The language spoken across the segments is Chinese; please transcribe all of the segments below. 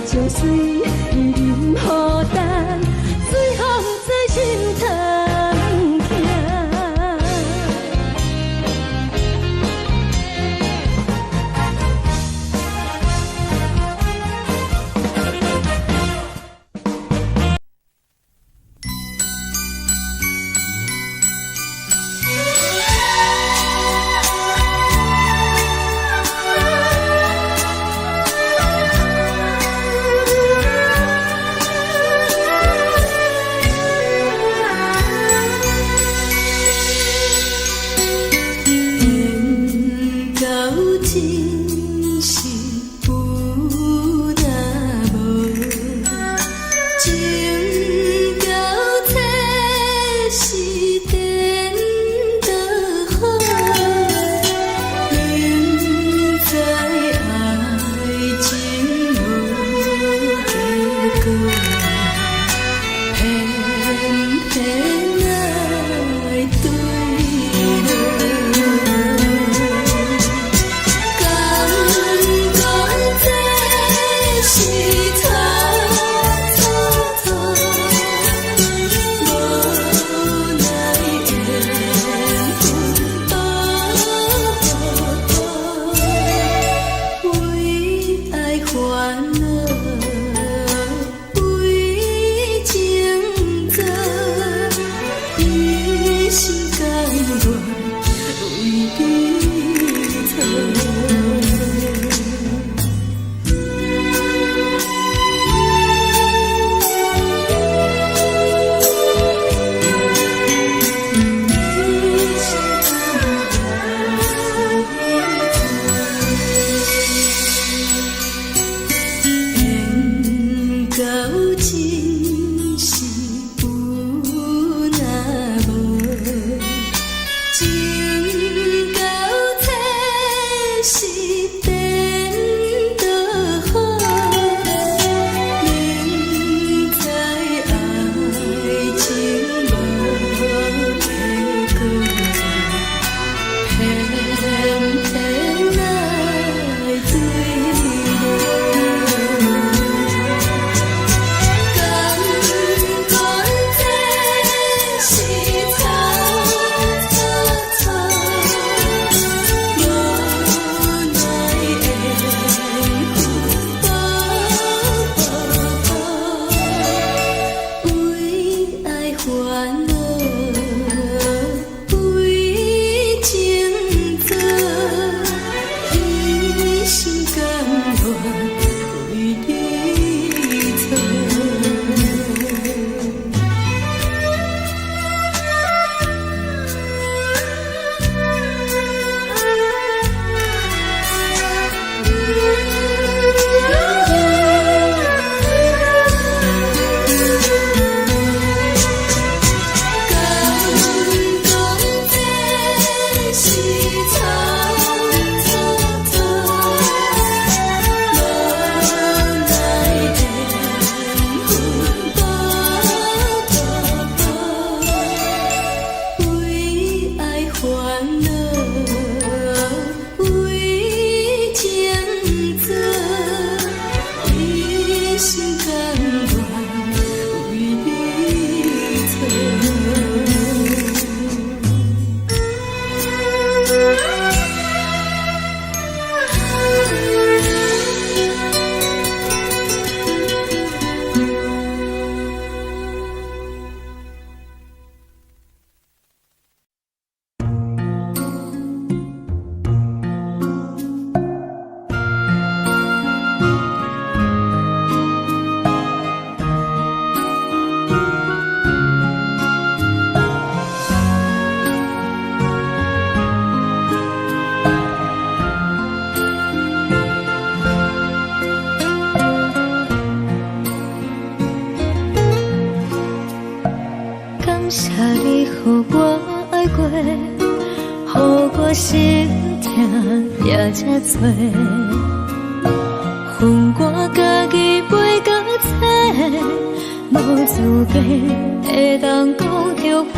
情水，伊任何等，随风在心头行。心痛也这多，恨我家己袂到切，无资格会当讲后悔。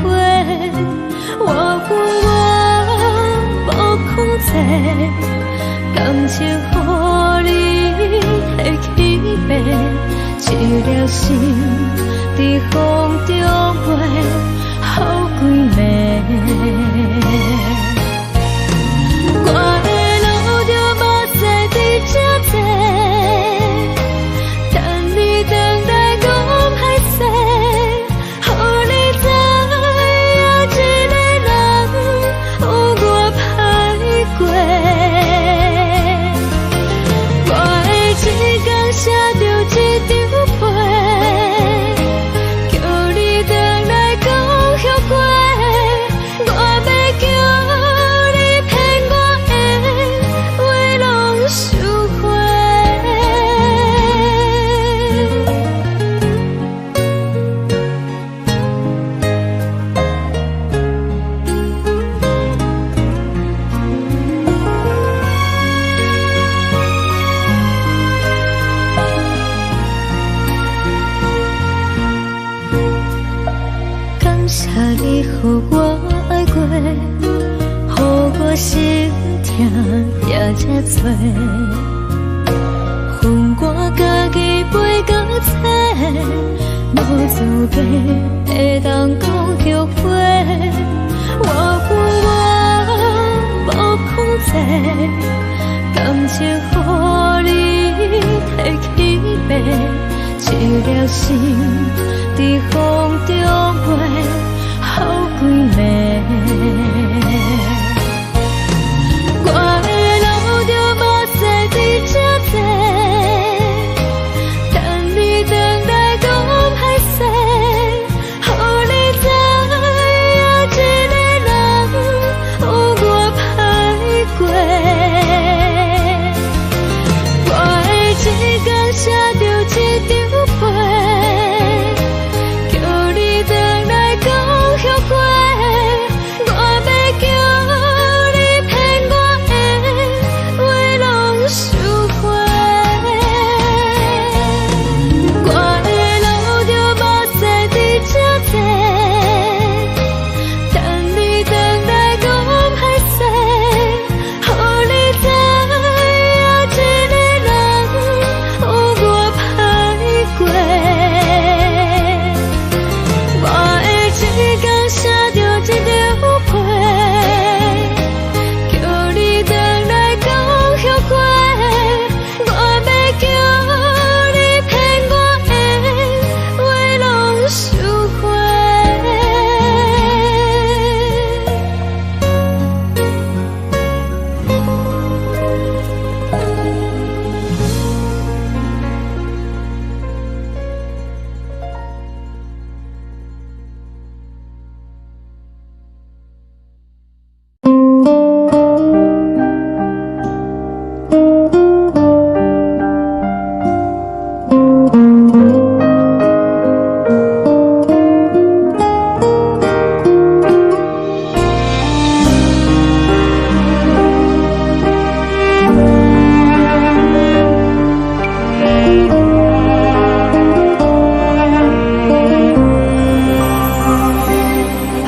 我恨我无控制，感情予你的起飞。了心，在风中飞，好几暝。我的路就无西伫这多，等你回来讲歹势，予你知影一个人有我歹过。我的一天写着一张被，叫你回来讲后悔。我要叫你骗我的话拢收回。感谢你，予我爱过，予我心痛也这多。恨我家己飞到这，无资格会当讲后悔。我恨我无控制，感情予你摕去卖，一条心在风中飞，好几暝。我的路就无西伫这多，等你回来讲歹势，予你知影一个人有我歹过。我的一天写着一张被，叫你回来讲后悔。我要叫你骗我的话拢收回。我的路就无西伫这多，等你回来讲歹势，予你知影一个人有我歹过。我的一天写着一张被，叫你回来讲后悔。我要叫你骗我的话拢收回。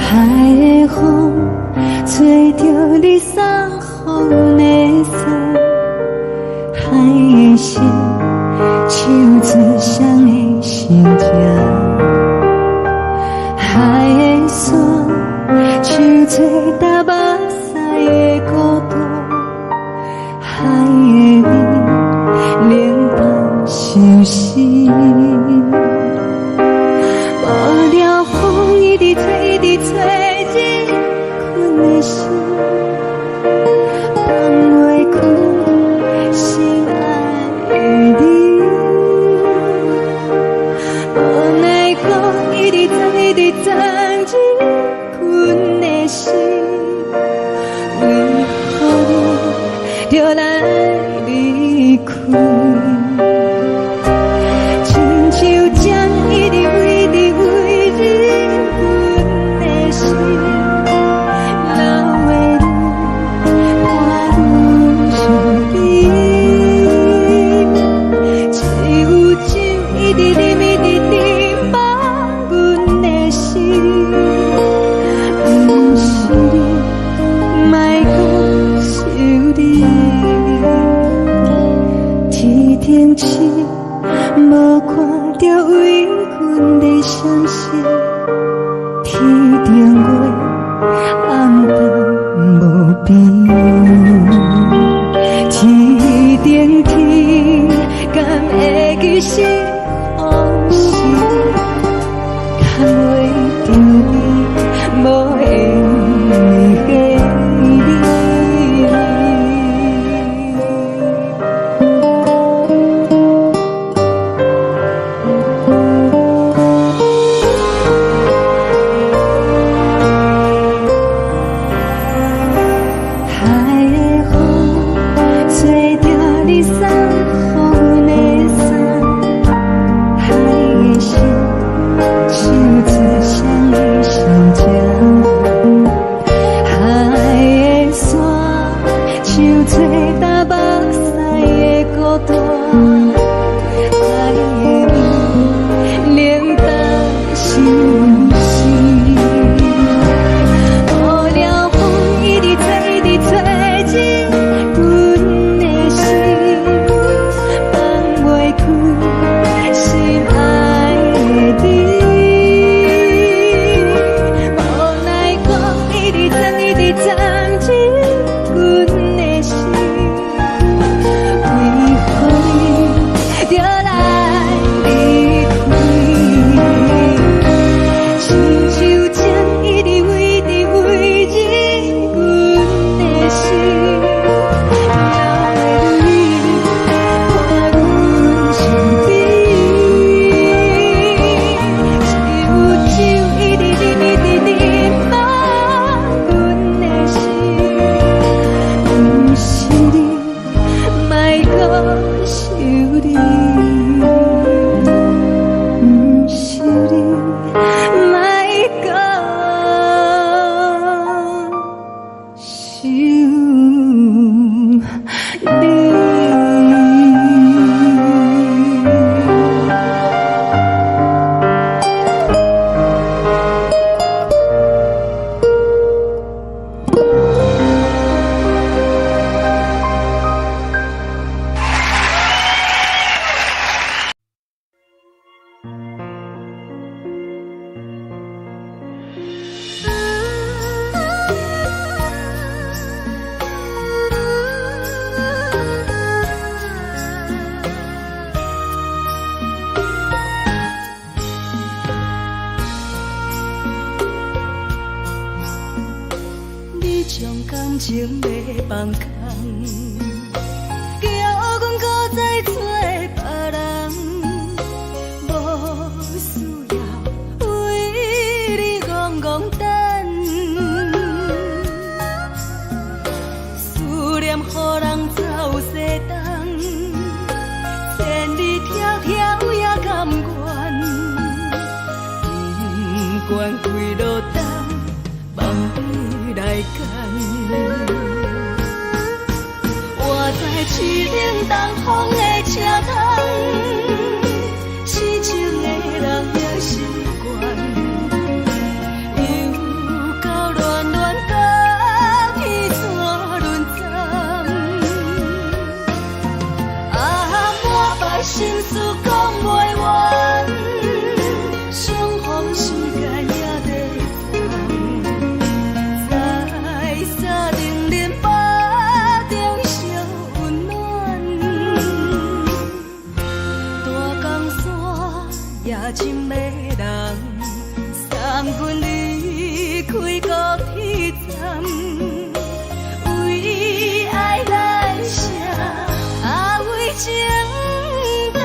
海的风吹着你送风的伞，海的心手指双的心情，海的山手吹打目屎的孤独，海的味冷淡伤心。无聊风一直吹，一直吹进困的心，放袂开心爱的你。无奈风一直吹，一直吹进困的心，为何你就来离开？亲像将一直为你为你阮的心，流的泪看愈伤悲，只有酒一直啉一直啉饱阮的心，不是你，莫讲是你。天天起。无看到为阮的相思，天顶月暗淡无边，天顶天敢会记是往事，敢袂着你无缘的你。情要放空，叫阮搁再找别人，无需要为你戆戆等。思念予人走西东，千里迢迢也甘愿，不管几路东，梦比来干。我在市顶东风的车窗，痴情的人也习惯，又到乱乱甲彼山论站。啊，满腹心事讲袂完，相逢时间也在深的人送阮离开高铁站，为爱来谁为情重。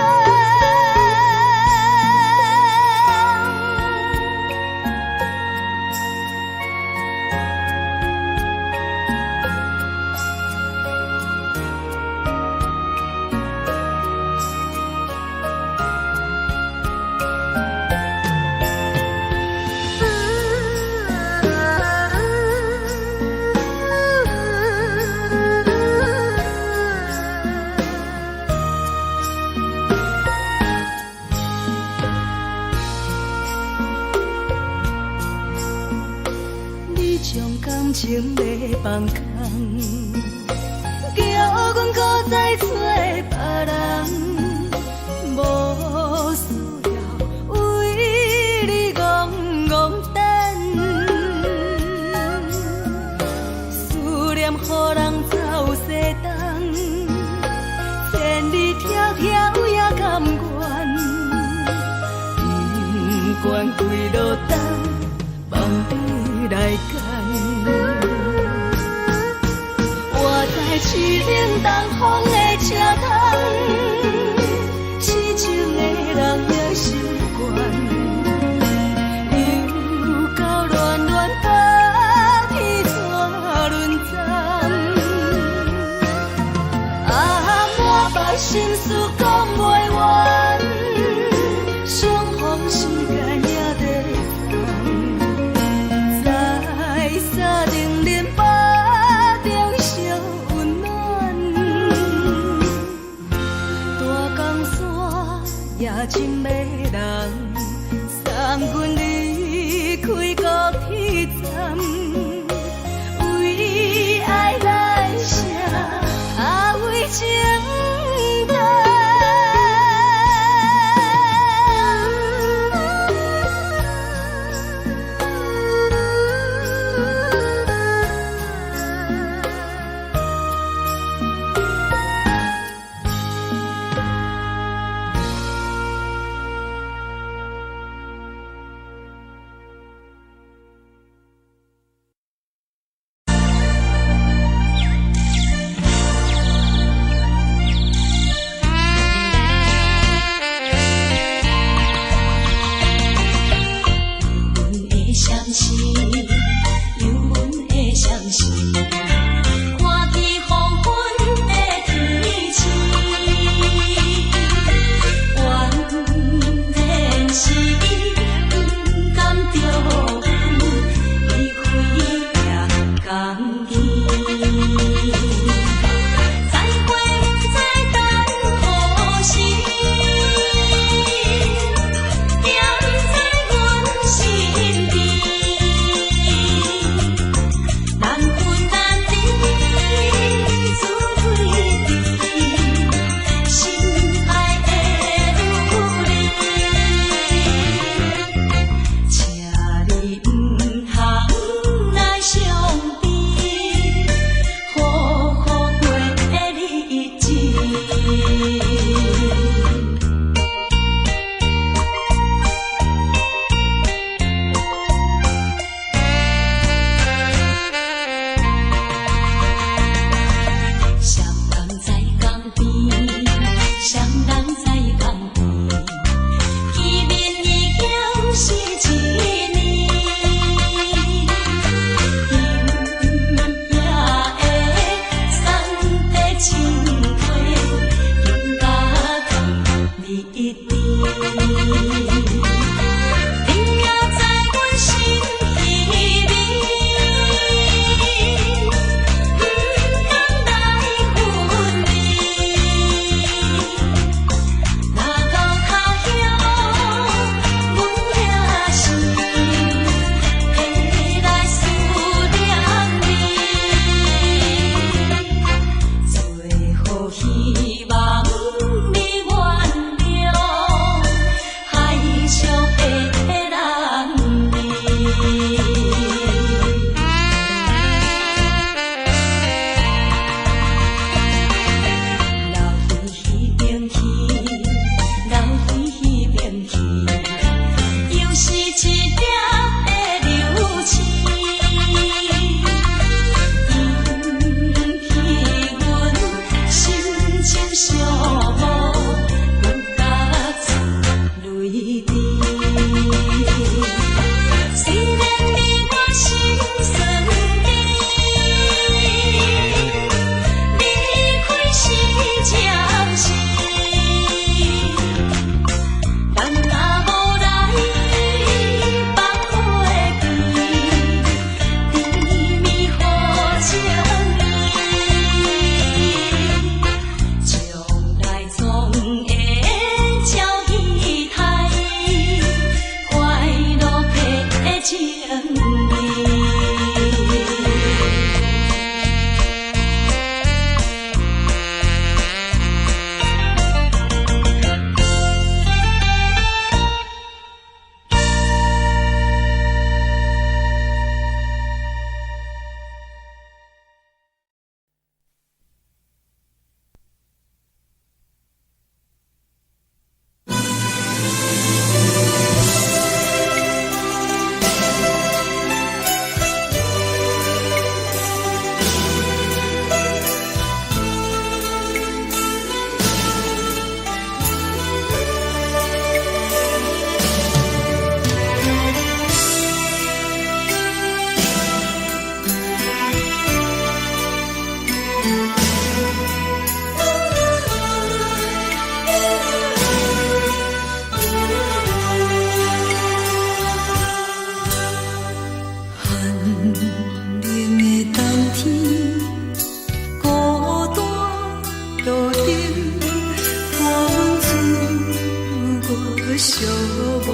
感情要放空，叫阮搁再找别人，无跳跳也甘愿，不管几落单，放你来干。我在市顶东风的车头，痴情的人也心倦。心事讲袂完，相逢时间也在等，在沙丁林巴中相温暖。大江山也真迷人，送阮离开高铁站，为爱来写，为情。无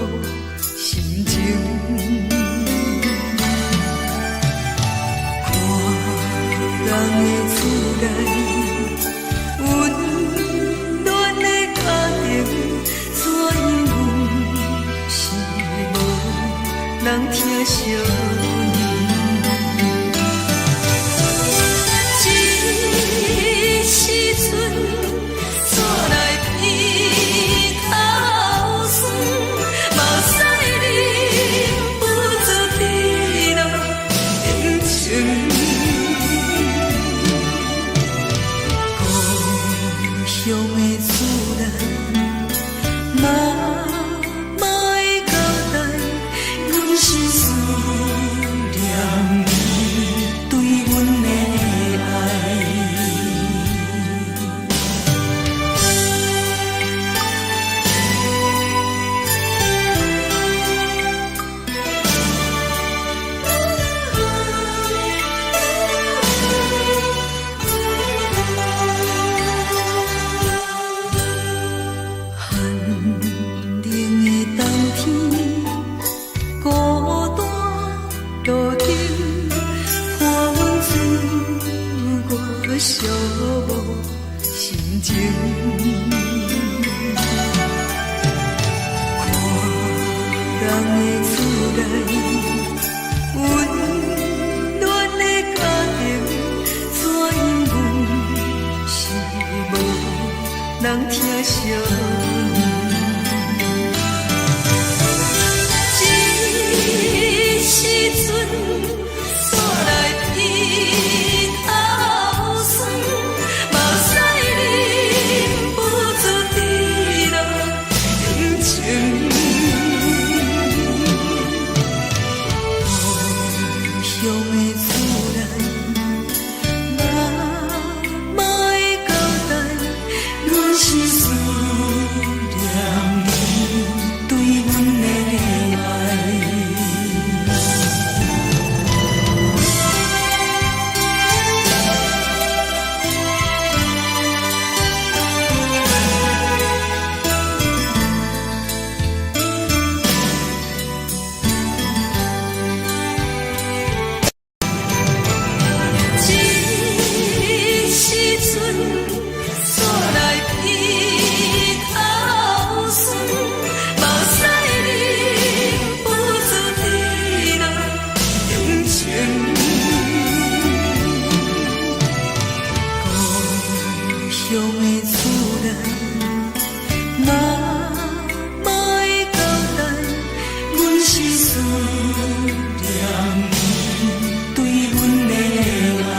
心情。看人的厝内温暖的家庭，怎样是无人疼惜。寂无心情，看人的厝内温暖的家庭，怎样是无人疼惜。这时阵煞来伊头酸，目屎忍不住滴落眼睛。故乡的厝内，妈妈的交代，阮是思念你对阮的爱。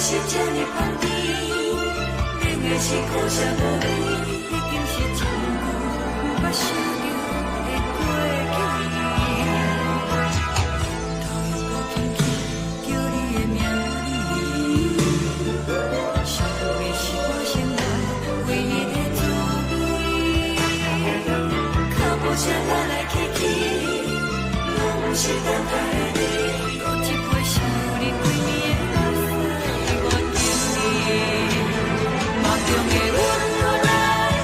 是这呢香甜，冷的是苦涩无味，已经是一句不捌想着的过去。头又搁轻轻叫你的名字，想的是我心内为你的滋味，脚步声来来去去，拢不是等待的你，搁一杯想你几暝的目屎，我敬你。梦中的阮落来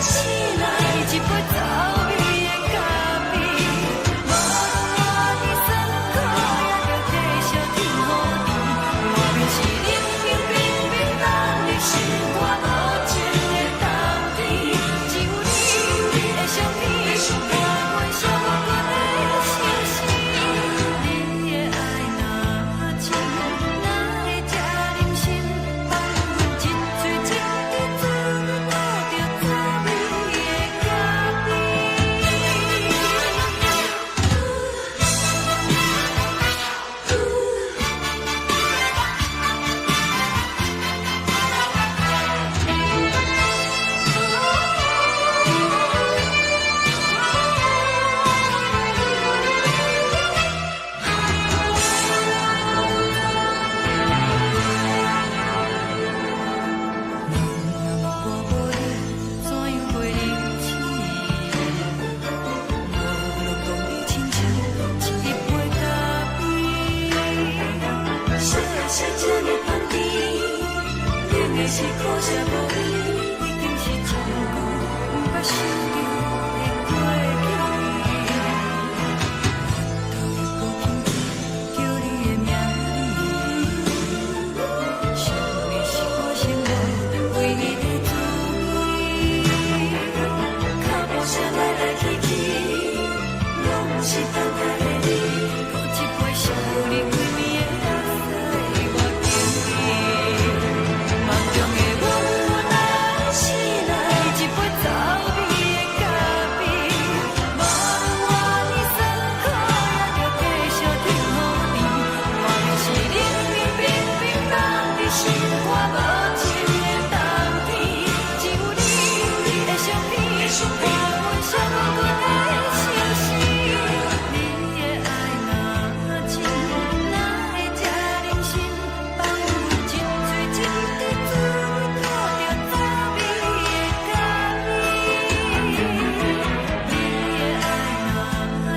醒来，一杯走味的咖啡，无论我的酸苦，也着继续甜予你。外面是冷冰冰冰冷的心，我无情的冬天，只有你的相片，我袂寂寞过的心事。你的爱若真，哪会这忍心放阮一嘴一滴滋味，讨着滋味的咖啡。我无你，怎样袂忍心？无论讲你亲像一杯咖啡，烧的是这呢香甜，冷的是苦涩无味，已经是一句不捌想着的过去。头又搁轻轻叫你的名字，想的是我心内为你的滋味，脚步声来来去去，拢不是等待的你，搁一杯想你几暝的目屎，我敬你。梦中的阮落来醒来，一杯走味的咖啡，无论我的酸苦，也着继续甜予你。外面是冷冰冰冰冷的心，我无情的冬天，只有你的相片，伴阮寂寞过的心事。你的爱若真，哪会这忍心放阮一嘴一滴滋味，讨着滋味的咖啡。你的爱若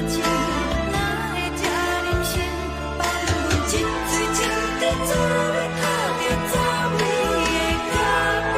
真，哪会这忍心放阮一嘴一滴滋味，讨着滋味的咖啡。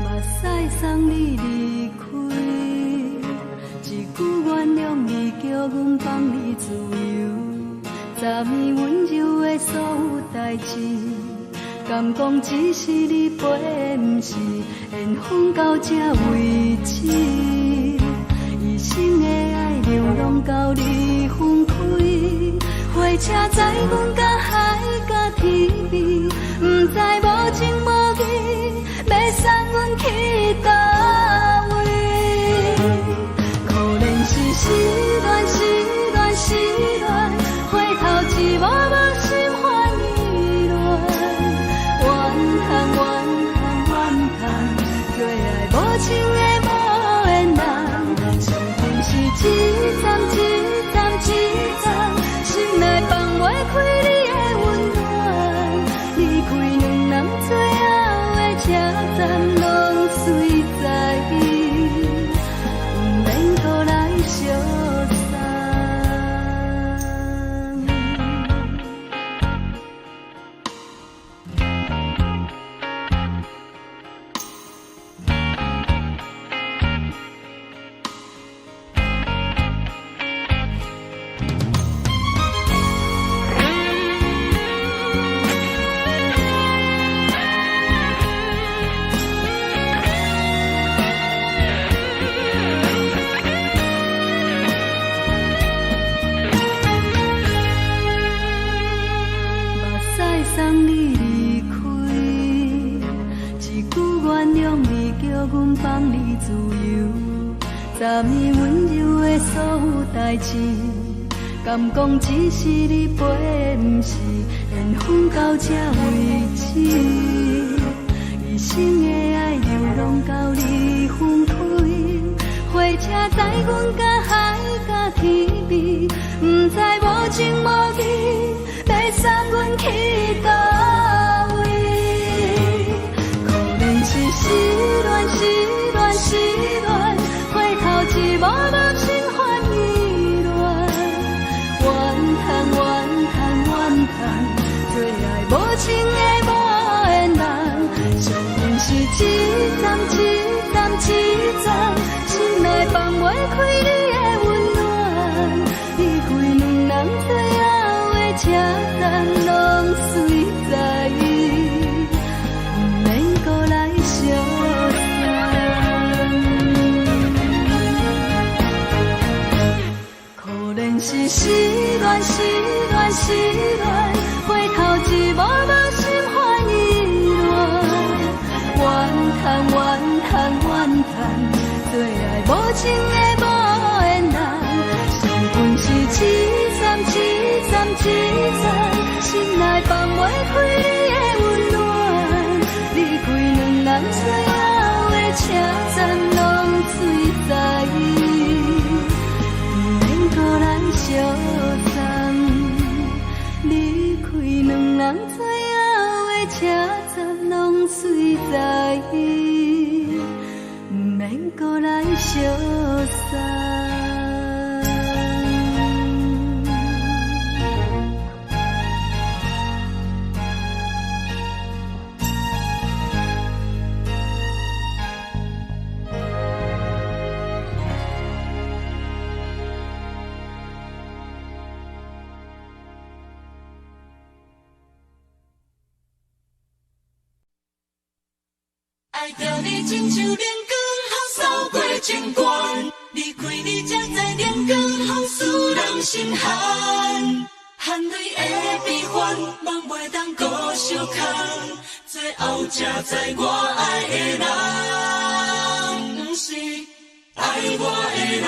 目屎送你离开，一句原谅你，叫阮放你自由。昨暝温柔的所有代志，敢讲只是你陪，不是缘分到这为止。一生的爱流浪到你分开，火车载阮甲海甲天边，不知无情无义，要送阮去倒位？可能是失恋，失恋，失恋，回头一幕幕心花意乱，怨恨，怨恨，怨恨，最爱无情的无缘人，是不是一站一站一站，心内。这么温柔的所有代志，敢讲只是你陪，不是缘分到这为止。一生的爱流浪到你分开，火车载阮甲海甲天边，不知无情无义，要送阮去倒位？可能是失恋，失恋，失恋，回头一幕幕心烦意乱，怨叹，怨叹，怨叹，最爱无情的无缘人，上阮是一站，一站，一站，心内放袂开你的温暖，离开两人最后的车站，拢随在意，不免搁来相可能是失恋，失恋，失恋，回头一幕幕心烦意乱，怨叹，怨叹，怨叹，最爱无情的无缘人，上阮是一站，一站，一站，心内放袂开你的温暖，离开两人最后的车站，拢随在意，不免搁来相送。离开两人最后的车站，拢随在意，不免搁来相送。爱着你亲像连光风扫过情关，离开你才知连光风使人心寒。含泪的悲欢，望袂当搁相牵，最后才知我爱的人，不是爱我的人。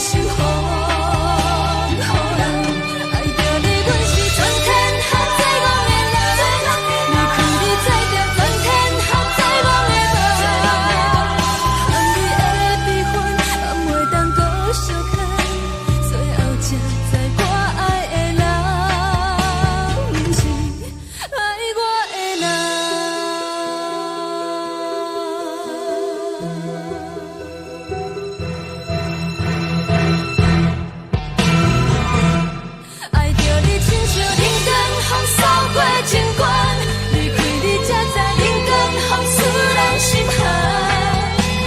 守护。好人爱着你，阮是全天下最憨的人。离开你才着全天下最憨的梦。含你的悲欢，也袂当搁相牵。最后才知我爱的人，不是爱我的人。爱着你亲像冷光风扫过情关，离开你才知冷光风使人心寒。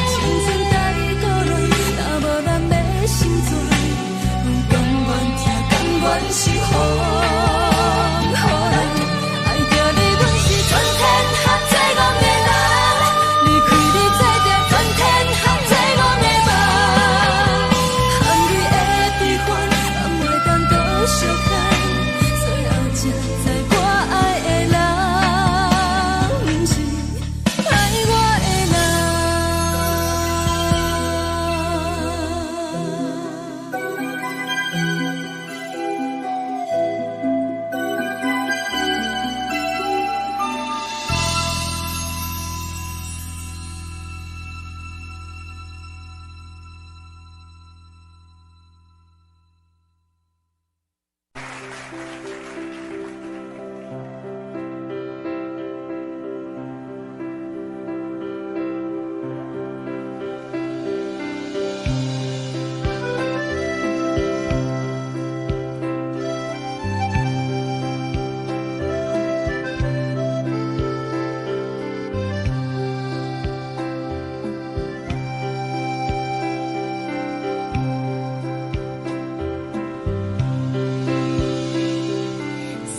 青春带过来，若无咱要成全，阮甘愿听，甘愿守护。好人爱着你，阮是全天下最憨的人。离开你才着全天下最憨的梦。含你的悲欢，也袂当搁相牵。最后才知我爱的人，不是爱我的人。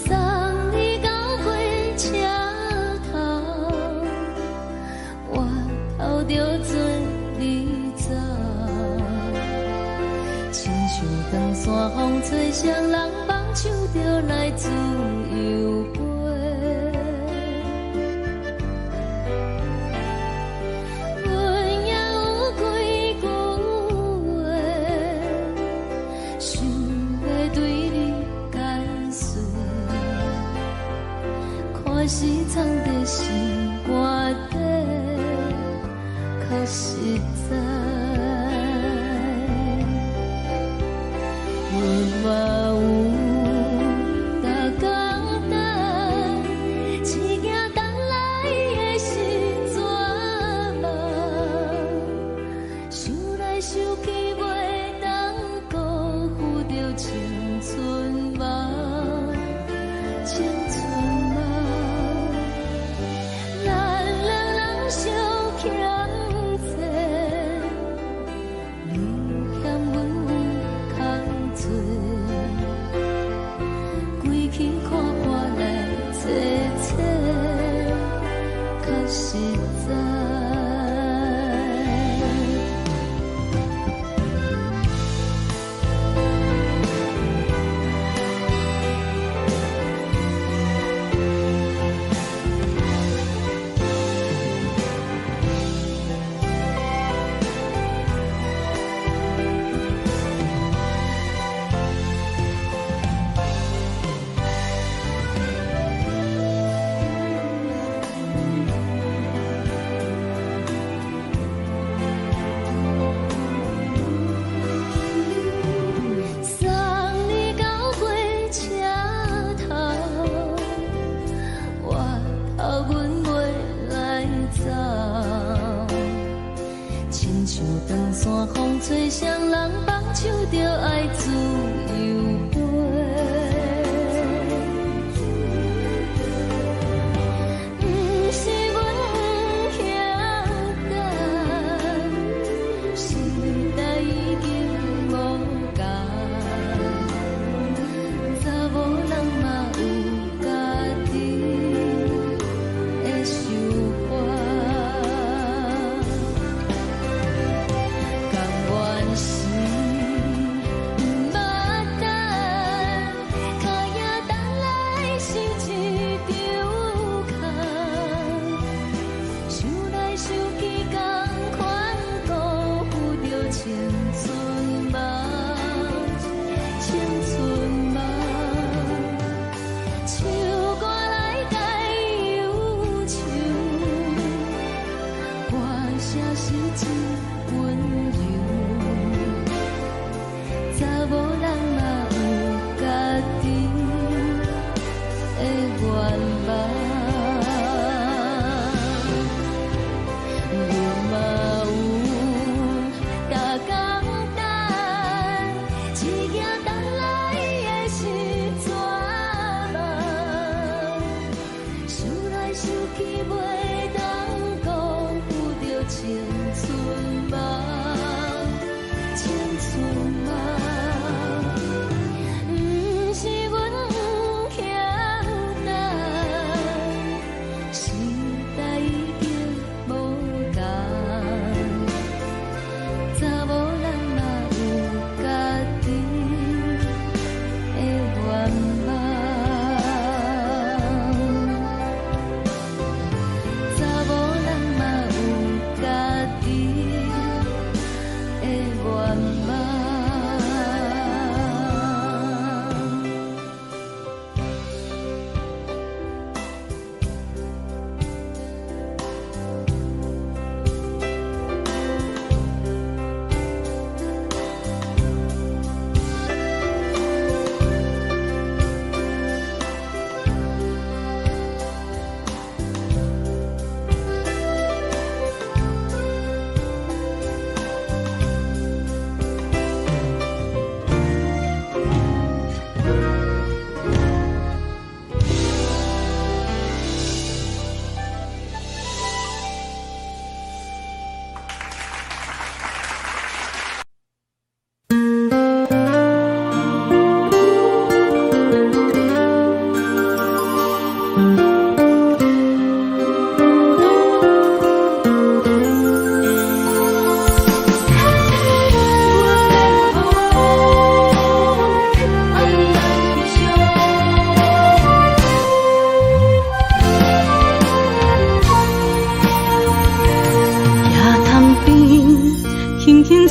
送你到火车头，我头着准你走，亲像长山风吹双人放手着来自由飞。阮也有几句话，想要对你解释，可是藏在心肝底，较实在。阮嘛有大简单，一件等来的心绝望，想来想去袂当辜负着青春梦，青春梦。咱两人相欠债，你欠阮空罪，归去看看来坐坐，较实在。送你到火车头，我头阮袂来走，亲像长山风吹双人放手着爱自由飞。不是阮不晓等，时代已经无共，查某人嘛有家己的想法，甘愿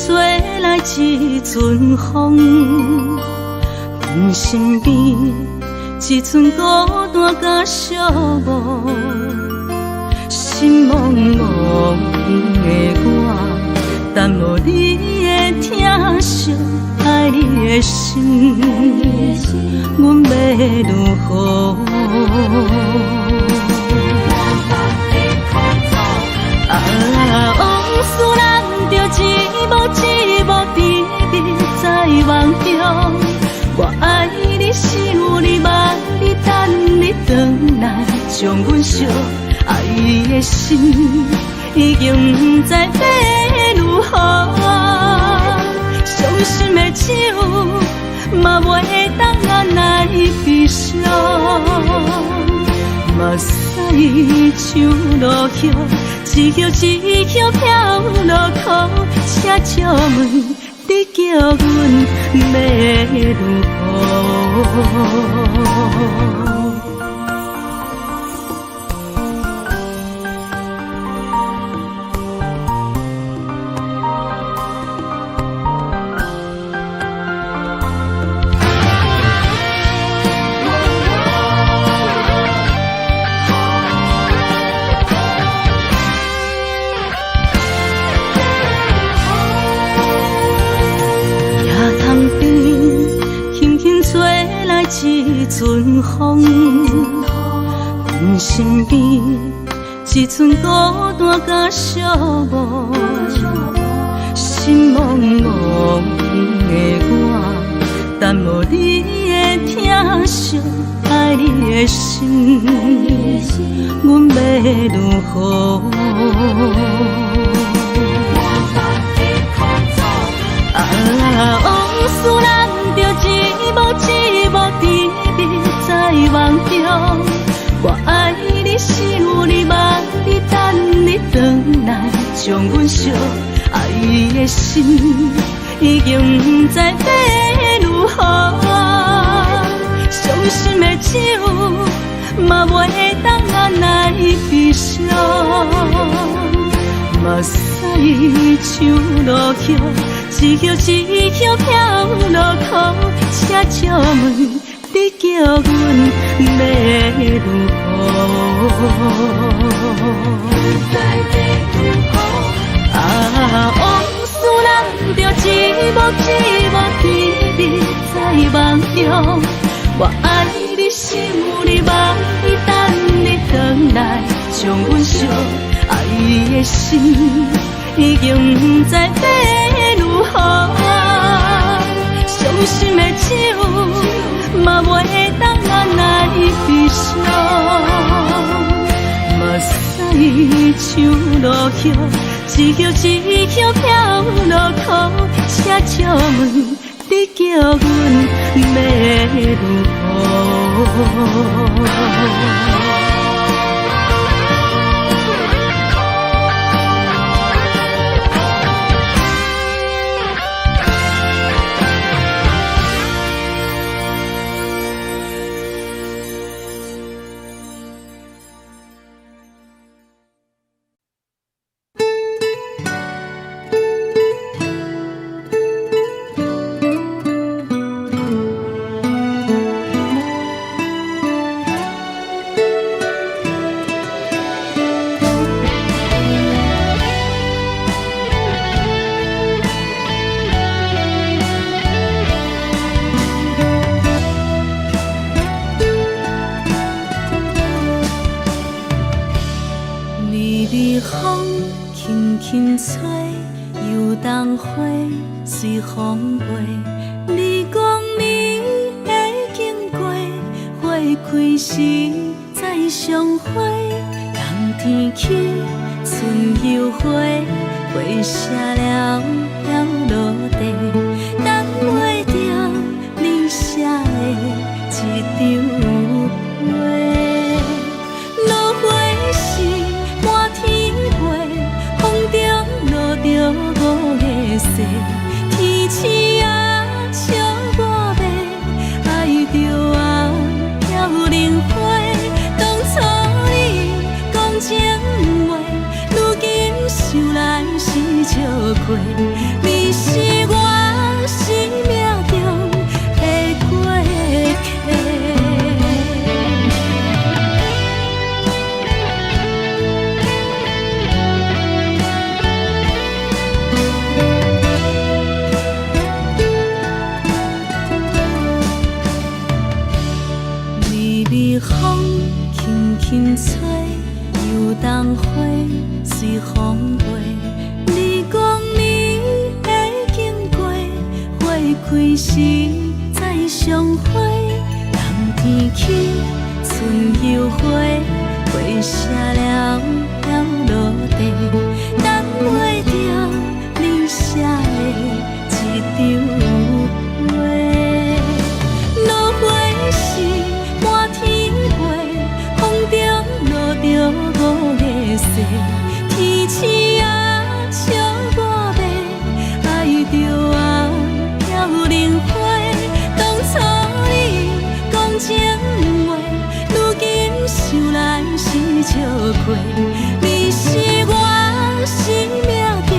吹来一阵风，阮身边一寸孤单甲寂寞，心茫茫的我，等无你的疼惜，爱你的心，阮要如何？往事人着一幕一幕甜蜜在梦中。我爱你，想你，望你，等你回来，将阮惜爱的心已经不知要如何。伤心的手嘛袂当按来悲伤。目屎像落叶，一叶一叶飘落雨，请借问你叫阮要如何？一阵风，阮身边一寸孤单甲寂寞，心茫茫的我，等无你的疼惜，爱你的心，阮要如何？往事人着一幕一幕甜蜜在梦中。我爱你，想你，望你，等你回来，将阮惜爱的心已经不知要如何。伤心的手嘛袂当按来悲伤。目屎像落叶，一叶一叶飘落雨，请借问你叫阮要如何？往事人着一幕一幕甜蜜在梦中。我爱你，想你，望你，等你回来，将阮惜爱的心已经不知要如何。伤心的手嘛袂当按来悲伤。目屎像落叶，一叶一叶飘落雨，请借问你叫阮要如何？随风飞，你讲你会经过，花开时再相会。冬天起，春又花，花谢了飘落地，等袂着你写的一张画。落花时满天花，风中落着五个色。天星啊，笑我迷，爱着啊，飘零花。当初你讲情话，如今想来是笑过。开时再相会，冬天起春又花，花谢了了落地，等袂着你写的一张话。落花时满天飞，风中落着五个色，天星啊笑我迷，爱着我飘零花。当初你讲情话，如今想来是笑过，你是我生命中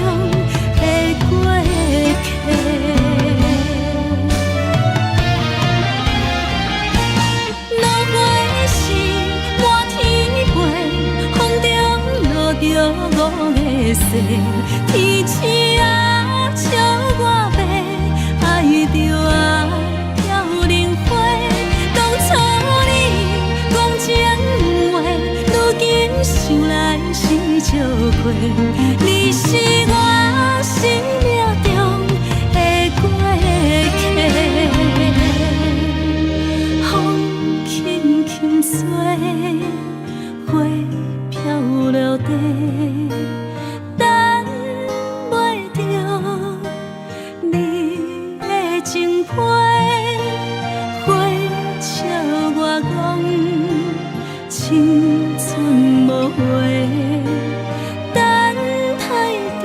的过客。落花时满天飞，风中落着五个色，天星啊笑我迷，爱着我飘零花。当初你讲情话，如今想来是笑过，你是我生命中的过客。风轻轻吹，花飘落地，等袂着你的情批。花笑我讲青春无话，等待着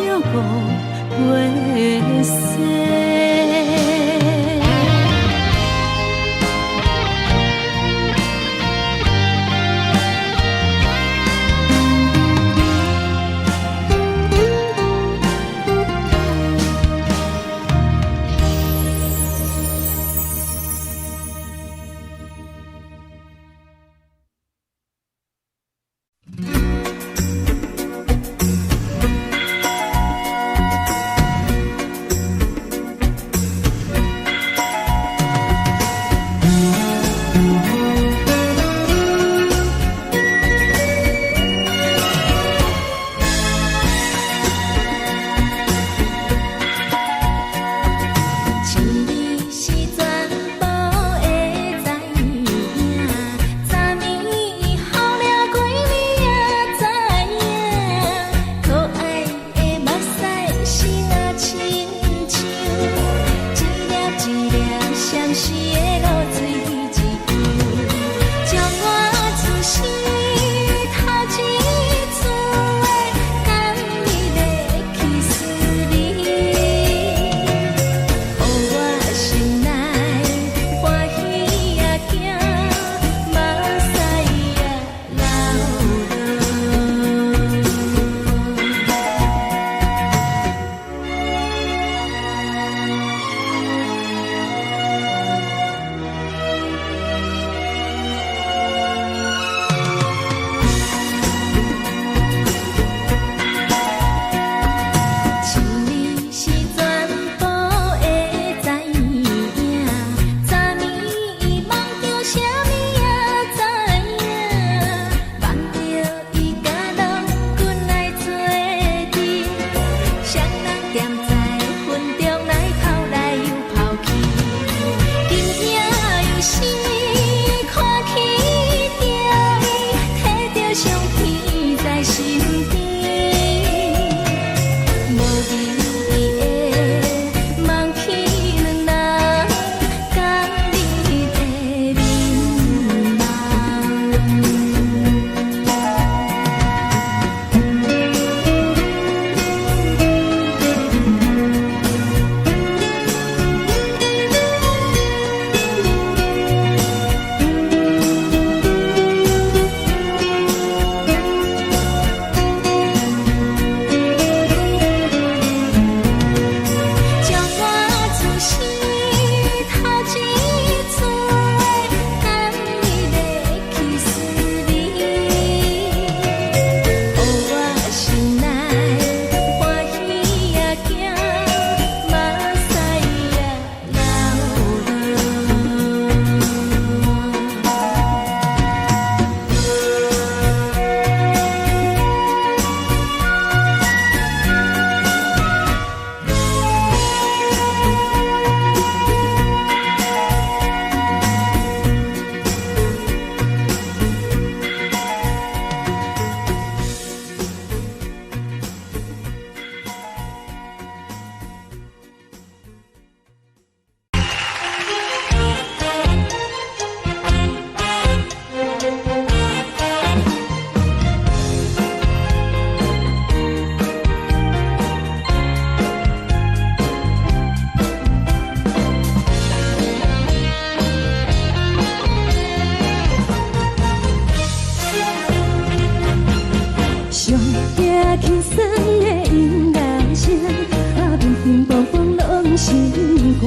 心肝。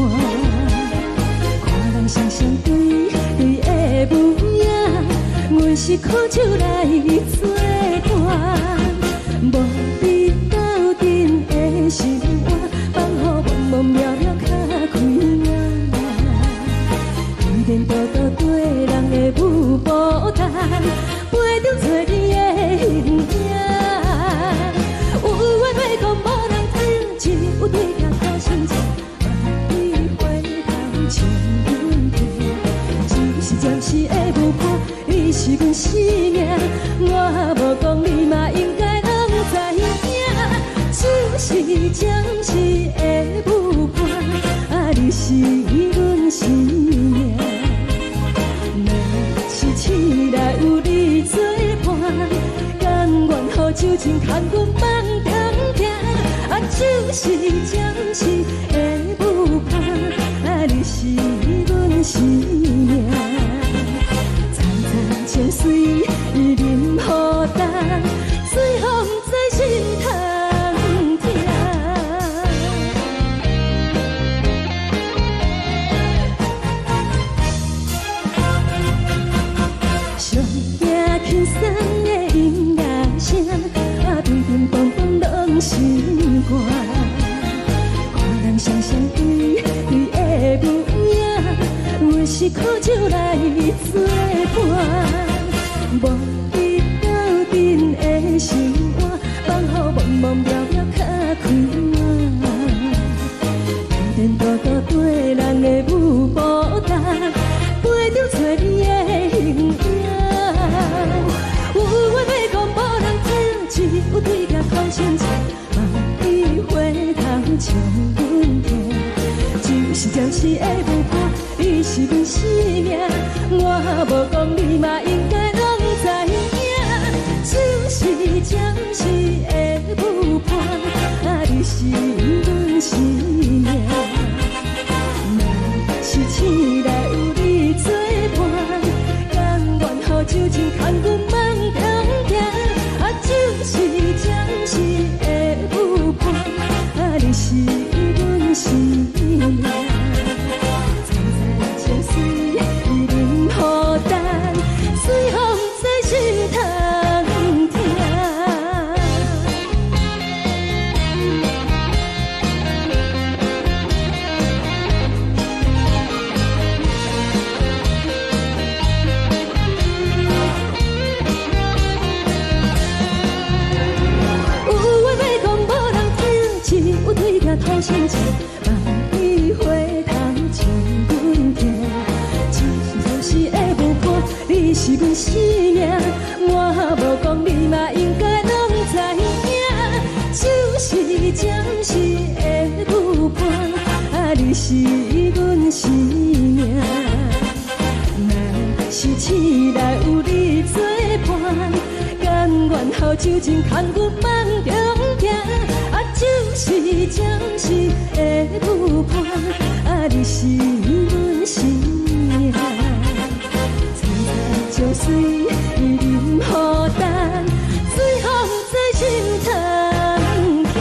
看人双双对对的模样，阮是苦酒来作伴。无你斗阵的心肝，放予茫茫渺渺较开眼。一颠倒倒对人的舞步弹，陪着做你的形影。有话要讲无人听，有对镜头心情，你回头将阮听。就是暂时的舞伴，你是阮生命，我无讲你嘛应该拢知影。就是暂时的舞伴，你是阮生命。若是醒来有你作伴，甘愿予酒精牵阮梦中行。就是暂时的舞伴，你是阮生命。层层情水任何担，随风在心头听。上惊轻松的音乐声，乒乒乓乓拢心肝。看人双双对对的模样，阮是苦酒来作伴。无你斗阵的心肝，放予茫茫渺渺较开眼。颠颠倒倒对人的舞步弹，陪着做你的形影。有话要讲无人听，只有对镜看心情，你回头将阮听。就是暂时的舞伴，你是阮生命，我无讲你嘛应该拢知影。就是暂时的舞伴，你是阮生命。若是醒来有你作伴，甘愿予酒精牵阮梦中行。就是暂时的舞伴，你是阮生命。层层情水任何担，随风在心头听。有对镜透心情，望你回头将阮听。就是暂时的舞伴，你是阮生命，我无讲你嘛应该拢知影。就是暂时的舞伴，你是阮生命。若是醒来有你作伴，甘愿予酒精牵阮梦中行。就是暂时的舞伴，你是阮生命。层层情水任何担，随风在心头听。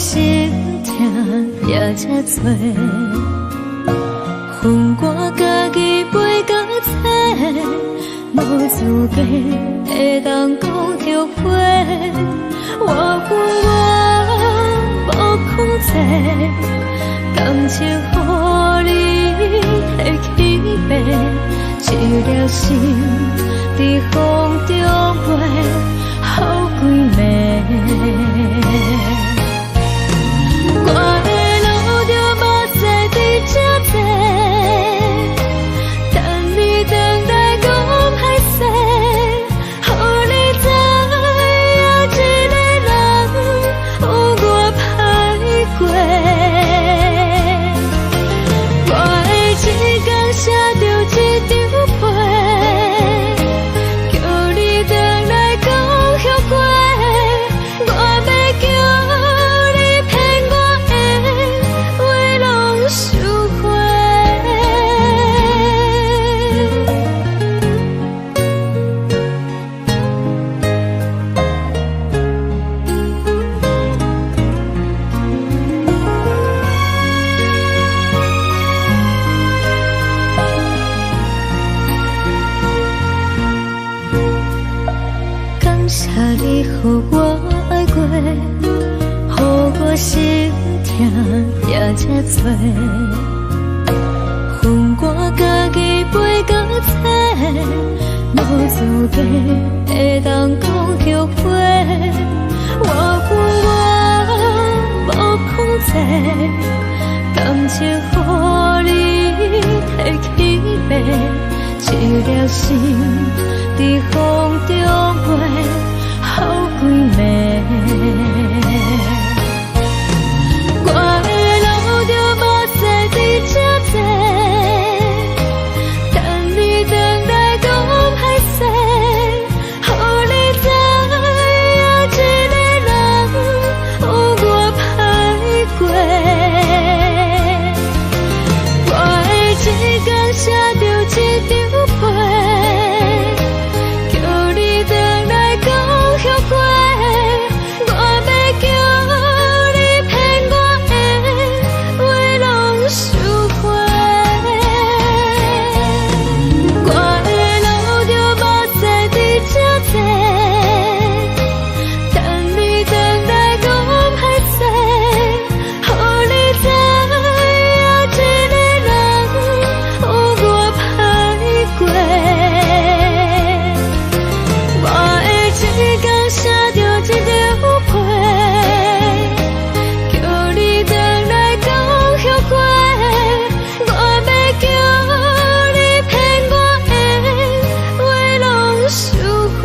心痛也这多，恨我家己袂到切，无资格会当讲后悔。我恨我无控制，感情予你摕去卖，一条心在风中飞，好几暝。我的路就无再伫这多，等你等待讲歹势，予你知影一个人有我歹过。我的一天写着一张被，叫你等来讲后悔。我要叫你骗我的话拢收回。感谢你予我爱过，予我心痛也这多，恨我家己袂到切，无资格会当讲后悔。我恨我无控制，感情予你摕去卖，一条心在风中飞，好几暝。我的路就无再伫这多，等你等待讲歹势，予你知影一个人有我歹过。我的一天写着一张被，叫你等来讲后悔。我要叫你骗我的话拢收回。我的路就无再伫这多，等你等待讲歹势，予你知影一个人有我歹过。我的一天写着一张被，叫你等来讲后悔。我要叫你骗我的话拢收回。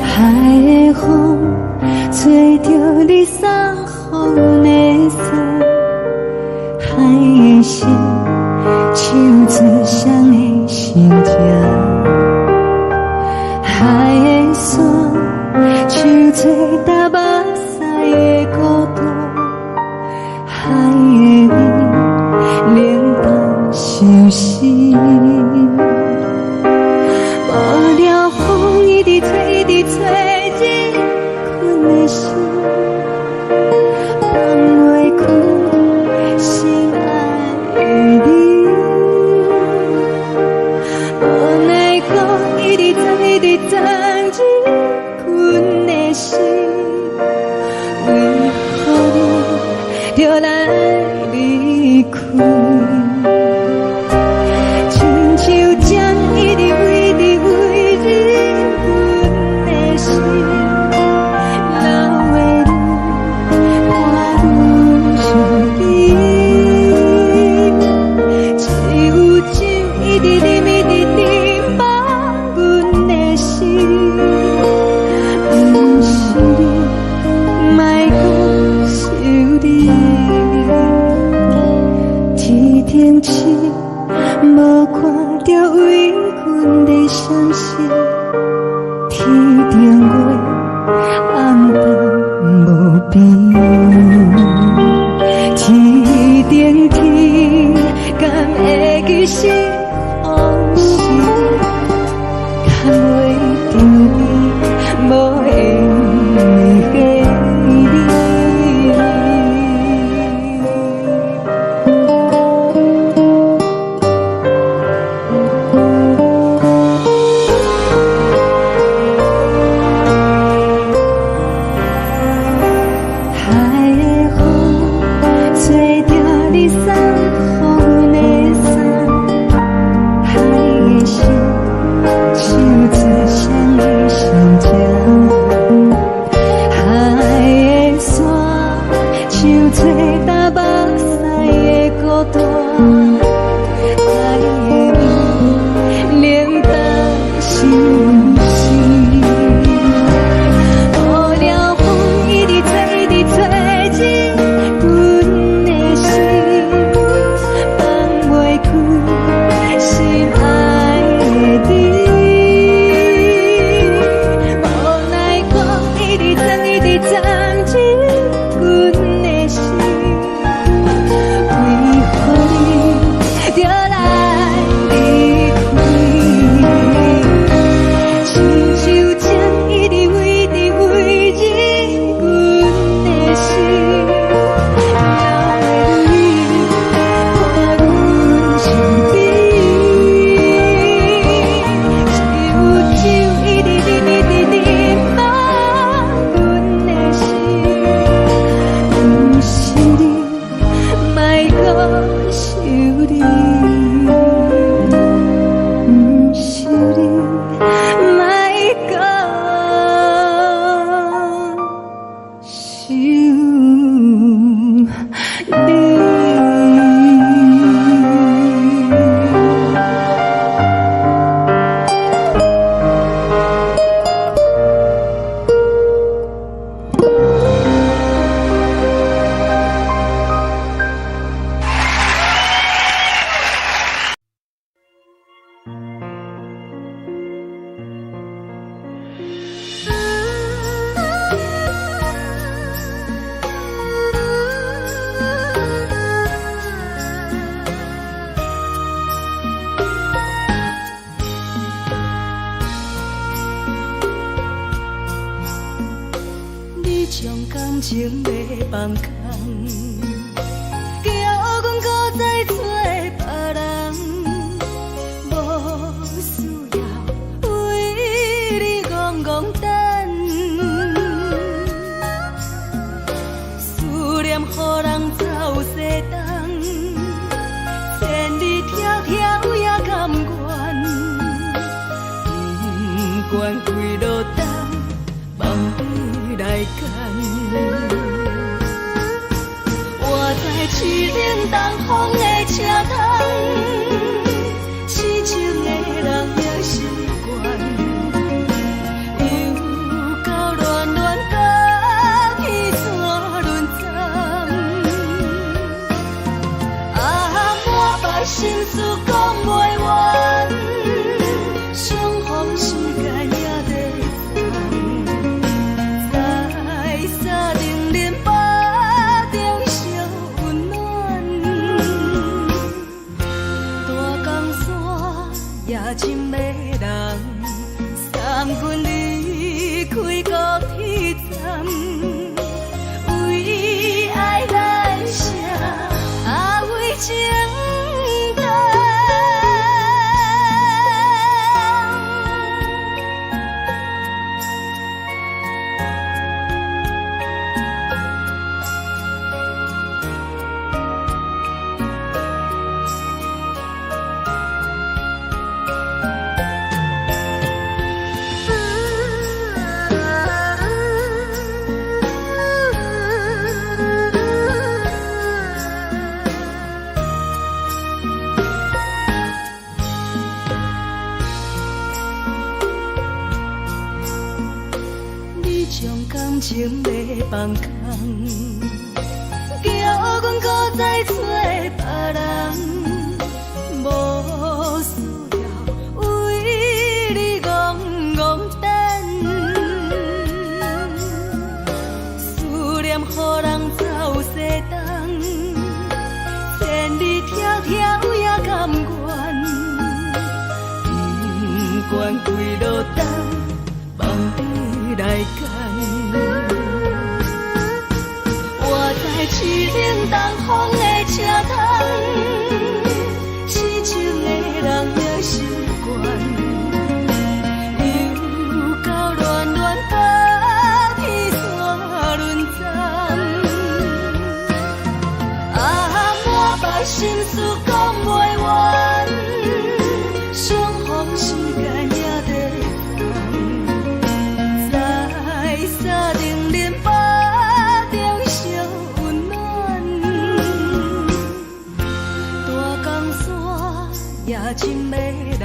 海的风吹着你送风的伞，海的心唱出双的心情，海的山唱出搭目屎的孤独，海的你冷淡伤心。无聊风一直吹，一直吹，日困的心，放袂开心爱的你。无奈何一直等，一直等，日困的心，为何你就来离开？亲像针一直为你为日阮的心，流的泪情要放空，叫阮搁再做别人，无需要为你戆戆等。思念予人走西东，千里迢迢也甘愿，不管几落冬，梦里来干。我在市顶东风的车窗，痴情的人也习惯，又到恋恋到去山轮站。啊，满腹心事讲袂完，相逢时间也在等。真迷人，送阮离开高铁站，为爱来声，啊为情重。感情要放空，叫阮搁再找别人，无需要为你戆戆等。思念予人走西东，千里迢迢也甘愿，不管几落冬，梦里来干。市顶东风的车窗，痴情的人也习惯，又到恋恋到去山轮站。心事讲袂完，相逢时间也在等，在沙丁莲花中相温暖。大江山也真迷人，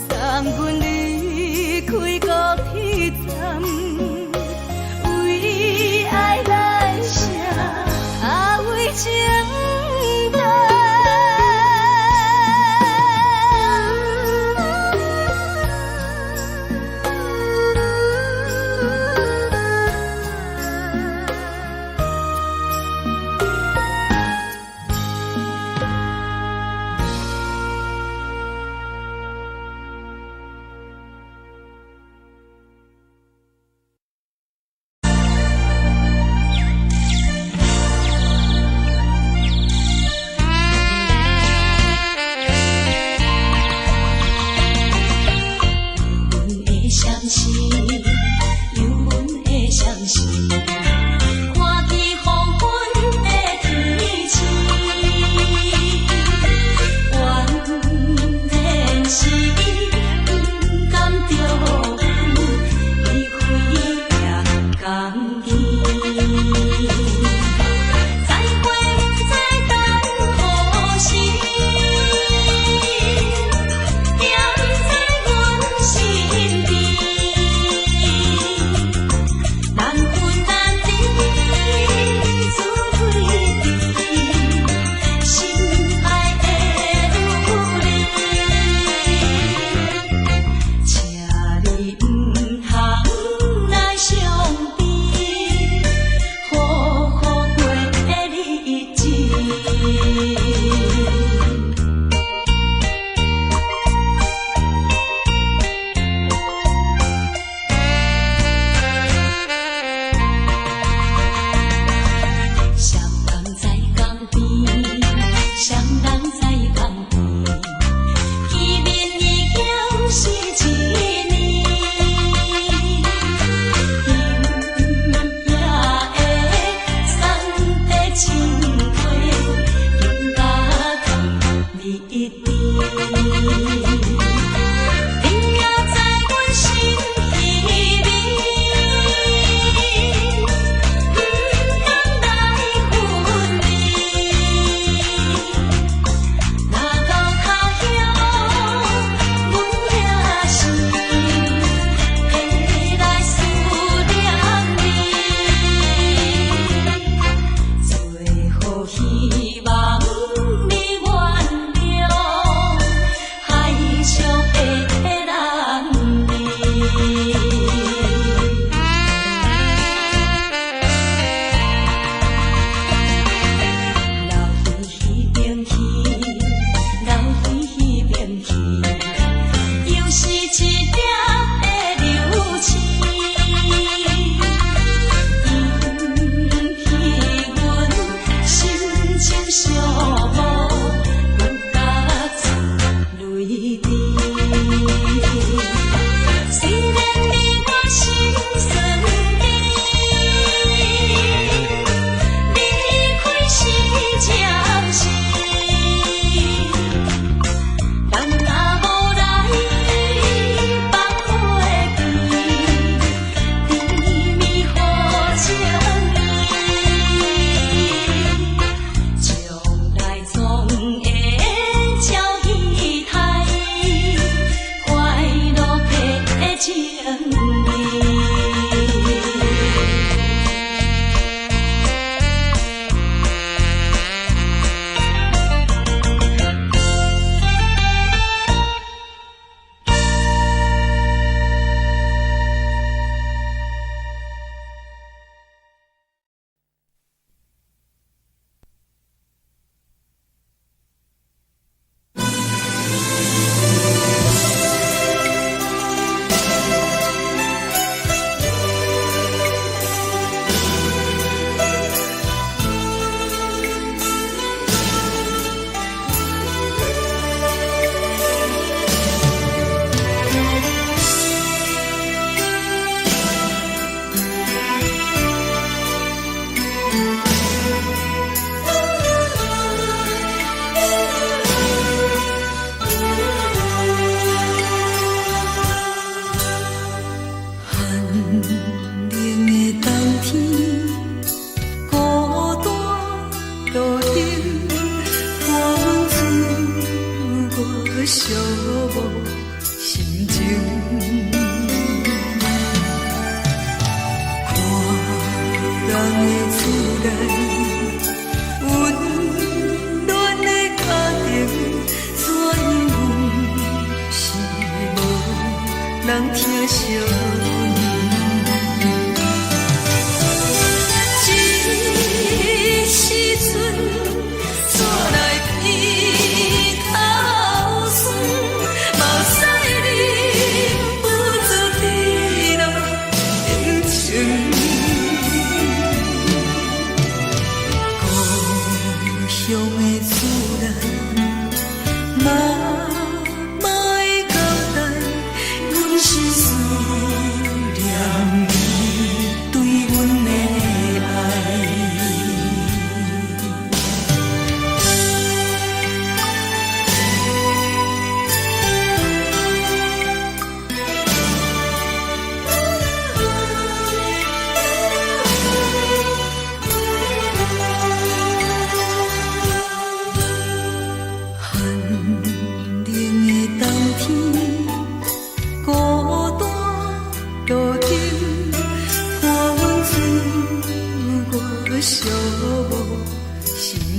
送阮离开高铁站，为爱来城，为情等。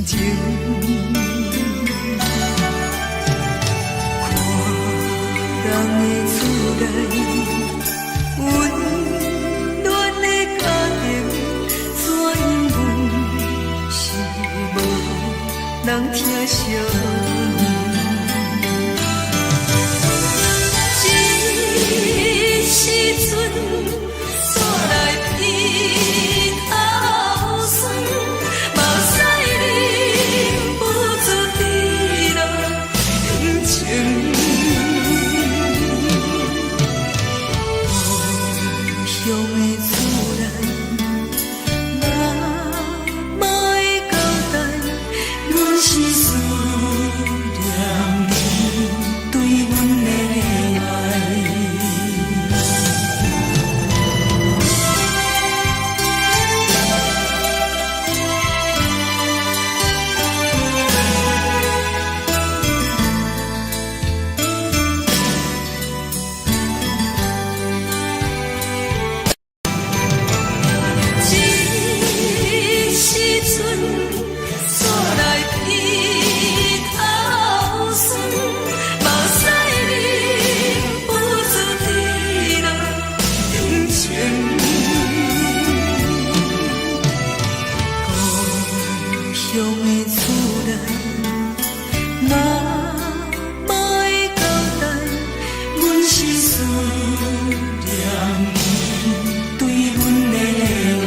情。看人的厝内温暖的家庭，怎因阮是无人疼惜？时阵，煞来鼻头酸，目屎忍不住滴落心情。故乡的厝内，哪莫会交代，阮是思念你对阮的爱。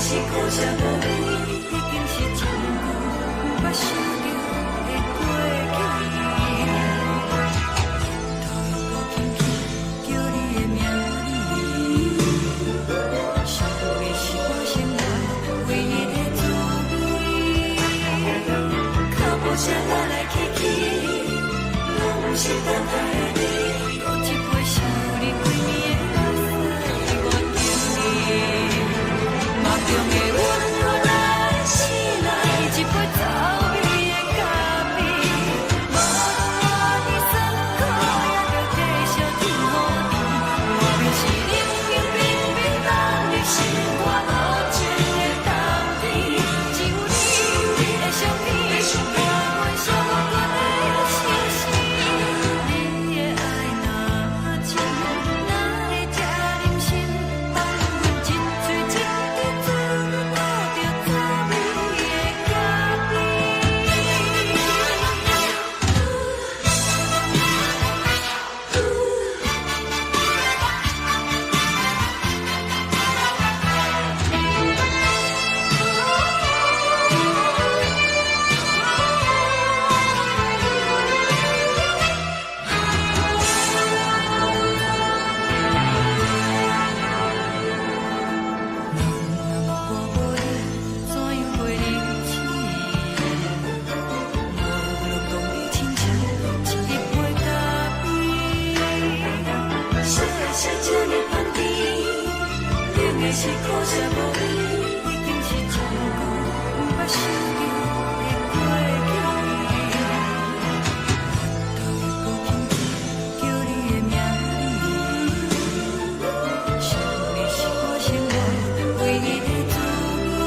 是苦涩无味，已经是一句我想着的过去。透过轻轻叫你的名字，想的是我生活唯一的滋味。脚步声来来去去，拢不是等待的你，喝一杯想你几暝的目屎，我敬你。梦中的阮我来醒来，一杯走味的咖啡，无论我的酸苦，也着继续甜予你。我便是冷冷冰冰放入心肝无情的冬天，只有你的相片，我阮寂寞的心事。你的爱若真，哪会这忍心放阮一嘴一滴滋味，倒着滋味的咖啡。是苦涩无味，已经是一句我想着的过去。透过轻轻叫你的名字，想你是我生活唯一的滋味。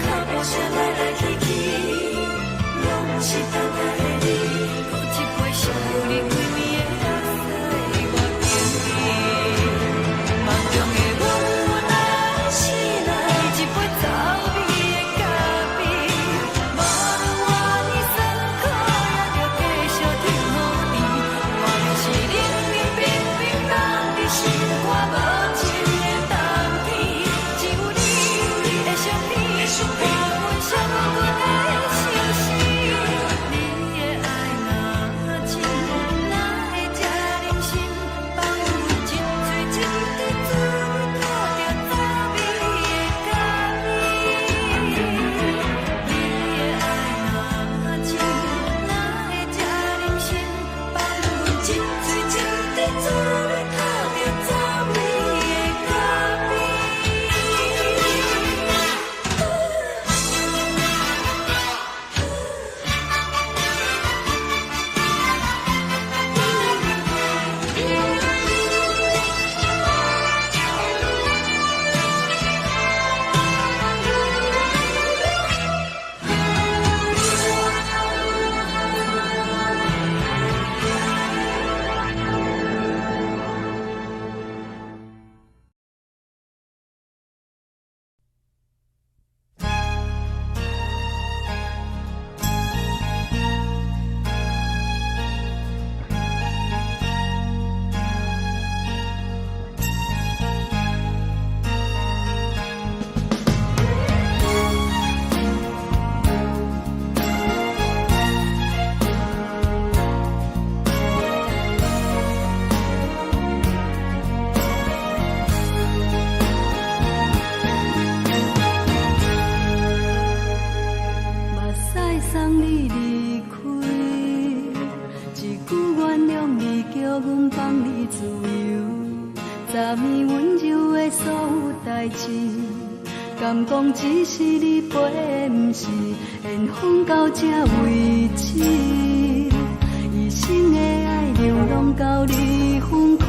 脚步声来来去去，拢不是等待的你，喝一杯想你几暝的目屎，我敬你。梦中的阮我来醒来，一杯走味的咖啡，无论我的酸苦，也着继续甜予你。我便是冷冷冰冰放入心肝无情的冬天，只有你的相片，我阮寂寞的心事。你的爱若真，哪会这忍心放阮一嘴一滴滋味，倒着滋味的咖啡。你的爱若真，哪会这忍心放阮一嘴一滴滋味，倒着滋味的咖啡。送你离开，一句原谅你，叫阮放你自由。昨暝温柔的所有代志，敢讲只是你陪，不是缘分到这为止。一生的爱流浪到你分开，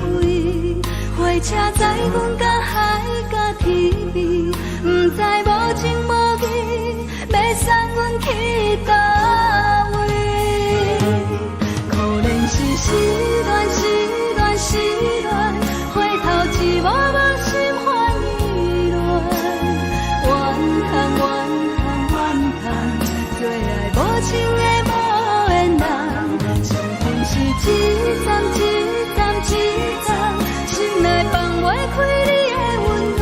火车载阮到海角天边，不知无情无义，要送阮去倒位？可能是失恋，失恋，失恋，回头一幕幕心烦意乱，怨恨，怨恨，怨恨，最爱无情的无缘人，情份是一站一站一站，心内放袂开你的温暖。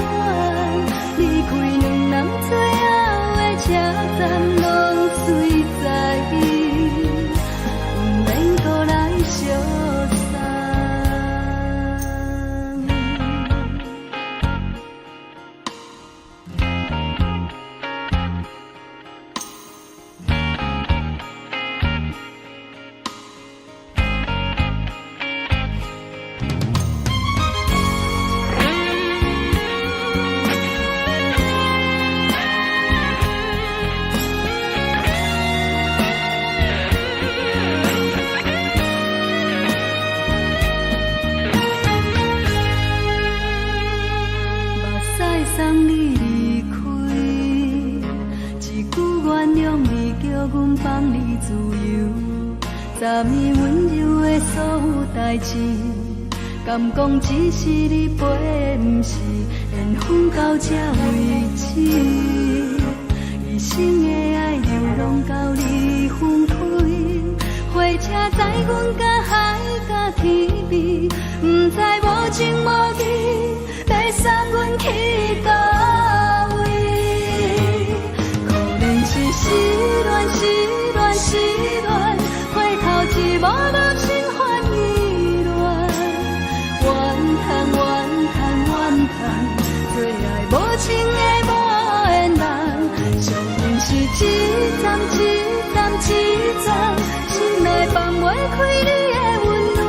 自由，昨暝温柔的所有代志，敢讲只是你陪，不是缘分到这为止。一生的爱流浪到你分开，火车载阮甲海甲天边，不知无情无义，要送阮去倒位？可能是失恋，失恋，失恋，回头一无落心烦意乱，怨叹，怨叹，怨叹，最爱无情的无缘人，上阮是一站一站一站，心内放袂开你的温暖，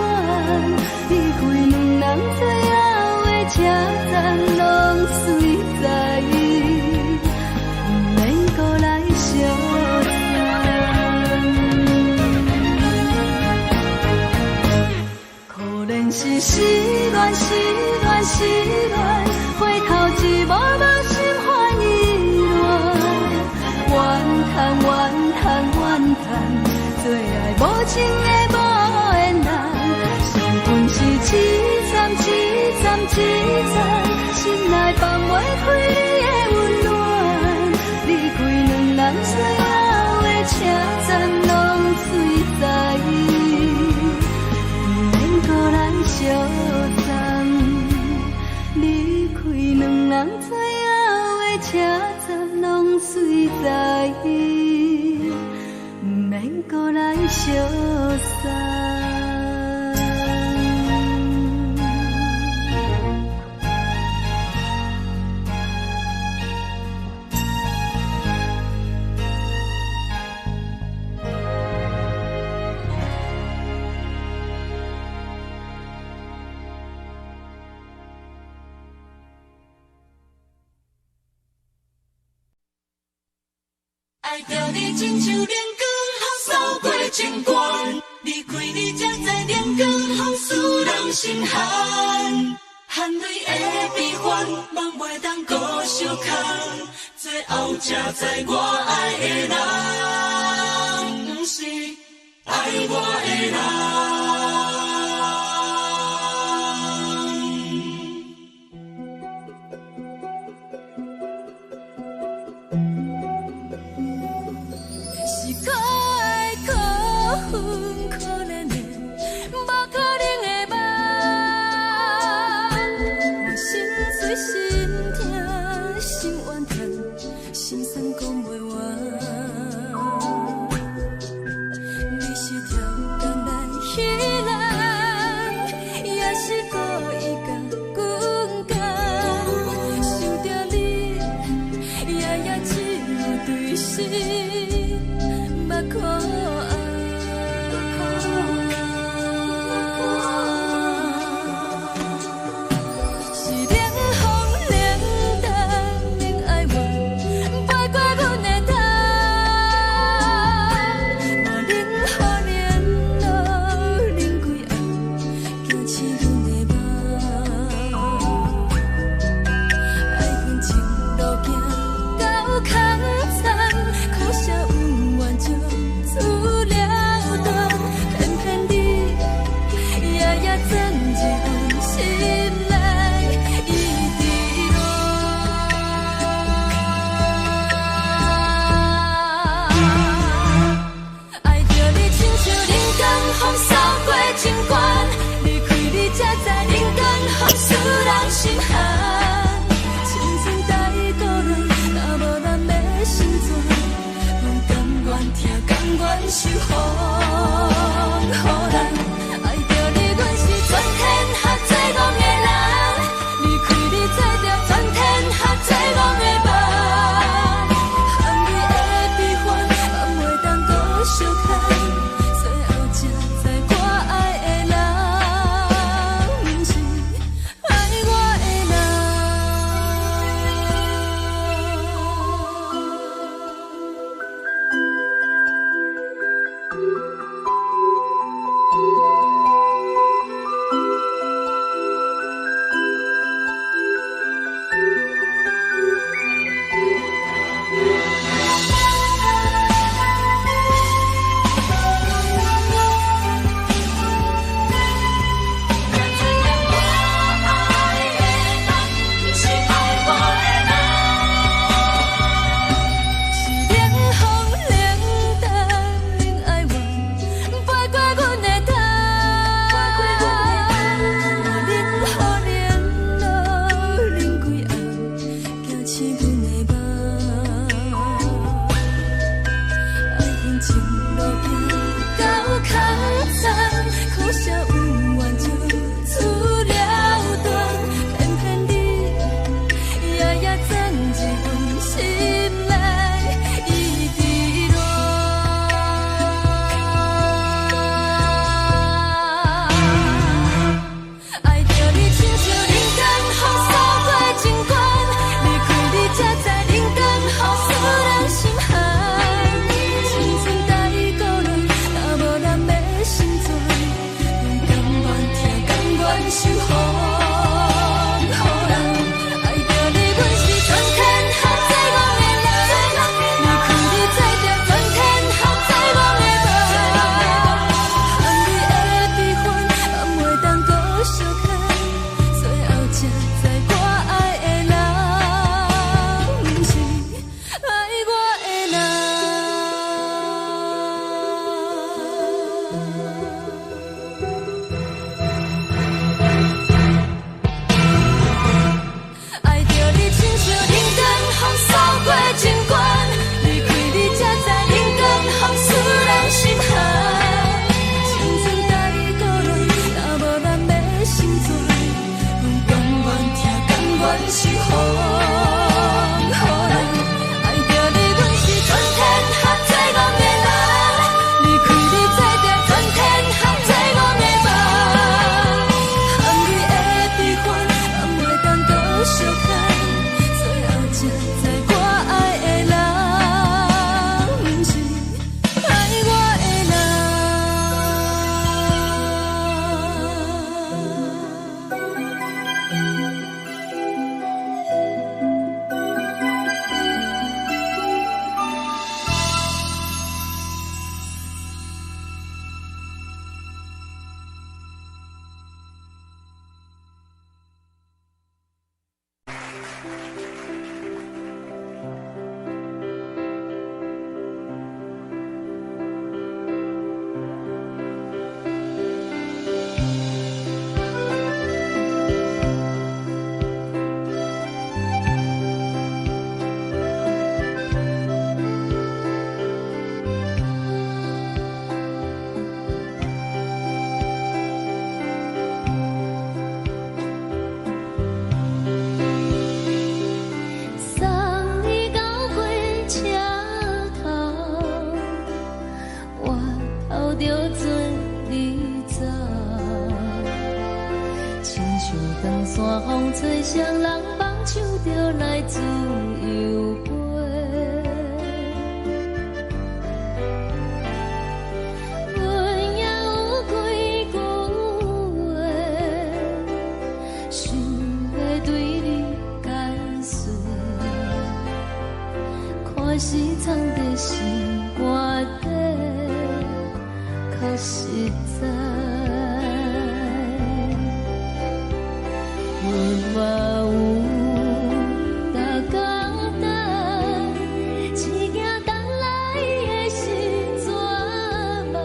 离开两人最后的车站，拢随在伊，不免搁来相可能是失恋，失恋，失恋，回头一无落心烦意乱，怨叹，怨叹，怨叹，最爱无情的无缘人，上阮是一站一站一站，心内放袂开你的温暖，离开两人最后的车站，拢随在伊，不免搁来相争，离开两人最后的车站，拢随在伊，不免搁来相送。爱着你亲像阳光扫过情关，离开你才知阳光风使人心寒。含泪的悲欢，望袂当搁相牵，最后才知我爱的人，不是爱我的人。路行到坎站，苦涩温婉就出了段，偏偏你夜夜藏一份心内伊伫乱。爱着你亲像人间风扫过情关，离开你才知人间好使人心寒。青春待孤单，若无咱要心酸，甘愿听甘愿受风雨人。爱着你，阮是全天下最憨的人，离开你才知全天下最憨的梦。含你的悲欢，敢袂当搁相牵，最后才知我爱的人，不是爱我的人。爱着你亲像人间风扫过情关，离开你才知人间风使人心寒。青春待孤单，若无咱要心酸，甘愿听甘愿受风雨人。爱着你，阮是全天下最憨的人，离开你才知全天下最憨的梦。含你的悲欢，敢袂当搁相牵，最后才知我爱的人，不是爱我的人。送你到火车头，我头着准你走，亲像长山风吹双人放手着来自由飞。阮也有几句话，想要对你解释，可是藏在心肝底，较实在。阮嘛有逐工等，一件等来的是绝望，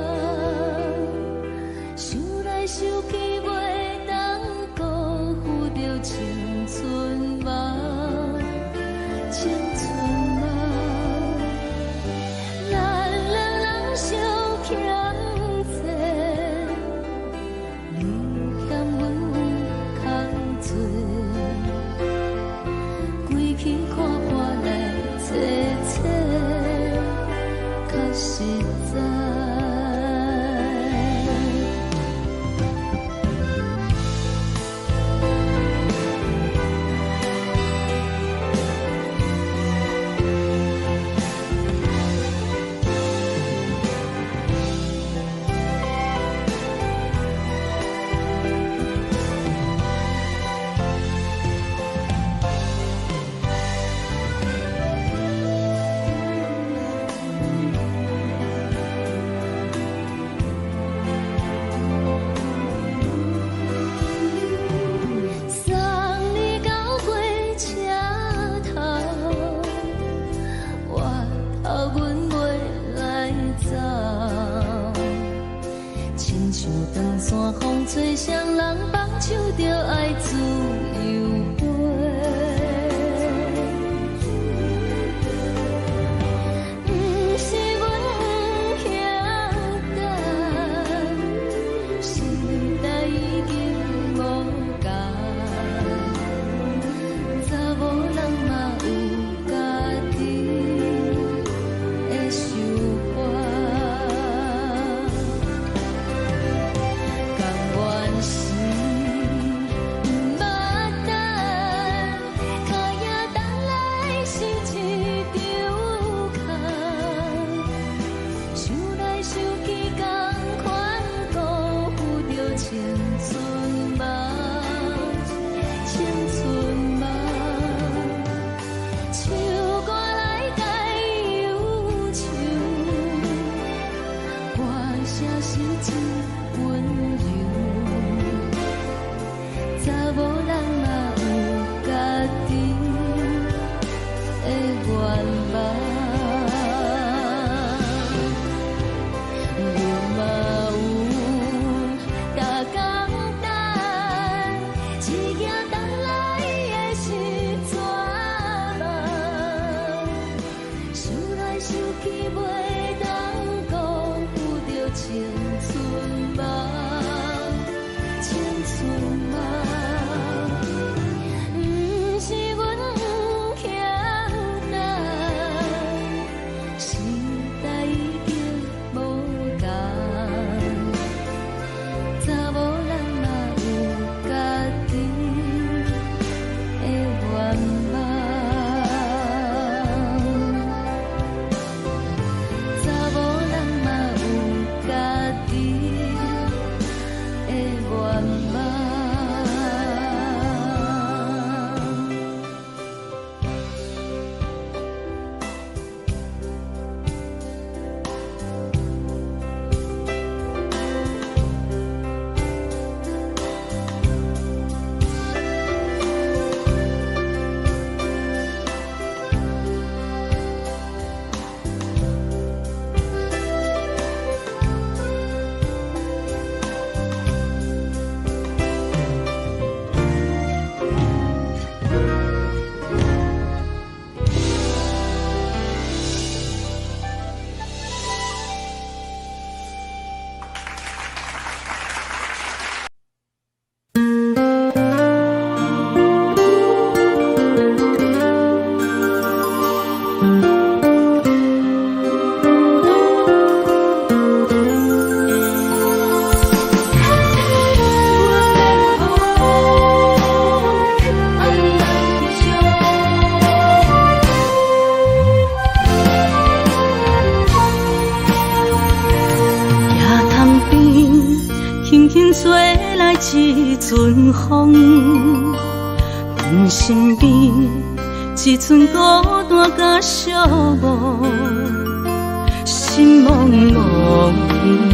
想来想去袂当辜负着青春梦，青春梦。咱两人相欠债，你欠阮有空做，归去看破来切切，较实在。吹双人放手着爱自由飞，不是阮不声是真温柔，查某人嘛有家己的愿望，你嘛有大简单，一件等来的是怎样？想来想去袂当辜负着青春梦，青春梦。不是阮欠等，时代已经无同，查某人嘛有家己的愿望。查某人嘛有家己的愿望。吹来一阵风，阮身边一寸孤单甲寂寞，心茫茫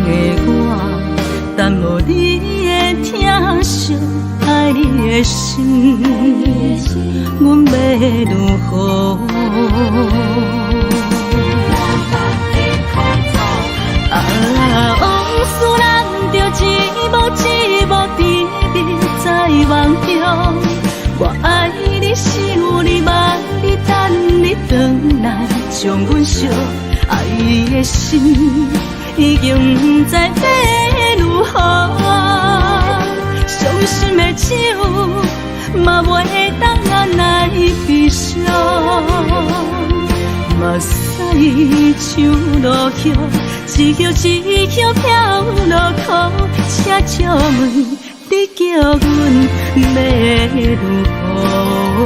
的我，等无你的疼惜，爱你的心，阮要如何？往事难着一幕一幕甜蜜在梦中，我爱你想你望你等你回来，将阮惜爱的心已经不知要如何，伤心的手嘛袂当按来悲伤，目屎像落雨。一叶一叶飘落雨，请借问你叫阮要如何？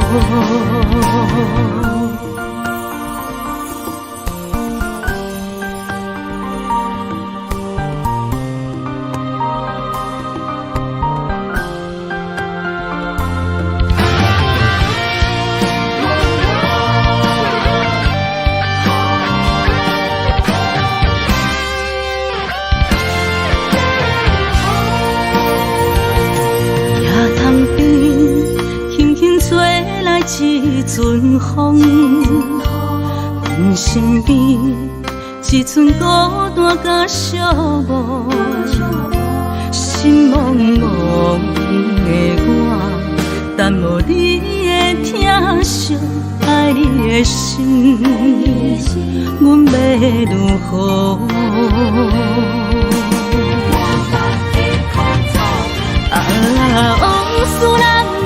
一阵风，阮身边一寸孤单甲寂寞，心茫茫的我，等无你的疼惜，爱你的心，阮要如何？往事难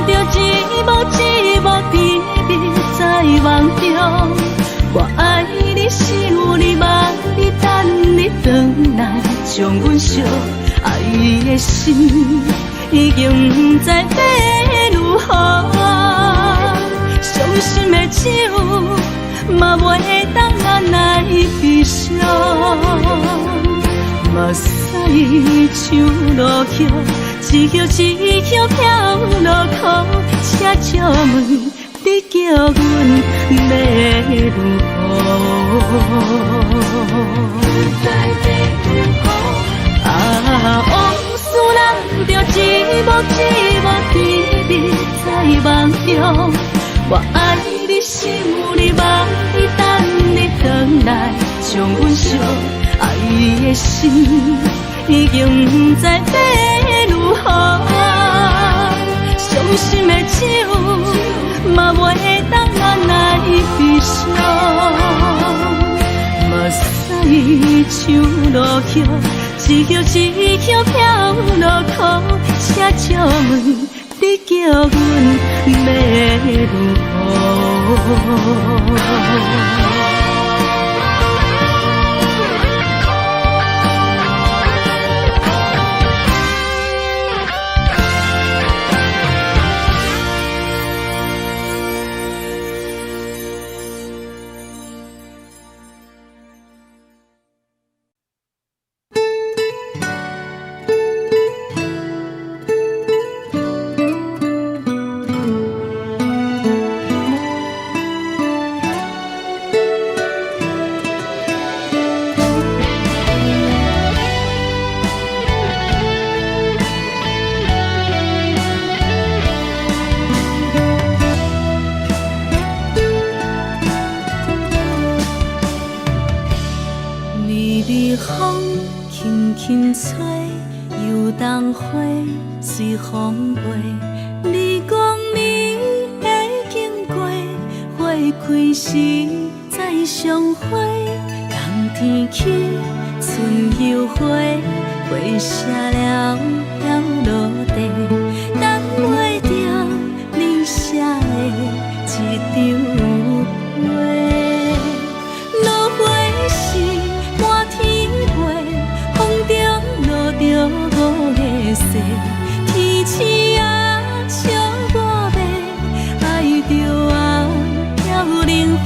着一幕一幕甜蜜在梦中，我爱你想你望你等你回来，将阮惜爱的心已经不知要如何，伤心的手嘛袂当按来悲伤，目屎像落雨。一叶一叶飘落雨，请借问你叫阮要如何？不知要如何？我爱你心有你梦，伊等你回来，将阮惜爱的心已经不知要如何。伤心的酒嘛袂当咱来悲伤，目屎像落叶，一叶一叶飘落雨，请借问你叫阮要如何？随风飞，你讲你会经过，花开时再相会。冬天起，春又花，花谢了要落地，等袂着你写的一张画。落花时满天飞，风中落着五个色。天星啊，笑我迷，爱着啊，飘零花。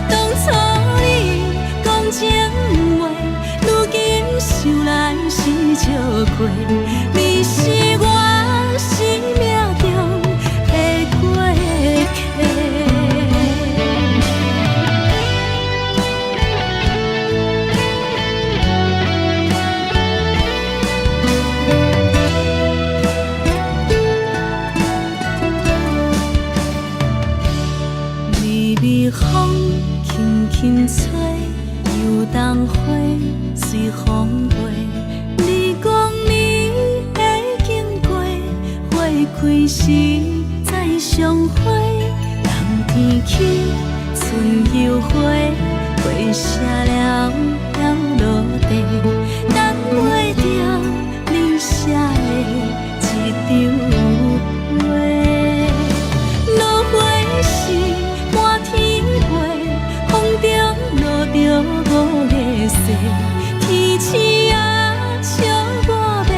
当初你讲情话，如今想来是笑过。你是我生命中的过客。风轻轻吹，游动花随风飞。你讲你会经过，花开时再相会。冬天起，春又花，花谢了要落地，等袂着你写的一张画。落花时满天风中落着五个色，天星啊，笑我迷，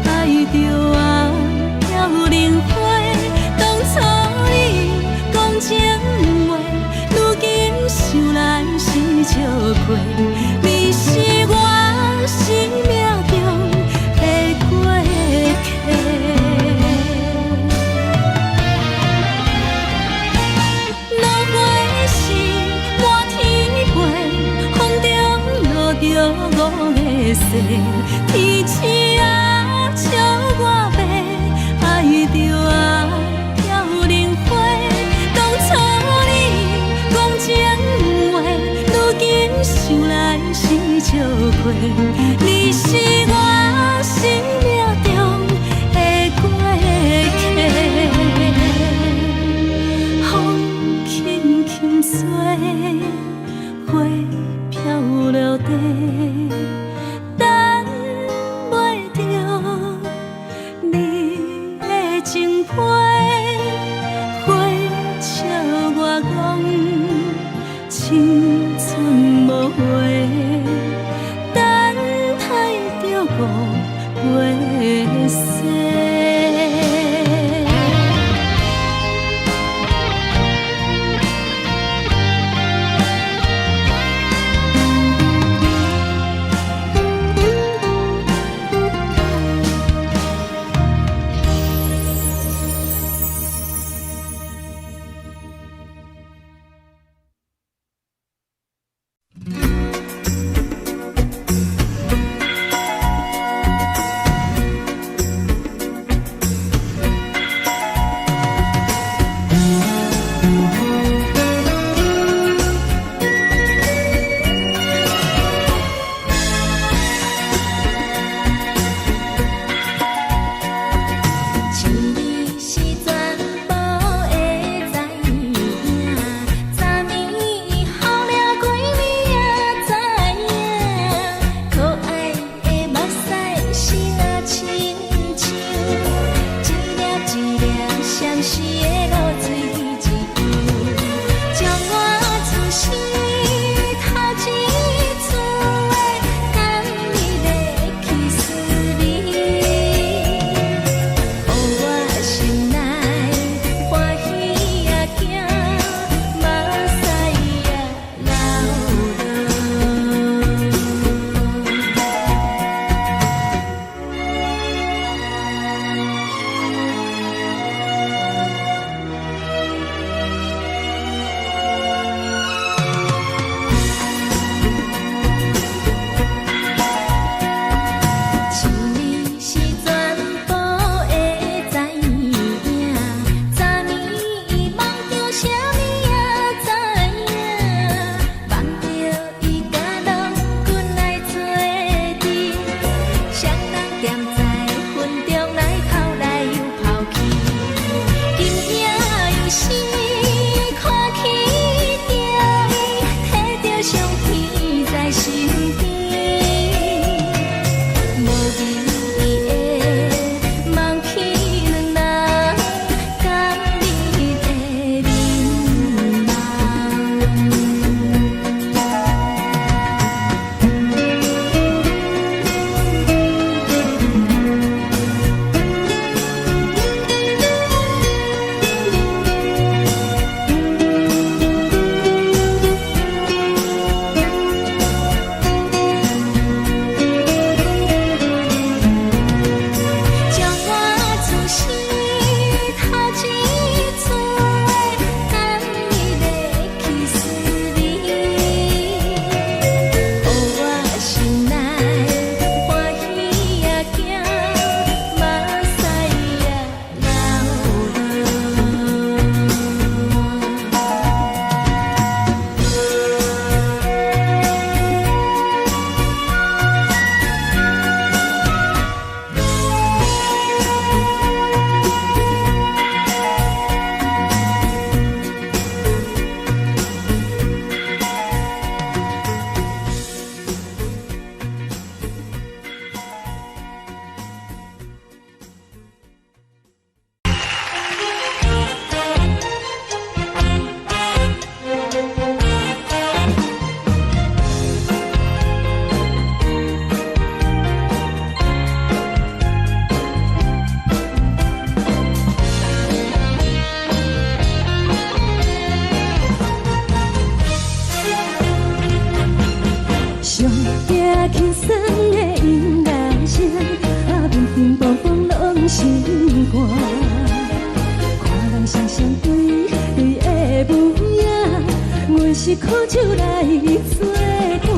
爱着啊，飘零花。当初你讲情话，如今想来是笑过。你是我生命中的过客。五个色，天星啊，笑我迷，爱着啊，飘零花。当初你讲情话，如今想来是笑过。你是我生命中的过客，风轻轻吹，花飘落地。青春无悔，等待着五月色。是苦酒来作伴，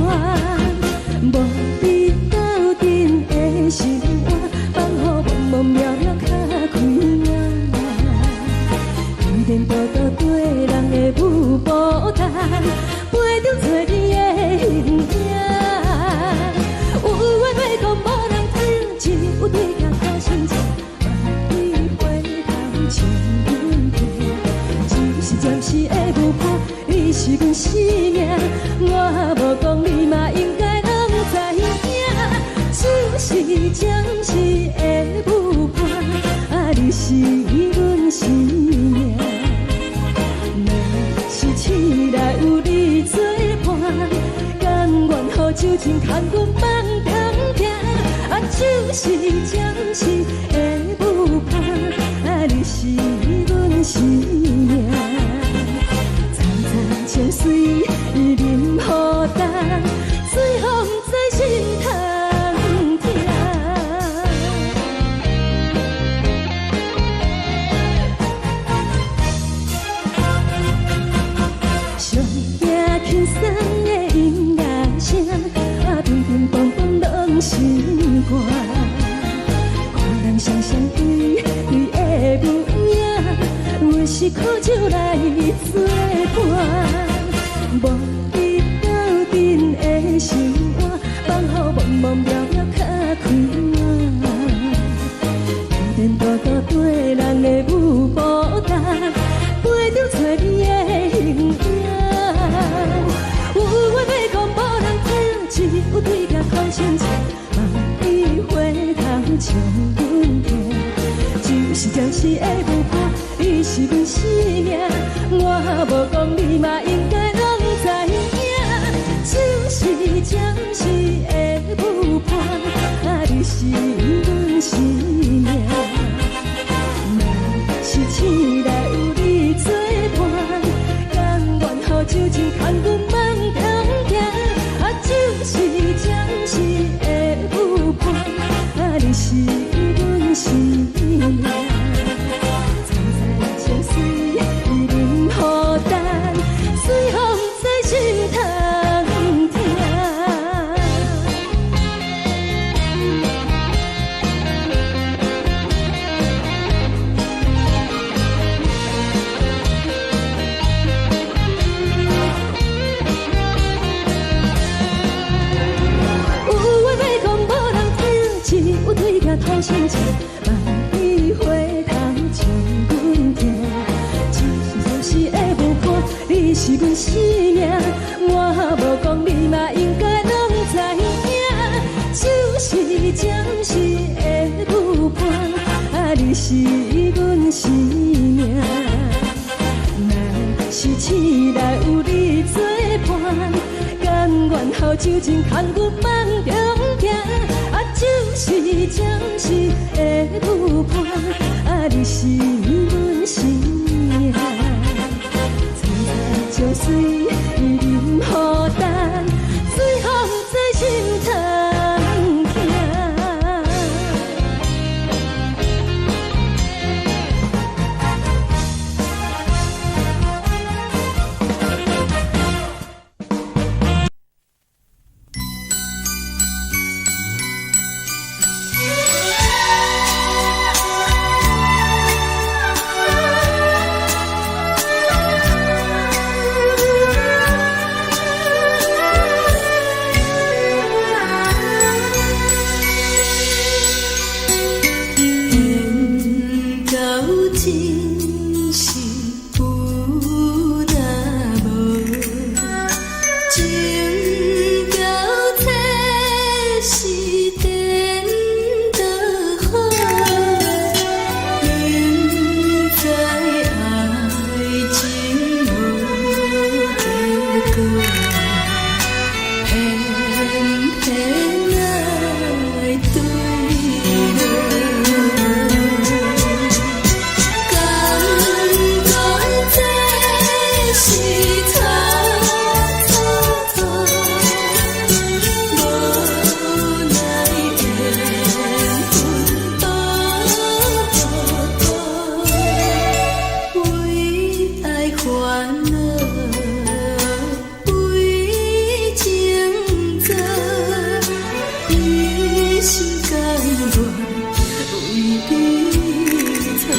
无你斗阵的生活，放乎茫茫渺渺较快乐。颠颠倒倒对人的舞步弹，陪着做你的形影。有话要讲无人听，只有对镜头心情，万里回头将阮听。只是暂时的舞伴，你是阮生命，我无讲你嘛应该拢知影。就是暂时的舞伴，你是阮生命。若是醒来有你作伴，甘愿予酒精牵阮放长行。就是暂时的舞伴，你是阮生命。层层情水任何等，随风在心头听。上惊轻松的音乐声，乒乒乓乓拢心肝。看人双双对对的舞影，我是苦酒来作伴。无你斗阵的生活，放乎茫茫渺渺较快乐。颠颠倒倒对人的舞步弹，陪着做你的形影。有话要讲无人听，只有对镜头心情，望你回头将阮听。就是暂时的舞伴，你是阮生命，我无讲你嘛应该拢知影。就是暂时的舞伴，你是阮生命。若是醒来有你作伴，甘愿予酒精牵阮放长行。就是暂时的舞伴，你是阮生命。层层情水任何等，随风在心头听。有话要讲无人听，只有对镜头心情，望你回头将阮听。就是暂时的舞伴，你是阮生命，我无讲你嘛应该拢知影。就是暂时的舞伴，你是阮生命。若是醒来有你作伴，甘愿予酒精牵阮放长行。就是暂时的舞伴，你是阮生命。层层情水任何等，随风在心头听。心甘愿为你错。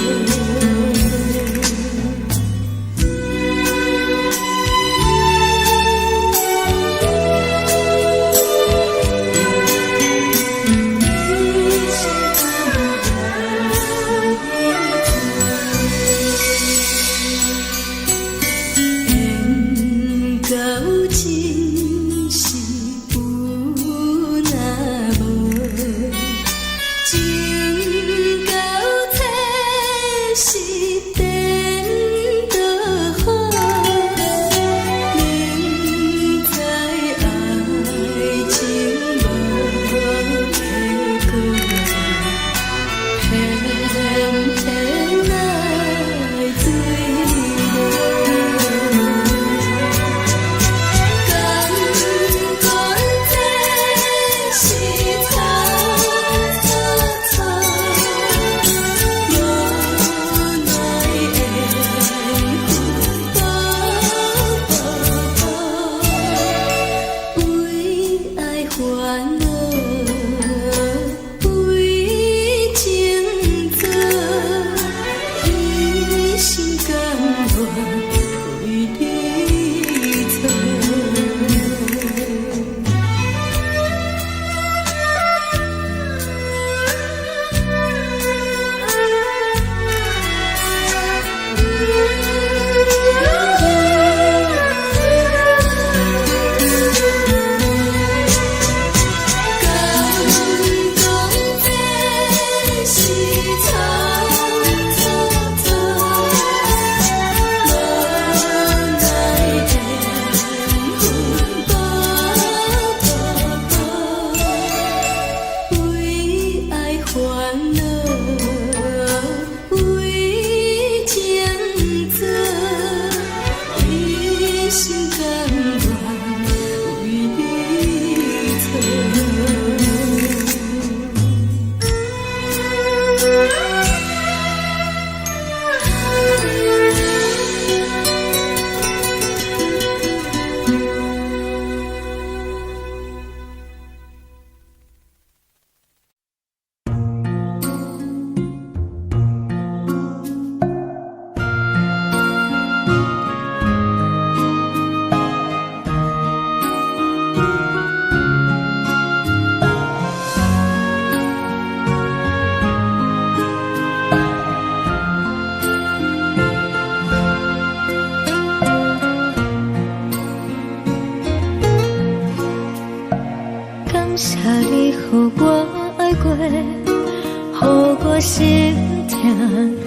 心痛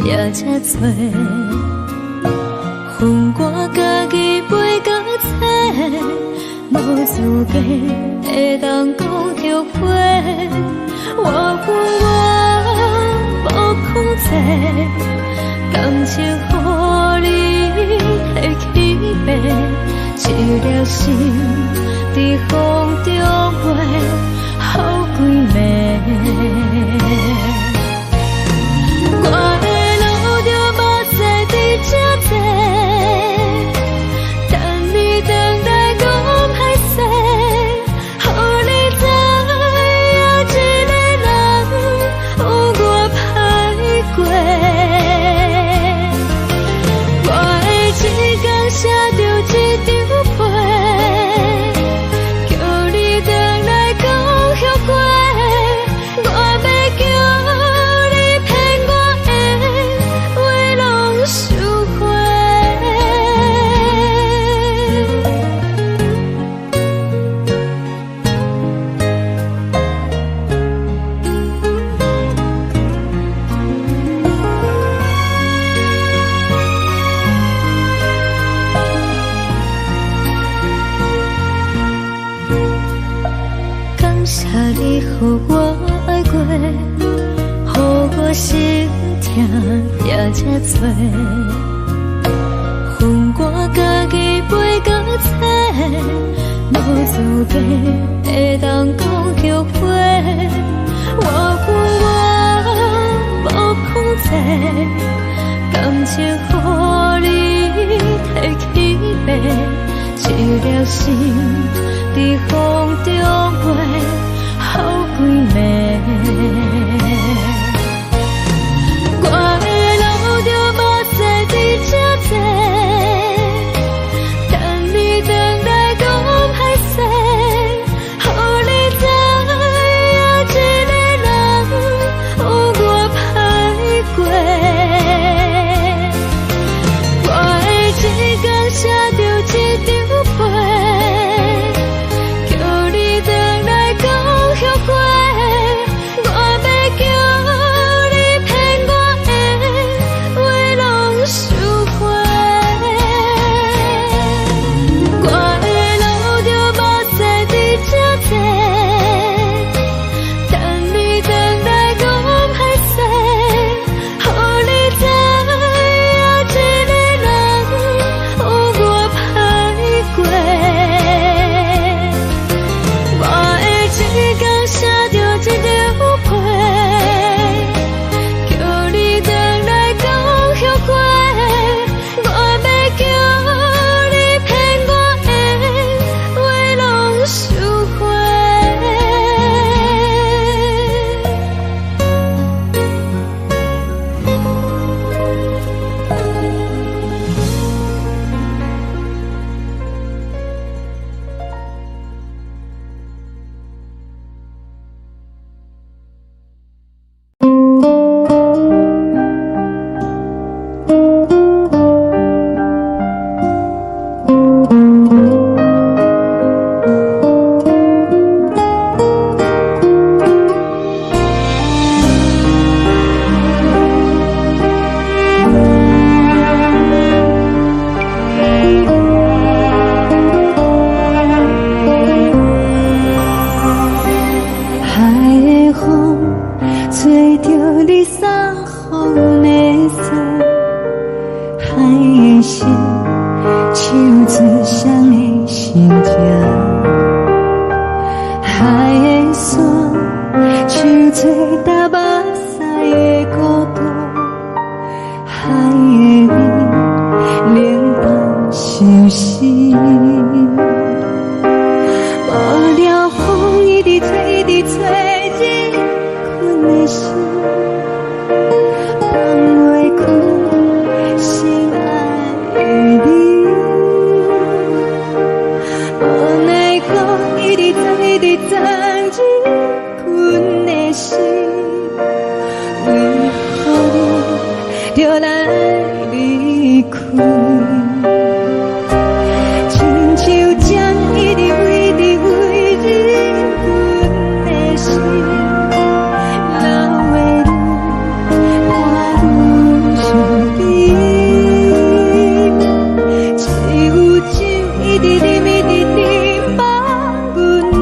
也这多，恨我家己袂到切，无资格会当讲后悔。我恨我无控制，感情予你的起飞，一粒心伫风中飞，好几暝。我的路着目屎伫这多，等你回来讲歹势，予你知影一个人有我歹过。我的一天写着一张被，叫你回来讲后悔。我要叫你予我爱过，予我心痛也这多，恨我家己袂到切，无资格会当讲后悔。我恨我无控制，感情予你提起飞，一粒心伫风中飞。好几暝。风吹着你送予的伞，海的心，手指双的心情，海的山，手吹打目屎的孤独，海的味，冷淡伤心。无聊风一直吹，一直吹，日困的心，放袂开心爱的你。无奈何一直藏，一直藏，日困的心，为何你就来离开？亲像针一直为你为日困的心，流的泪伴阮伤悲，只有酒一直啉一直啉放阮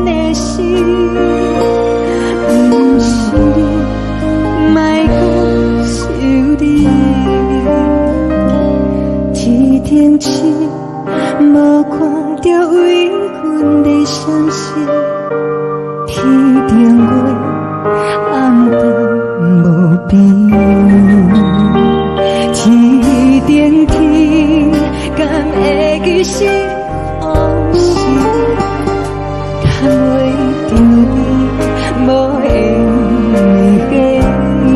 的心，不是你，莫搁想你，天顶星。无看到为阮的伤心，天顶月暗淡无边，天顶天敢会记是往事，敢袂着你，无缘给你。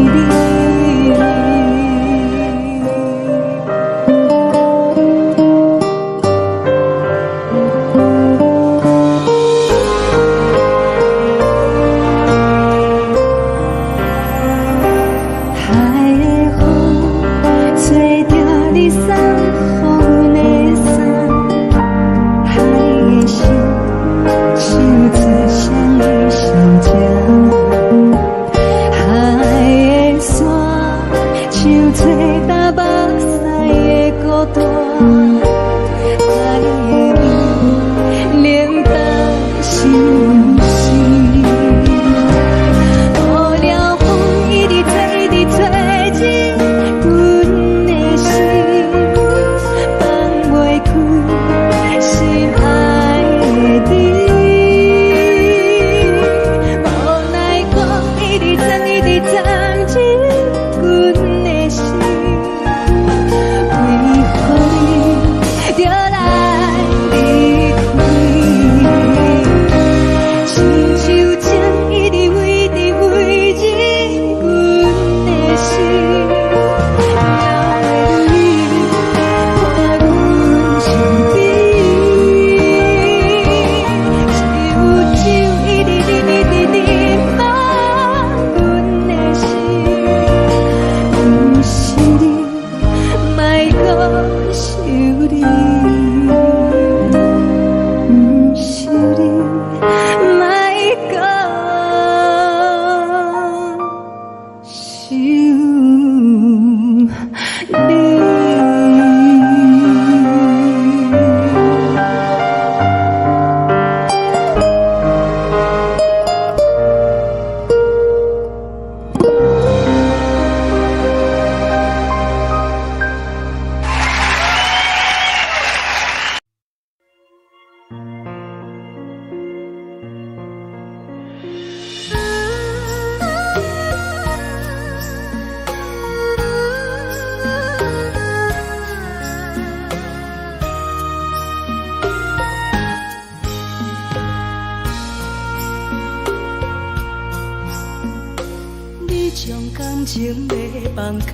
将感情要放空，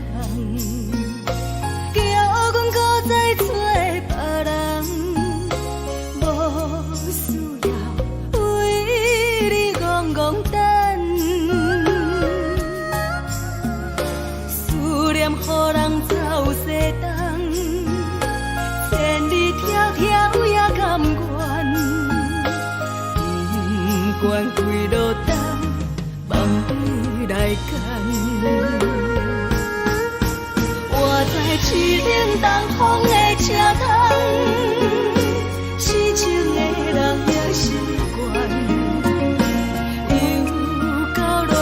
叫阮搁再找别人，无需要为你戆戆等，思念予人走西东，千里迢迢也甘愿，不管几路东，梦里来干。我在市顶东风的车窗，痴情的人也习惯，又到乱。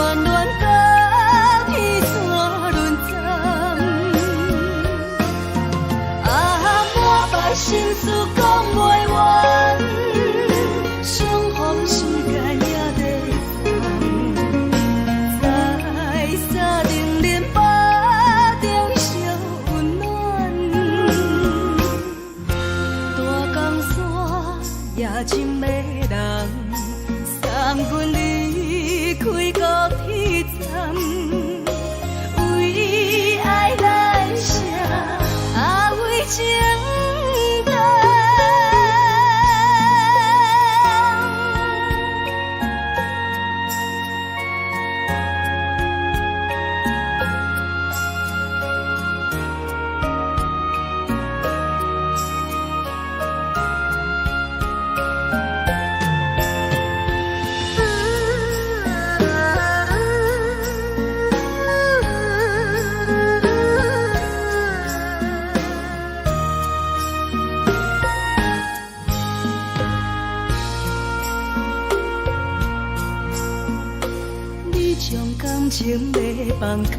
感情要放空，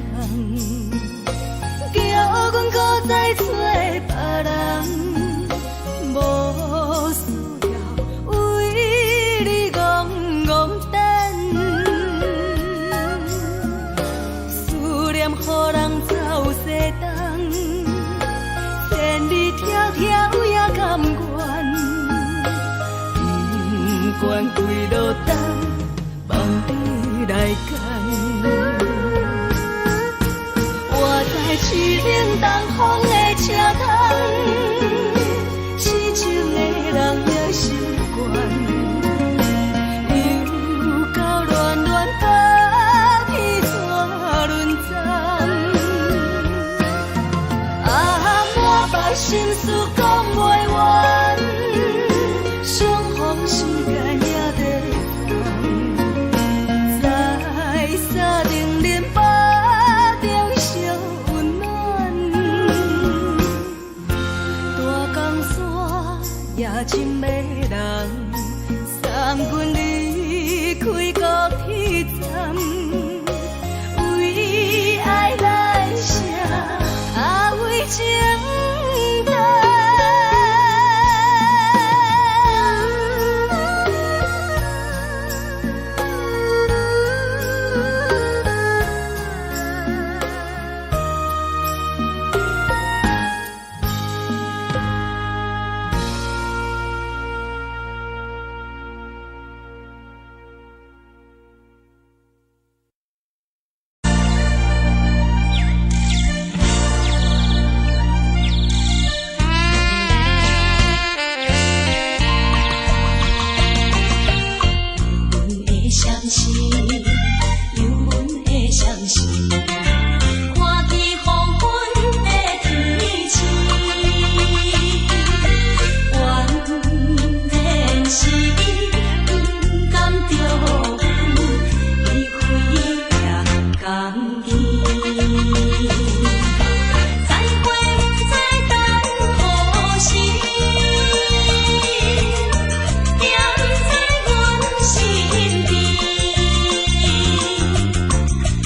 叫阮搁再找别人，无需要为你戆戆等，思念予人走西东，千里迢迢也甘愿，不管几落冬，梦你来干。我在市顶东风的车头，痴情的人也习惯，又到乱乱把彼怎论斩？啊，满腹心事讲袂完，相逢时间也在放，在沙定连巴中烧温暖，大江山也真迷人，送阮离开高铁站，为爱来写为情淡。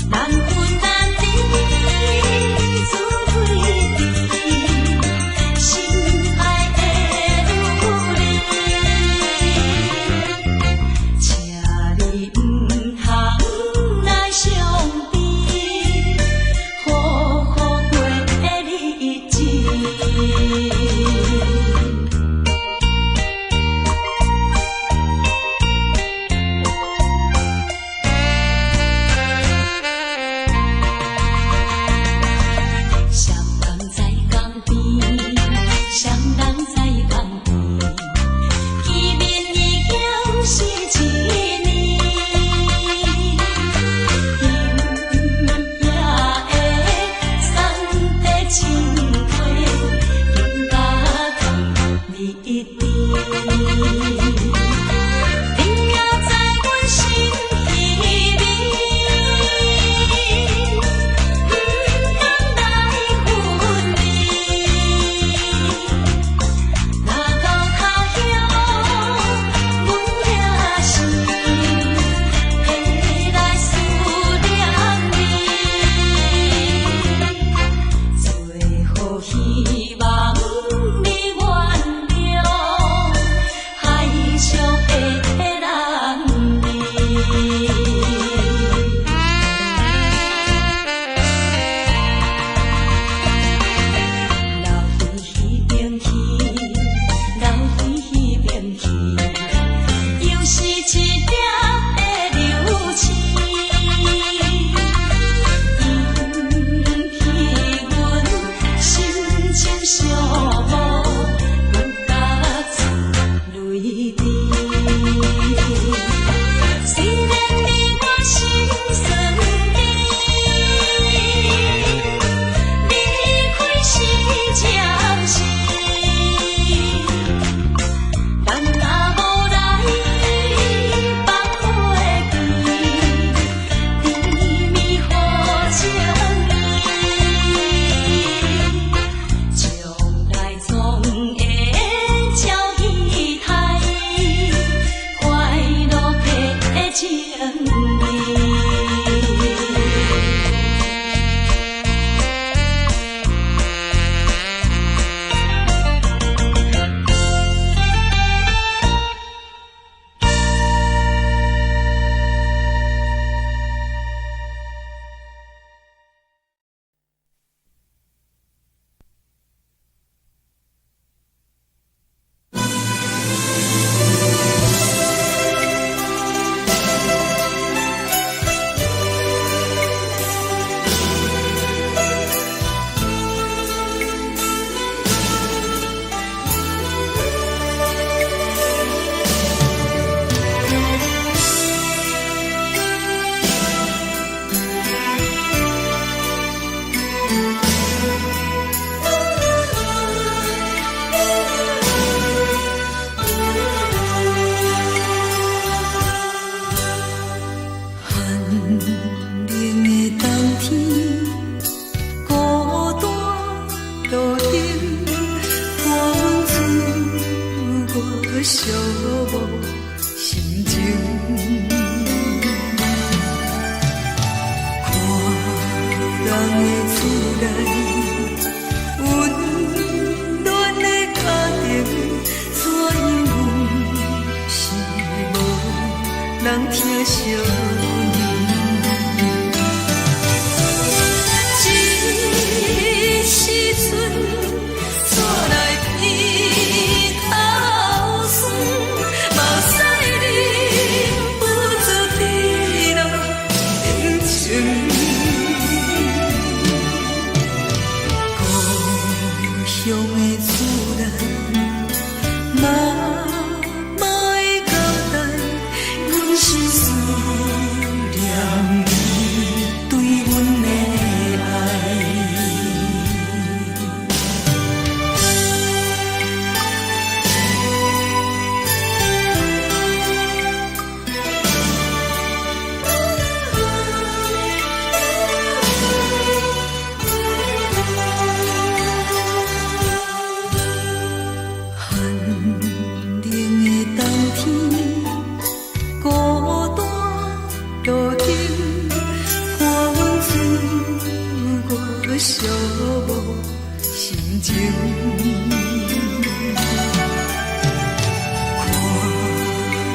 难分看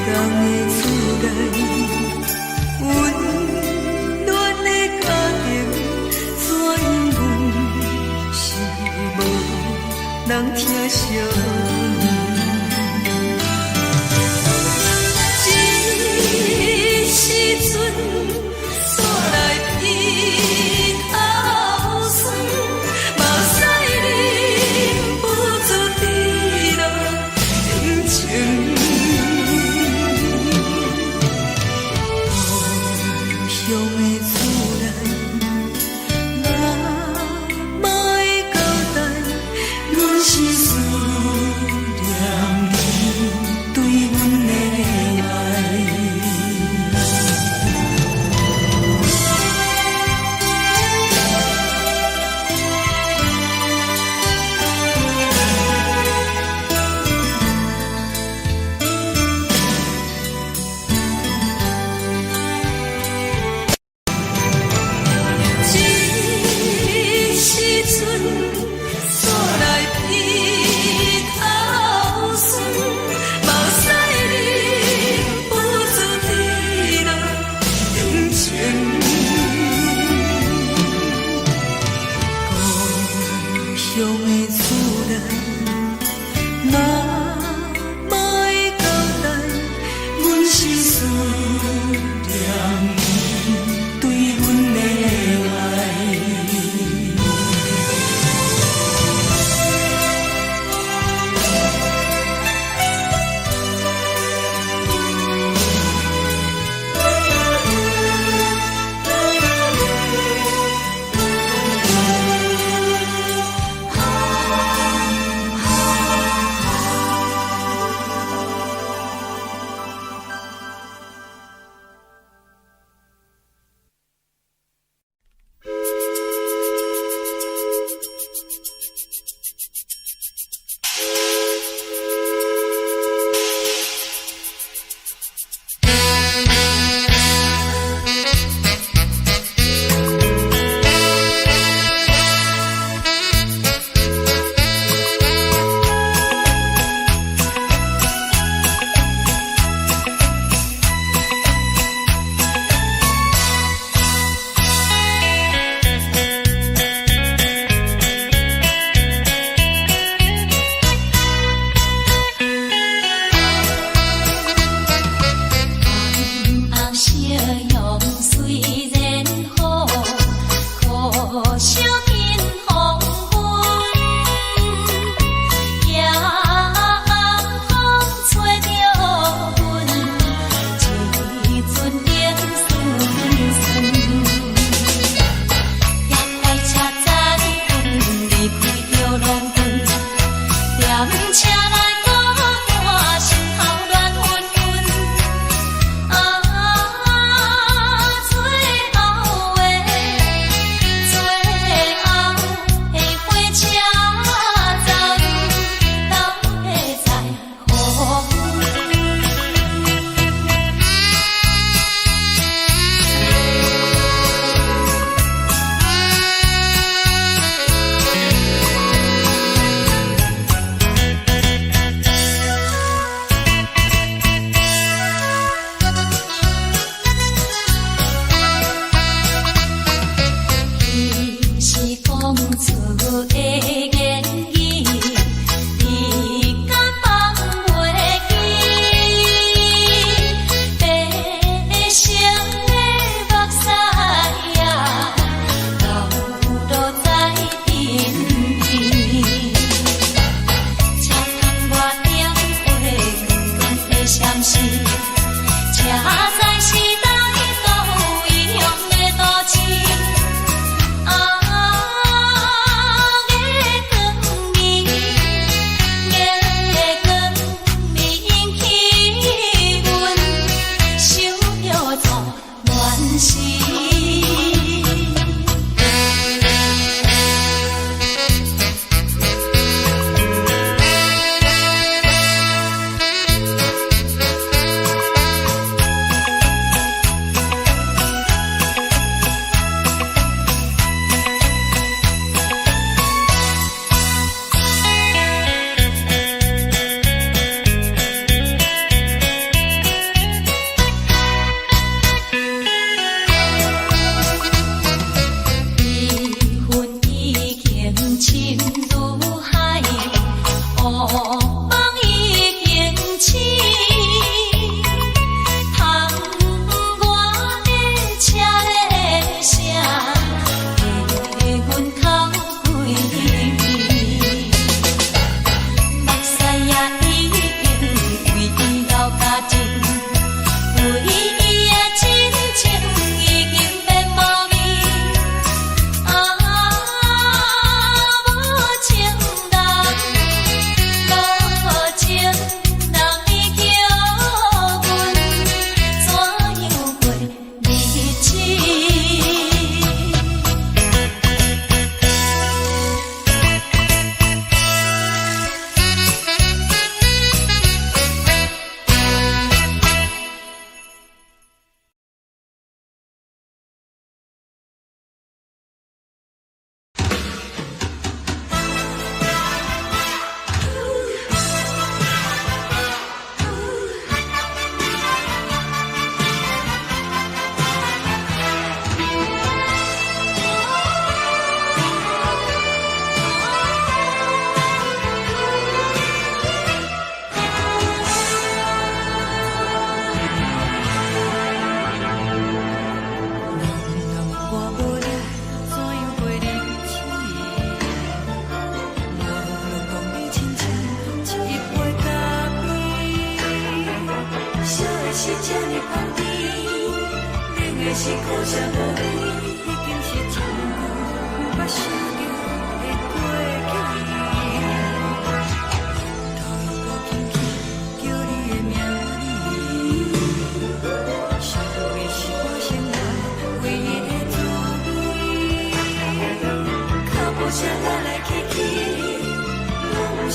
人的厝内温暖的家庭，怎因为是无人疼惜？时阵煞来鼻头酸，嘛使忍不住滴落深情。故乡的厝内，妈妈的交代，阮是思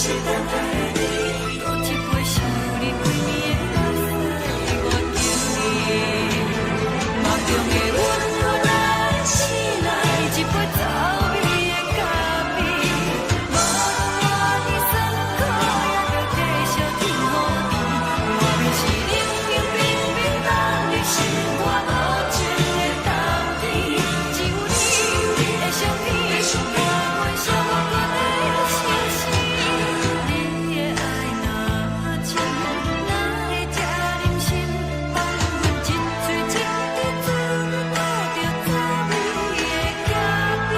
是等待的你，喝一杯想你几暝的泪水，我求你，梦中的阮我来醒来，一杯走味的咖啡，无论我的酸苦也着继续甜予你，外面是冷冷冰冰冻的心，我无情的冬天，只有你的相片，我阮寂寞过的心事，你的爱若真，哪会这忍心，放阮一嘴一滴水，倒着走味的咖啡。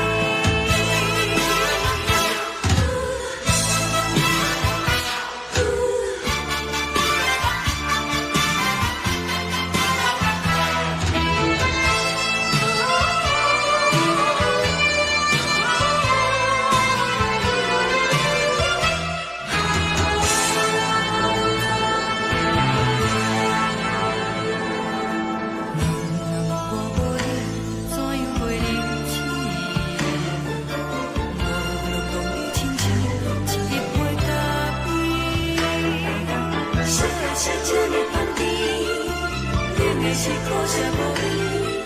是苦涩无味，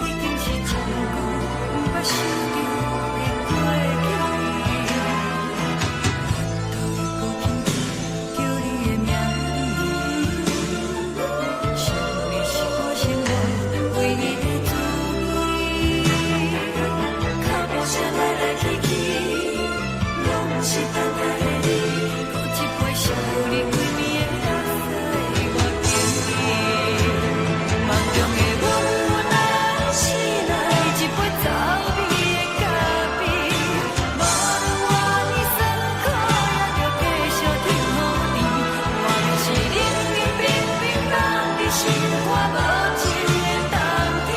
一定是一句不捌想着的过去。头一步轻轻叫你的名字，想你是我生活唯一的滋味。脚步声来来去去，拢是等待的你，喝一杯想你几暝的泪水，我求你。梦中的阮，我来醒来，一杯走味的咖啡，无论我的酸苦也着继续甜予你，外面是冷冷冰冰冻的心，我无情的冬天，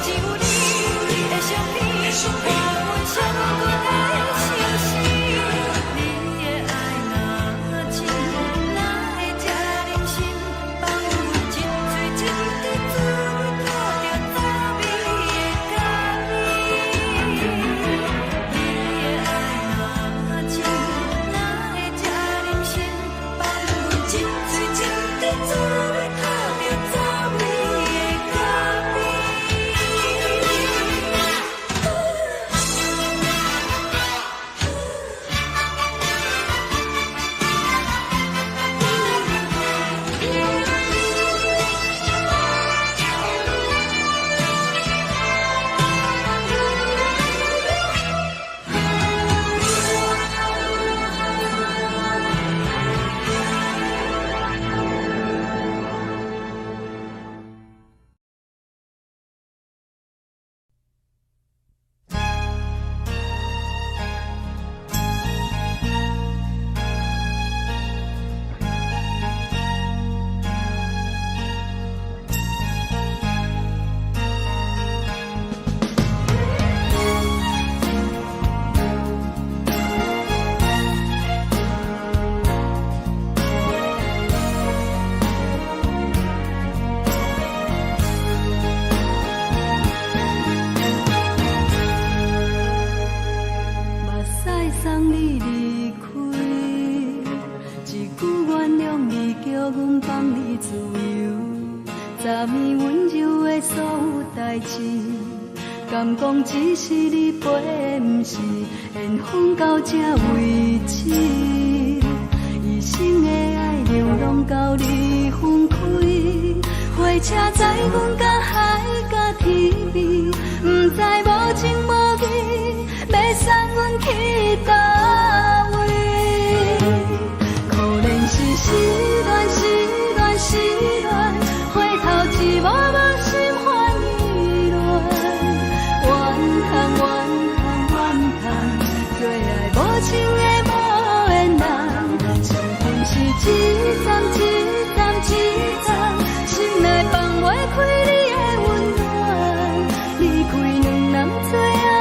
只有你的相片，我阮寂寞过的心事，你的爱若真，哪会这忍心，放阮一嘴一滴水，倒着走味的咖啡。你的爱若真，哪会这忍心，放阮一嘴一滴水，倒着走味的咖啡。目屎送你离开，一句原谅你，叫阮放你自由。昨暝温柔的所有代志，敢讲只是你陪，不是缘分到这为止。一生的爱流浪到你分开，火车载阮甲海甲天边，不知无情无义，要送阮去倒位？可能是失恋，失恋，失恋，回头一幕幕心烦意乱，怨叹，怨叹，怨叹，最爱无情的无缘人，情份是一站一站一站，心内放袂开你的温暖，离开两人做爱。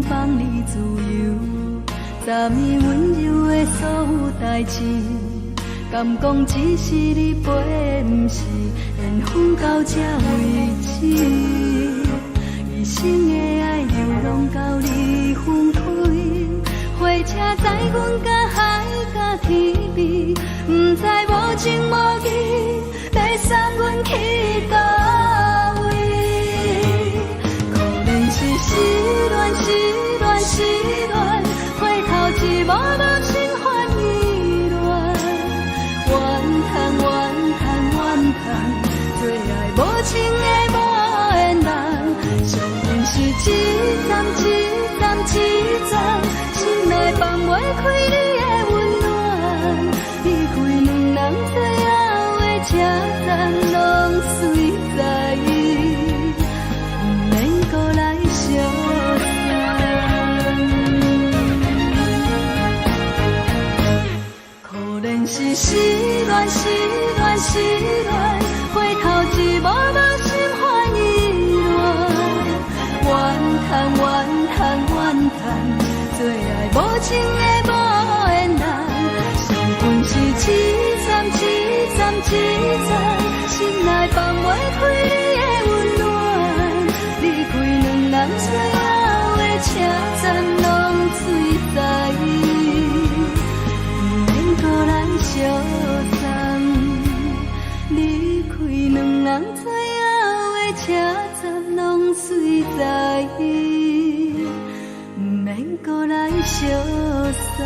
放你自由，昨暝温柔的所有代志，敢讲只是你陪，不是缘分到这为止。一生的爱流浪到你分开，火车载阮甲海甲天边，不知无情无义，要送阮去倒位？可能是失恋，失恋，失恋，回头一幕幕心烦意乱，怨叹，怨叹，怨叹，最爱无情的无缘人，上阮是一站一站一站，心内放袂开你的温暖，离开两人最后的车站，拢随在意，不免搁来相送。可能是失恋，失恋，失恋，回头一幕幕心烦意乱，怨叹，怨叹，怨叹，最爱无情的无缘人，上阮是一站一站一站，心内放袂开你的温暖，离开两人最后的车站，拢随在意，不免搁来相送，离开两人最后的车站，拢随在意，不免搁来相送。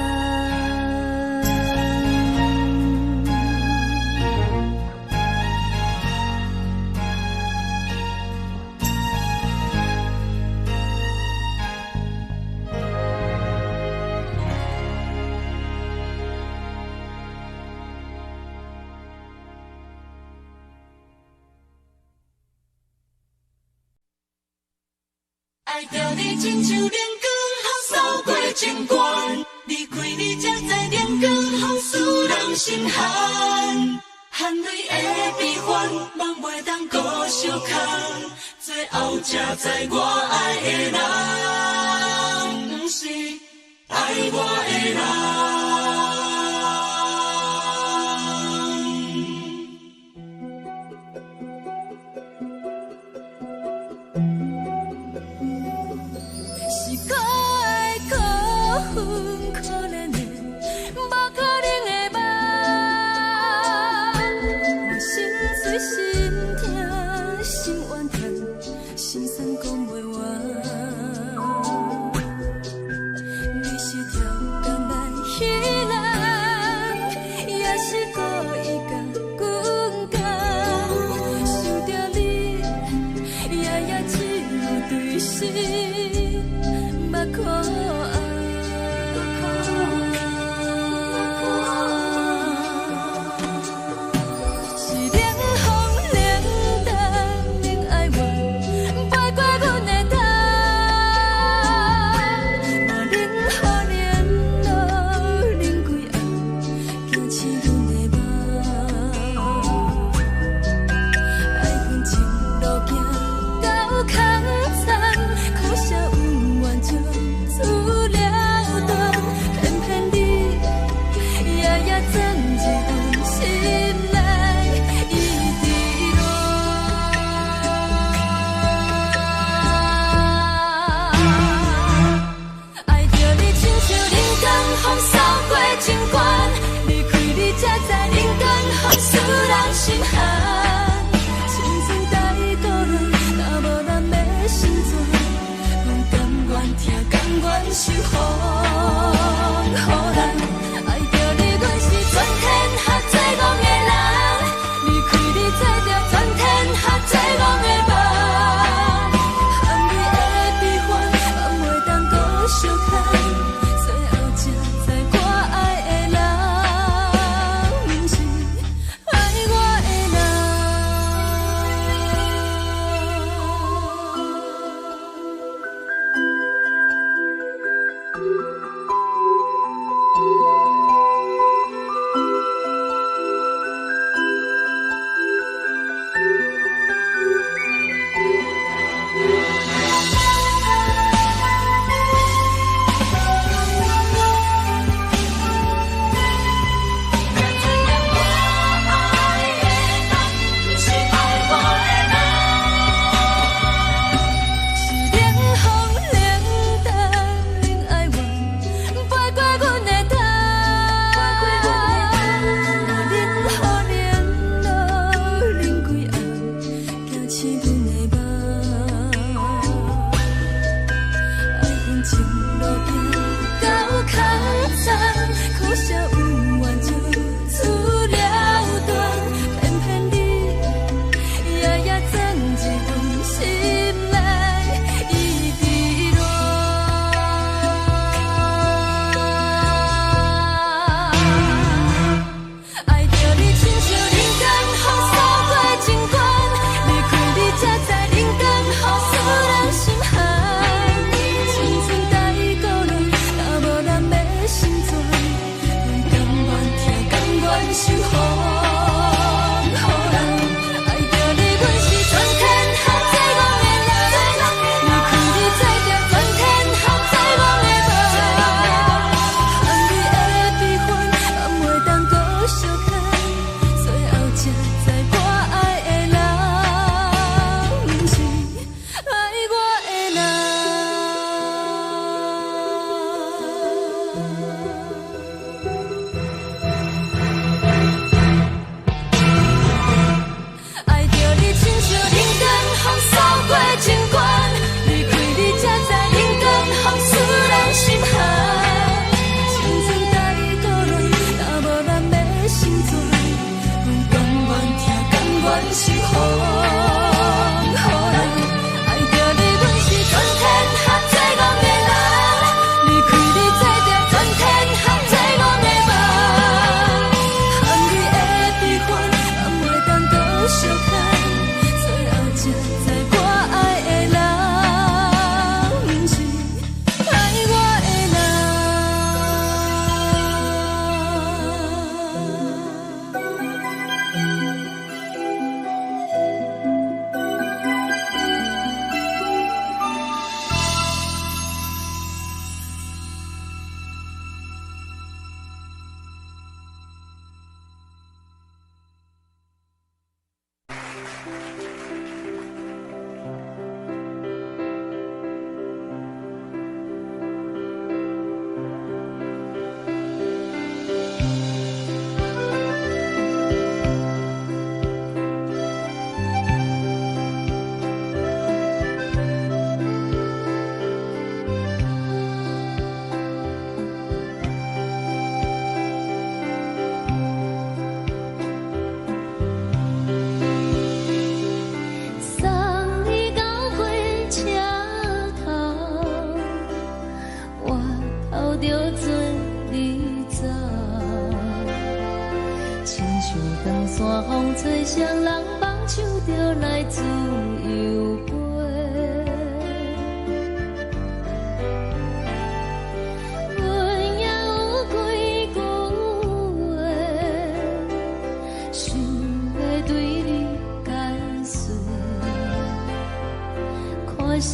爱着你亲像阳光扫过情关，离开你才知阳光风使人心寒。含泪的悲欢，望袂当搁相牵，最后才知我爱的人，不是爱我的人。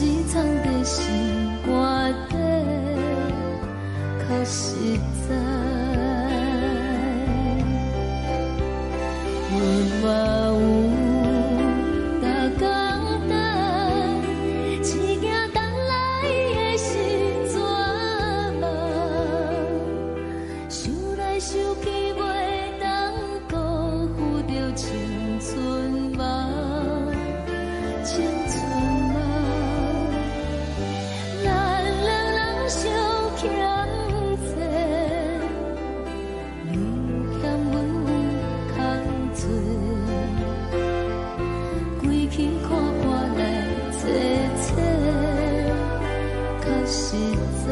是藏在心肝底，较实在。阮嘛有逐工等，只惊等来的时阵嘛，想来想去袂当辜负着青春嘛。青春嘛，咱两人相欠债，你欠阮空罪，归去看看来坐坐，较实在。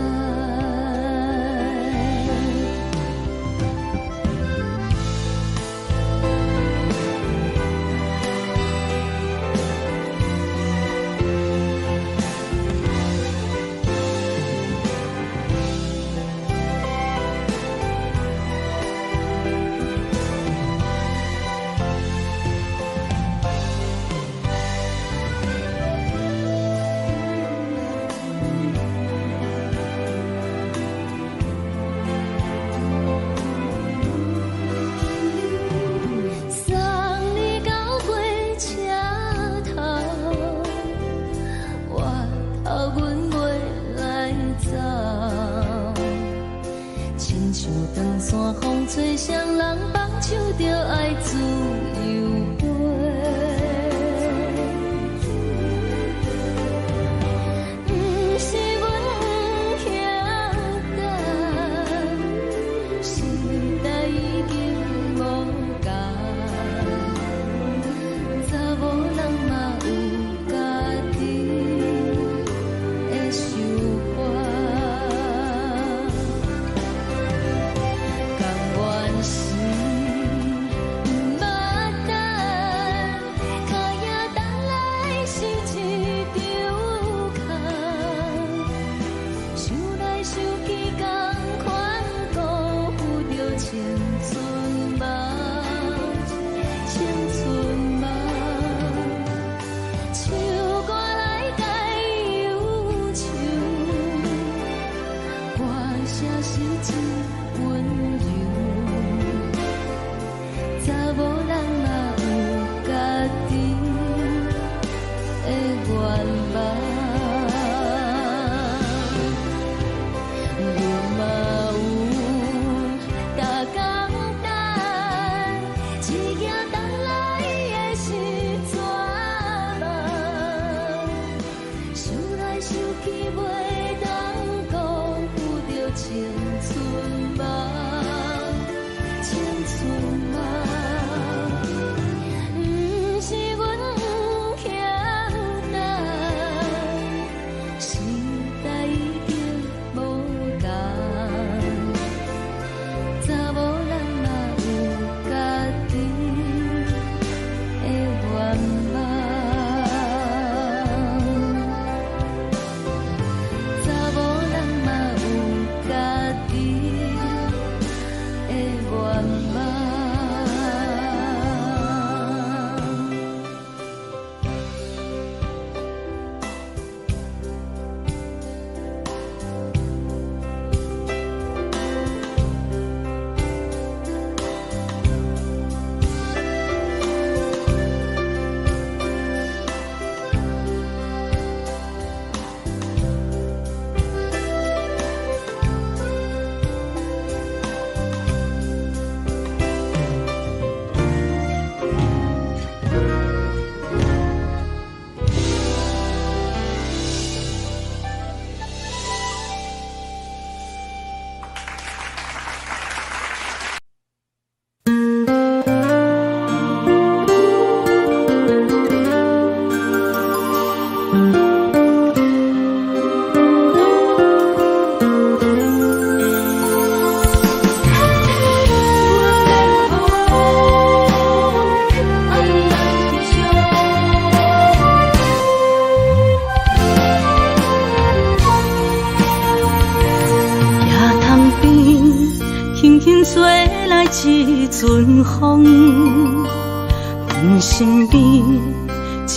吹双人放手着爱自由飞，不是阮欠等，时代已经无同，查某人嘛有家己的想法。吹来一阵风，阮身边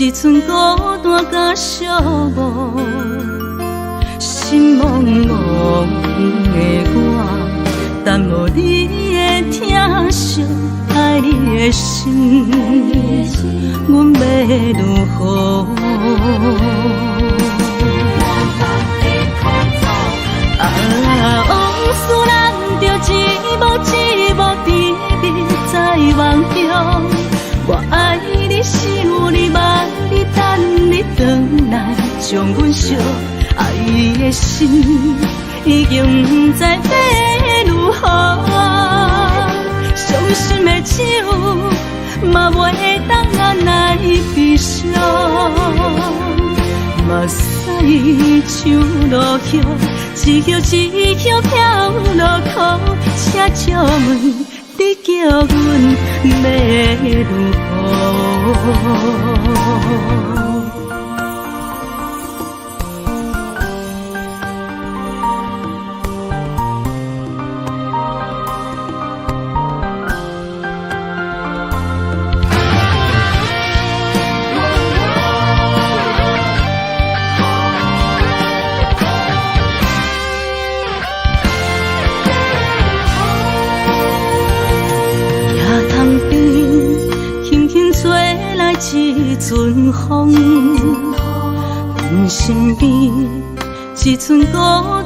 一寸孤单甲寂寞，心茫茫的我，等无你的疼惜，爱你的心，阮要如何？往事咱着一幕一幕甜蜜在梦中。我爱你，想你，望你，等你回来，将阮惜爱的心已经不知要如何。伤心的手嘛袂当按来悲伤，目屎像落叶，一叶一叶飘落雨，请借问你叫阮要如何？一阵风，阮身边一寸孤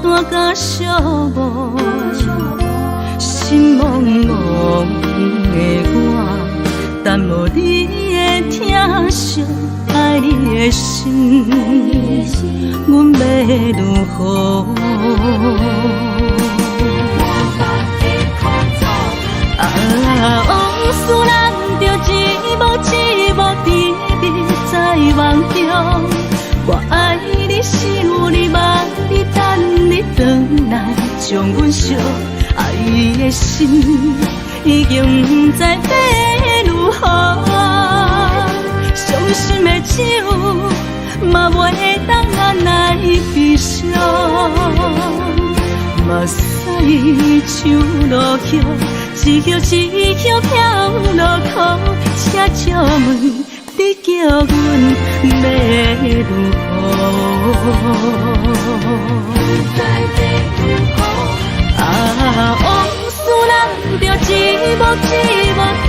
单甲寂寞，心茫茫的我，等无你的疼惜，爱你的心，阮要如何？往事咱着一幕一幕甜蜜在梦中。我爱你，想你，望你，等你回来，将阮惜爱的心已经不知要如何。伤心的手嘛袂当按来悲伤，目屎像落叶，一叶一叶飘落雨，请借问你叫阮要如何？往事咱着一幕一幕甜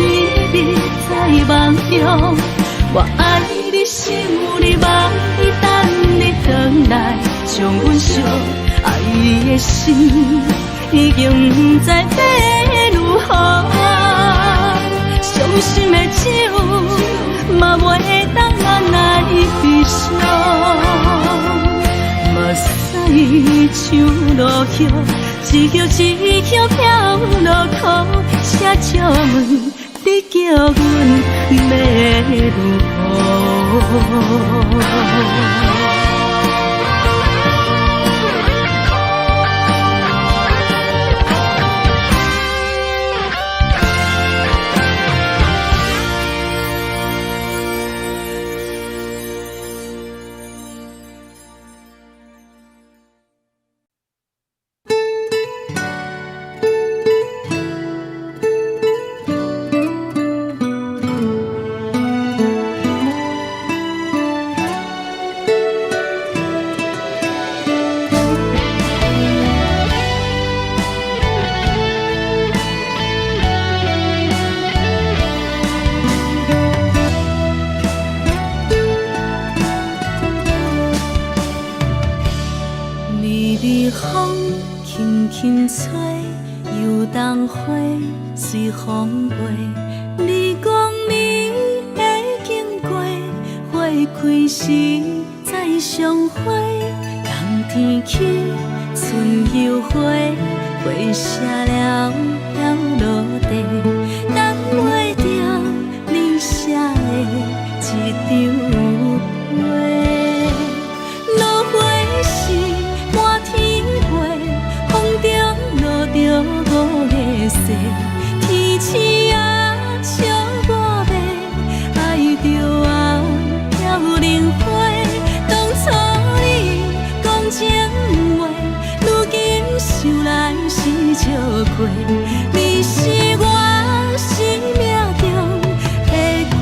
蜜在梦中。我爱你，想你，望你，等你回来，将阮惜爱的心已经不知要如何。伤心的手嘛袂当按来悲伤，目屎像落叶，一叶一叶飘落雨，请借问你叫阮要如何？随风飞，你讲你会经过，花开时再相会。冬天起，春又回，花谢了飘落地，等袂着你写的一张画。落花时满天飞，风中落着五个色。天星啊，笑我袂爱着我飘零花。当初你讲情话，如今想来是笑过。你是我生命中的过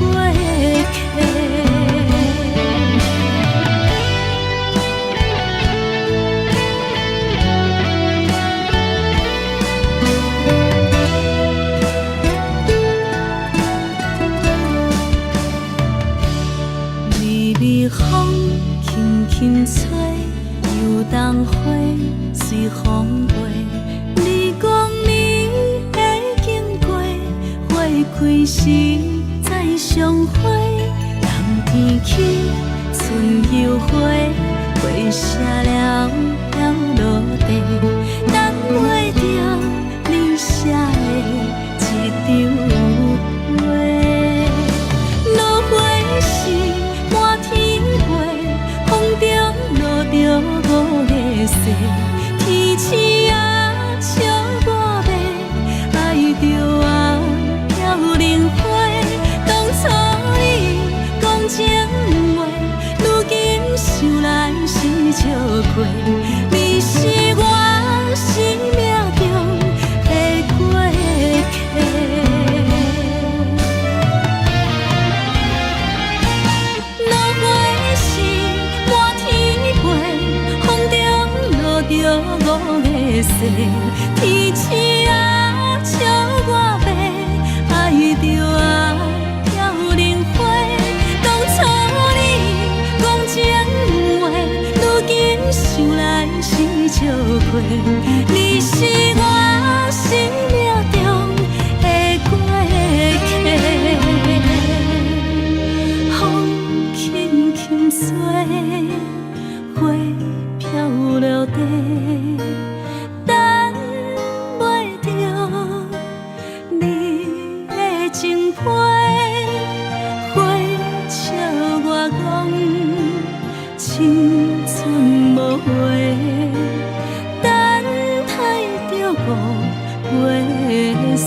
客。风吹，又当花随风飞。你讲你会经过，花开时再相会。人天起，春又花，花谢了了落地，等袂着你写的一张画。落花时满天飞，风中落着五个色，天星啊笑我迷，爱着啊飘零花。当初你讲情话，如今想来是笑过。你是我生命中的过客。落花时满天飞，风中落着五个色，天星啊笑我迷，爱着啊飘零花。当初你讲情话，如今想来是笑过。你是我生命中的过客。风轻轻吹，花飘落地，等袂着你的情批。花笑我讲青春无悔，等待着五月色。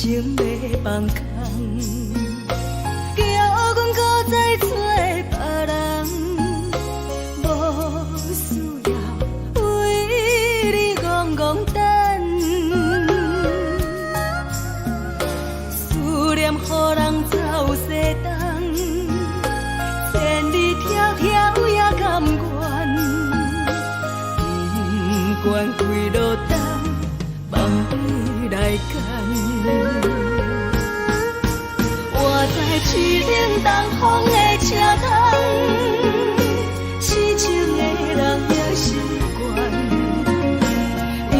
情要放空，叫阮搁再找别人，无需要为你戆戆等，思念予人走西东，千里迢迢也甘愿，不管几落冬，梦里来赶。我在市顶东风的车窗，痴情的人也习惯，又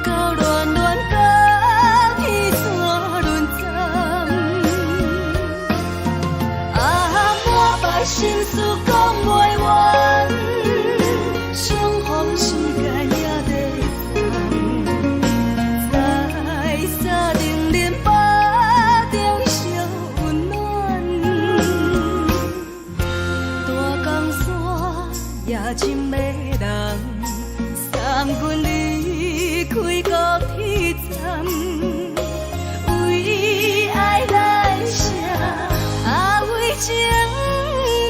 到乱乱甲彼山论站，满腹心事讲袂完，相逢时间也在等，在沙定林巴中烧温暖，大江山夜深的人，送阮离开高铁站，为爱来写为情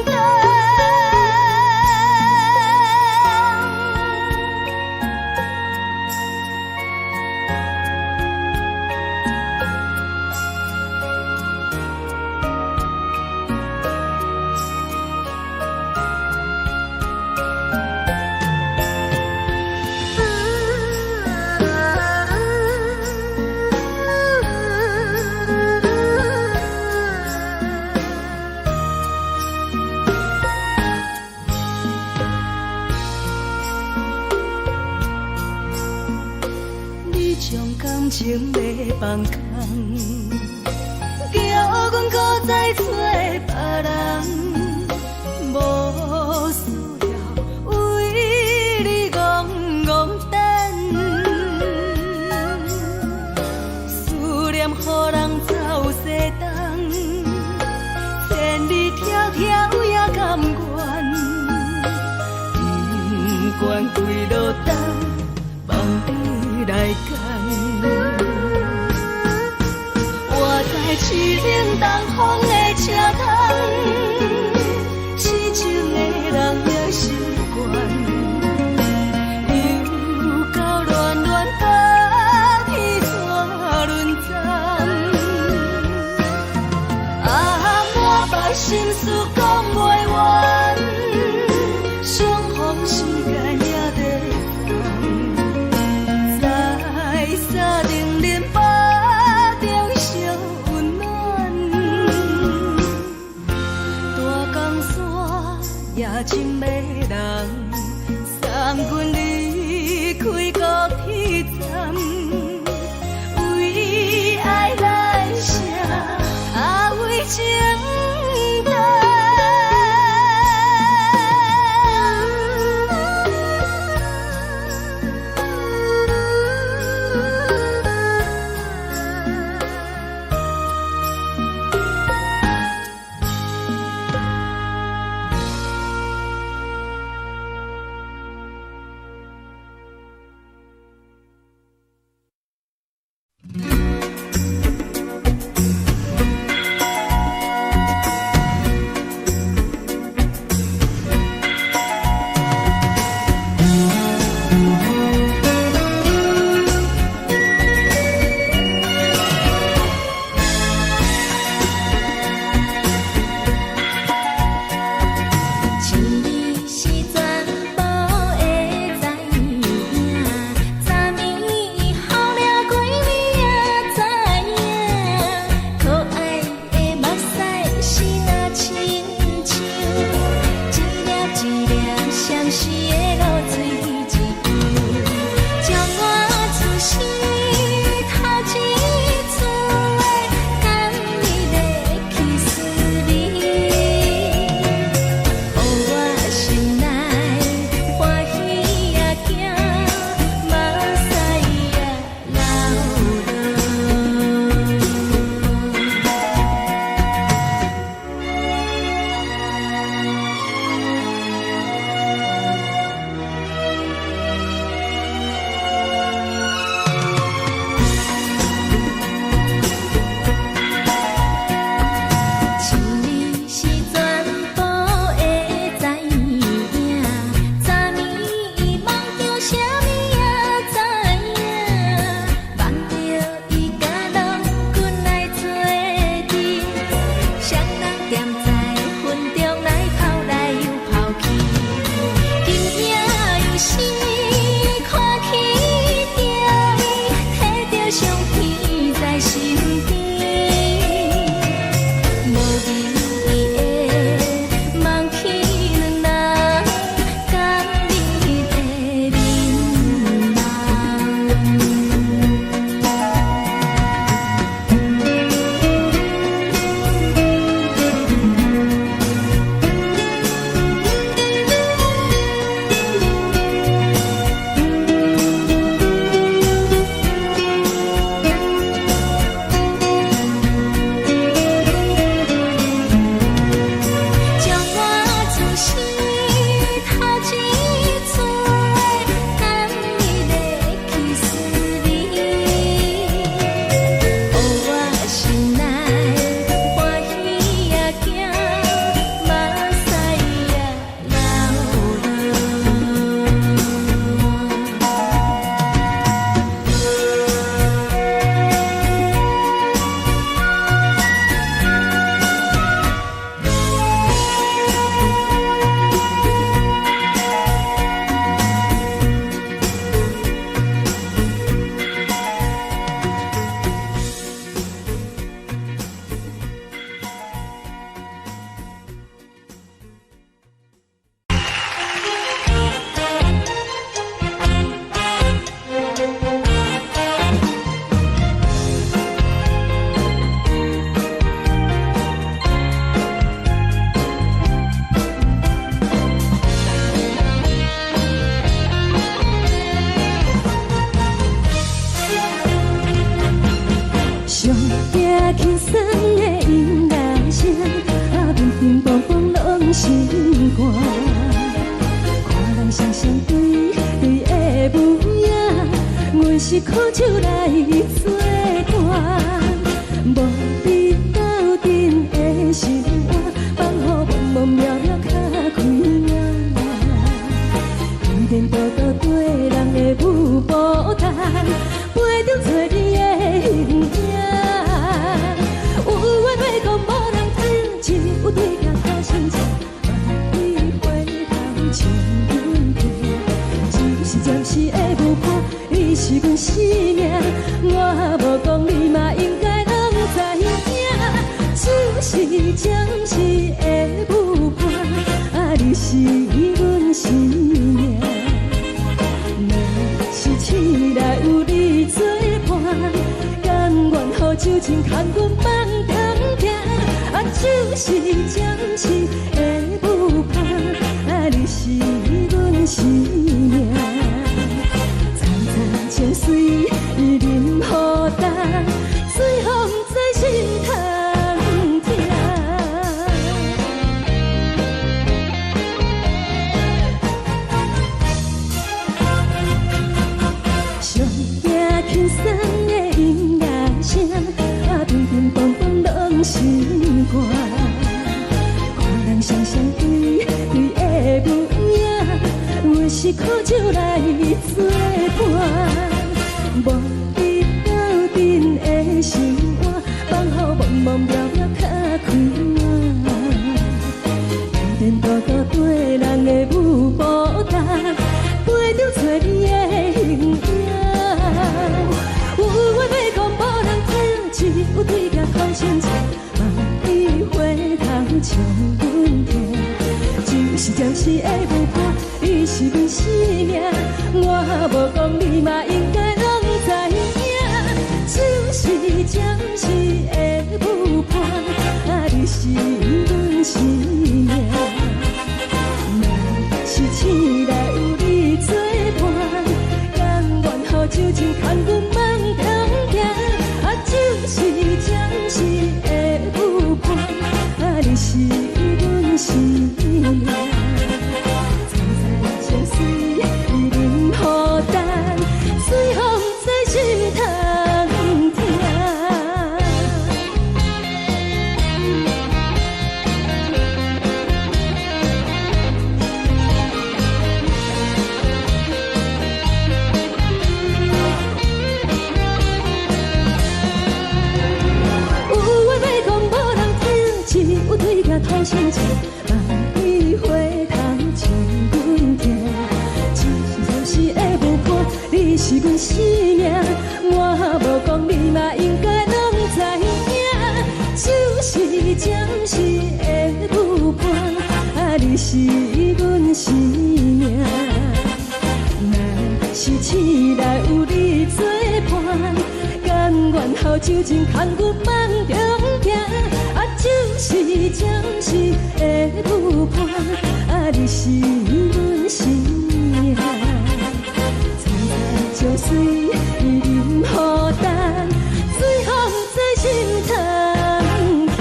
长。感情要放空，叫阮搁再找别人，无需要为你戆戆等，思念予人走西东，千里迢迢也甘愿，不管几落冬，梦里来赶。我在市顶东风的车窗，痴情的人也习惯，又到乱乱甲彼山论站，满腹心事讲袂完，相逢时间也在等，在沙定林巴中烧温暖，大江山夜深的人，送阮离开高铁站，为爱来写为情长。就是看起定，摕着相片在身边，无味的梦起两人，甘美的人将我自是头一次甘美的去思你，予我心内欢喜也惊，目屎也上惊轻松的音乐声，乒乒乓乓拢心肝。看人双双对对的舞影，阮是苦手来做伴。无你斗阵的心肝，放予茫茫渺渺较开眼。颠颠倒倒对人的舞步弹，陪着做你的形影。有话要讲无人听，有对甲好心情，万里回头像阮家。就是暂时的舞伴，你是阮生命，我无讲你嘛应该拢知影。就是暂时的舞伴，你是阮生命。若是醒来有你作伴，甘愿予酒精牵阮放长行。就是暂时的舞伴，你是阮生命。惨惨情绪任何担，随风在心通听。上惊轻松的音乐声，乒乒乓乓拢心肝。看人双双对对的舞影，阮是苦手来做伴。无你斗阵的心肝，放予茫茫渺渺较开眼。颠颠倒倒对人的舞步弹，陪着做你的形影。有话要讲无人听，只有对甲好心情，万里回头像阮家。就是暂时的舞伴，你是阮生命，我无讲你嘛应该拢知影。就是暂时的舞伴，你是阮生命。若是醒来有你作伴，甘愿予酒精牵阮放长行。就是暂时的舞伴，你是阮生命。惨惨情绪任何担。是阮生命，我无讲你嘛应该拢知影，就是暂时的舞伴，啊，你是阮生命。若是醒来有你作伴，甘愿好像真空骨梦中行，啊，就是暂时的舞伴，啊，你是阮生命。就水伊任孤单，水风在心头行。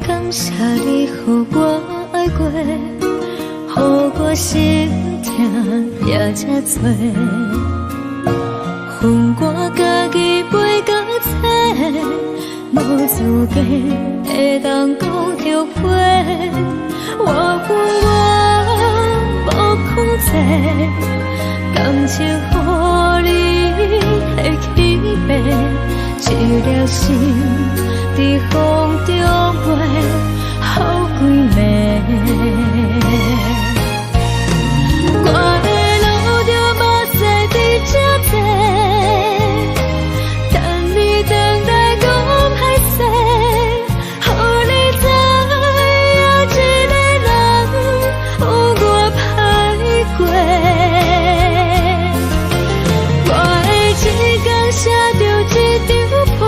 感谢你，予我爱过，予我心痛也这多。恨我家己袂到切，无资格会当讲后悔。我恨我无控制，感情予你的起飞，一粒心。在风中飞，好几暝。我的路就目屎在这多，等你等来讲歹势，予你知影一个人有我歹过。我的一天写着一张被。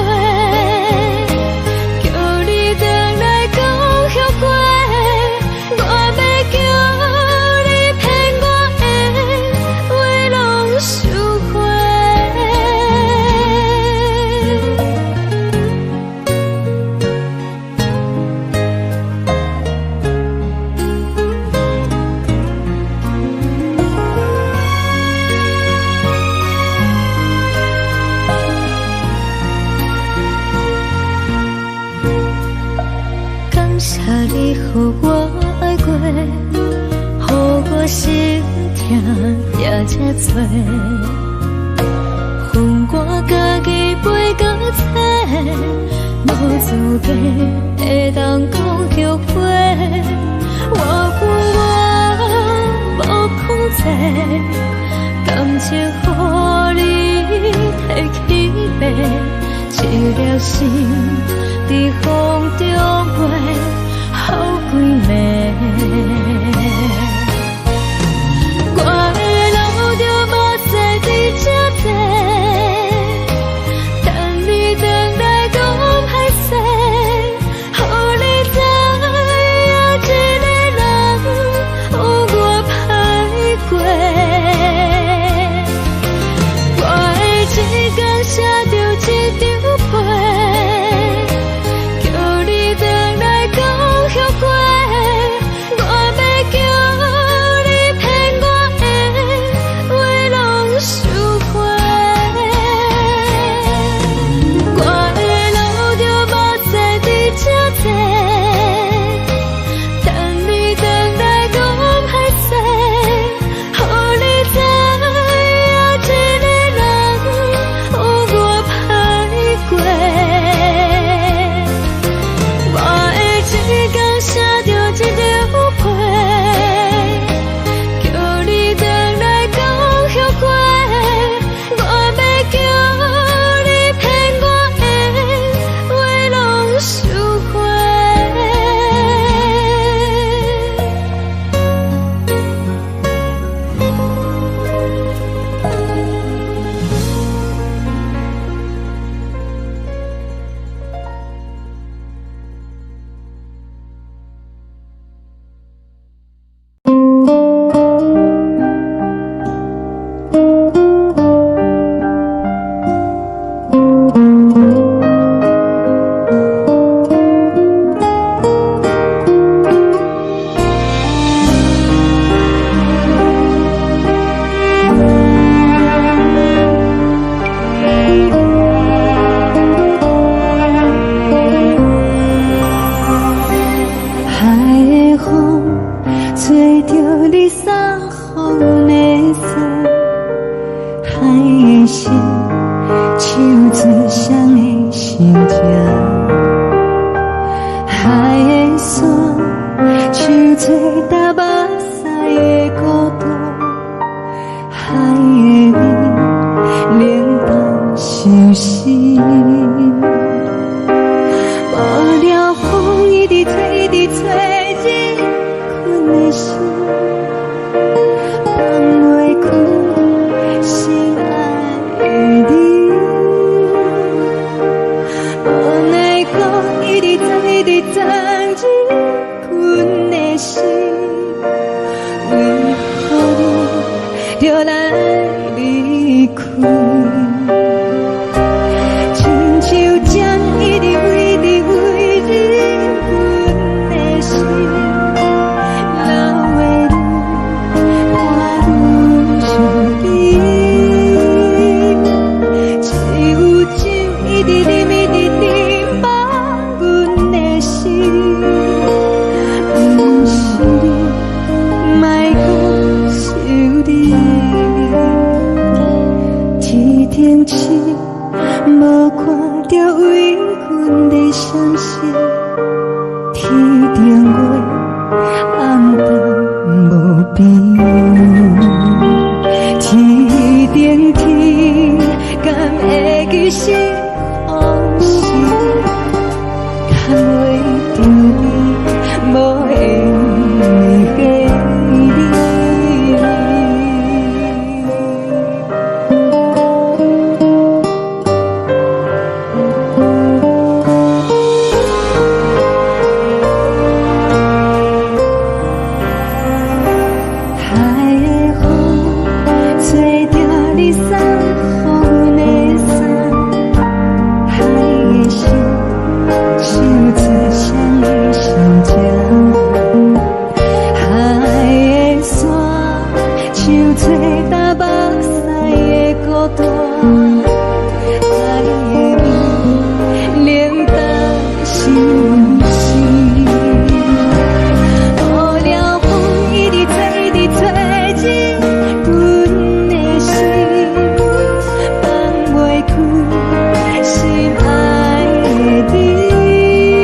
谢你，予我爱过，予我心痛也这多。恨我家己袂到切，无资格会当讲后悔。我恨我无控制，感情予你提起飞，一粒心在风中飞。好几暝，我的路就目屎在这多，等你等来讲歹势，予你知影一个人有我歹过。我的一天写着一张被。海的山，像做搭目屎的孤独，海的味，冷淡伤心。无聊风一直吹，一直吹，日困的心，放袂开心爱的你。无奈我一直藏，一直藏日困的心，为何你就来离开？亲像针一直为你为你阮的心，流的泪看愈伤悲，只有酒一直啉一直啉饱阮的心，不是你，莫搁想你。天顶星无看到为阮的相思，天顶月暗淡无边，天顶天敢会记是往事，敢袂着你无缘的你。心爱的你。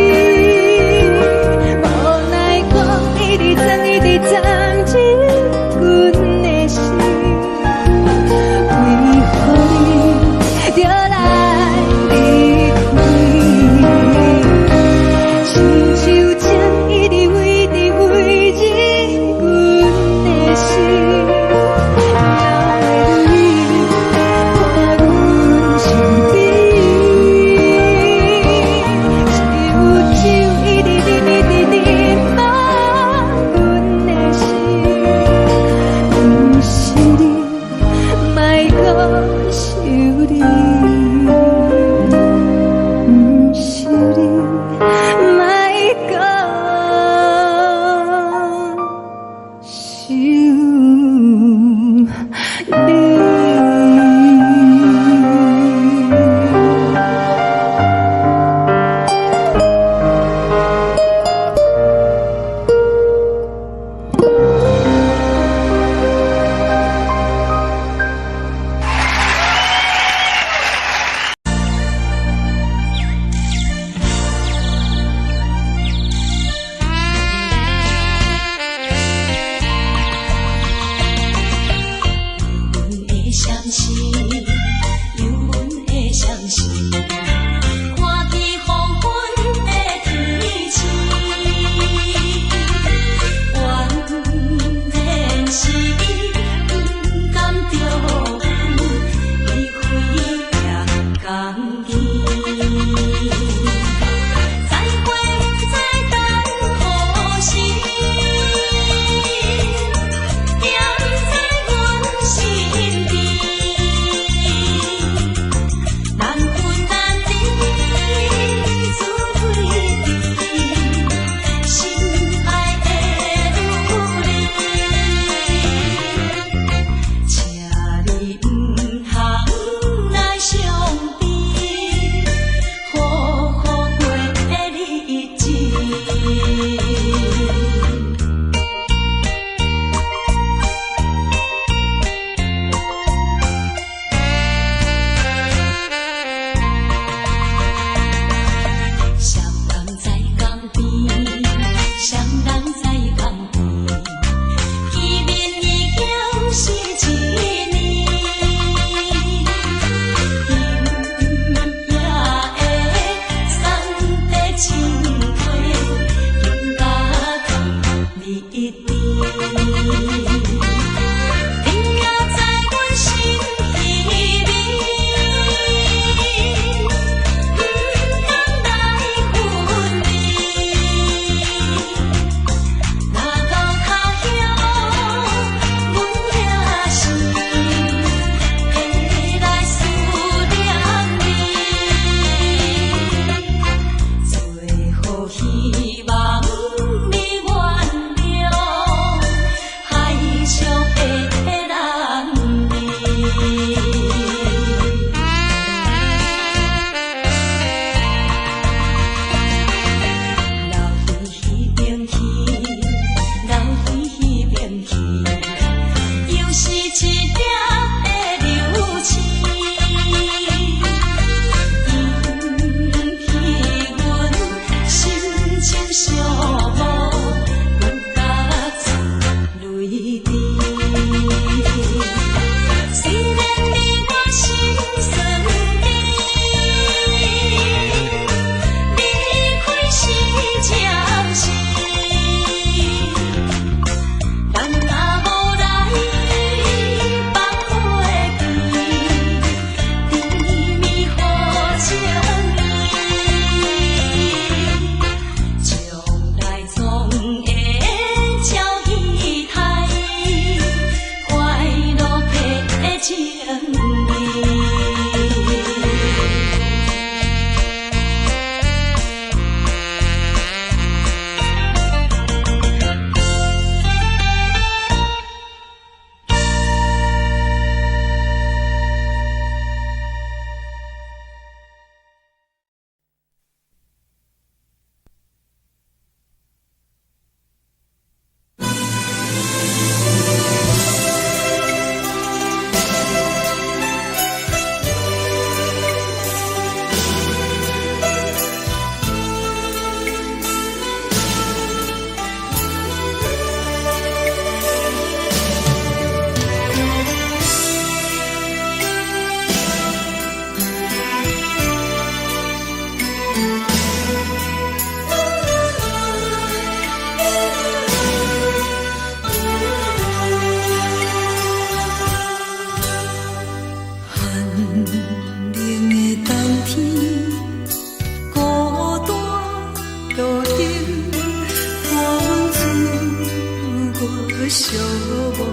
寂寞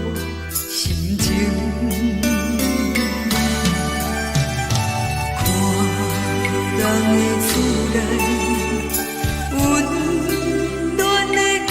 心情。看人的厝内温暖的家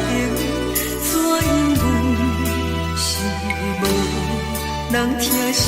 庭，怎因是无人疼惜。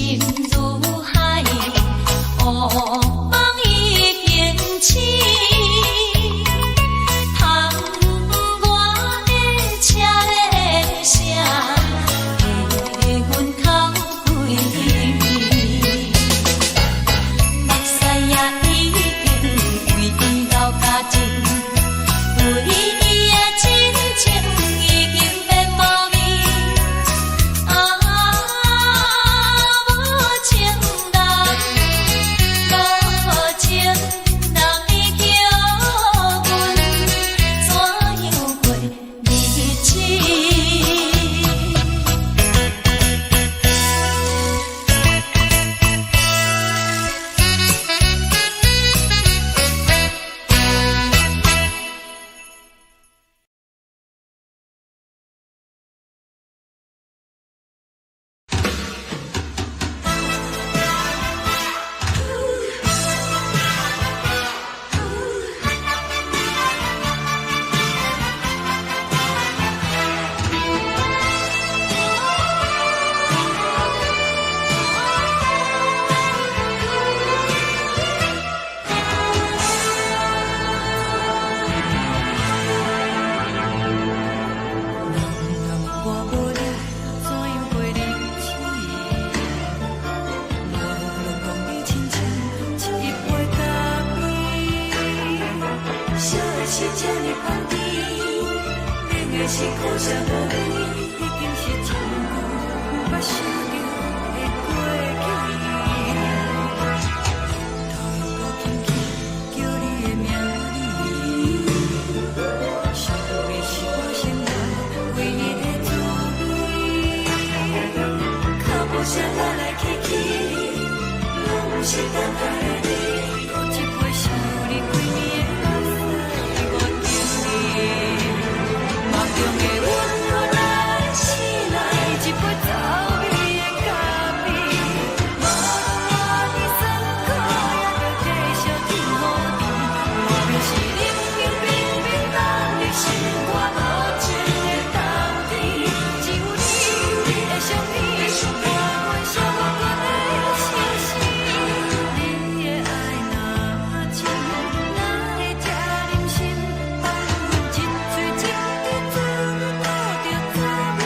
心如海，雾梦已经醒。窗外的车的声，替阮哭几暝。目屎也已经为伊流甲尽，为伊的真情已经变无味。无情人，无情人，你叫阮怎样过日子？我无你，怎样过日子？落讲你亲像一杯咖啡，烧的是这呢香甜，冷的是苦涩无味，已经是一句无法想着的过去。头又搁轻轻叫你的名字，想你是我生活唯一的滋味。脚步声来来去去，拢不是等待的你。搁一杯想你几暝的目屎，我敬你。梦中的阮若来醒来，一杯走味的咖啡，无论我的酸苦，也着继续甜乎甜。我便是冷冰冰冰冷的心，我无情的冬天，只有你的相片，我阮寂寞过的心事。你的爱若深，哪会这忍心放阮一嘴一滴水，倒着滋味的咖啡。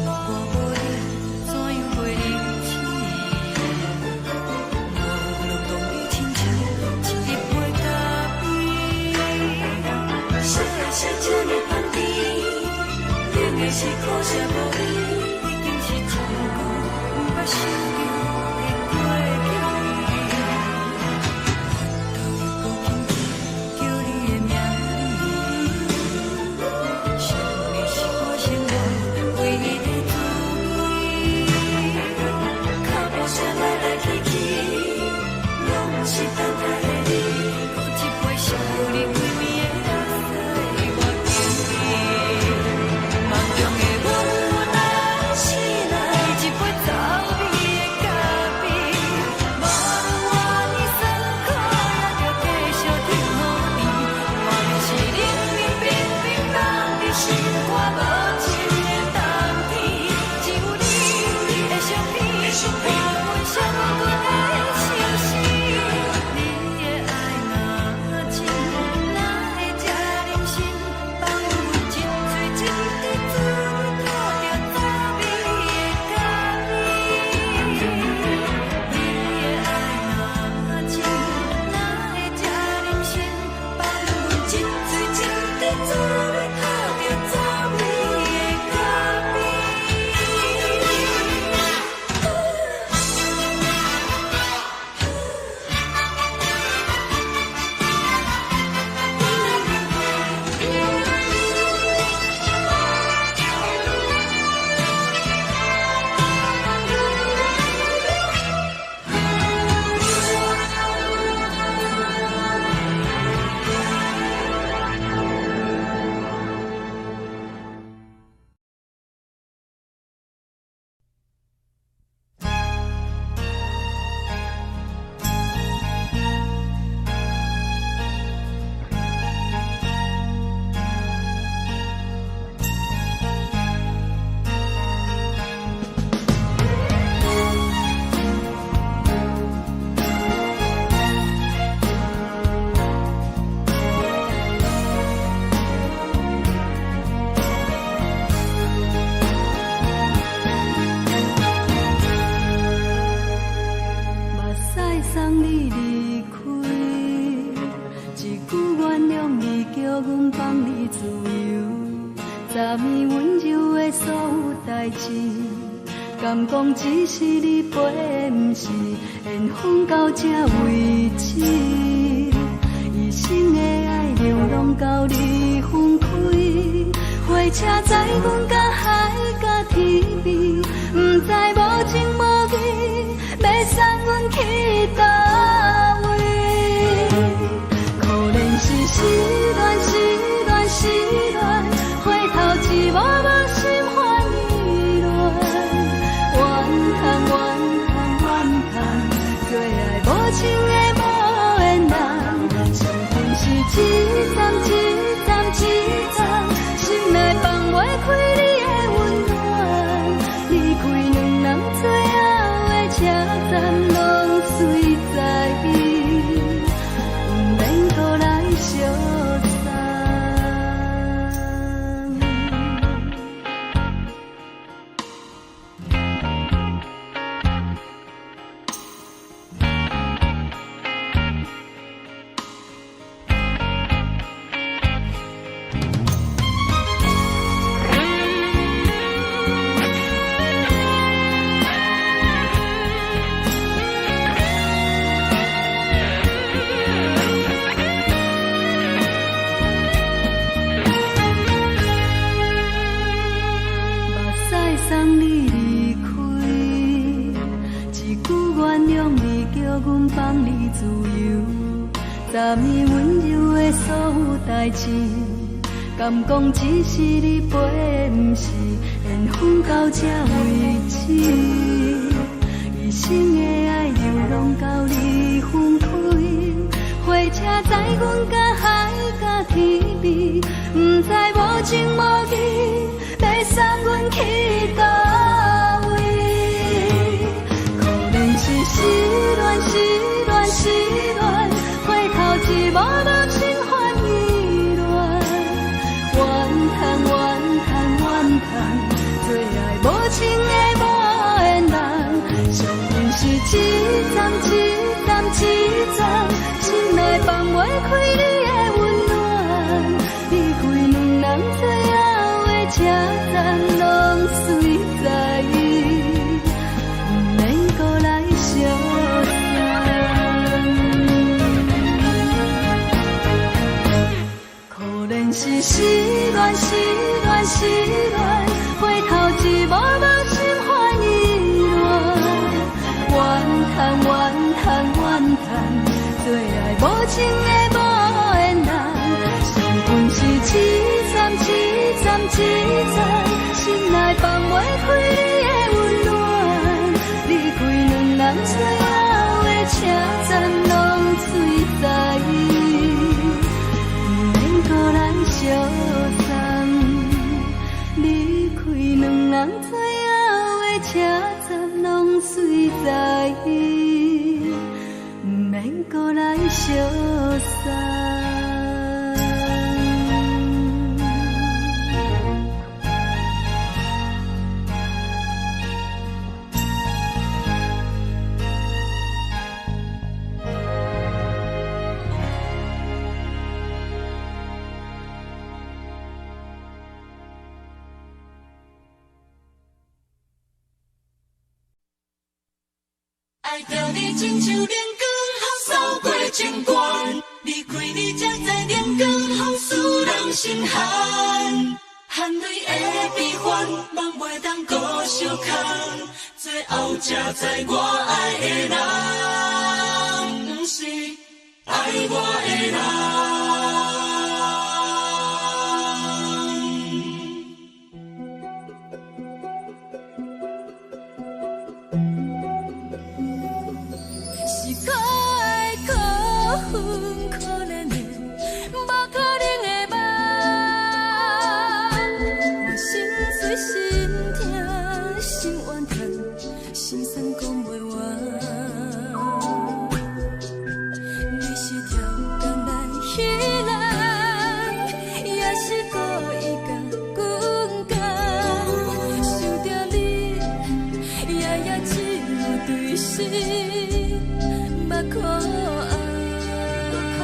我无你，怎样过日子？落讲你亲像一杯咖啡，烧的是这呢香甜，冷的是苦涩无味，已经是一句无法想着的过去。头又搁轻轻叫你的名字，想你是我生活唯一的滋味。脚步声来来去去，拢不是等待的你。搁一杯想你几暝的目屎，我敬你。梦中的阮来醒来，一杯走味的咖啡，无论我的酸苦，也着继续甜乎甜。我便是冷冰冰冰冷的心，我无情的冬天，只有你的相片，我阮寂寞过的心事。你放你自由，昨暝温柔的所有代志，敢讲只是你陪，不是缘分到这为止。一生的爱流浪到你分开，火车载阮到海甲天边，不知无情无义，要送阮去倒位？可怜是失恋，失恋，失恋，回头只无无心欢意乱，怨叹，怨叹，怨叹，最爱无情的无缘人，情分是一站一站一站，心内放袂开你的温暖，离开两人最后的车站，拢随在伊，不免搁来相送。送你离开，一句原谅你，叫阮放你自由。昨暝温柔的所有代志，敢讲只是你陪，不是缘分到这为止。一生的爱流浪到你分开，火车载阮到海甲天边，不知无情无义，要送阮去倒位？可怜是失恋，失恋，失恋，回头只无无心欢意乱，怨叹，怨叹，怨叹，最爱无情的无缘人，相分是一站一站一站，心内放袂开你的温暖，离开两人最后的车站，拢随在伊，不免搁来相送。可怜是失恋，失恋，失恋，回头只无无心欢意乱，怨叹，怨叹，怨叹，最爱无情的无缘人，相分是一站一站一站，心内放袂开你的温暖，离开两人最后的车站，拢随在伊，不免搁来相送。离开两人最后的车站，拢随在伊，不免搁来相送。爱着你亲像阳光扫过情关，离开你才知阳光风使人心寒。含泪的悲欢，望袂当搁相牵，最后才知我爱的人，不是爱我的人。对心目眶红，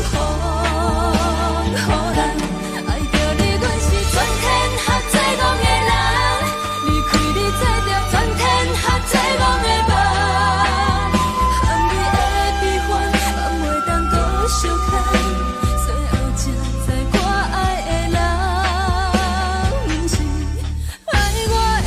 风，予人爱着你，阮是全天下最戆的人。离开你做着全天下最戆的梦，含泪的悲欢，也袂当搁相牵。最后才知我爱的人，不是爱我的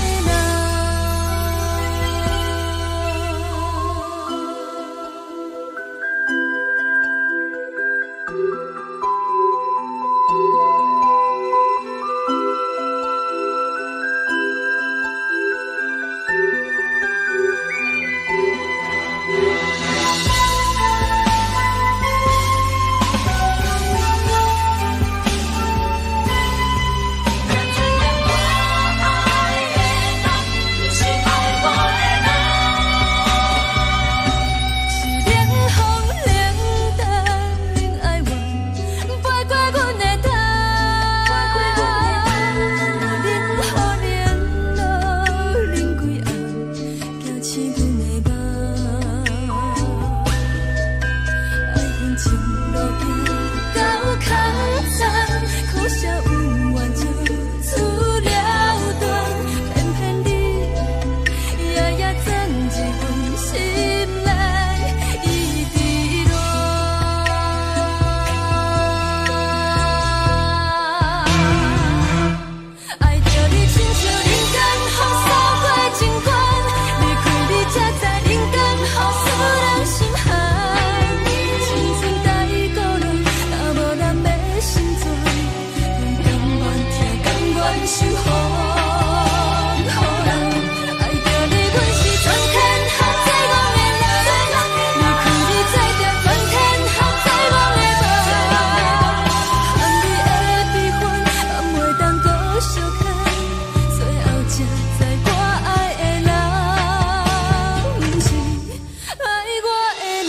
人。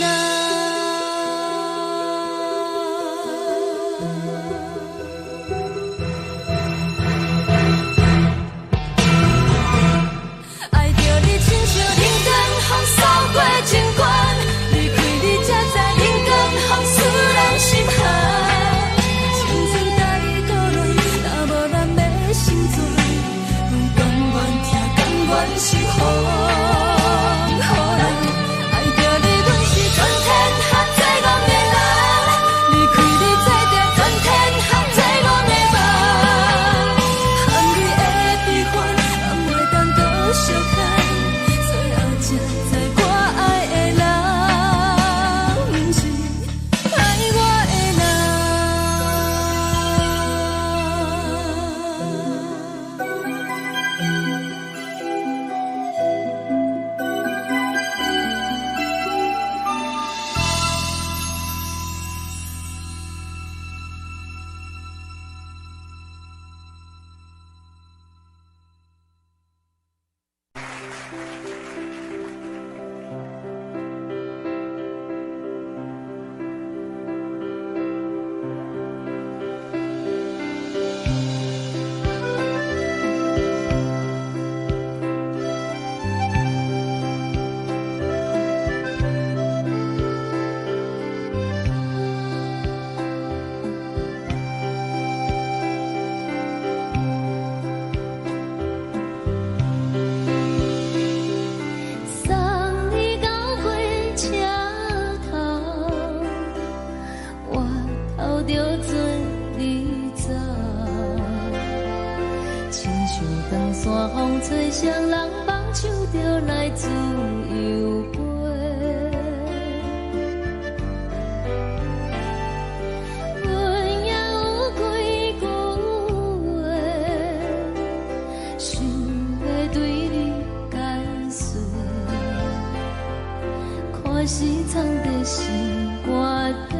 吹双人梦唱着来自由飞，阮也有几句话，想要对你解释，看是藏在心肝底，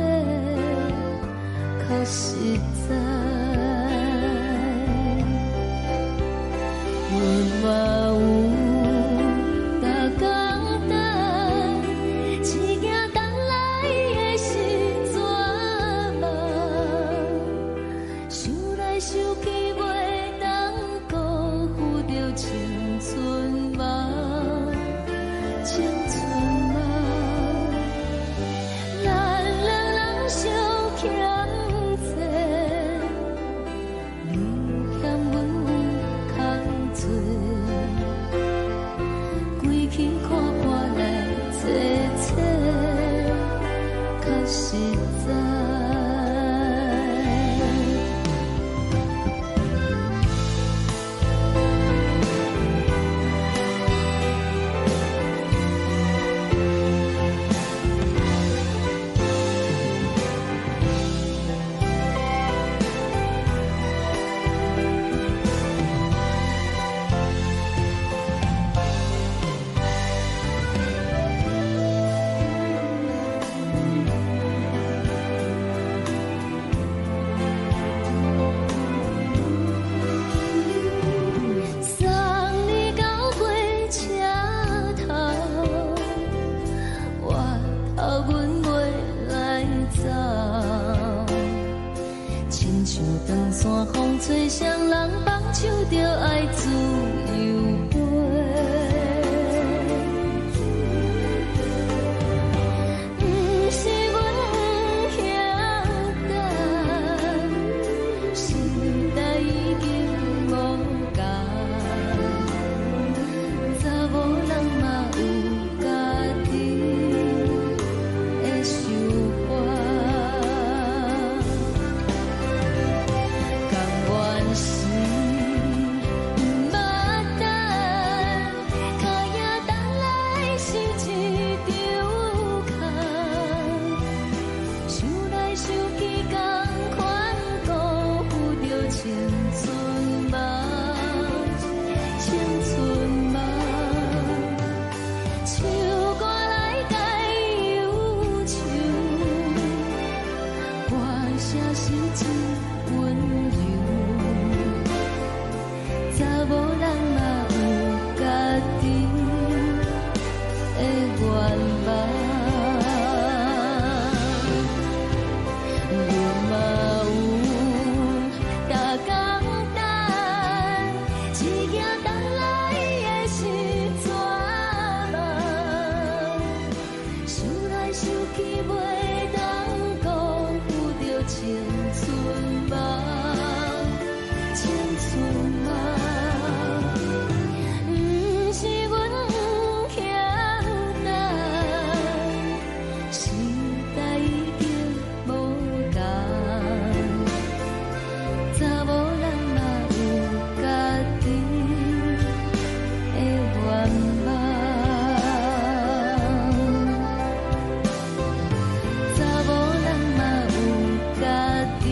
较实在。 嘛有逐工等，一件等来的是怎梦？想来想去袂当辜负着青春梦，青春梦。咱两人相手着爱自由飞。不是阮晓得，时代已经无共，查某人嘛有家己的想法。甘愿是不捌等，脚也等来是一场空。想来想去，同款辜负着青春梦，青春梦。唱歌来解忧愁，歌声是真温柔。查某人嘛有家己的愿望，阮嘛有大工等，一件等来的是怎梦？想来想去，袂当辜负着青春梦，青春梦。不是阮晓得，时代已经无共，查某人嘛有家己的愿望，查某人嘛有家己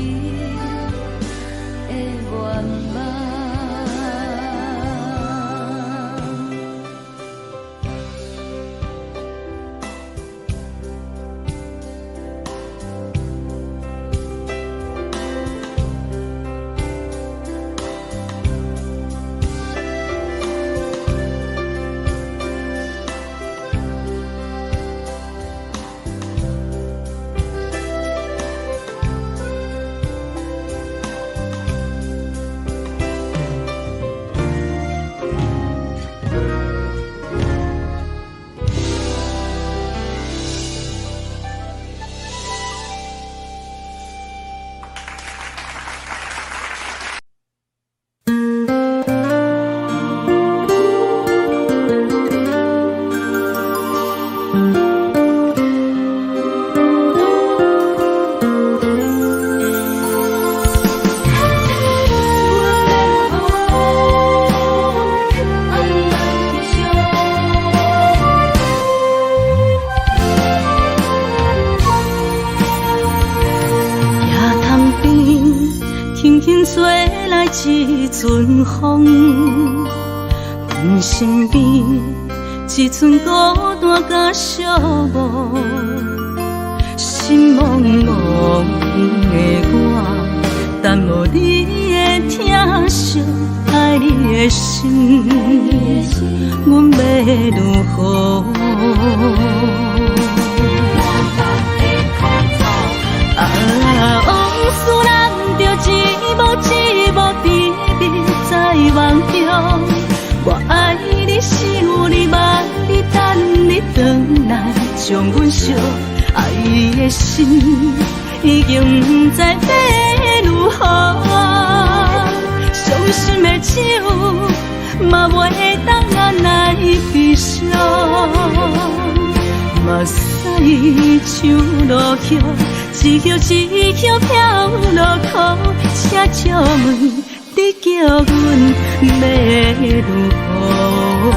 的愿望。夜潭边，轻轻吹来一阵风，阮身边一寸孤单甲寂寞，心茫茫的我，等无你的疼惜，爱你的心，阮要如何？往事难着一幕甜蜜在梦中。我爱你，想你，望你，等你回来，将阮惜爱你的心已经不知要如何。伤心的手嘛袂当按来悲伤，目屎像落雨。一叶一叶飘落雨，请借问你叫阮要如何？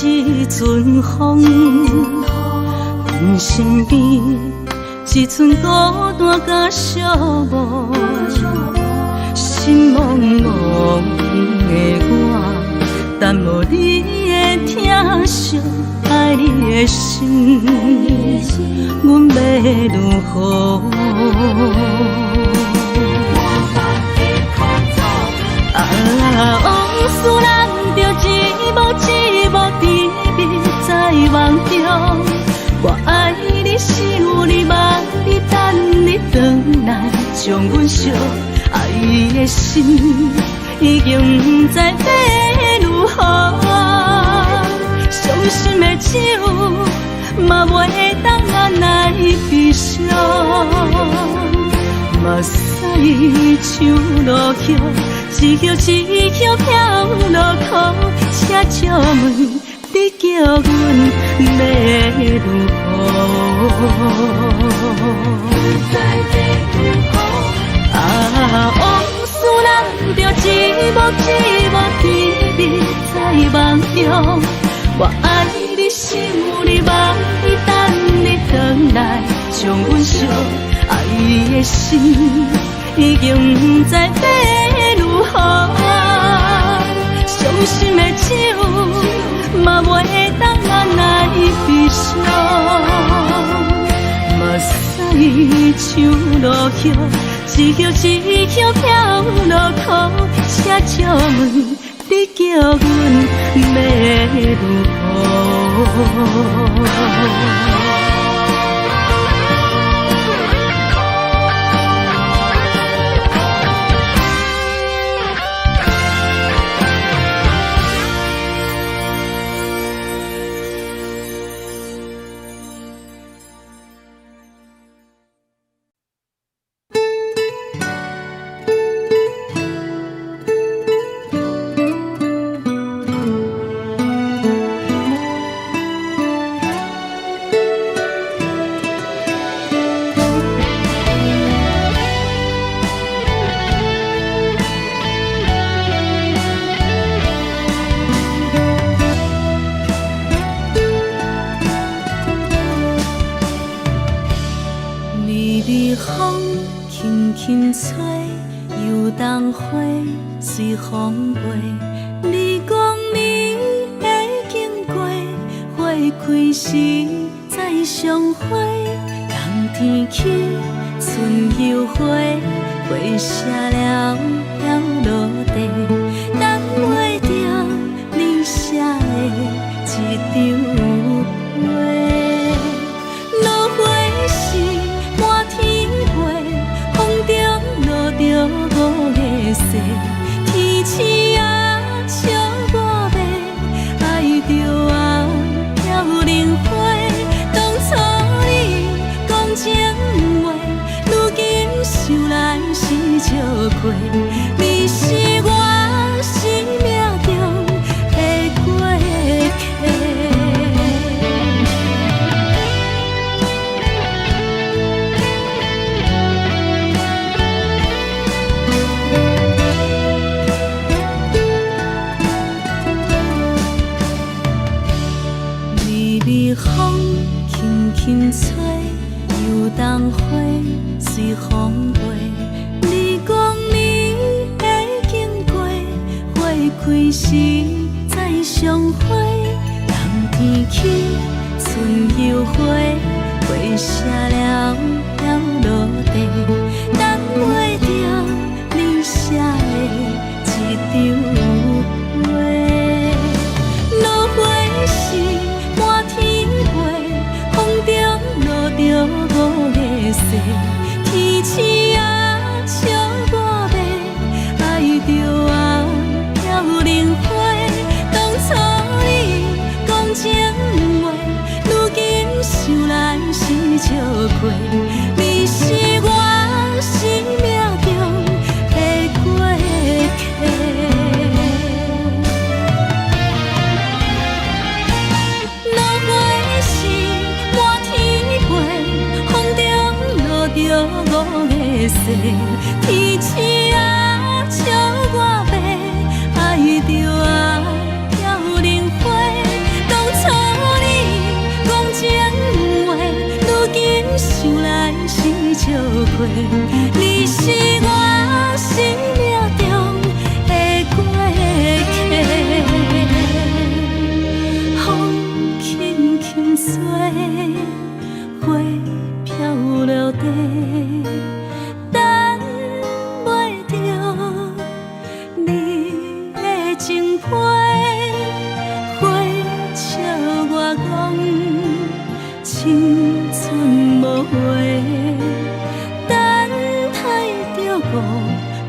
一阵风，阮身边一寸孤单甲寂寞，心茫茫的我，但无你的疼惜，爱你的心，阮要如何？往事人着一幕一幕甜蜜在梦中，我爱你想你望你等你回来，将阮惜爱的心已经不知要如何，伤心的酒嘛袂当按来悲伤，目屎像落叶。一叶一叶飘落土，且借问你叫阮要如何？往事人着一幕一幕甜蜜在梦中，我爱你想你望你等你回来，将阮惜爱的心已经不知要如何，伤心的酒嘛袂当按来悲伤，目屎像落叶，一叶一叶飘落土，且借问你叫阮要如何？随风飞，你讲你会经过，花开时再相会。冬天起，春又花，花谢了飘落地，等袂着你写的一张画。落花时满天飞，风中落着五个色。天星啊，笑我迷，爱着啊，飘零花。当初你讲情话，如今想来是笑过。你是我生命中的过客。风轻轻吹，又当花随风飞。你讲你会经过，花开时再相会。冬天起，春又花，花谢了飘落地，等袂着你写的一张画。落花时满天风中落着五个色，天星啊，笑我迷，爱着啊，飘零花。当初你讲情话，如今想来是笑过。你是我生命中的过客。五个色，天星啊，笑我迷，爱着啊，飘零花。当初你讲情话，如今想来是笑过。你是我生命中的过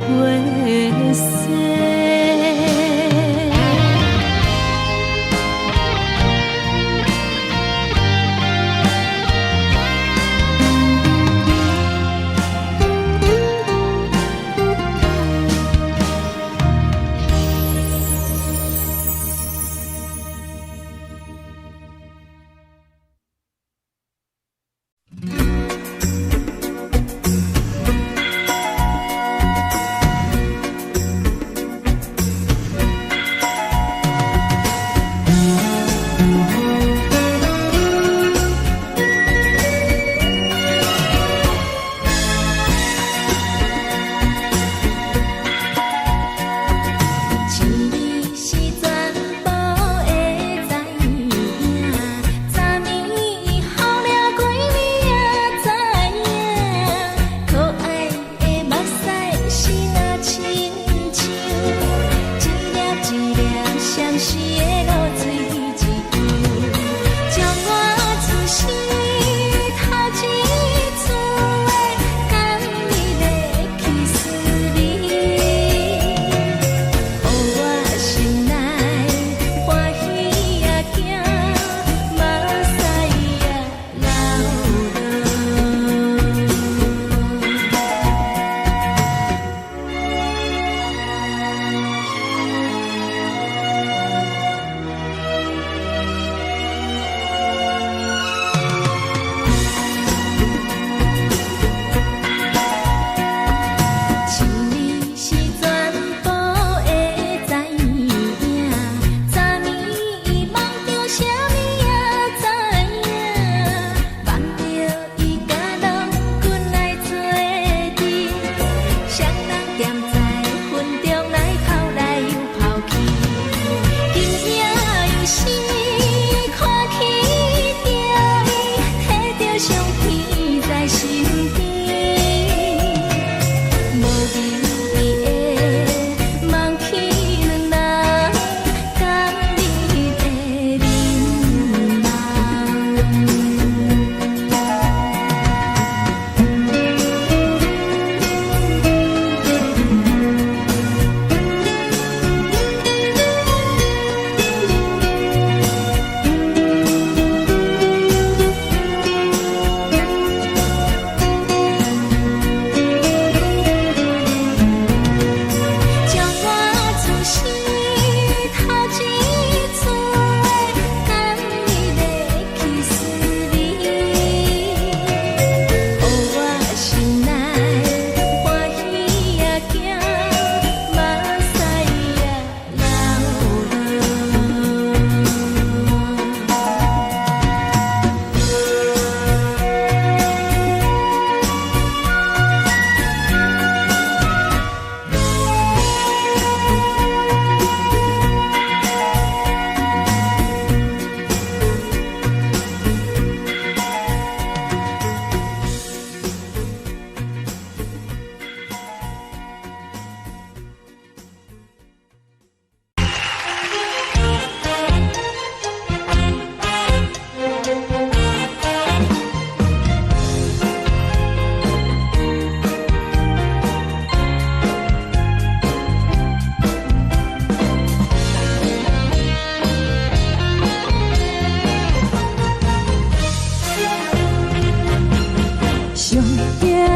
月色。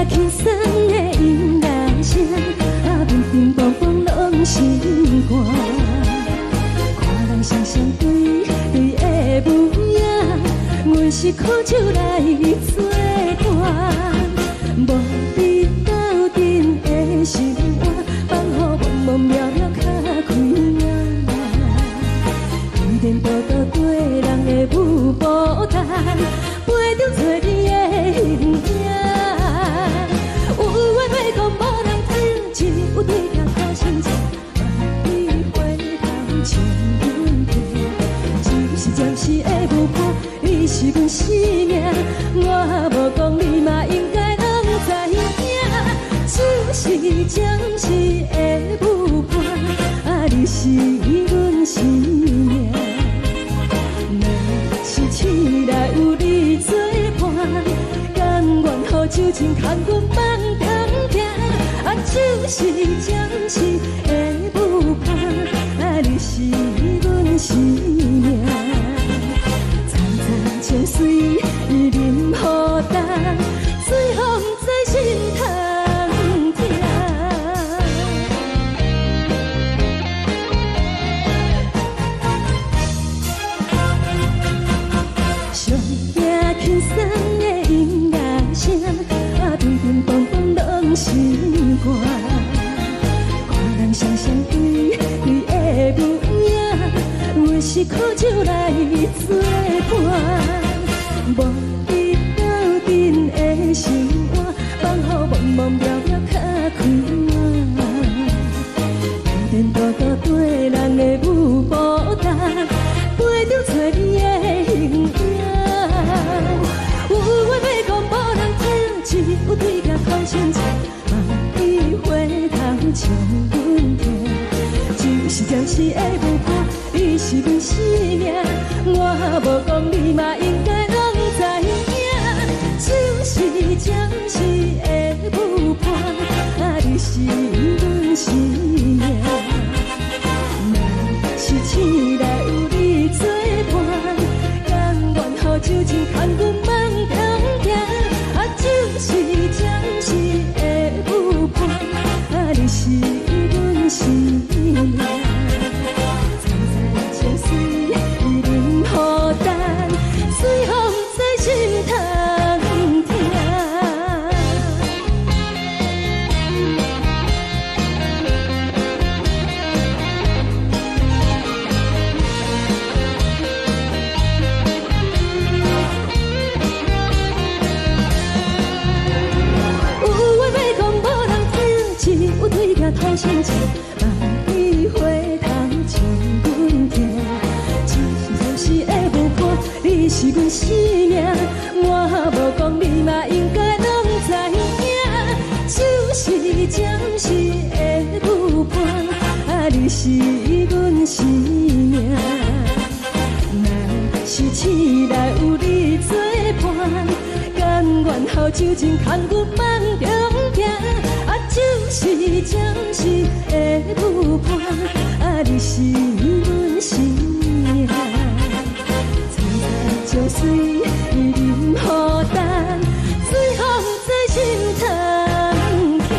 轻松的音乐声，平平淡淡拢心肝。看人双双对对的模样，阮是苦酒来作伴。无你斗阵的心肝，放予茫茫渺渺较开眼。颠颠倒倒对人的舞步弹，陪着做你的形影。 有对听好心情，你回头像阮过，就是暂时的无伴，你是阮生命，我无讲你嘛应该拢知影，只是暂时的无伴，你是阮生命。若是醒来有你作伴，甘愿予酒情牵阮放通听，酒。是暂时的舞伴，你是阮生命。层层情水任何担，随风在心头听。上惊轻松的音乐声，平平淡淡拢心肝。看人双双对对的无影，有时苦酒来作伴。无你斗阵的心肝，放乎茫茫渺渺较快活。颠颠倒倒对人的舞步单，陪着找你的形影。有话要讲无人听，只有对镜头前唱，梦里回头将阮听。就是暂时的舞伴，你是阮生命，我无讲你嘛应该拢知影。就是暂时的舞伴，你是阮生命。若是醒来有你作伴，甘愿予酒精牵阮梦中行。就是暂时的舞伴，你是阮生命。层层情水任何担，随风在心头听。有对镜头前唱，梦里回头将阮听。就是暂时的舞伴，你是阮生命，我无讲你嘛应该拢知影。就是暂时的舞伴，你是阮生命。若是醒来有你作伴，甘愿予酒精牵阮梦中行。就是暂时的舞伴，你是阮生命。层层情水任何担，随风在心头听。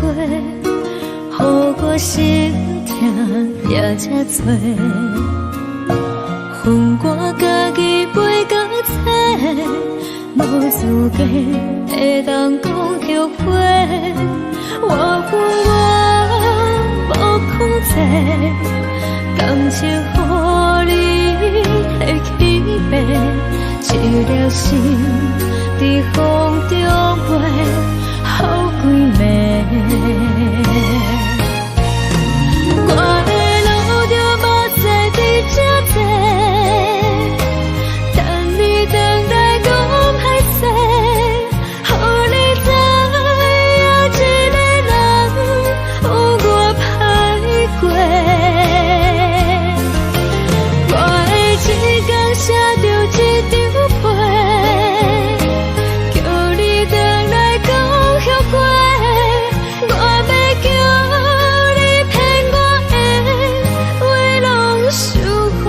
过，予我心痛也这多。恨我家己袂到切，无资格会当讲后悔。我恨我无控制，感情予你摕去卖，一条心在风中飞，好几暝。我的路就无再伫这多，等你等待讲歹势，予你知影一个人有我歹过。我的一天写着一张被，叫你回来讲后悔。我要叫你骗我的话拢收回。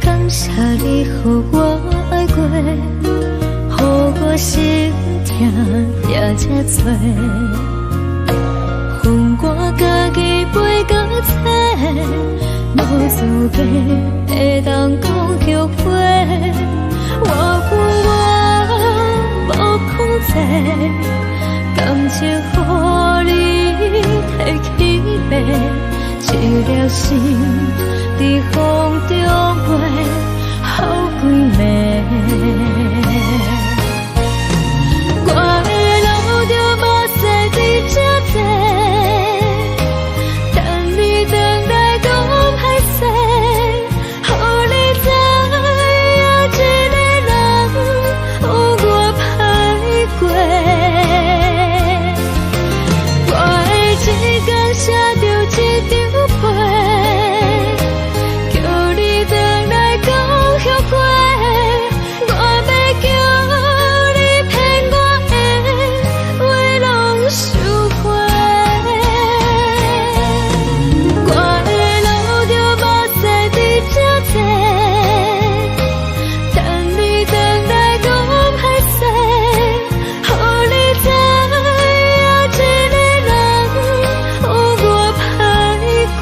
感谢你予我爱过，予我心痛也这多。恨我家己袂到切，无资格会当讲后悔。我恨我无控制，感情予你摕去卖，一条心在风中飞，好几暝。我的路就无再伫这多，等你等待讲歹势，予你知影一个人有我歹过。我的一天写着一张被，叫你回来讲后悔。我要叫你骗我的话拢收回。我的路就无再伫这多，等你等待讲歹势，予你知影一个人有我歹过。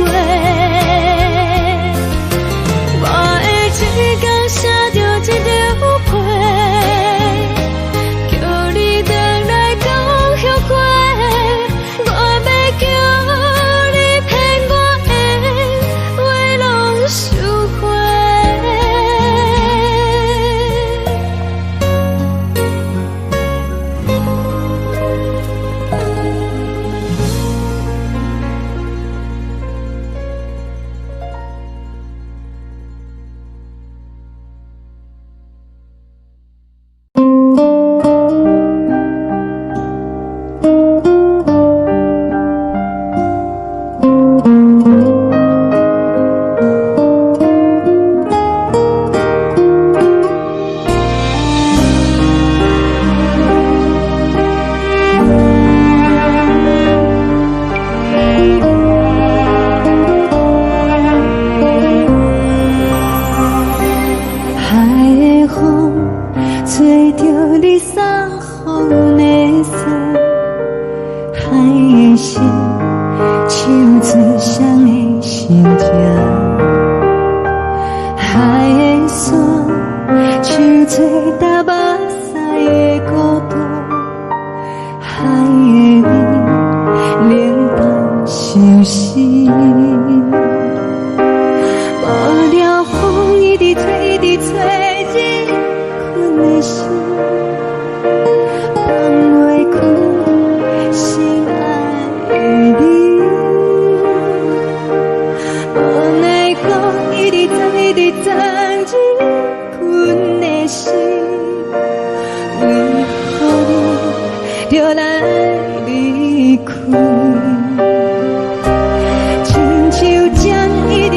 我的一天写着一张被，叫你回来讲后悔。我要叫你骗我的话拢收回。海的风吹着你送风的伞，海的心唱出双的心痛，海的山唱出打目屎的孤独，海的味冷淡伤心。无聊风一直吹，一直吹，日困的心，放袂开心爱的你。无奈讲一直藏，一直藏，日困的心，为何你就来离开？亲像针一直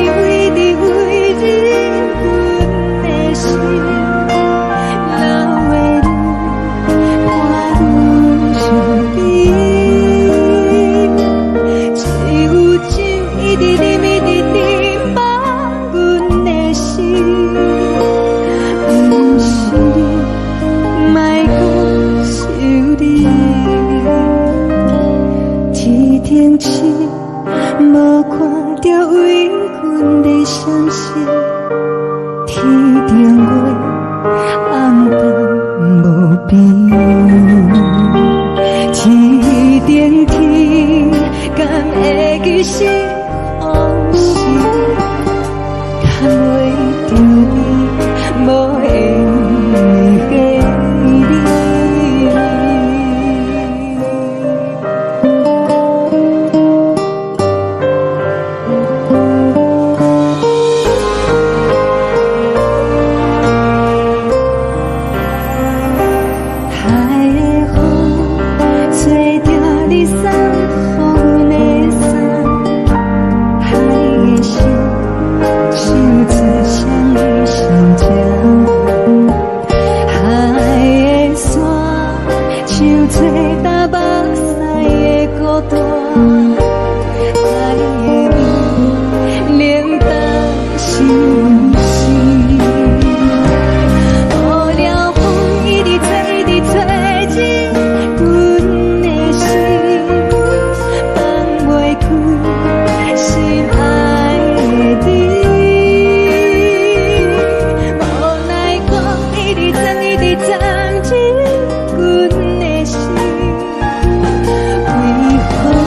一直藏，一直藏进阮的心，为何你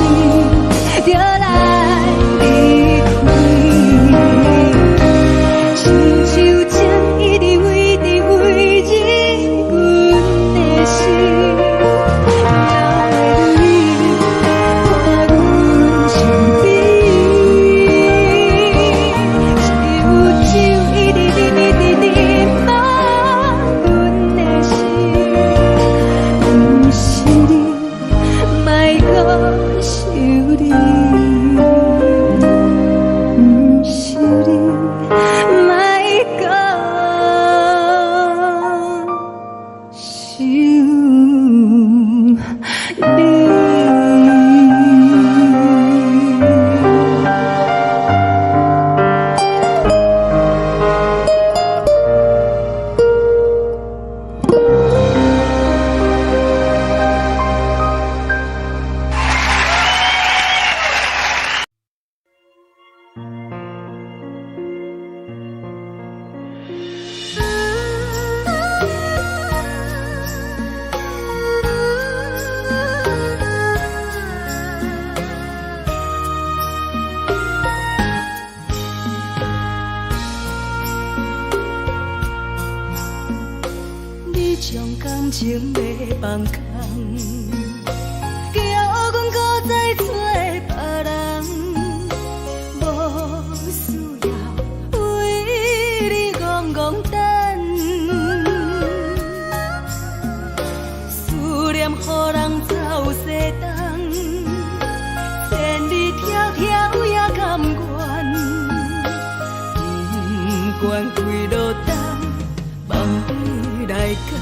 就来离开？亲像针一直围伫围入阮的心。将感情要放空，叫阮搁再找别人，无需要为你戆戆等，思念予人走西东，千里迢迢也甘愿，不管几落冬，梦里来干。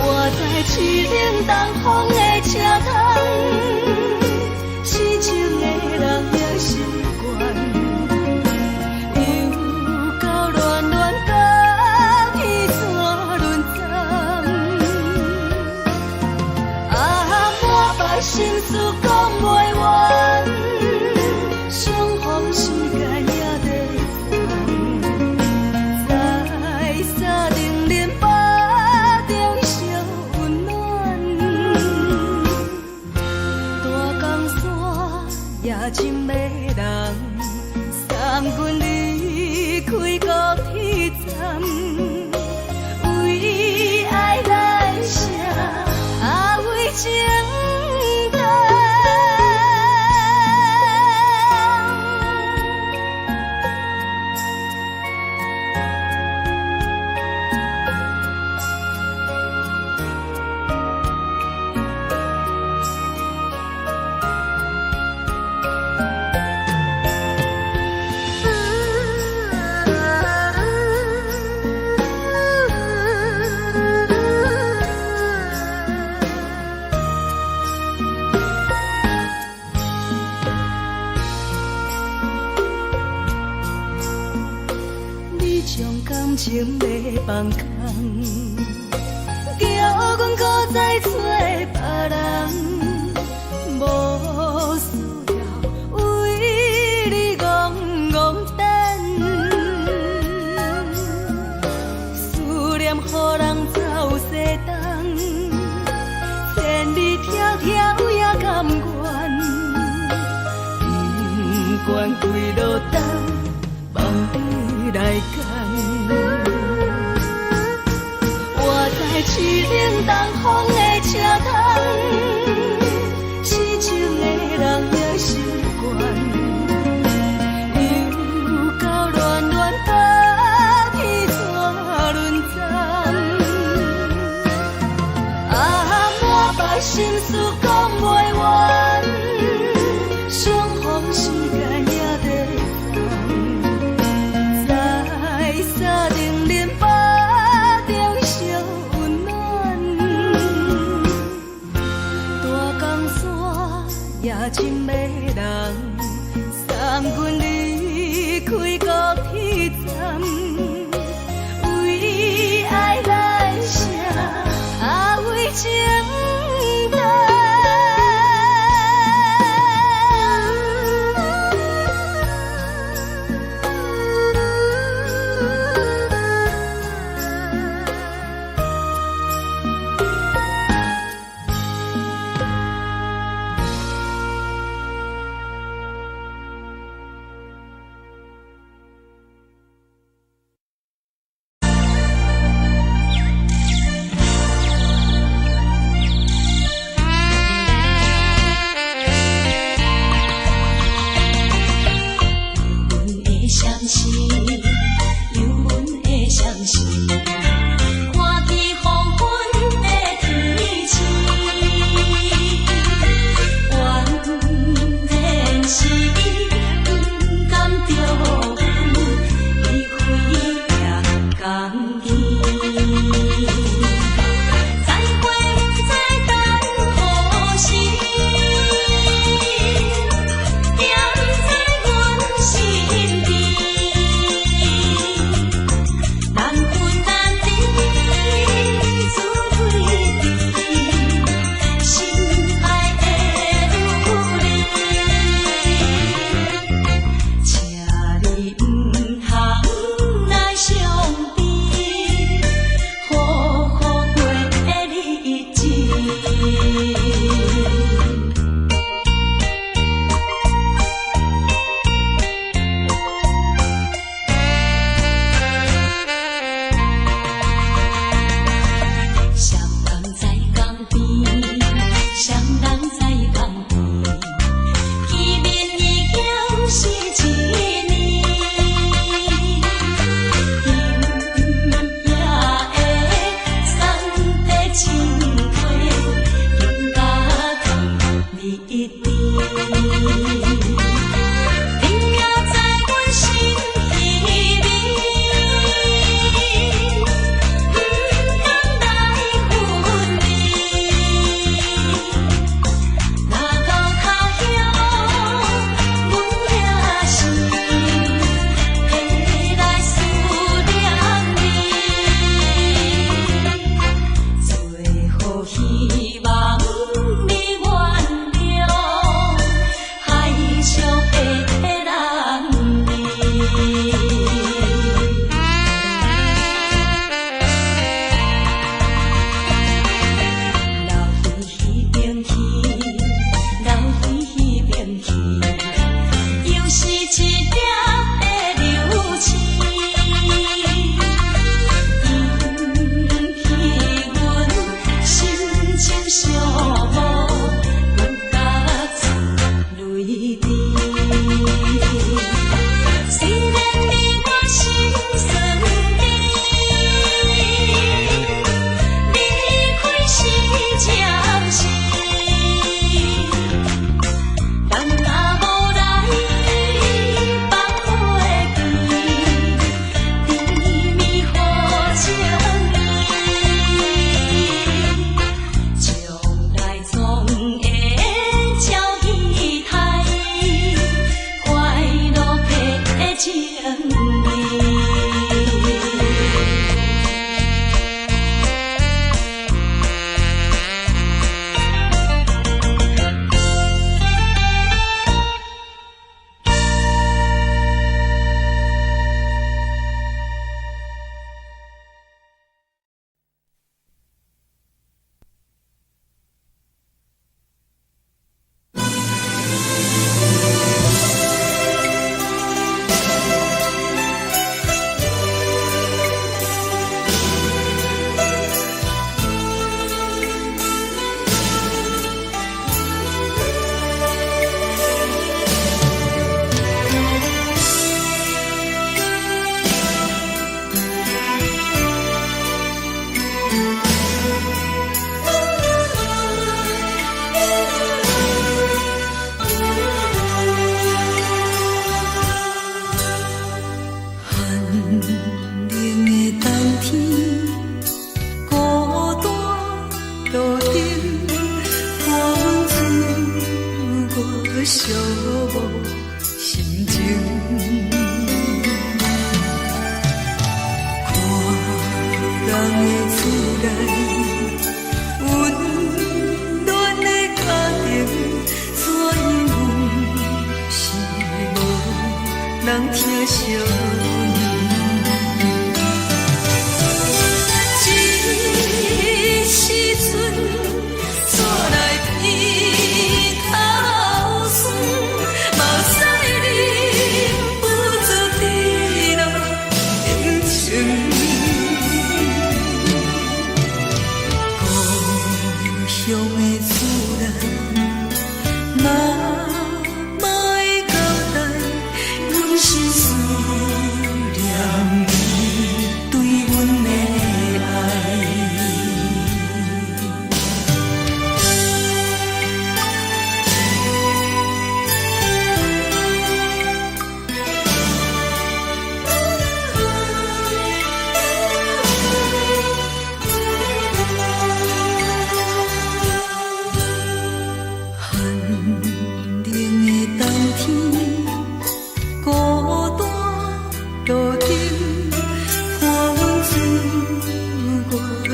我在痴冷东风的车窗，痴情的人也习惯，又到乱乱甲伊山轮站，满腹心事讲袂完，相逢时间也在等，在沙定连巴中烧温暖，大江山也真迷人，送阮离开高铁站，为爱来写为情。将感情要放空，叫阮搁再找别人，无需要为你戆戆等，思念予人走西东，千里迢迢也甘愿，不管几落冬，梦里来干。我在痴冷东风的车窗，痴情的人也习惯，又到乱乱甲伊山轮站，满腹心事讲袂完，相逢时间也在等，在沙定连巴中烧温暖，大江山也真迷人，送阮离开高铁站，为爱来写为情等。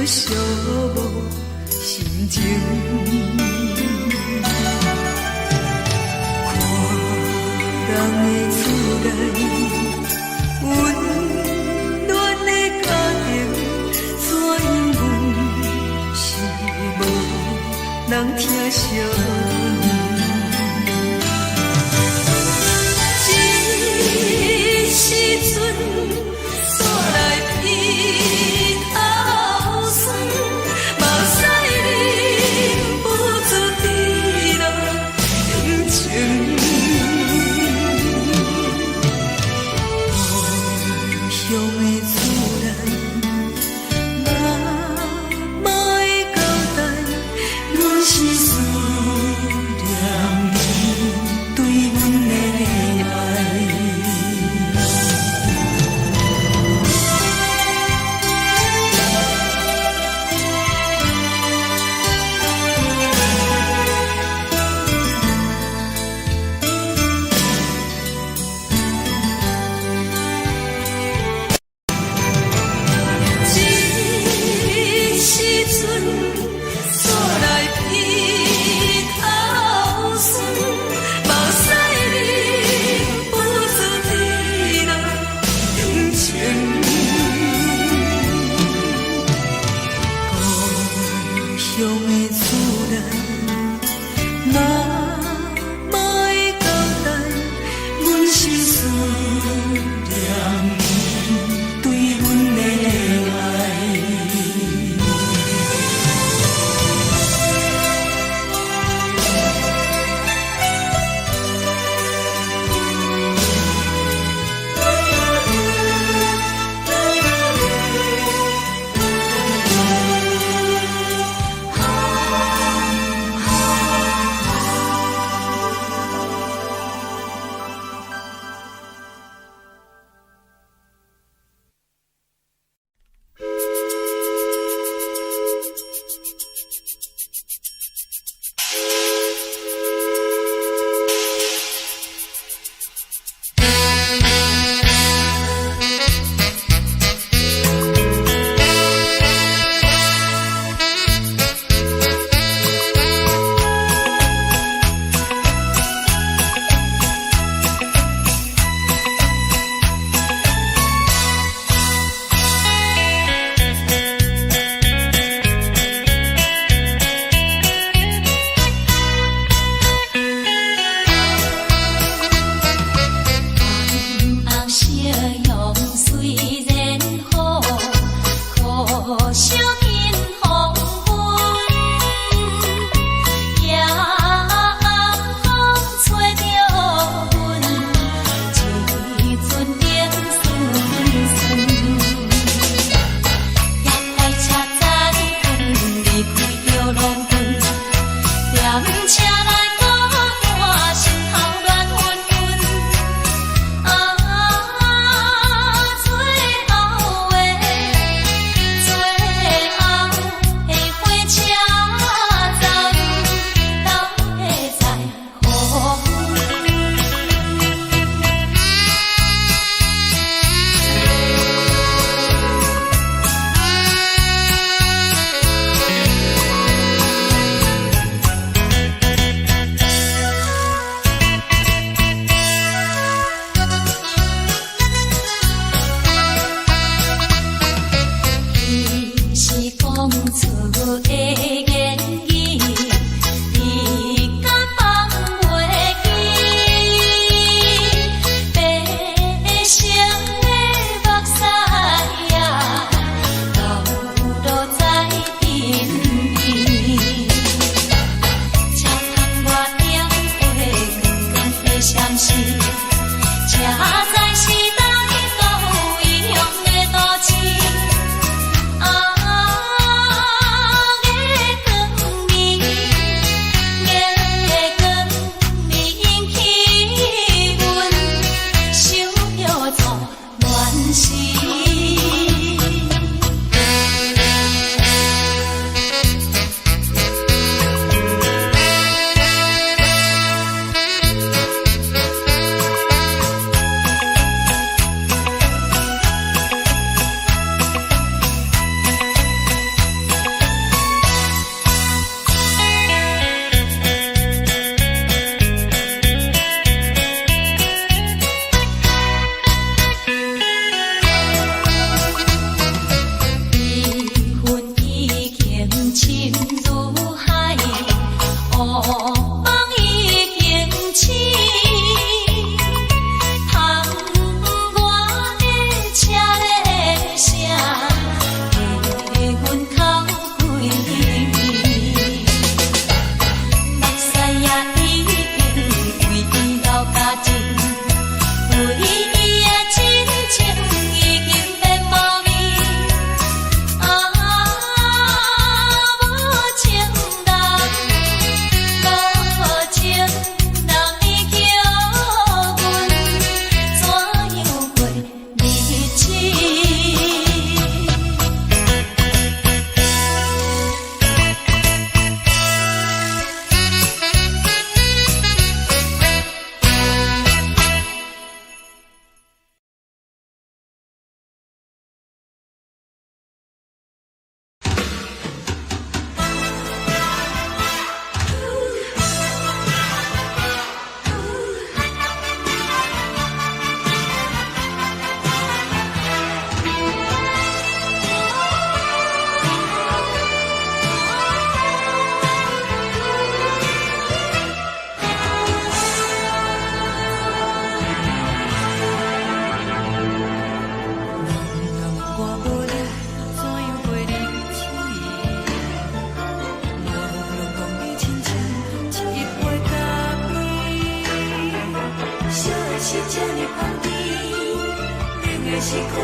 寂寞心情。看人的厝内温暖的家庭，怎因为是无人疼惜？时阵煞来鼻头酸，目屎忍不住滴落感情。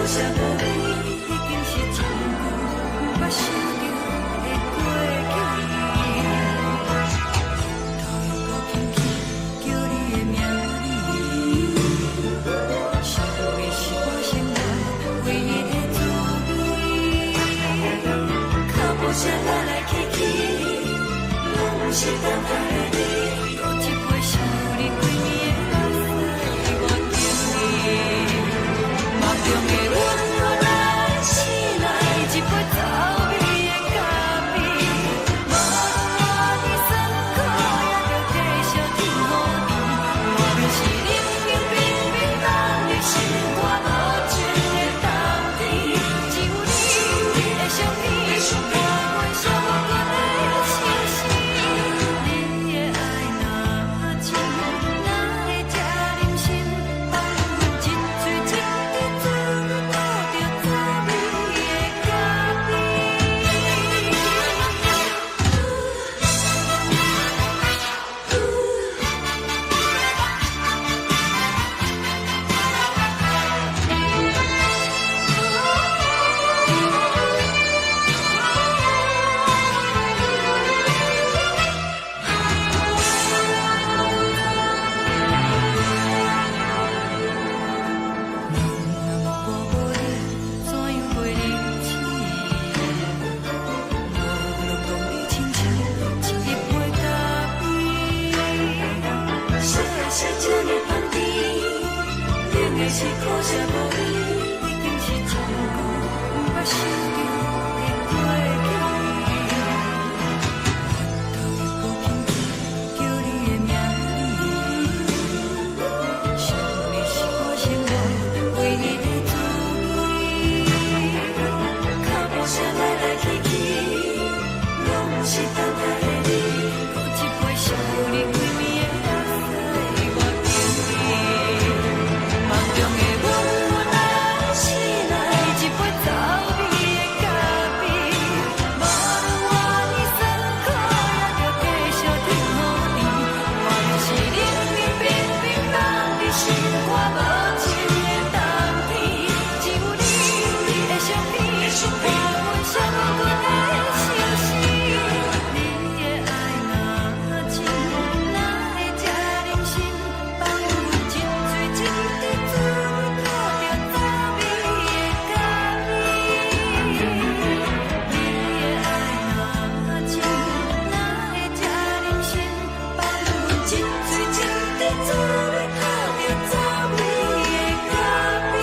舍无你，已经是真久无法想着的过去。头又搁轻轻叫你的名字，想的是我生来唯一的滋味。脚步声来来去去，拢是等待的你。搁一杯想你几暝的目屎，我敬你。梦中的阮我来醒来，一杯走味的咖啡。无论我的酸苦，也着继续甜乎甜。我就是冷冷冰冰放你心肝无情的冬天。只有你的相片，我阮寂寞过的清醒。你的爱若真，哪会这忍心放阮一嘴一滴珠落着滋味的咖啡？是苦涩无味，已经是真久无法想着的过去。头又搁轻轻叫你的名字，想的是我生来唯一的滋味。脚步声来来去去，拢是等待的你。搁一杯想你几暝的目屎，我敬你。梦中的阮我来醒来，一杯走味的咖啡。无论我的酸苦，也着继续甜乎甜。我就是冷冷冰冰放你心肝无情的冬天。只有你的相片，我阮寂寞过的清醒。你的爱若真，哪会这忍心放阮一嘴一滴珠落着滋味的咖啡？你的爱若真，哪会这忍心放阮一嘴一滴珠落着滋味的咖啡？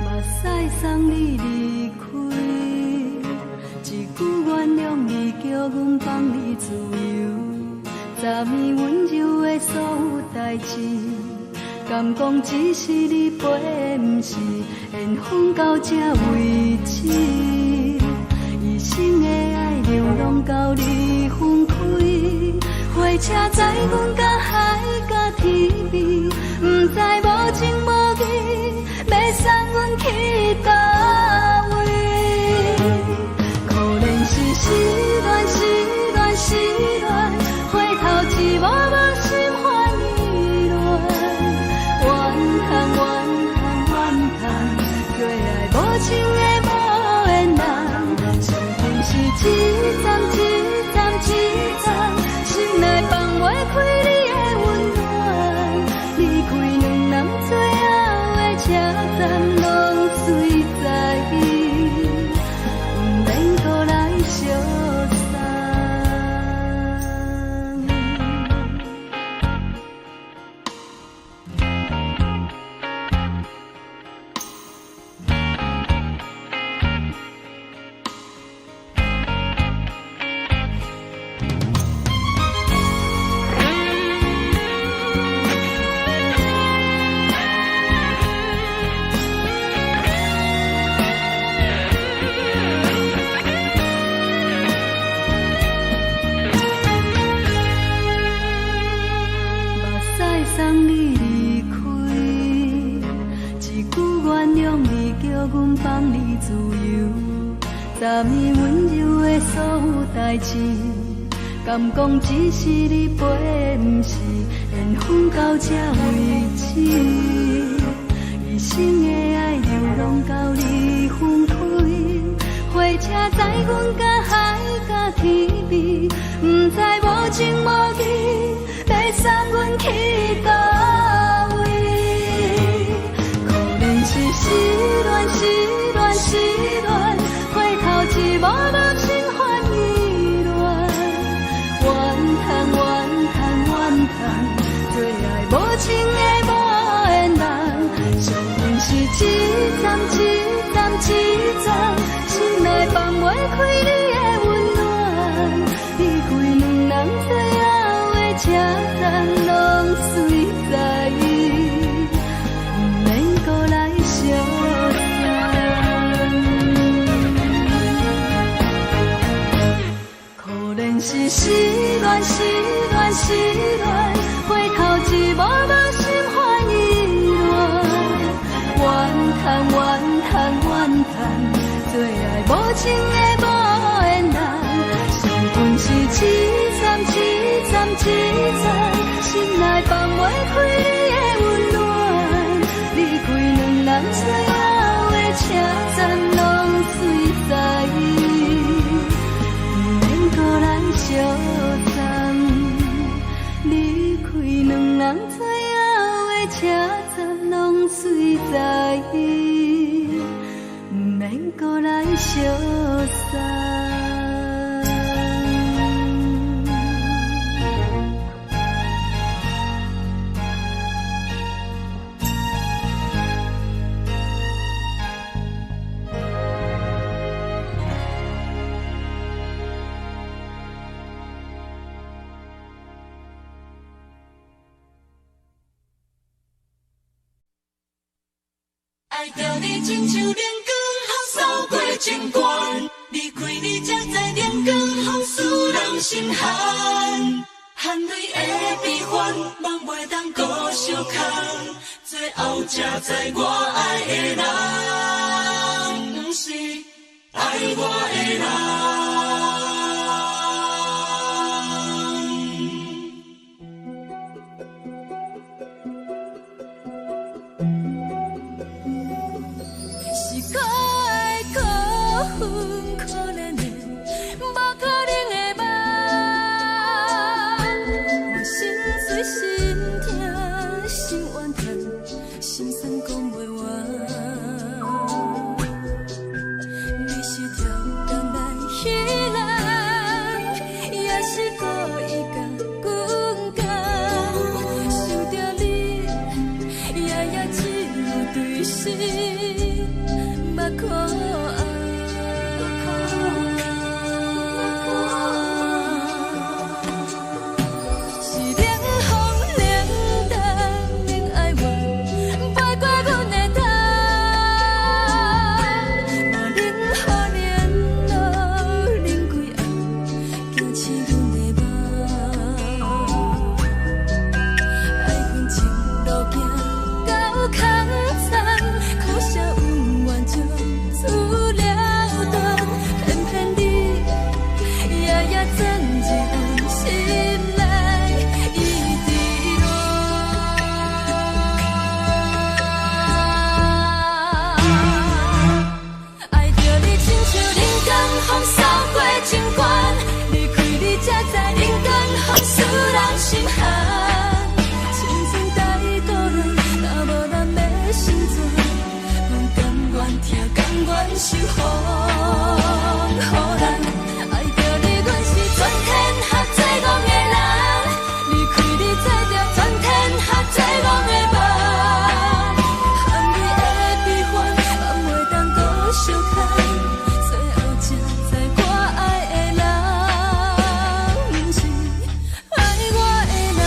目屎送你离开，一句原谅你，叫阮放你自由。昨暝温柔的所有代志，敢讲只是你陪，不是缘分到这为止。一生的爱流浪到你分开，火车载阮到海角天边，不知无情无义，要送阮去倒位？可能是失恋，失恋，失恋，回头一幕幕心烦意乱，怨恨，怨恨，怨恨，对爱无情的无缘人，注定是一站一站一站，心内放袂开你的温暖，离开原谅你，叫阮放你自由。昨暝温柔的所有代志，敢讲只是你陪，不是缘分到这为止。一生的爱流浪到你分开，火车载阮甲海甲天边，不知无情无义，要送阮去倒位？可能是失恋，失恋，失恋，回头一无人心烦意乱，怨叹，怨叹，怨叹，最爱无情的无缘人，上阮是一站一站一站，心内放袂开你的温暖，离开两人最后的车站，拢随在意，不免搁来相可能是失恋，失恋，失恋，回头一无人心烦意乱，怨叹，怨叹，怨叹，最爱无情的无缘人，上阮是一站一站一站，心内放袂开你的温暖，离开两人最后的车站，拢随在意，不免搁来相送。离开两人最后的车站，拢随在意，不免搁来相送。爱着你亲像阳光扫过情关，离开你才知阳光风使人心寒。含泪的悲欢，望袂当搁相牵，最后才知我爱的人，不是爱我的人。是可爱可恨可怜的，无可能的梦。我心碎心痛心怨叹，心酸讲袂完。你是跳江来彼人，也是故意甲阮讲，想着你夜夜只有对视。目眶是冷风冷淡冷爱我，飞过阮的头，嘛冷雨冷落冷几暗，惊刺阮的梦。爱恨情路行到空残，苦涩有缘就出了断，偏偏你夜夜钻入阮心内，一直乱。爱着你亲像人间风扫过情关，离开你才知人间风使人心寒。青春带过来，若无咱要心酸。甘愿受风雨人，爱着你，阮是全天下最戆的人。离开你，才着全天下最戆的梦。含泪的悲欢，望袂当搁相牵，最后才知我爱的人，不是爱我的人。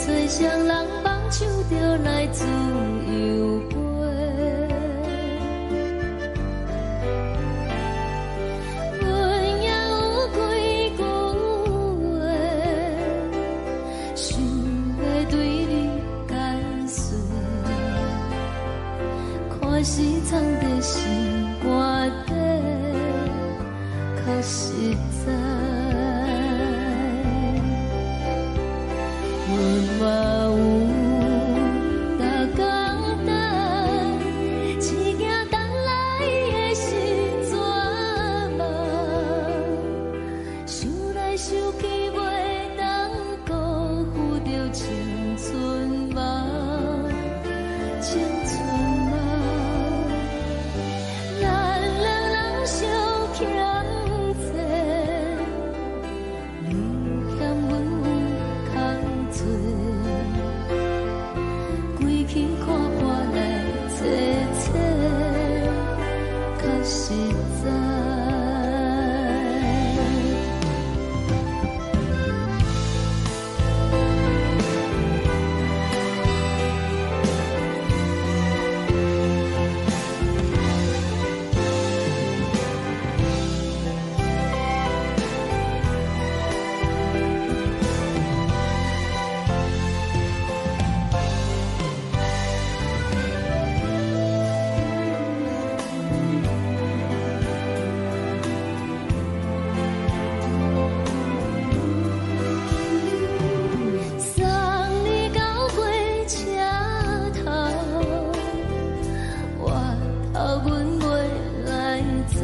吹双人放手就来自由飞。阮也有几句话，想要对你解释，可是藏在心肝底，较实在。阮嘛有逐工等，只惊等来的是绝望，想来想去袂当辜负着青春梦，青春梦。咱两人相欠债，你欠阮有空做，归去看破来切切，较实在。送你到火车头，我头阮袂来走，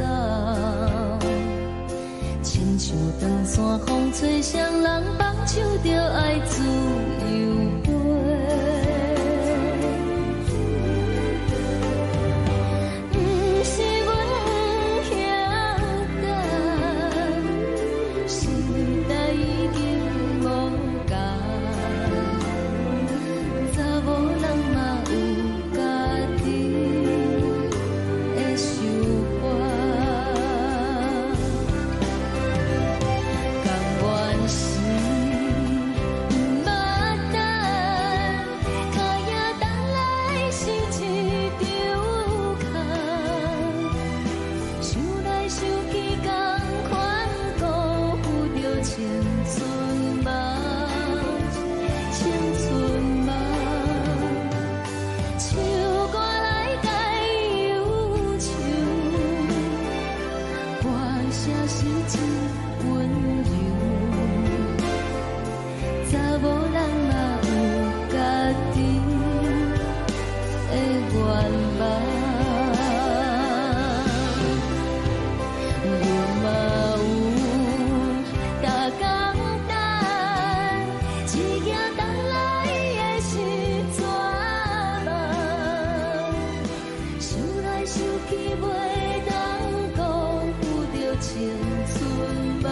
亲像长线风吹双人放手就爱自由飞。不是阮不晓得，时代已经无共，查某人嘛有家己的想法，甘愿是不捌等，脚也等来是一场空，想来想去同款辜负着青春梦，青春梦。唱歌来解忧愁，歌声是真温柔，查某人嘛有家己的愿望。阮嘛有逐工等，只惊等来的是绝望，想来想去袂当辜负着青春梦。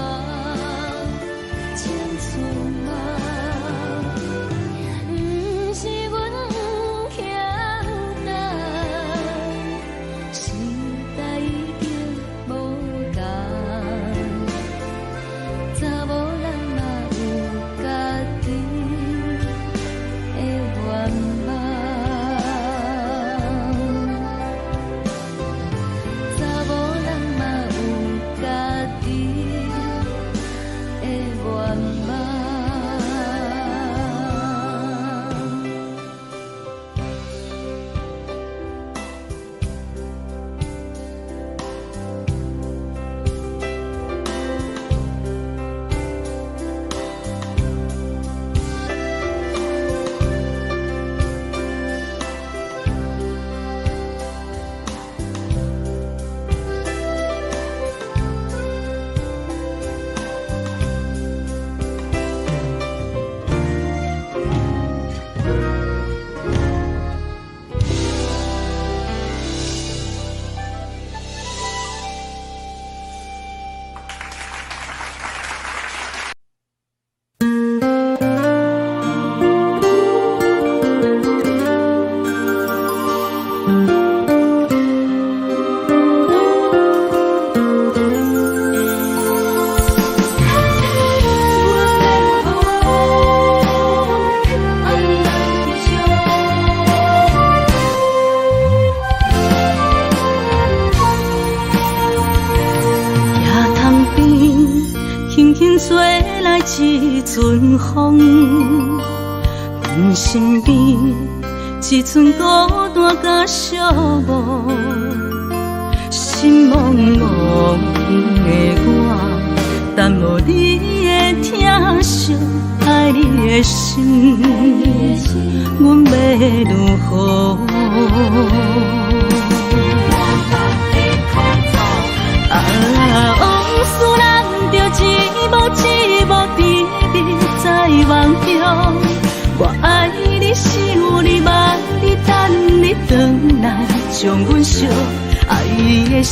吹来一阵风，阮身边一寸孤单甲寂寞，心茫茫的我，等无你的疼惜，爱你的心，阮要如何？往事人着一幕一幕甜蜜在梦中，我爱你想你望你等你回来，将阮惜爱的心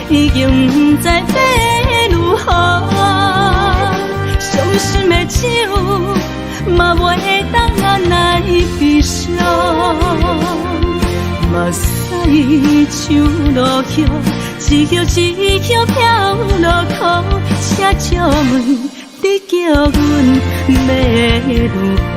已经不知要如何，伤心的手嘛袂当按来悲伤。目屎像落雨，一叶一叶飘落雨，请借问你叫阮要如何？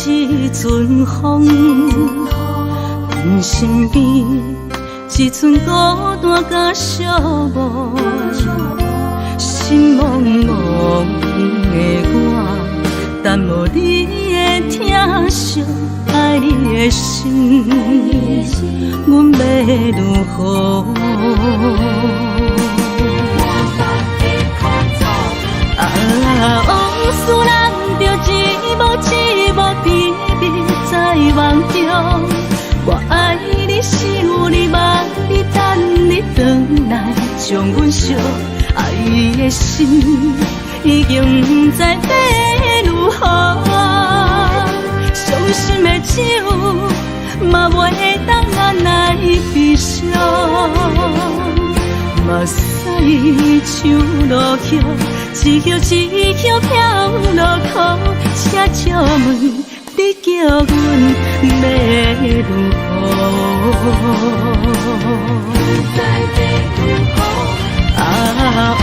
一阵风，阮身边一寸孤单甲寂寞，心茫茫的我，等无你的疼惜，爱你的心，阮要如何？往事人着一幕一幕甜蜜在梦中，我爱你想你望你等你回来，将阮惜爱的心已经不知要如何，伤心的手嘛袂当按来悲伤，目屎像落雨，一叶一叶飘落雨，请借问你叫阮要如何？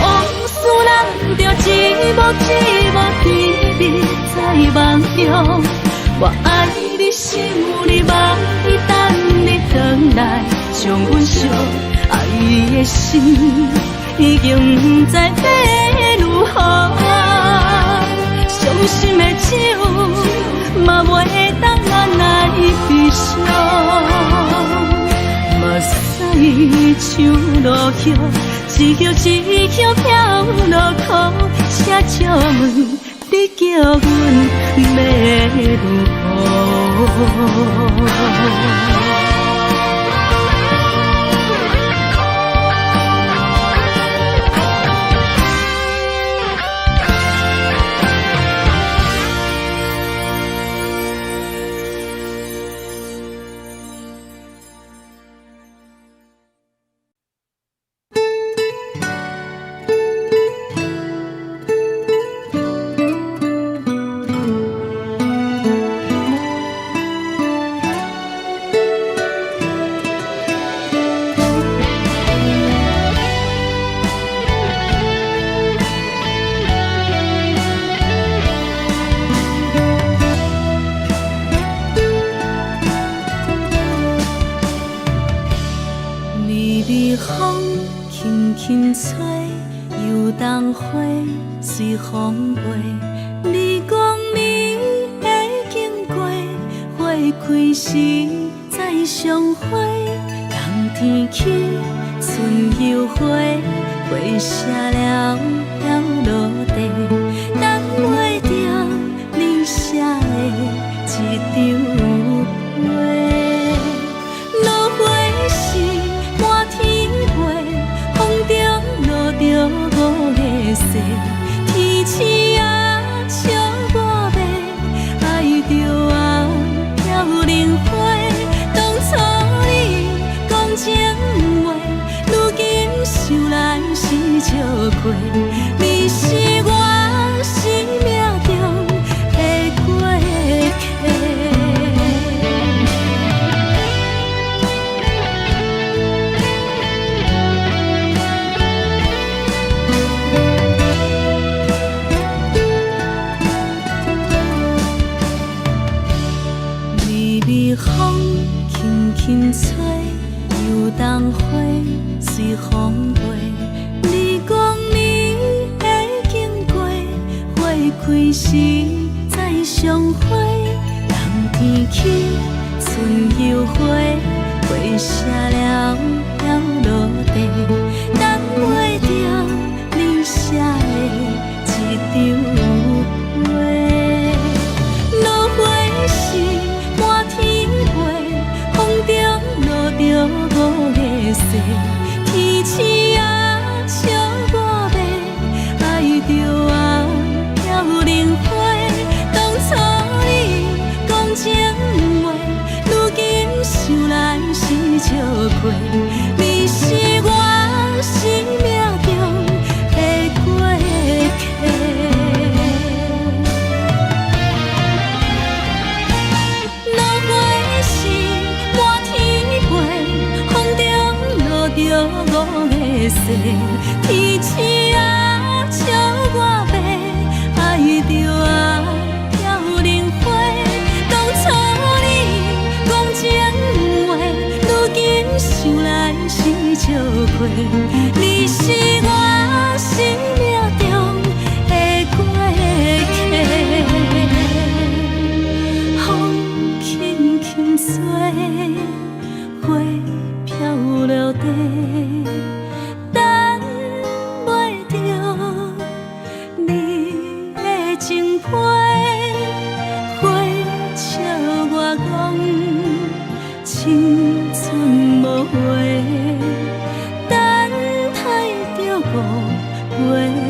往事人着一幕一幕甜蜜在梦中，我爱你想你望你等你回来，将阮惜爱的心已经不知要如何，伤心的手嘛袂当按来悲伤，目屎像落雨，一叶一叶飘落雨，请借问你叫阮要如何？随风飞，你讲你会经过，花开时再相会。冬天起，春又花，花谢了飘落地，等袂着你写的一张画。落花时满天飞，风中落着五个色。天星啊，笑我袂爱着啊，飘零花。当初你讲情话，如今想来是笑过。你人花随风飞。你讲你会经过，花开时再相会。人天起，春又花，花谢了了落地，等袂着你写的一张画。落花时满天飞，风中落着五个色，天星啊笑我迷，爱着啊飘零花。当初你讲情话，如今想来是笑过。你是我生命中的过客。落花时满天飞，风中落着五个色，天星啊笑我迷，爱着啊飘零花。当初你讲情话，如今想来是笑过。你是我生命中的过客。风轻轻吹，花飘落地，等袂着你的情批。花笑我讲青春无悔，等待着误会。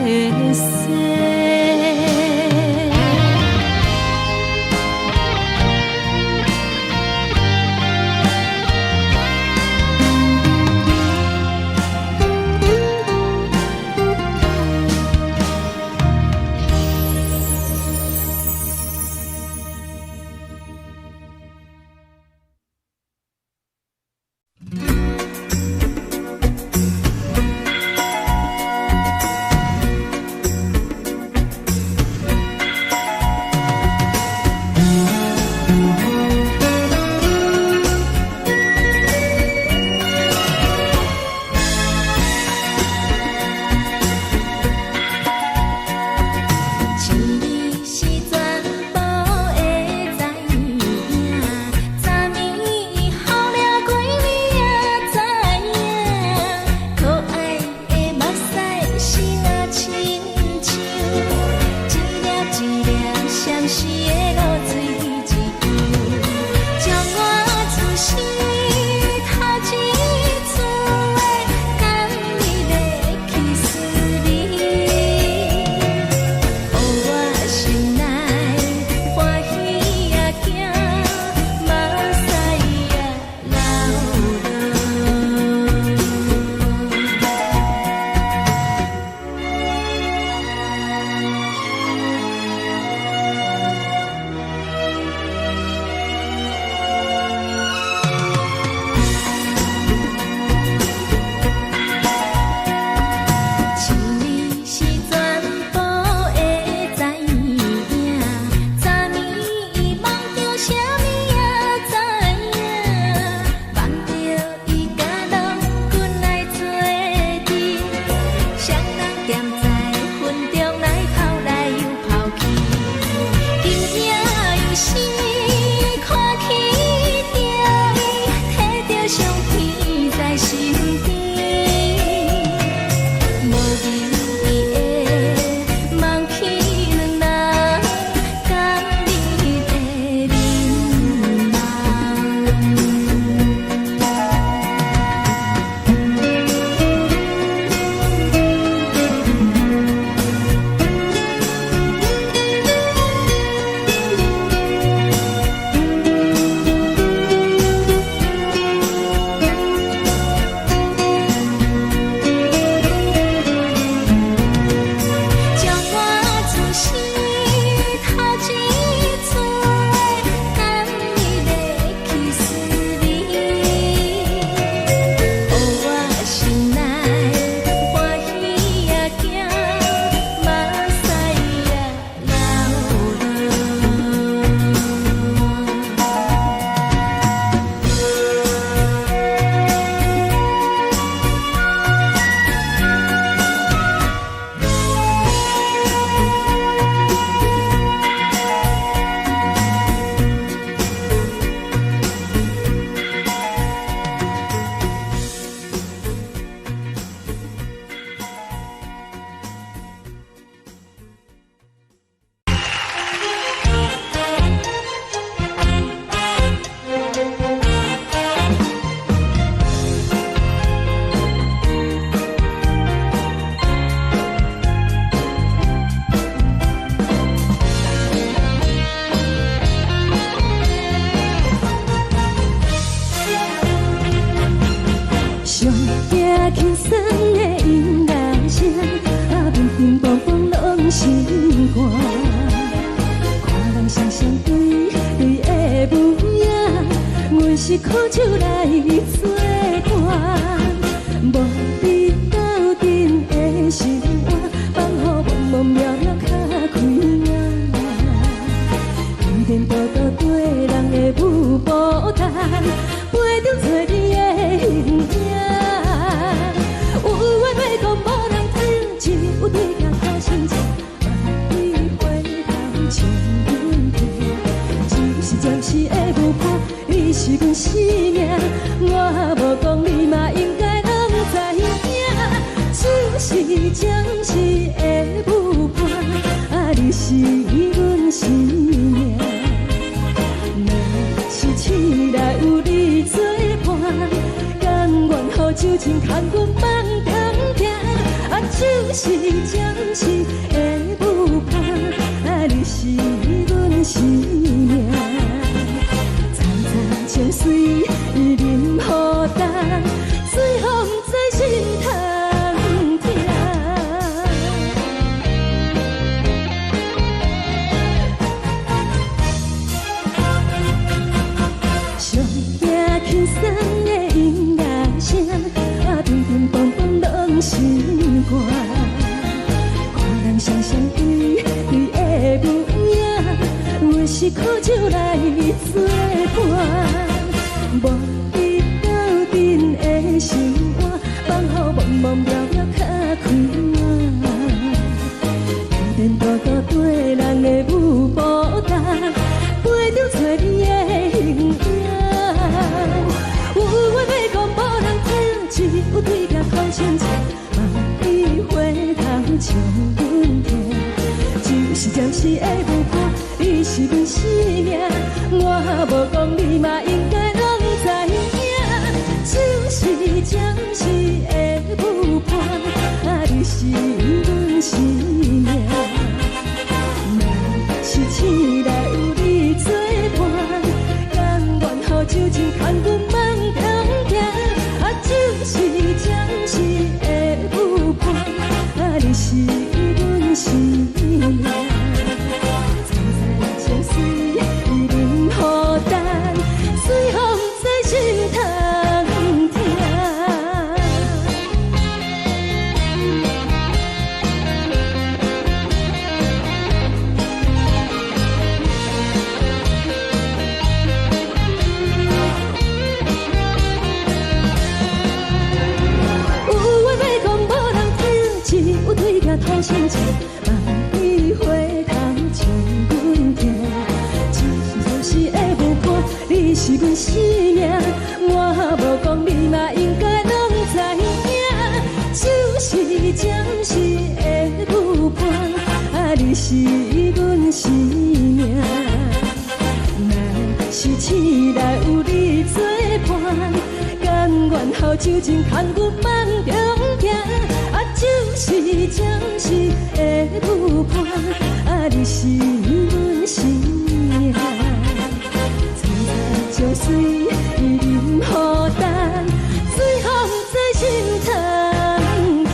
上行轻松的音乐声，乒乒乓乓拢心肝。看人双双对对的舞影，阮是苦酒来作伴。无你斗阵的生活，放予茫茫渺渺较开眼。颠颠倒倒对人的舞步弹，陪着做你的形影。有话要讲无人听，只有对镜头心情，万里回头像阮听。就是暂时的舞伴，你是阮生命，我无讲你嘛应该拢知影。就是暂时的舞伴，你是阮生命。若是醒来有你作伴，甘愿予酒精牵阮梦中行。就是暂时的舞伴，你是阮生命。层层情水任何淡，随风在心头。轻松的音乐声，乒乒乓乓拢心肝。看人双双对对的舞影，阮是苦酒来作伴。无你斗阵的生活，放予茫茫渺渺较开眼。颠颠倒倒对人的舞步弹，陪着做你的形影。有话要讲无人听，只有对镜头心情，万里回头像阮听。就是暂时的舞伴，你是阮生命，我无讲你嘛应该拢知影。就是暂时的舞伴，你是阮生命。若是醒来有你作伴，甘愿予酒精牵阮梦中行。就是暂时的舞伴，你是阮生命。层层情水任何淡，随风在心头听。对镜头心情，万里回头像阮听。就是暂时的舞伴，你是阮生命，我无讲你嘛应该拢知影。就是暂时的舞伴，你是阮生命。若是醒来有你作伴，甘愿予酒精牵阮梦中行。就是暂时的舞伴，你是阮生命。层层情水任何淡，随风在心头行。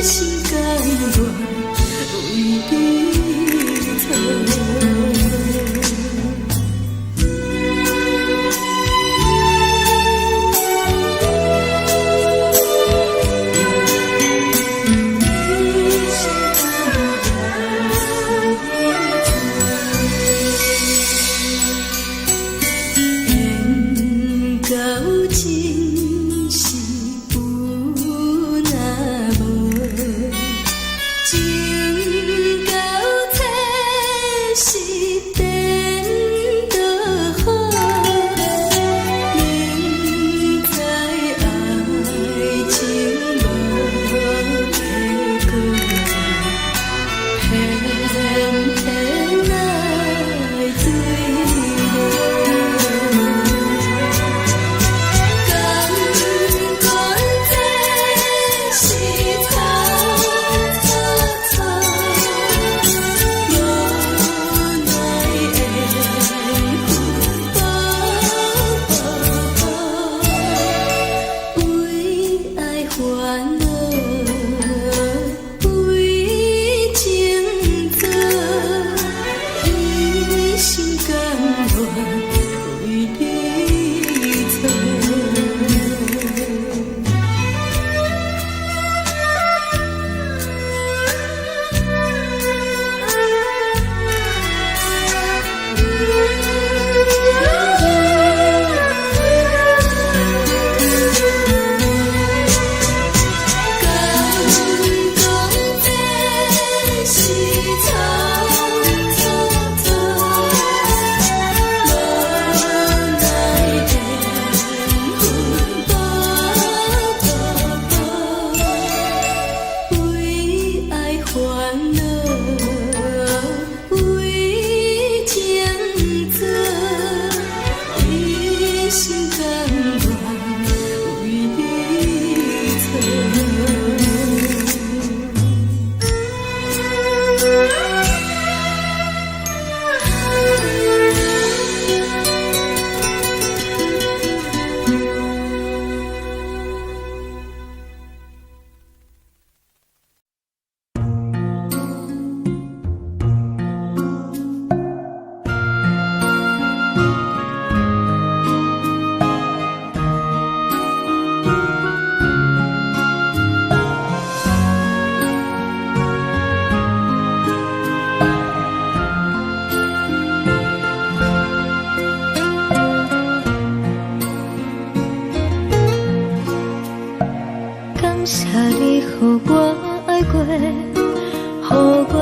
心甘愿为你错。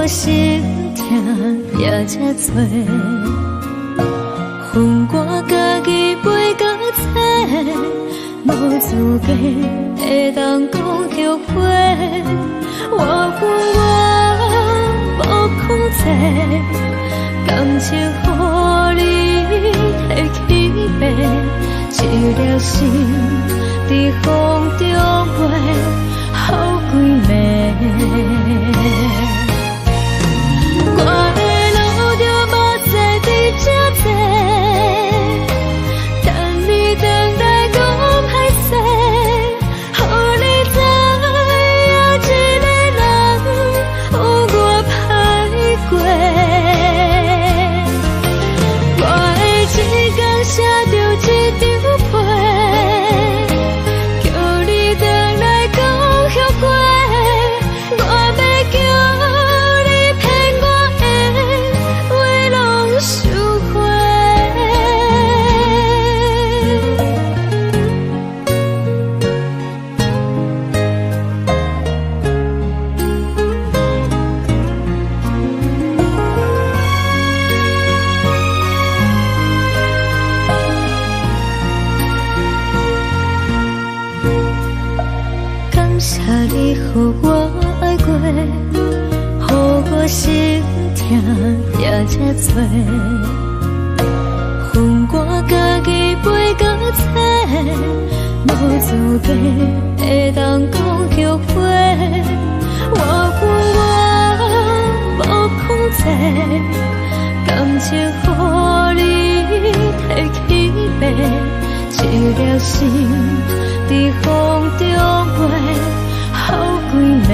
心痛也这多，恨我家己飞到这，无资格会当讲后悔。我恨我无控制，感情予你提起白，一粒心在风中飞，好几暝。我的路就无再伫这多，等你回来讲歹势，予你知影一个人有我歹过。我会一天写着一张被，叫你回来讲后悔。我要叫你予我爱过，予我心痛也这多，恨我家己飞到这，无资格会当讲后悔。我恨我无控制，感情予你提起白，一粒心在风中飞。好几暝。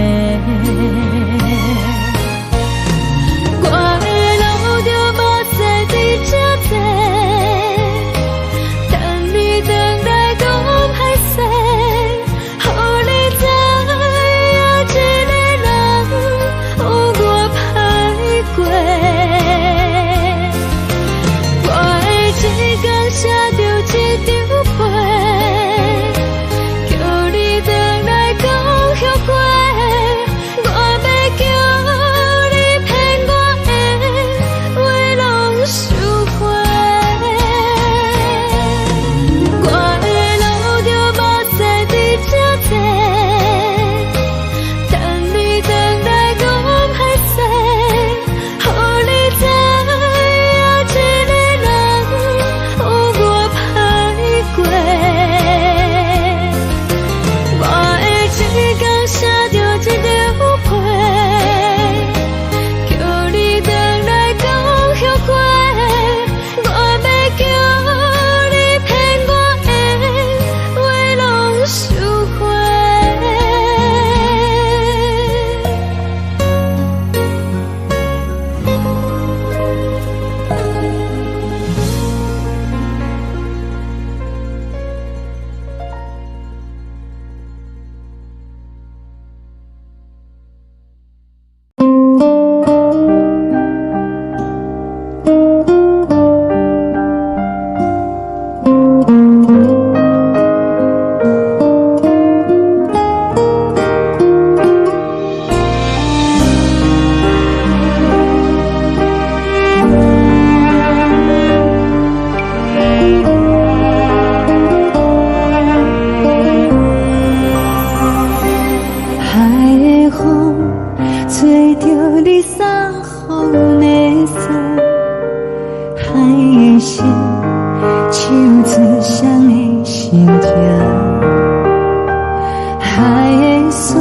海的山，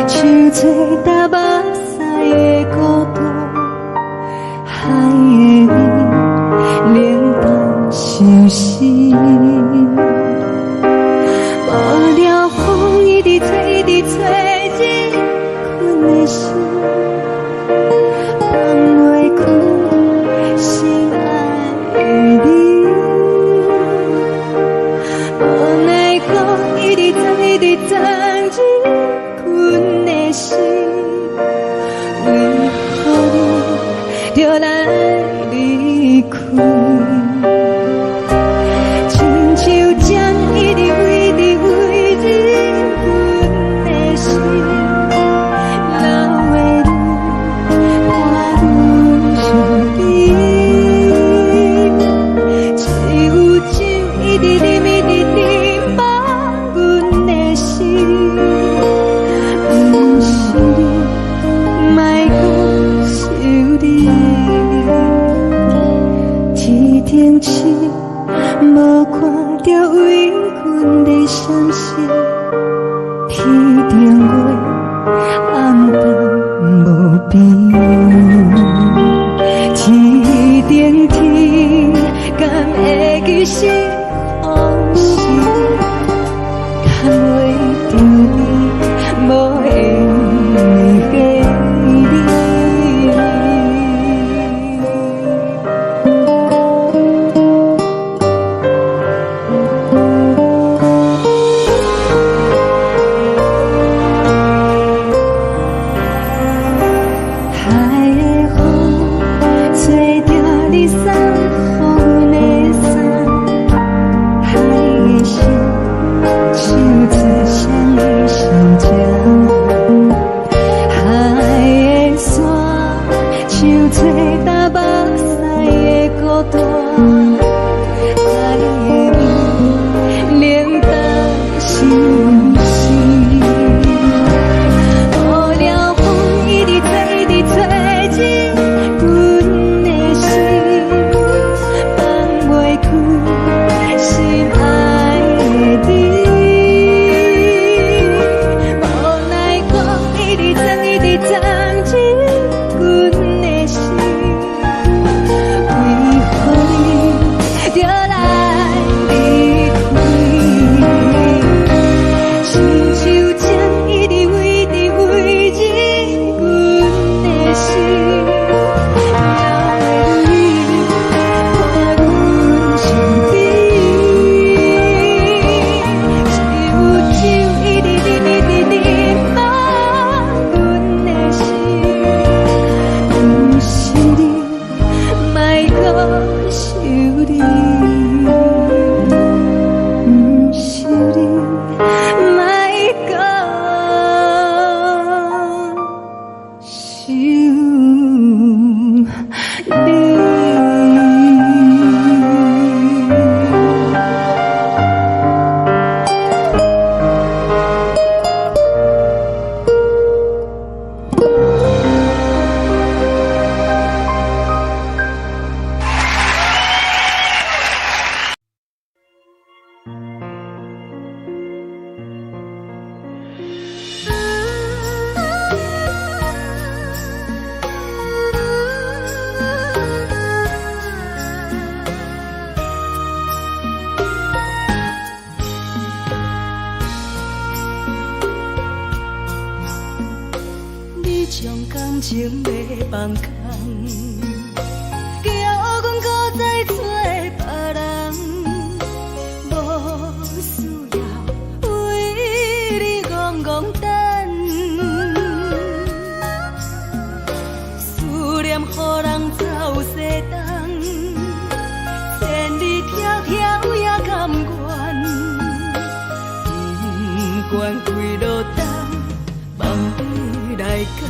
像做搭目屎的孤独，海的味冷淡伤心。无聊风一直吹，一直吹日困的心，放袂开心爱的你。无奈何一直藏，一直藏日困的心，为何你就来离开？亲像针一直围日困的心，流的泪伴阮伤悲，只有酒一直啉，一直啉饱阮的心。不是你，莫搁想你。一顶星无看到为阮的闪烁，天顶月暗淡无边，一顶天敢会记是往事，敢袂着你无缘的你。海的风吹掉你送予阮的衫，海的心像做双鱼相争，海的山像做搭目屎的孤单，海的味冷淡伤心。无聊风一直吹，一直吹日阮的心，放袂开心爱的你。无奈何一直藏，一直藏日阮的心，为何你就来离开？亲像针一直围日阮的心，了的泪伴阮伤悲，只有酒一直啉，一直啉饱阮的心。不是你，莫搁想你。不是你，莫搁想你。你将感情要放空，叫阮搁再找别人，无需要为你戆戆等，思念予人走西东，千里迢迢也甘愿，不管几路东，梦里来赶。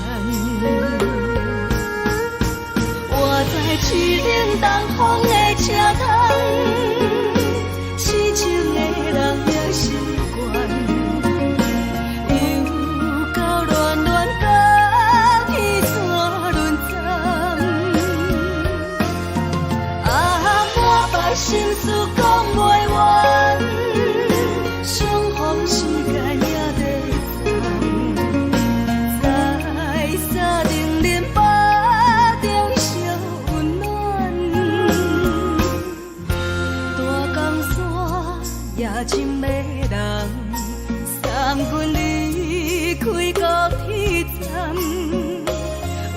我在市顶东风的车窗，痴情的人的心肝，又到乱乱甲天山轮站。啊，满腹心事讲袂完，相逢时间也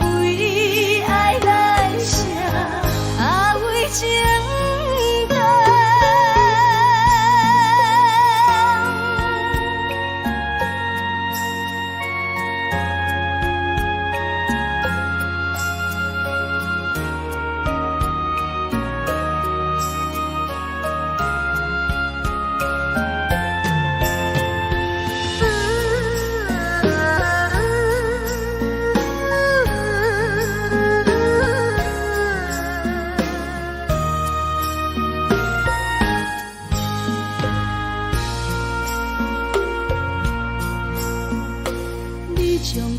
为爱来舍，为情重。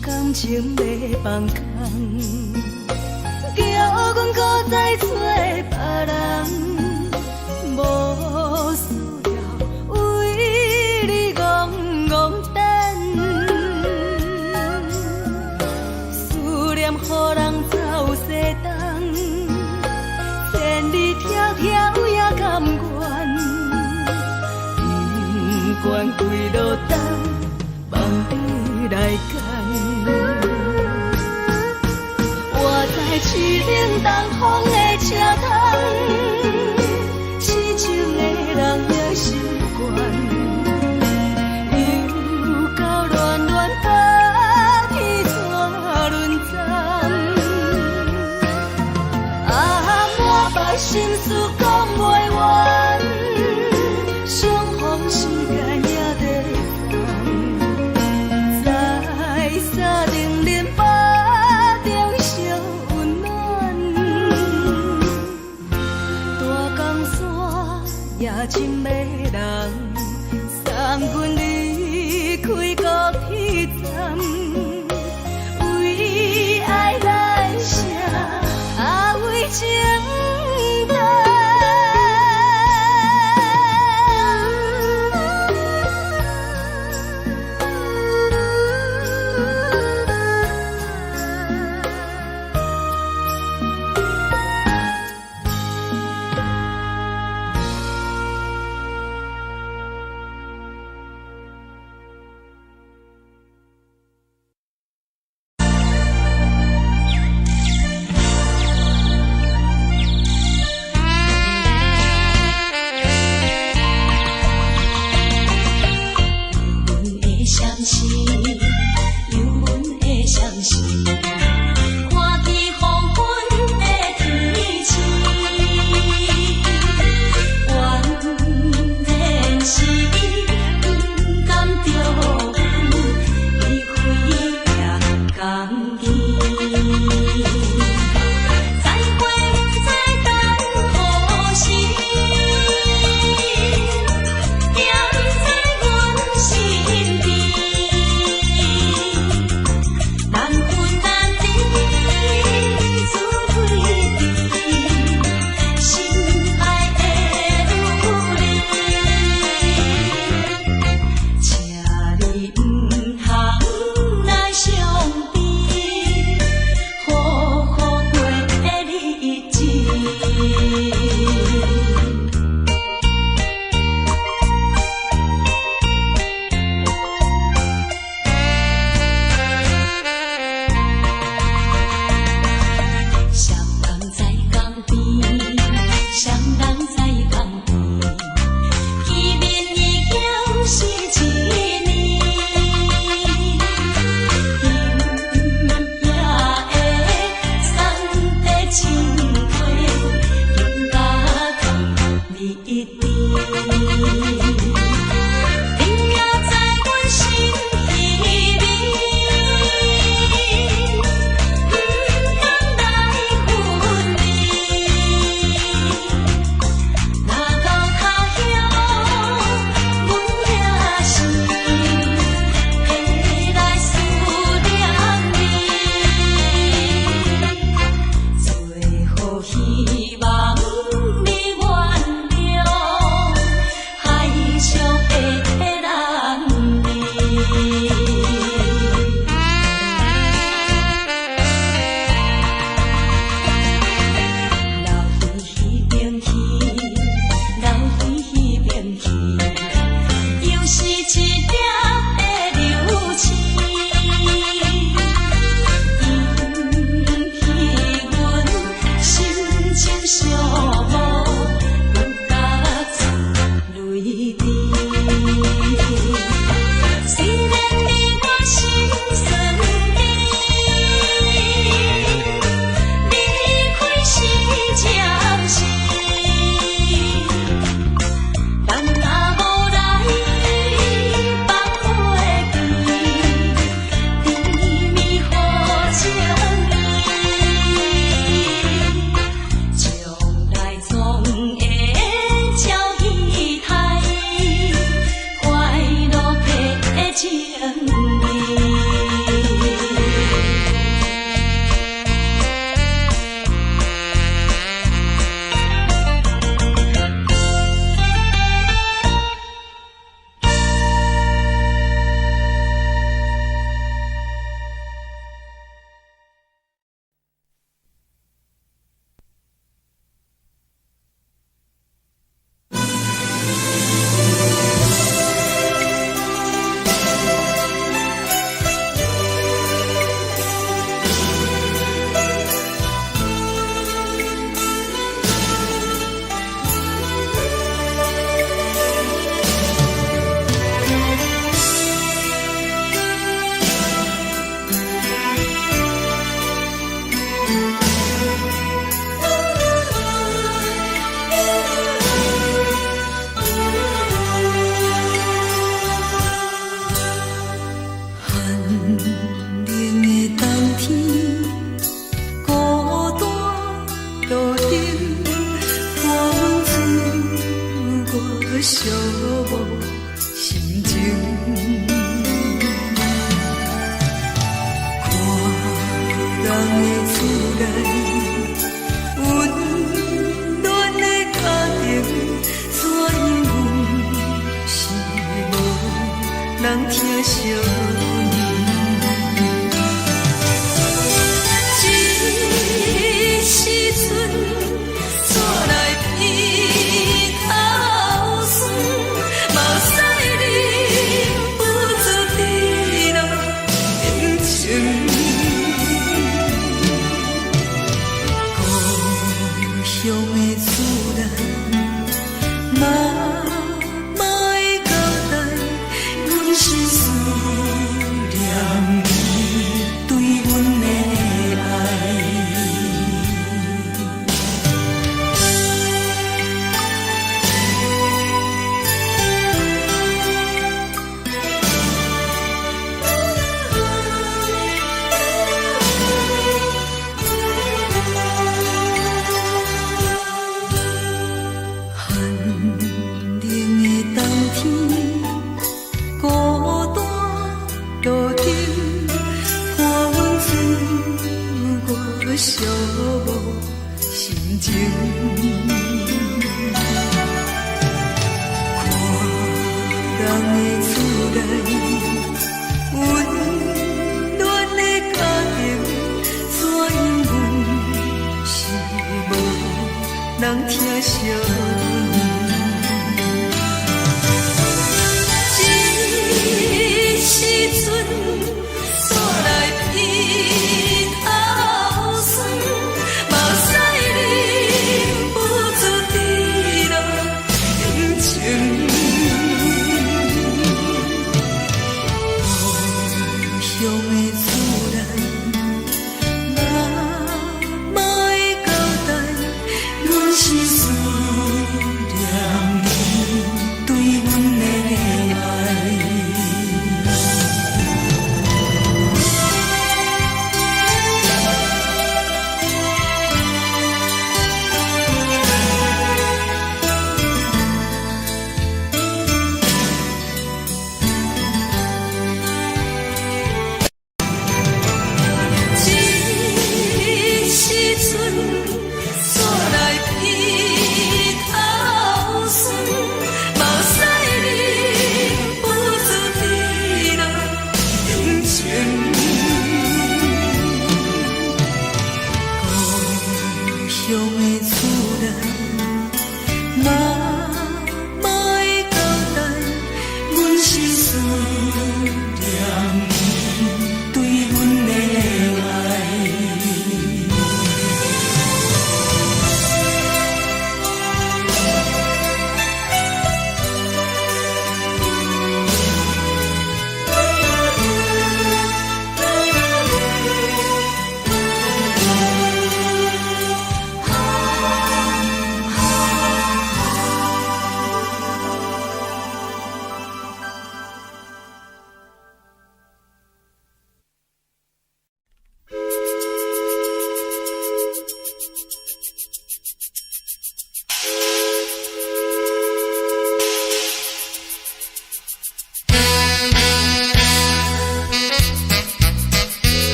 感情要放空，叫阮搁再找别人，无需要为你戆戆等，思念予人走西东，千里迢迢也甘愿，不管几路灯，望你来赶。市冷东风的车窗，痴情的人也习惯，又到乱乱把天带轮转。满腹心事讲袂完，相逢时间也在烦，在沙定林巴中相。也真要人送阮离开高铁站，为爱来舍，为情重。这时阵带来鼻头酸，嘛使你不住滴落情情。故乡的自然，莫会交代，阮是思念你对阮的爱。寒冷的冬天，孤单路灯，伴阮自我寂寞心情。看人的厝内，温暖的家庭，怎因阮是无人疼惜？时阵带来鼻头酸，嘛使你不住滴落情情。故乡的自然，莫会交代，阮是思念你对阮的爱。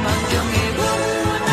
梦中的阮。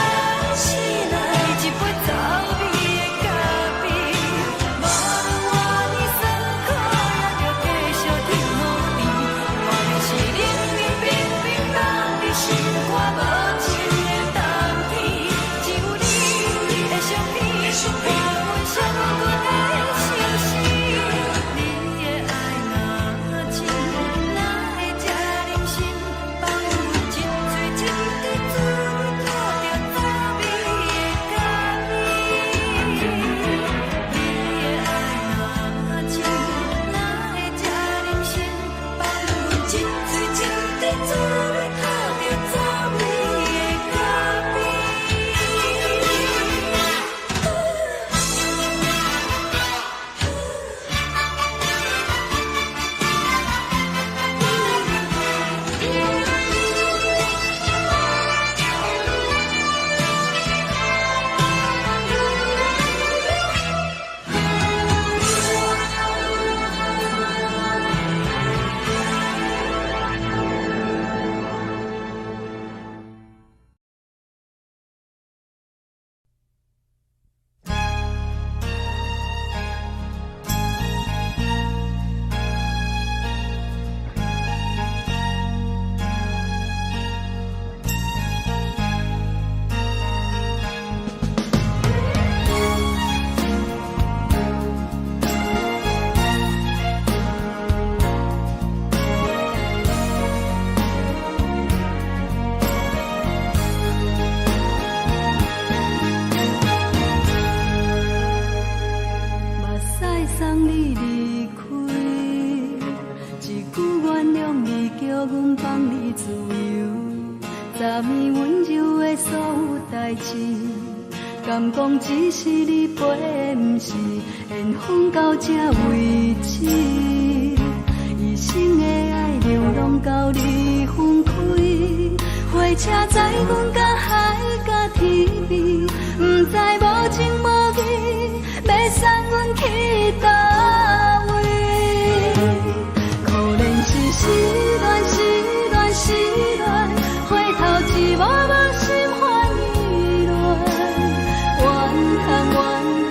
敢讲只是你陪，不是缘分到这为止。一生的爱流浪到你分开，火车载阮甲海甲天边，不知无情无义，要送阮去倒位？可能是失恋，失恋，失恋，回头一幕幕心烦意乱，怨叹，怨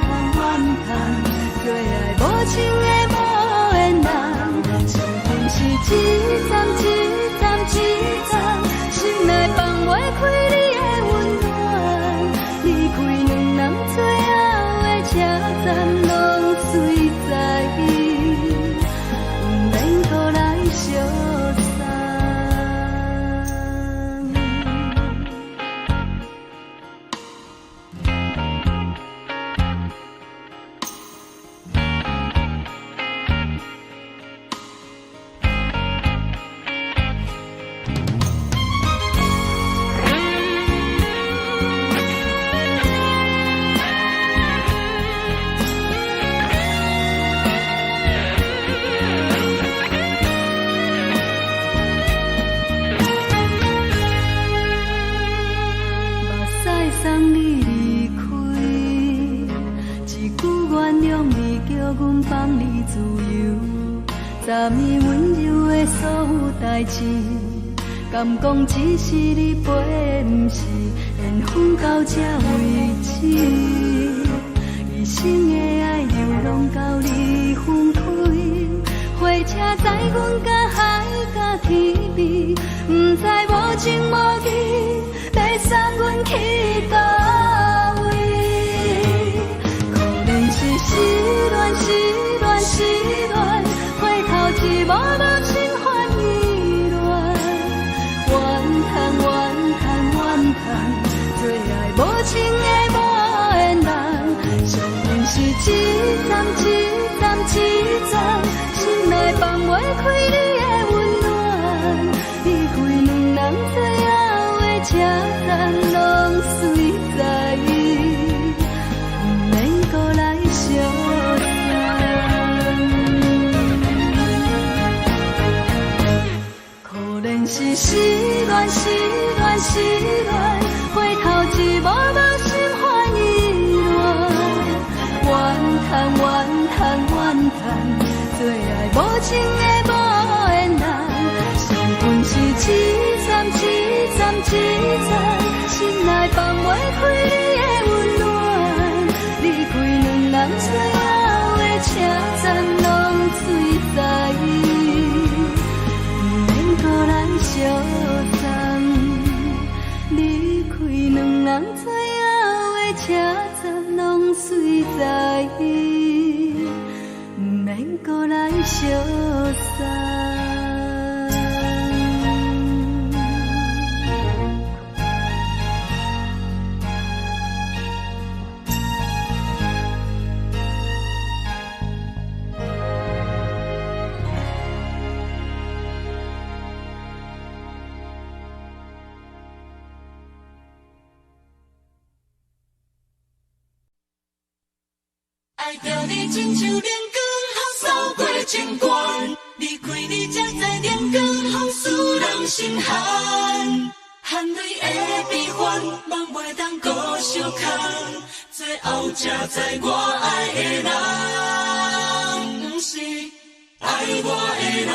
叹，怨叹，最爱无情的无缘人，情份是一站一站一站，心内放袂开你的温暖，离开两人最后的车站，拢随在意，不免搁来相送。送你离开，一句原谅你，叫阮放你自由。昨暝温柔的所有代志，敢讲只是你陪，不是缘分到这为止。一生的爱流浪到你分开，火车载阮甲海甲天边，不知无情无义，要送阮去倒位？可能是失恋，失恋，失恋，回头一幕幕心烦意乱，怨叹，怨叹，怨叹，最爱无情的无缘人，相份是一站一站一站，心内放袂开你的温暖，离开两人最后的车站，拢随在意，不免搁来相送。可能是失恋，失恋，失恋，回头一幕幕心烦意乱，怨叹，怨叹，怨叹，最爱无情的无缘人，相份是一站一站一站，心内放袂开你的温暖，离开两人最后的车站，拢随在意，不免搁来相送。离开两人最后的车站，拢随在意，不免搁来相送。爱着你亲像阳光扫过情关，离开你才知阳光风使人心寒。含泪的悲欢，望袂当搁相牵，最后才知我爱的人，不是爱我的人。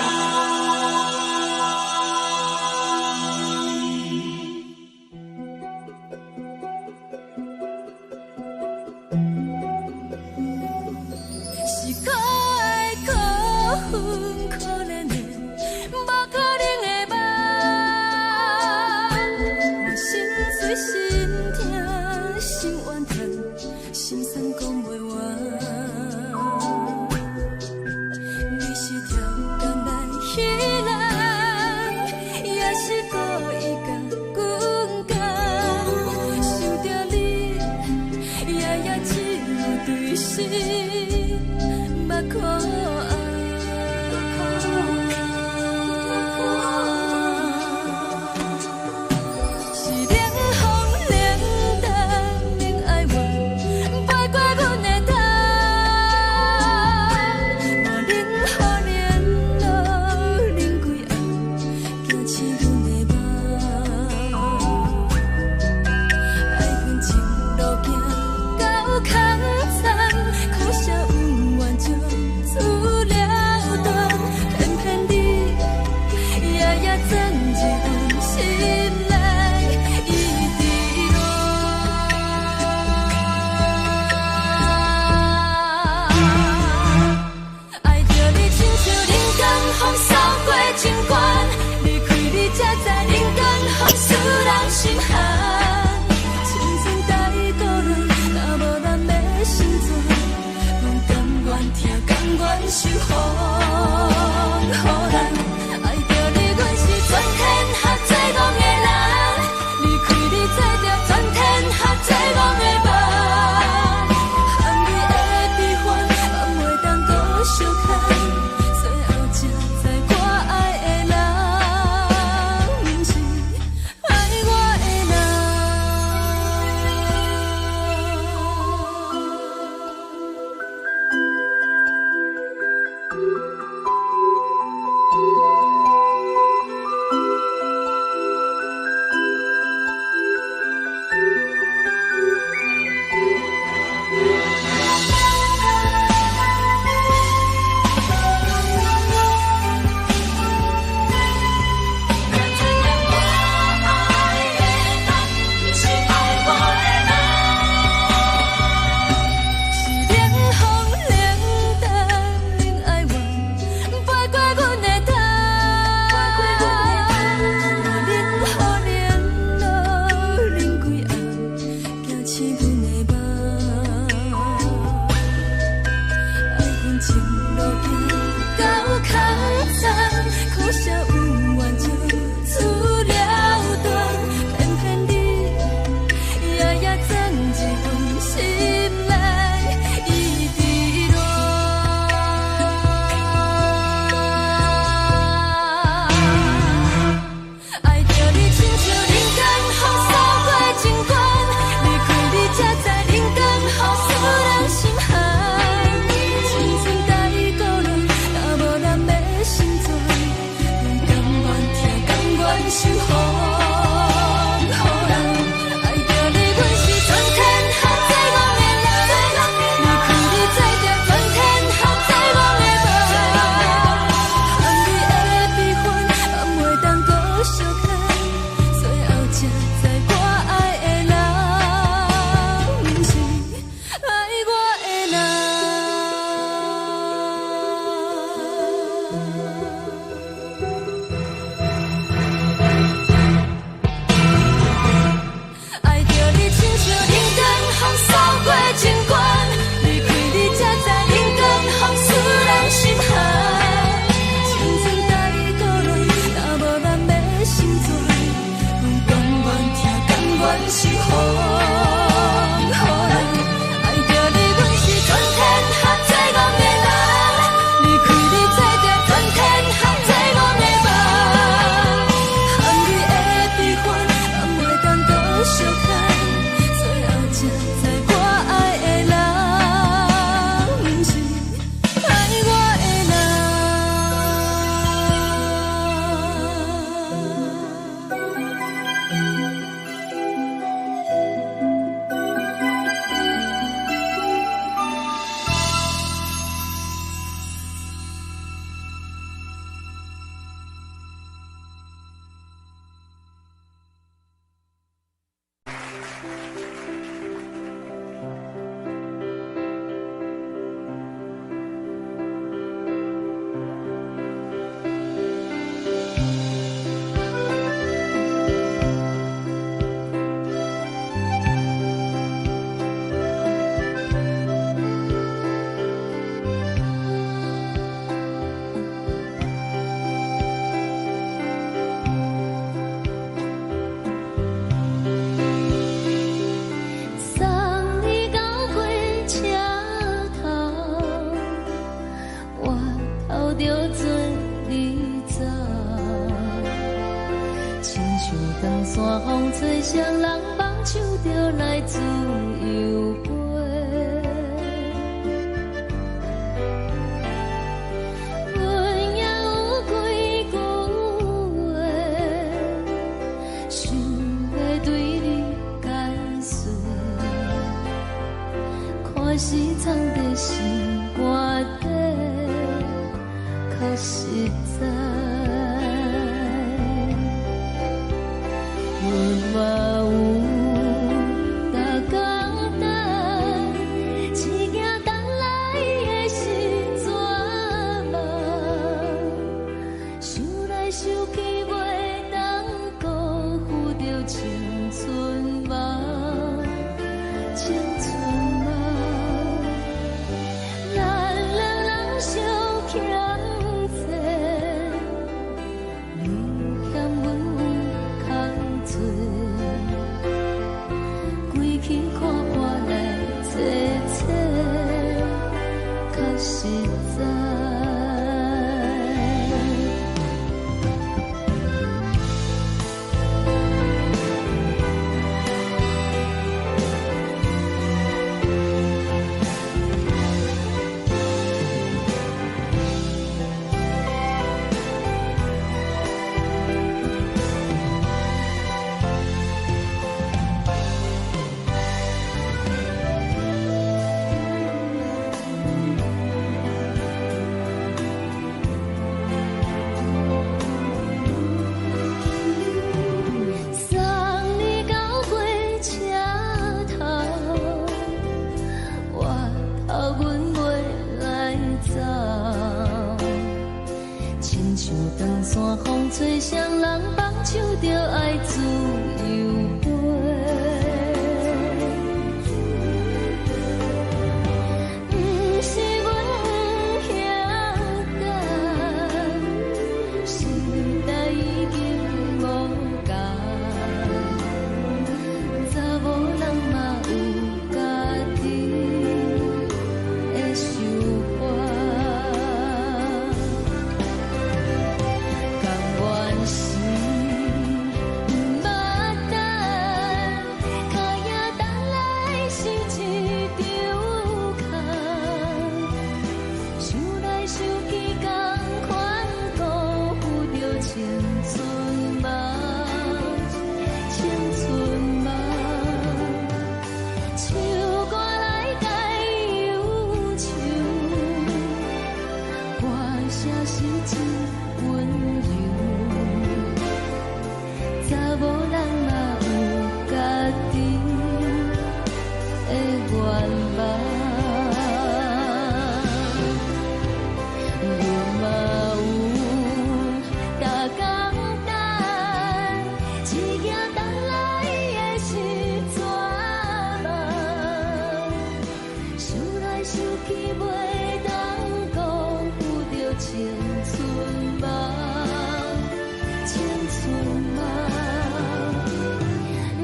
山风吹双人放手就来自由飞。阮也有几句话，想要对你解说，看是藏在心肝底，较实在。阮嘛有逐工等，只惊等来的是绝望，想来想去袂当辜负着青春梦，青春梦。咱两人相欠债，你欠阮有空做，归去看看来坐坐，较实在。送你到火车头，我头阮袂来走，亲像长山风吹双人放手就爱自由飞。不是阮不晓等，时代已经无共，查某人嘛有家己的想法，甘愿是不捌等，脚也等来是一场空，想来想去同款辜负着青春梦，青春梦。唱歌来解忧愁，歌声是真温柔，查某人嘛有家己的愿望。阮嘛有逐工等，只惊等来的是绝望，想来想去袂当辜负着青春梦，青春梦。不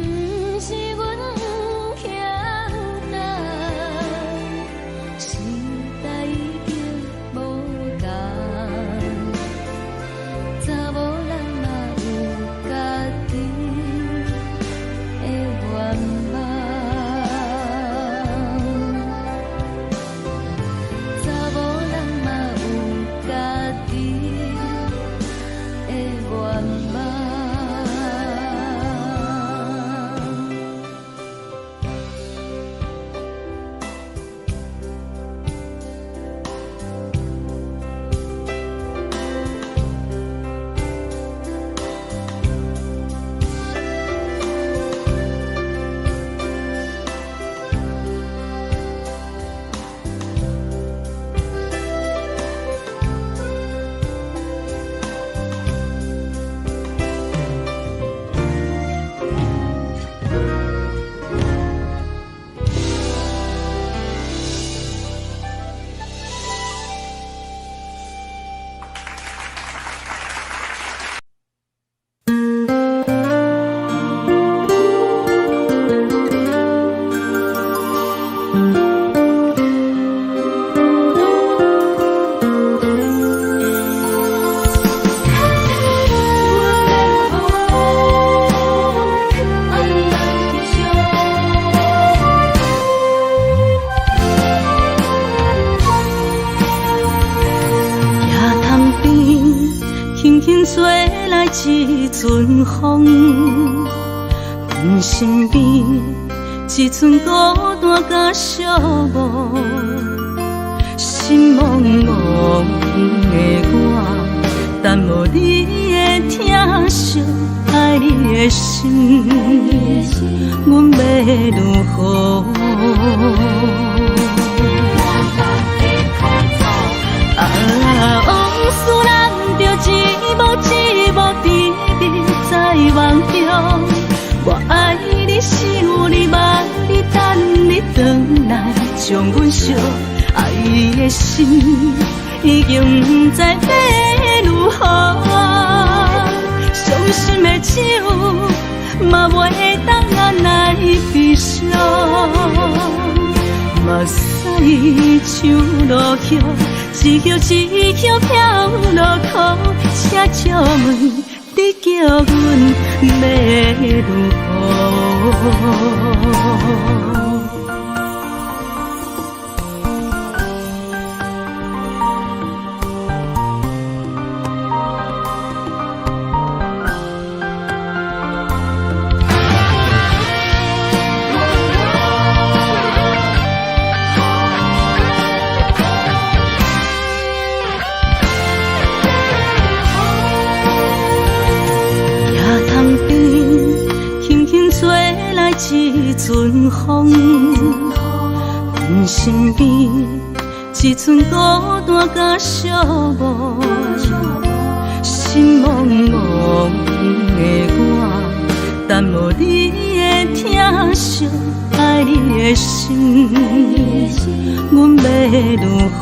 是阮不晓等，阵风，阮身边一阵孤单甲寂寞，心茫茫的我，等无你的疼惜，爱你的心，阮要如何？往事咱着一幕一幕甜蜜在梦中。我爱你，想你，望你，等你回来，将阮惜爱你的心，已经不知要如何。伤心的手，嘛袂当按来悲伤。目屎像落雨，一曲一曲飘落雨，请借问你叫阮要如何？一阵风，阮身边一阵孤单甲寂寞，心茫茫的我，等无你的疼惜，爱你的心，阮要如何？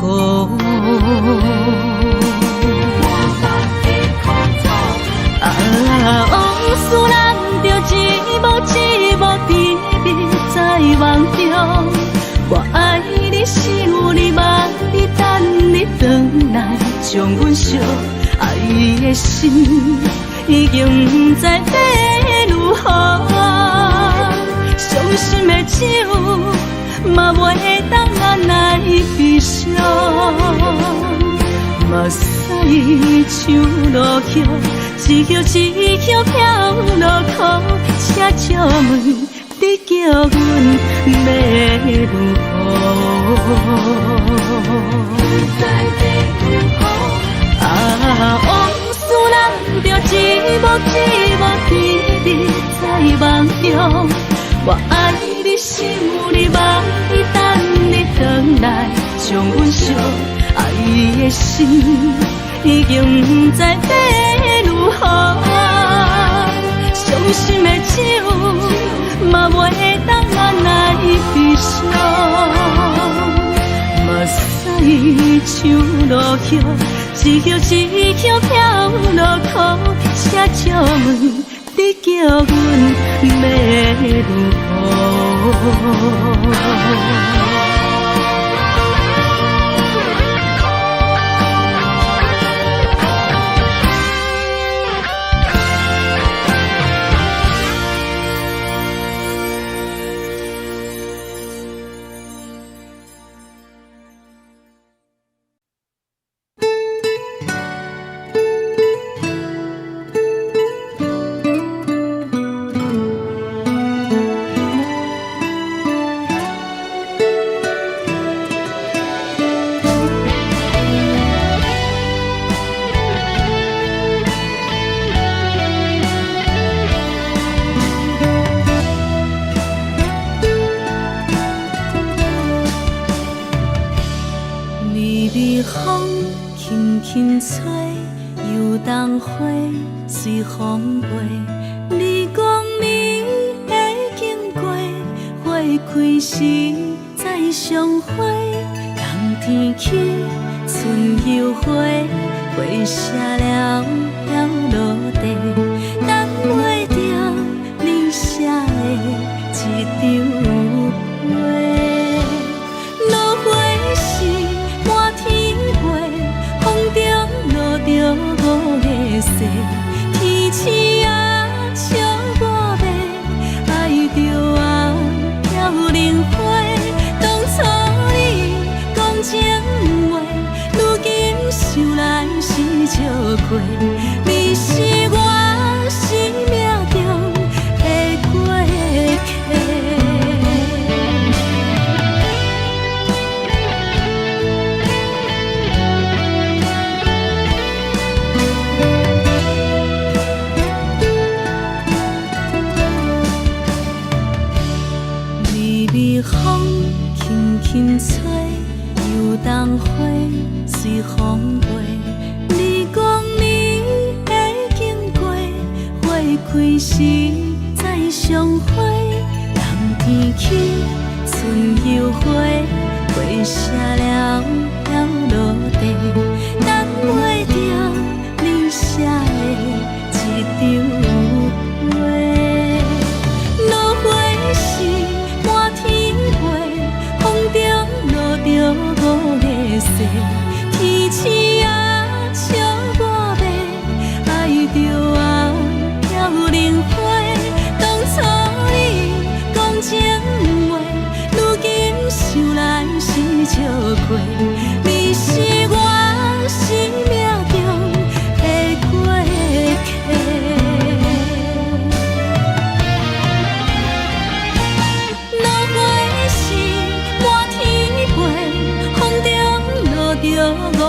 往事咱着一幕一幕甜蜜在梦中。我爱你，想你，望你，等你回来，将阮惜爱的心，已经不知要如何。伤心的手，嘛袂当按来悲伤。目屎像落雨，一曲一曲飘落雨，请借问你叫阮要如何？往事咱着一幕一幕甜蜜在梦中。我爱你，想你，望你，等你回来，将阮惜爱的心，已经不知要如何。伤心的手，嘛袂当按来悲伤。目屎像落雨，一曲一曲飘落雨，请借问你叫阮要如何？随风飞，你讲你会经过，花开时再相会。冬天起，春又花，花谢了飘落地，等袂着你写的一张画。落花时满天飞，风中落着五个色。天星啊，笑我迷，爱着啊，飘零花。当初你讲情话，如今想来是笑过。你是风轻轻吹，游动花随风飞。你讲你会经过，花开时再相会。人天起，春又花，花谢了飘落地，等袂着你写的一张话。落花时满天飞，风中落着五个色，天星啊笑我迷，爱着啊飘零花。当初你讲情话，如今想来是笑过。你是我生命中的过客。落花时满天飞，风中落着五个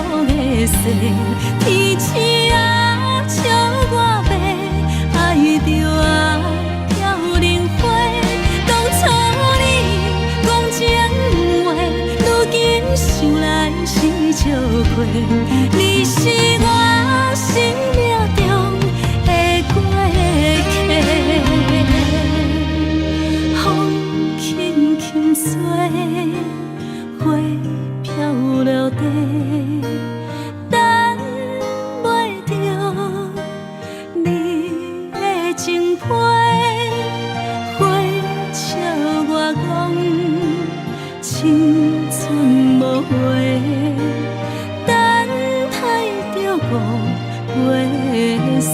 色，天星啊笑我迷，爱着啊飘零花。当初你讲情话，如今想来是笑过。你是我生命中的过客。风轻轻吹，花飘落地，等袂着你的情批。花笑我讲青春无悔，等待着五月雪。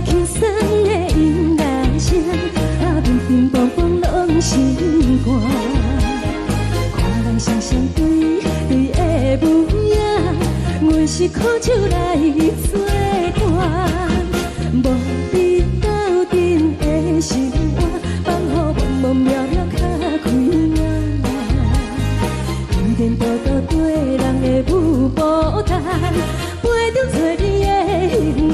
轻松的音乐声，乒乒乓乓拢心肝。看人双双对对的舞影，阮是苦酒来作伴。无你斗阵的生活，放予茫茫渺渺较开眼。颠颠倒倒对人的舞步弹，陪着做你的形影。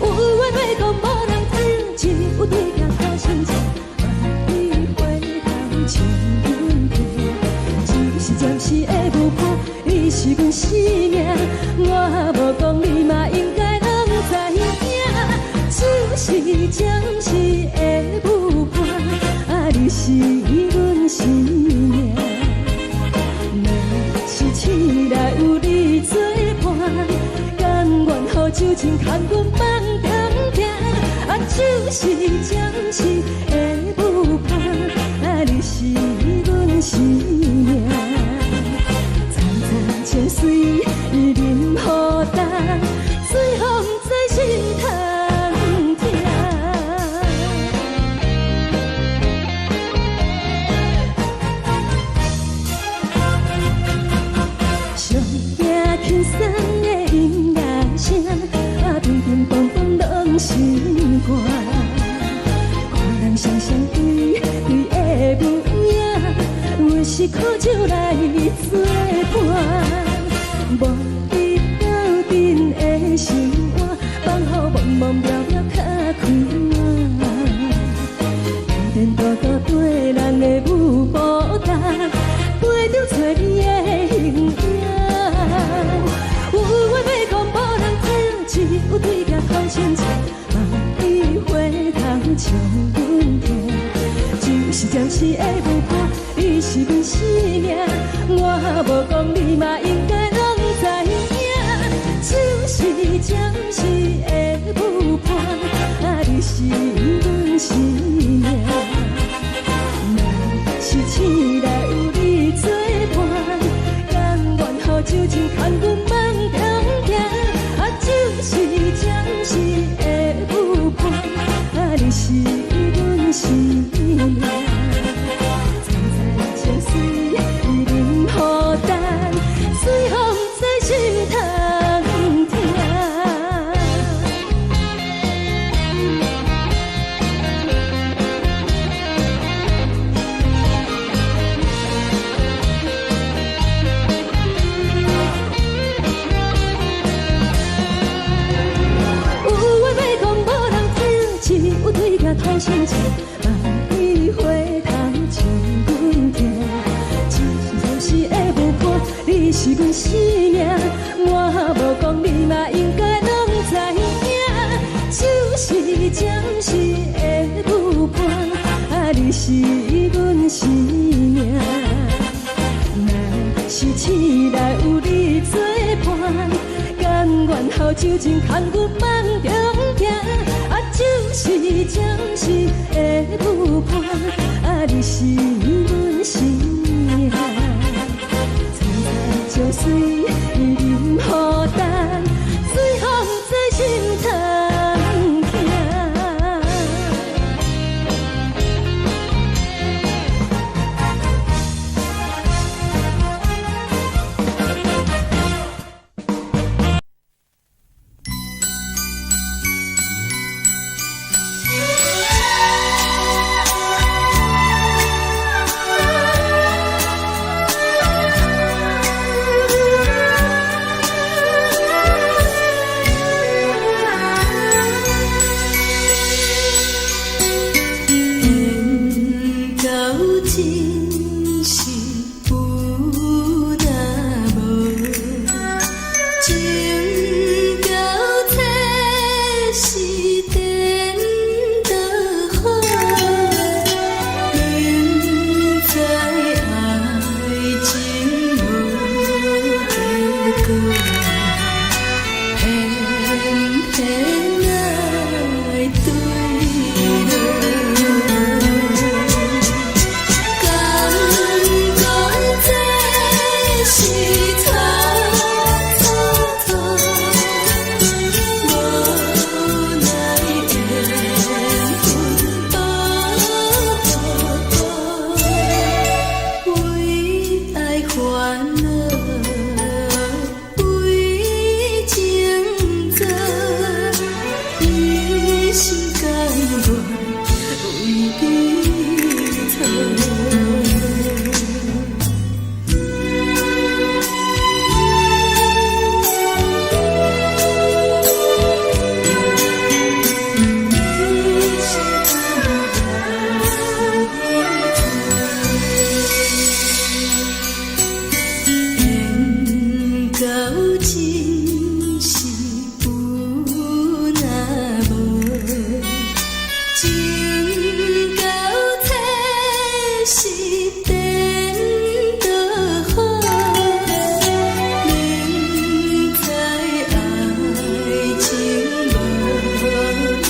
有话要讲无人听，只有对镜头心情，万里回头像阮听。只是暂时的舞伴，你是阮生命，我无讲你嘛应该拢知影。就是暂时的舞伴，你是阮生命。若是醒来有你作伴，甘愿予酒精牵阮放长行。就是暂时的舞伴，你是阮生命。层层情水任何担，随风在心头。轻松的音乐声，乒乒乓乓拢心肝。看人双双对对的舞影，阮是苦酒来作伴。无你斗阵的生活，放予茫茫渺渺较开眼。颠颠倒倒对人的舞步弹，陪着做你的形影。有话要讲无人听，只有对镜头心情，万里回头像阮听。就是暂时的舞伴，你是阮生命，我无讲你嘛应该拢知影。就是暂时的舞伴，你是阮生命。若是醒来有你作伴，甘愿予酒精牵阮放长行。就是暂时的舞伴，你是阮生命。层层情水任何担，随风在心头听。对镜头心情，万里回头像阮听。只是暂时的舞伴，你是阮生命，我无讲你嘛应该拢知影。就是暂时的舞伴，你是阮生命。若是醒来有你作伴，甘愿予酒精牵阮放长行。就是暂时的舞伴，你是阮生命。层层情水任何担，随风在心头听。真是有那无，情到切实变就好。明知爱情无结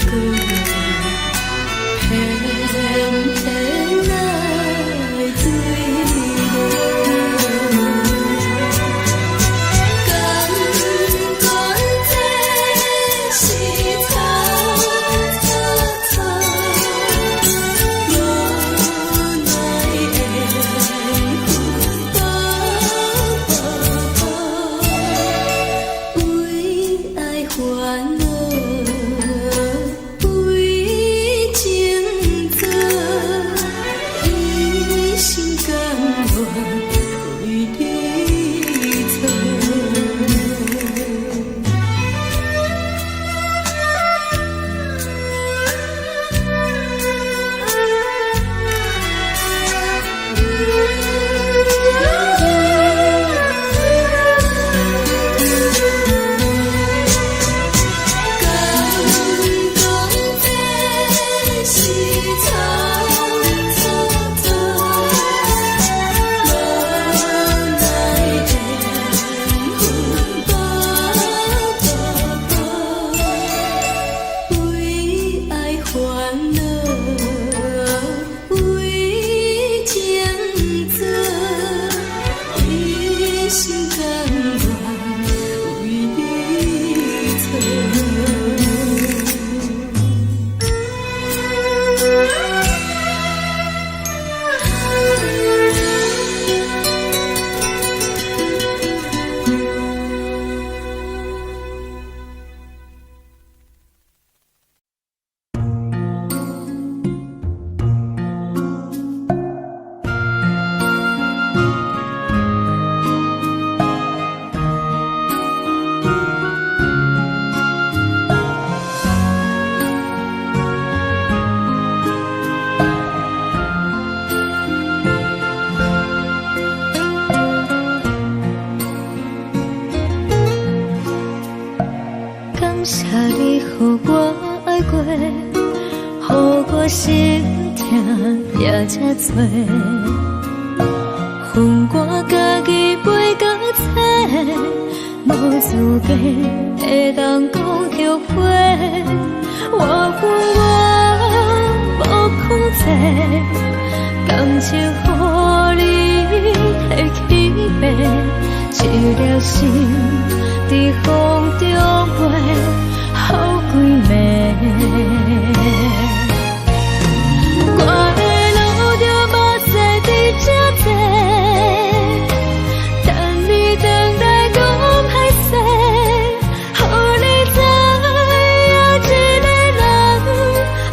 果，偏偏来醉落。甘愿这是草草草，无奈的为爱烦恼，为情做，一心甘愿为你错。为爱烦恼，为情做，一心甘愿为你错。感谢你，予我爱过，予我心痛也这多。恨我家己袂到切，无资格会当讲后悔。我恨我无控制，感情予你的起飞，一粒心在风中飞，好几暝。我的路着目屎在这多，等你回来讲歹势，予你知影一个人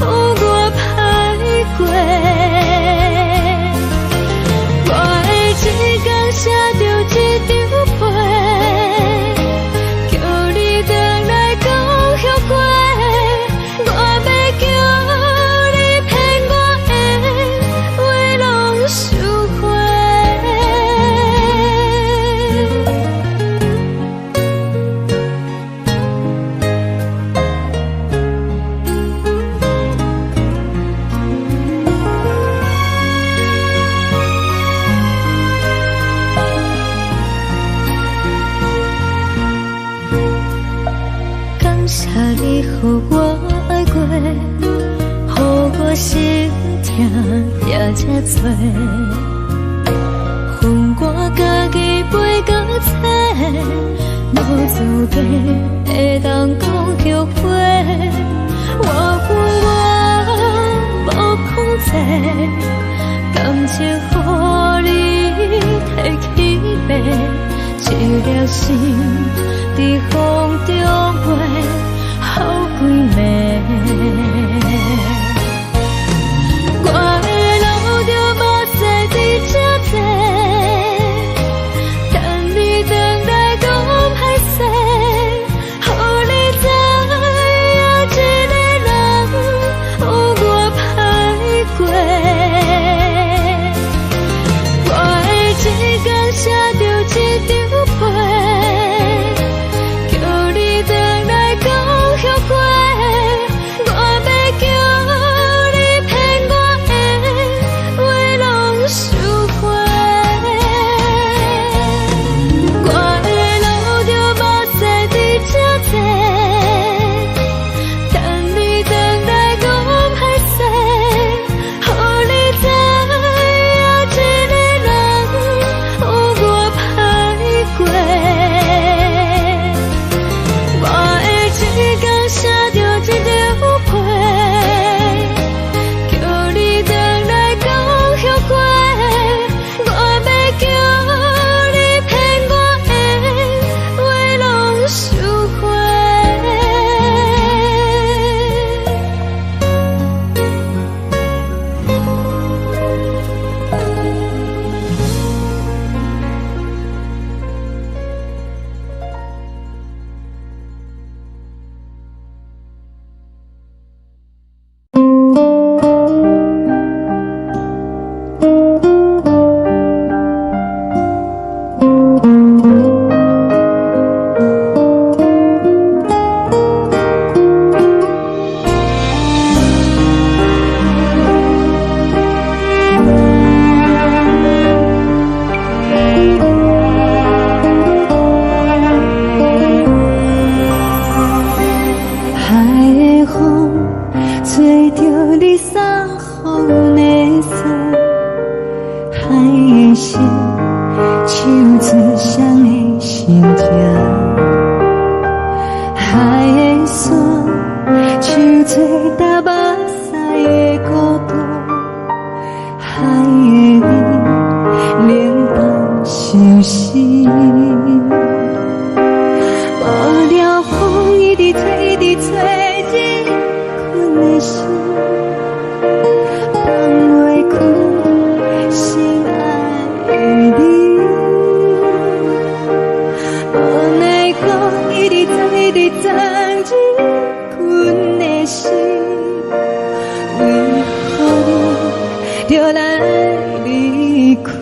有我歹过。我的一天写着一张被，叫你回来讲后悔。我要叫你骗我的话拢收回。感谢你，予我爱过，予我心痛也这多。恨我家己袂到切，无资格会当讲后悔。我恨我无控制，感情予你提起飞，一粒心在风中飞，好几暝。我的路着目屎在这多，等你回来讲歹势，予你知影一个人有我歹过。我的一天写着一张被。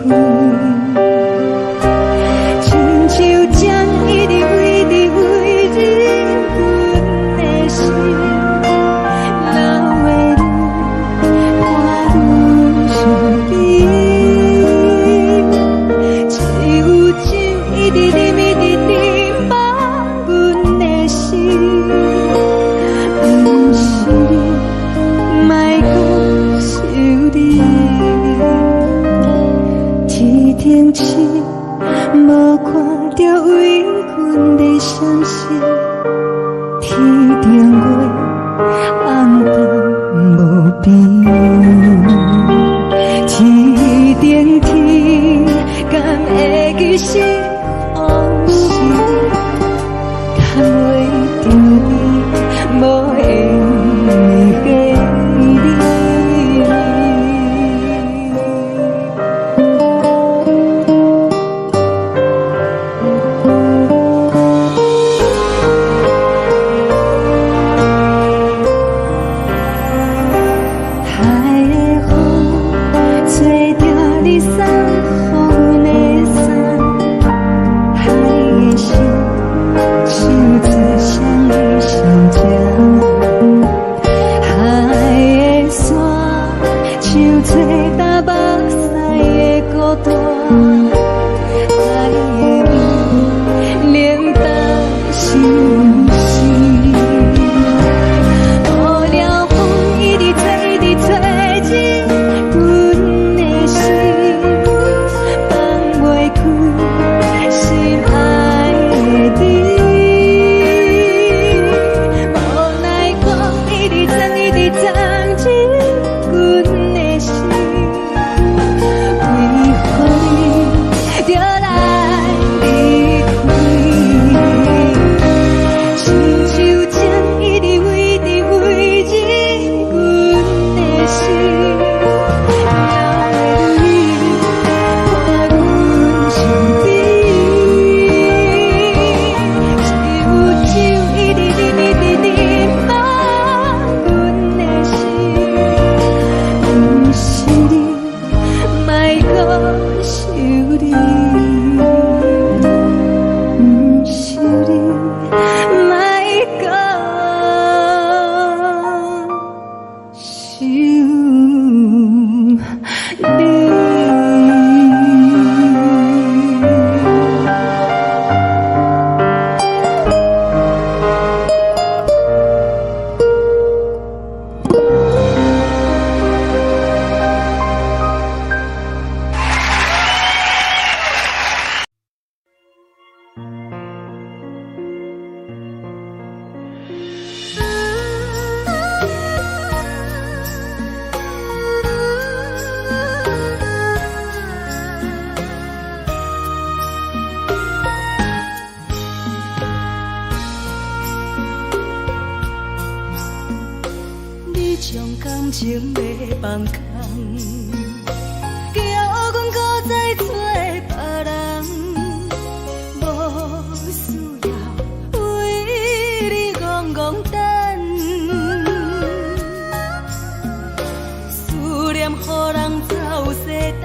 亲像针一直为你为你，阮的心流的泪，看阮伤悲。只有酒一直啉一直啉，放阮的心。不是你，莫讲想你。天顶星，无看到为阮的闪烁；天顶月，暗淡无边。天顶天，敢会记是往事？敢袂着你，无缘的你。海的风吹着你送予阮的伞，海的心手做双翼相接，海的山像吹干目屎的孤单，海的美冷淡心事。无聊风一直吹，一直吹进阮的心，放袂开心爱的你。无奈光一直钻，一直钻进阮的心，为何你就来离开？亲像针一直为你为你，阮的心流的泪，看阮伤悲。只有酒一直啉一直啉，放阮的心。不是你，莫讲想你。不是你，莫讲想你。你将感情要放空，叫阮搁再找别人，无需要为你戆戆等。思念予人走西东，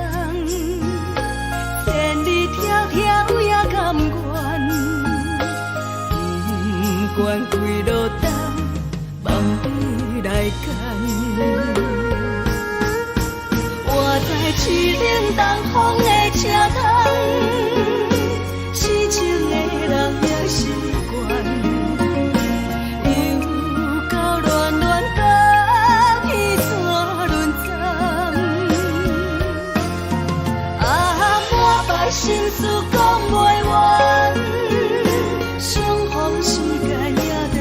千里迢迢也甘愿，不管几路灯。梦里来干，活在市顶东风的车窗，痴情的人也习惯，又到乱乱甲彼山论战，满腹心事讲袂完，相逢时间也在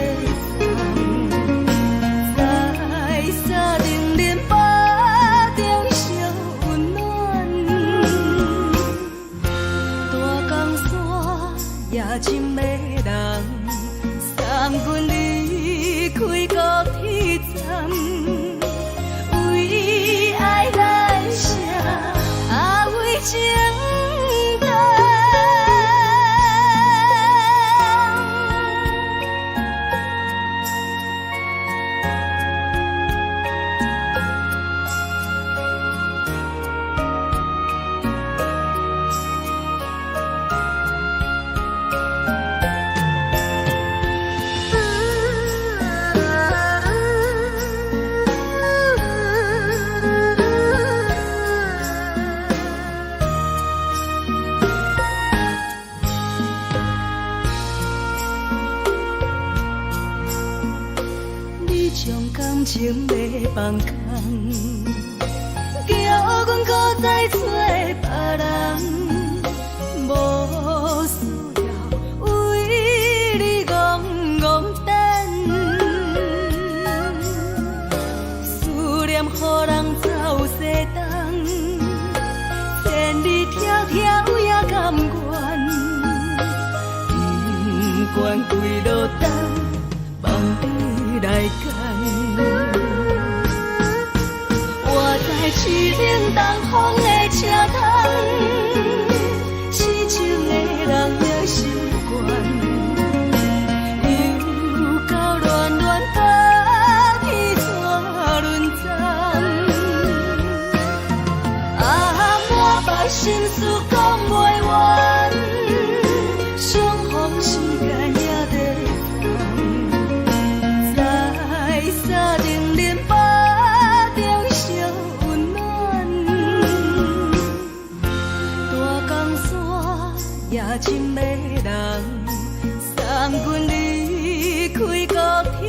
深的人送阮离开高铁站，为爱来声，为情重。伤感情要放空，叫阮搁再找别人，无需要为你戆戆等，思念予人走西东，千里迢迢也甘愿，不管几落冬。放你来干，我在凄冷东风的车头，痴情的人也习惯，又到乱乱把天怎轮转？啊，满腹心事讲袂完，相逢时间也在。沙定连巴中烧温暖，大江山也深的人，送阮离开高铁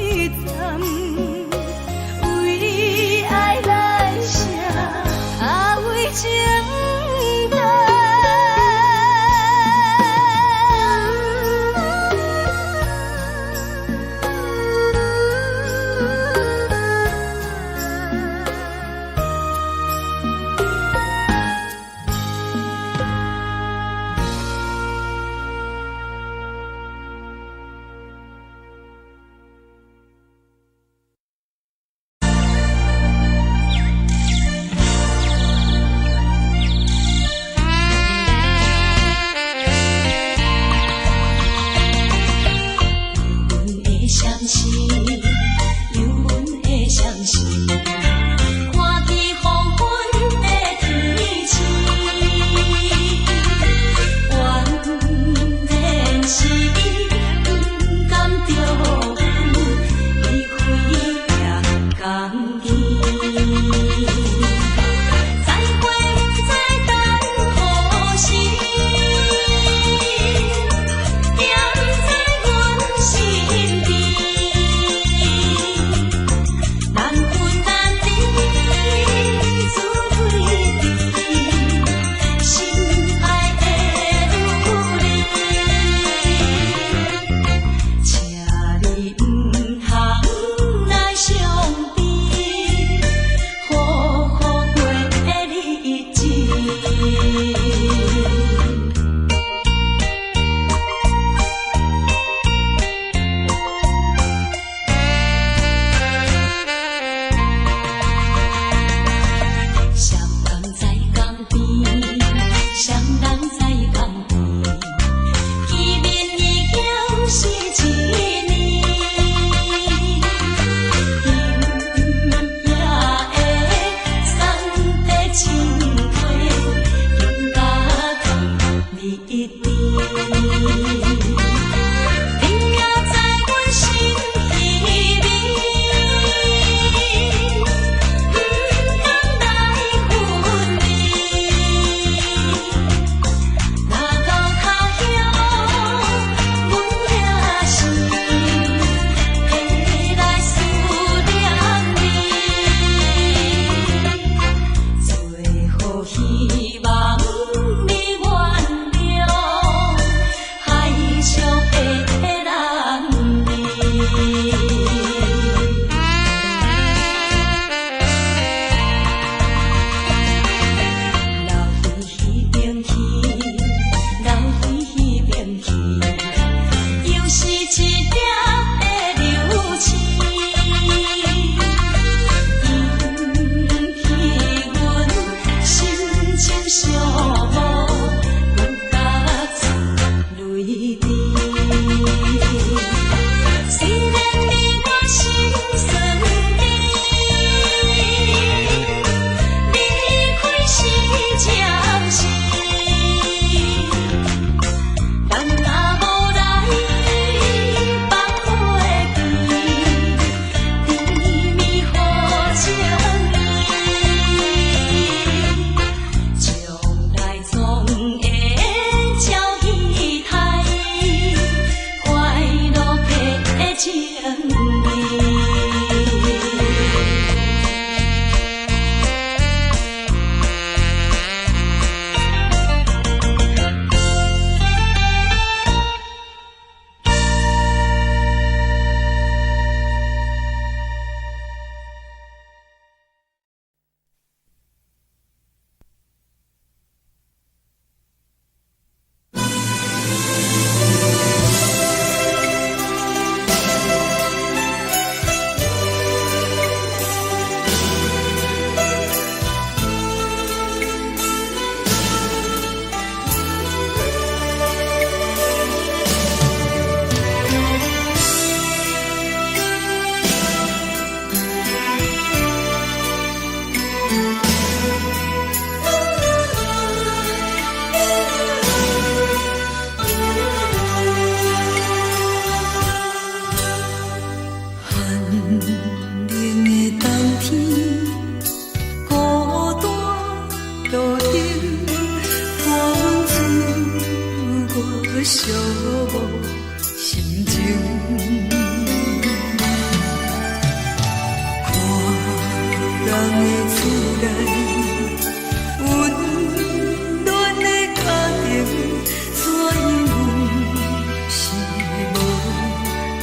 站，为爱来城，为情等。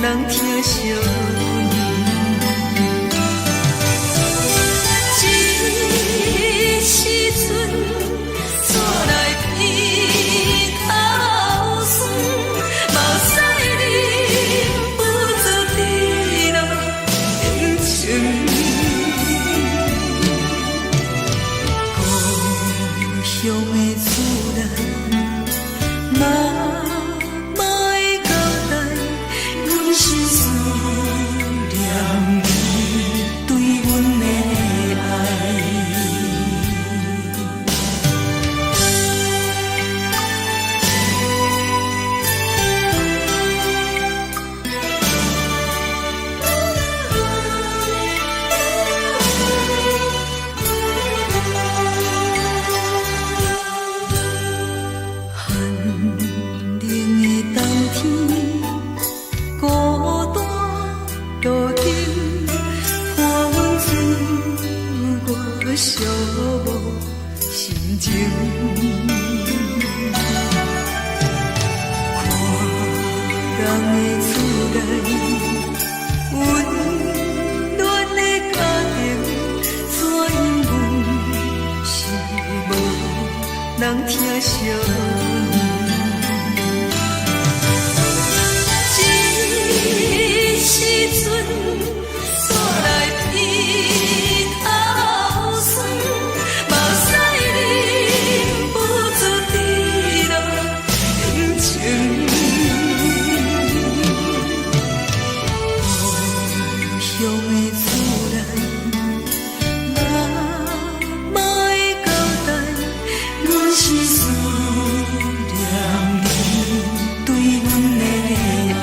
人疼惜阮。这时阵怎来鼻头酸，嘛使忍不住滴落眼睛。故乡的厝内，嘛嘛会交代，阮是思念你对阮的爱。寂寞心情，看人的厝内温暖的家庭，怎因阮是无人疼惜阮？这时阵怎来鼻头酸？嘛使忍不住滴落眼睛。故乡的厝内，嘛嘛会交代，阮是思念你对阮的爱。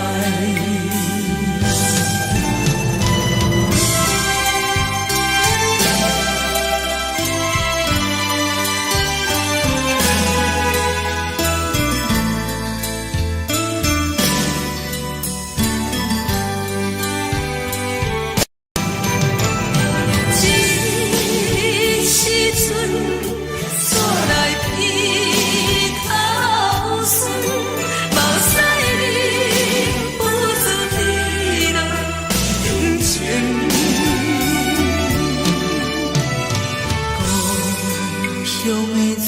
乡的厝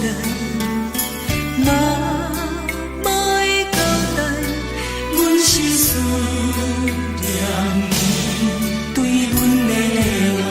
内，嘛嘛会交代，阮是思念你对阮的爱。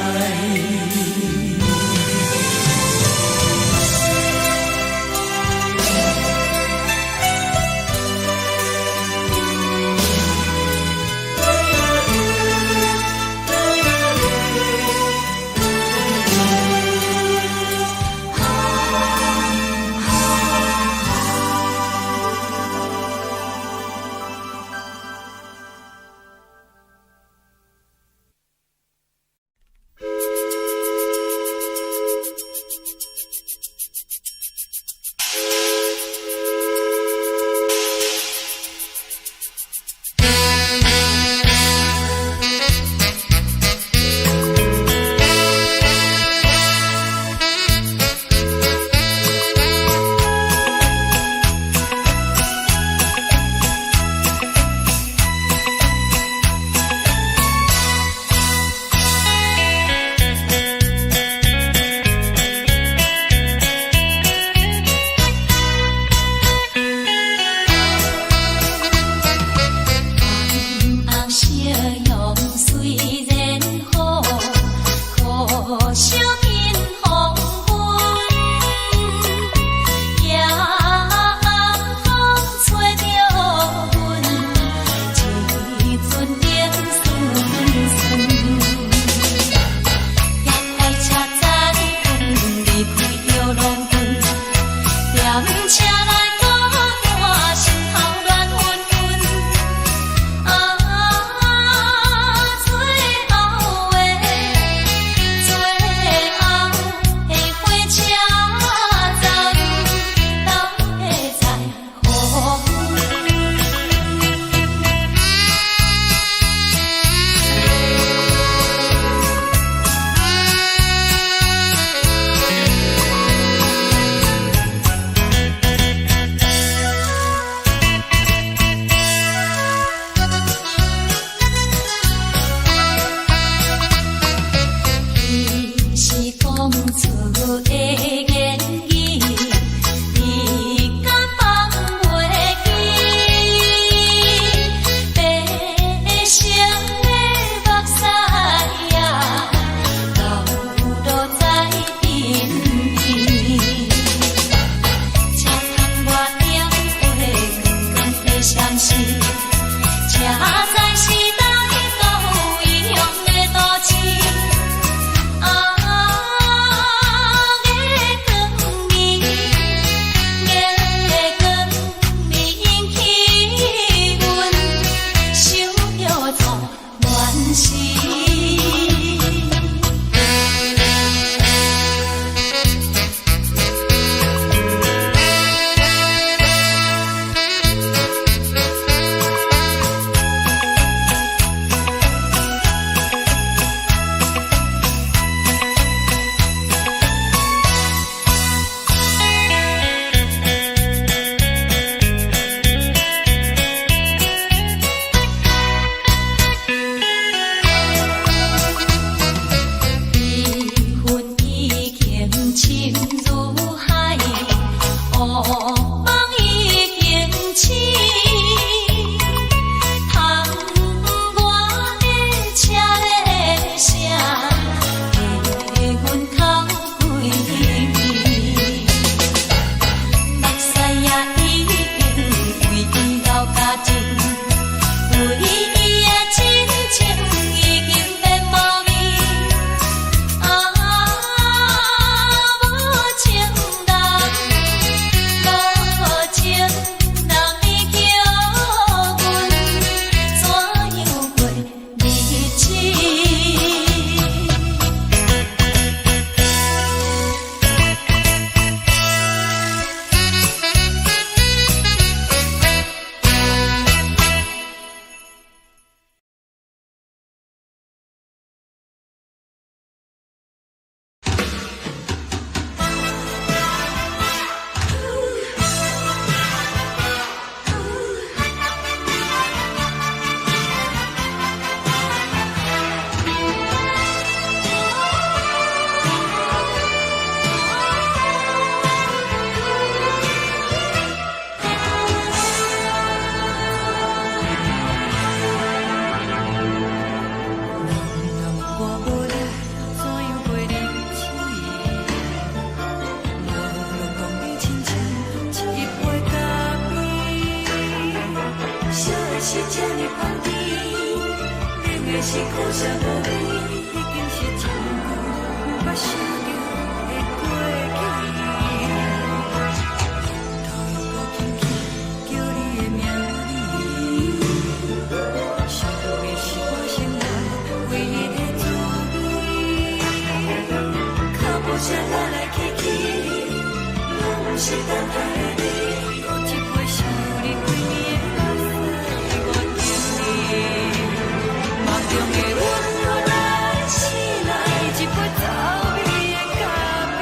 是这呢香甜，冷的是苦涩无味，已经是一句捌想着的过去。头又搁轻轻叫你的名字，想的是我生来唯一的滋味。脚步声来来去去，拢不是等待的你，搁一杯想你几年的目屎，我敬你。梦中的阮落来醒来，一杯走味的咖啡，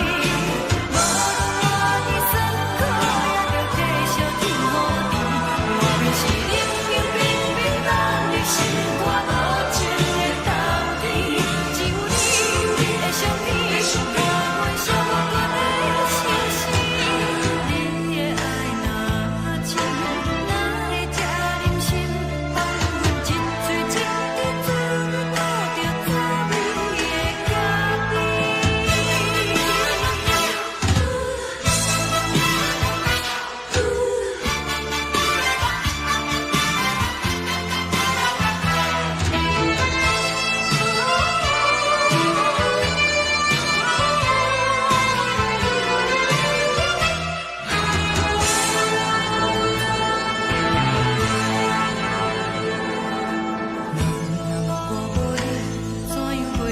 无论我的酸苦，也着继续甜乎甜。我便是冷冰冰冰冷的心肝，无情的冬天，只有你的相片，我阮寂寞过的清醒。你的爱若真，哪会这忍心放阮一嘴一滴水，吐着滋味的咖啡。我无你，怎样过日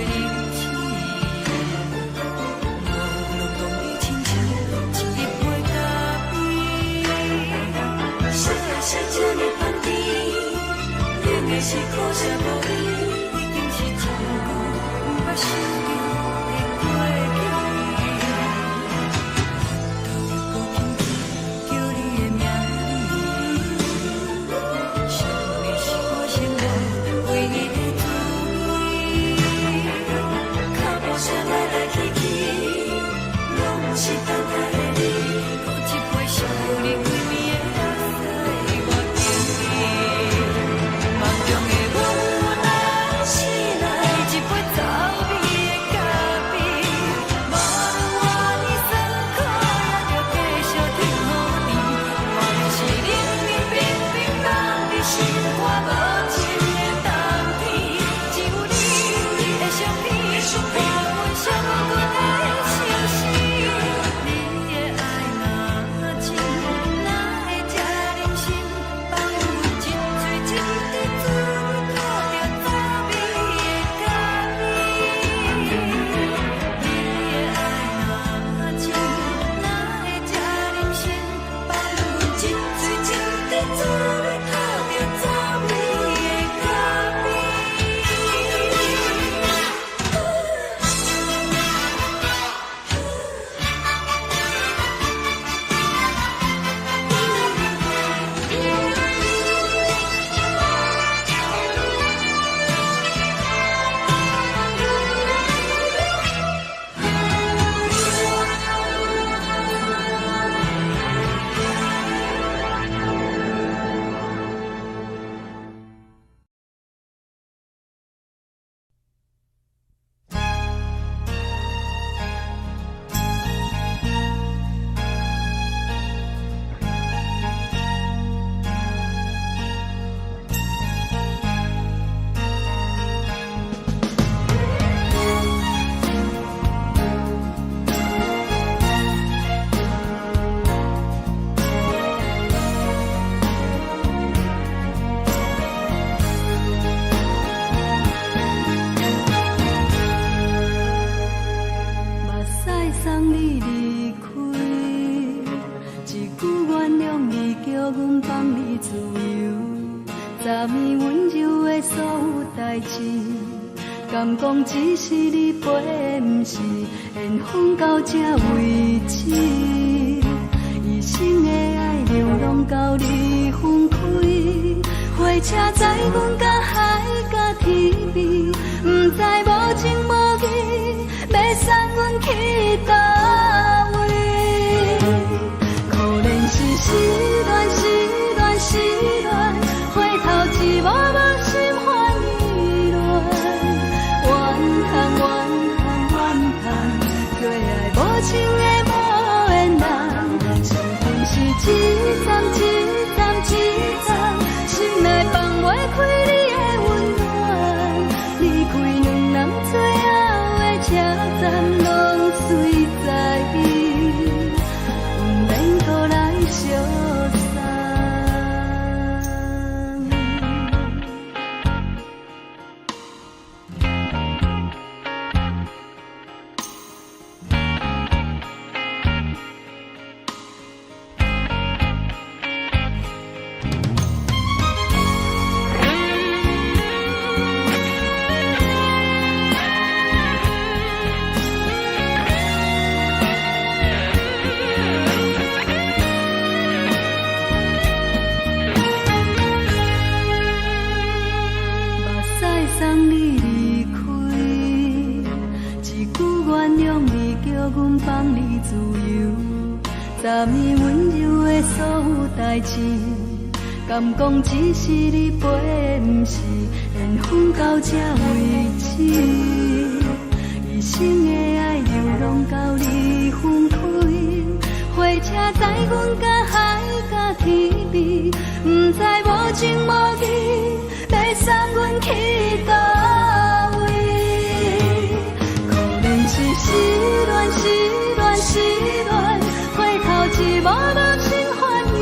子？无路讲你亲像一杯咖啡，说的是这呢香甜，冷的是苦涩无味，已经是一句捌想着的过去。头又搁轻轻叫你的名字，想的是我生来唯一的滋味。脚步声来来去去，拢不是等待的你，搁一杯想你几暝的目屎，我敬你。梦中的阮来醒来，一杯走味的咖啡，无论我的酸苦，也着继续甜乎甜。我便是冷冰冰冰冷的心肝，无情的冬天，只有你的相片，我阮寂寞过的清醒。你的爱若真，哪会这忍心放阮一嘴一滴水，吐着滋味的咖啡。你的爱若真，哪会这忍心放阮一嘴一滴水，吐着滋味的咖啡。目屎送你离开，一句原谅你，叫阮放你自由。昨暝温柔的所有代志，敢讲只是你陪，不是缘分到这为止。一生的爱流浪到你分开，火车载阮甲海甲天边，不知无情无义，要送阮去倒位？可能是失恋，失恋，失恋，回头一幕幕心烦意乱，怨叹，怨叹，怨叹，对爱无情的无缘人，是分是一站一站一站，心内。开你的温暖，离开两人最后的车站，拢随在伊，不免搁来相送。昨暝温柔的所有代志，敢讲只是你陪，不是缘分到这为止。一生的爱流浪到你分开，火车载阮甲海甲天边，不知无情无义，要送阮去倒位？可能是失恋，失恋，失恋。回头一无人心烦意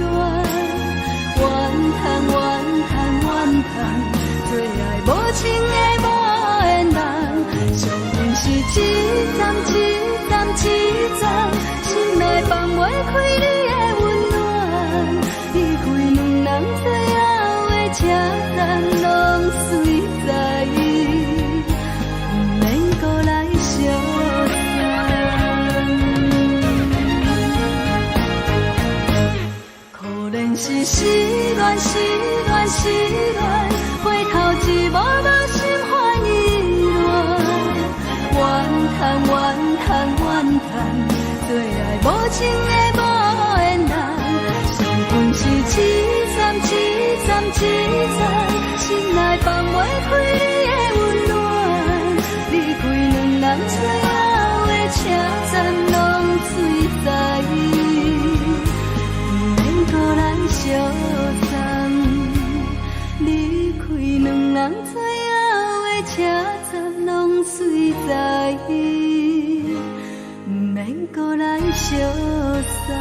乱，怨叹怨叹怨叹，最爱无情的无缘人。上阮是一站一站一站，心内放袂开你的温暖。离开两人最后的车站，拢随在伊，不免搁来相。是失恋，失恋，失恋，回头一无人心烦意乱，怨叹怨叹怨叹，最爱无情的无缘人。上阮是一站一站一站，心内放袂开你的温暖。离开两人最后的车站，拢随在伊。相送，离开两人最后的车站，拢随在伊，不免搁来相送。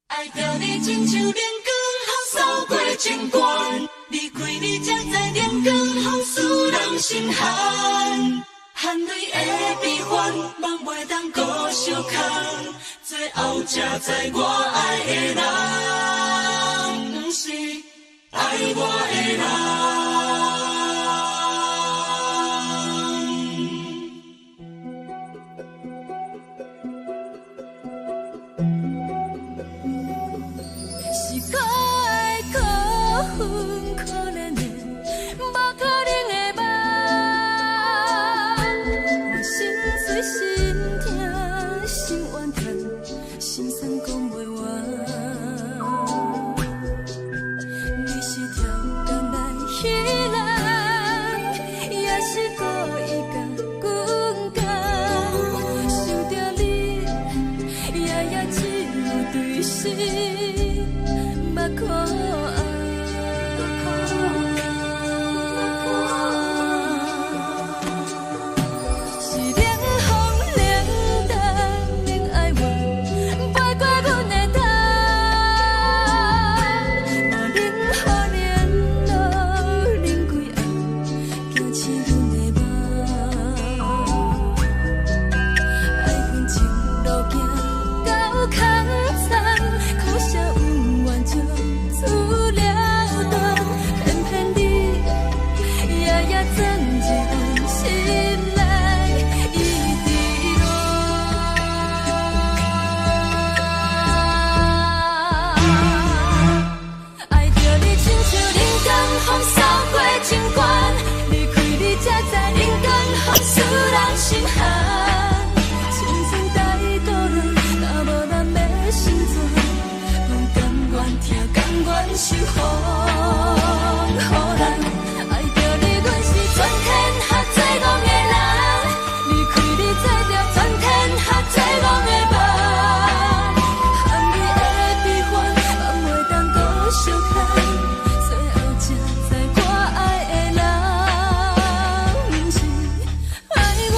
爱着你亲像阳光雨扫过情关，离开你才知阳光风使人心寒。含泪的悲欢，望袂当搁相牵，最后才知我爱的人，不是爱我的人。守护，予人爱着你，阮是全天下最戆的人。离开你，做着全天下最戆的梦。含泪的悲欢，嘛袂当搁相牵。最后才知我爱的人，不是爱我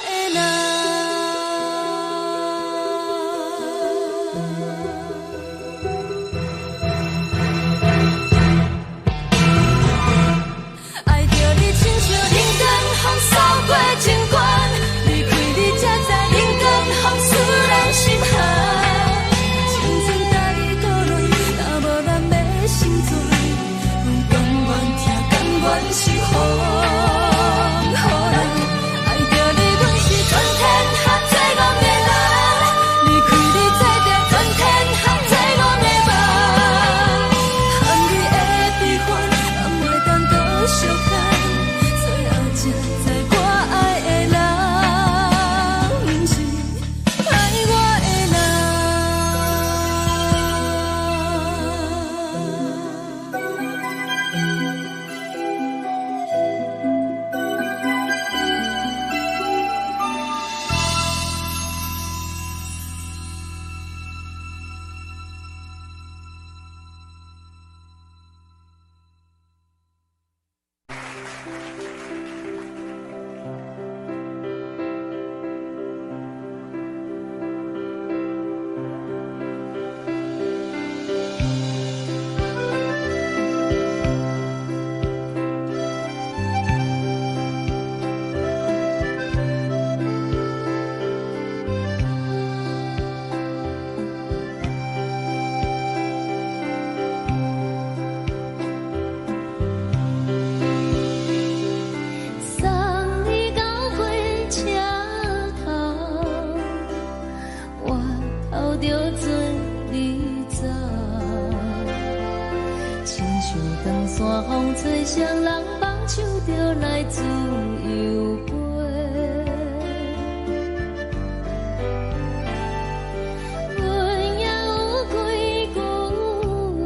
的人。双人放手就来自由飞，阮也有几句话，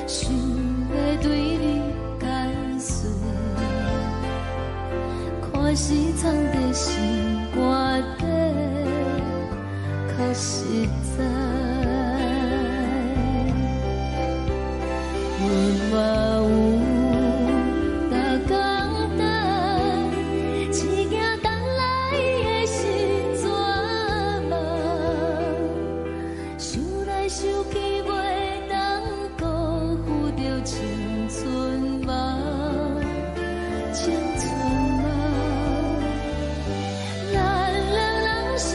想要对你解释，可是藏在心肝底，较实在。 嘛有逐工等，一件等来的是怎梦？想来想去袂当辜负着青春梦，青春梦。咱两人相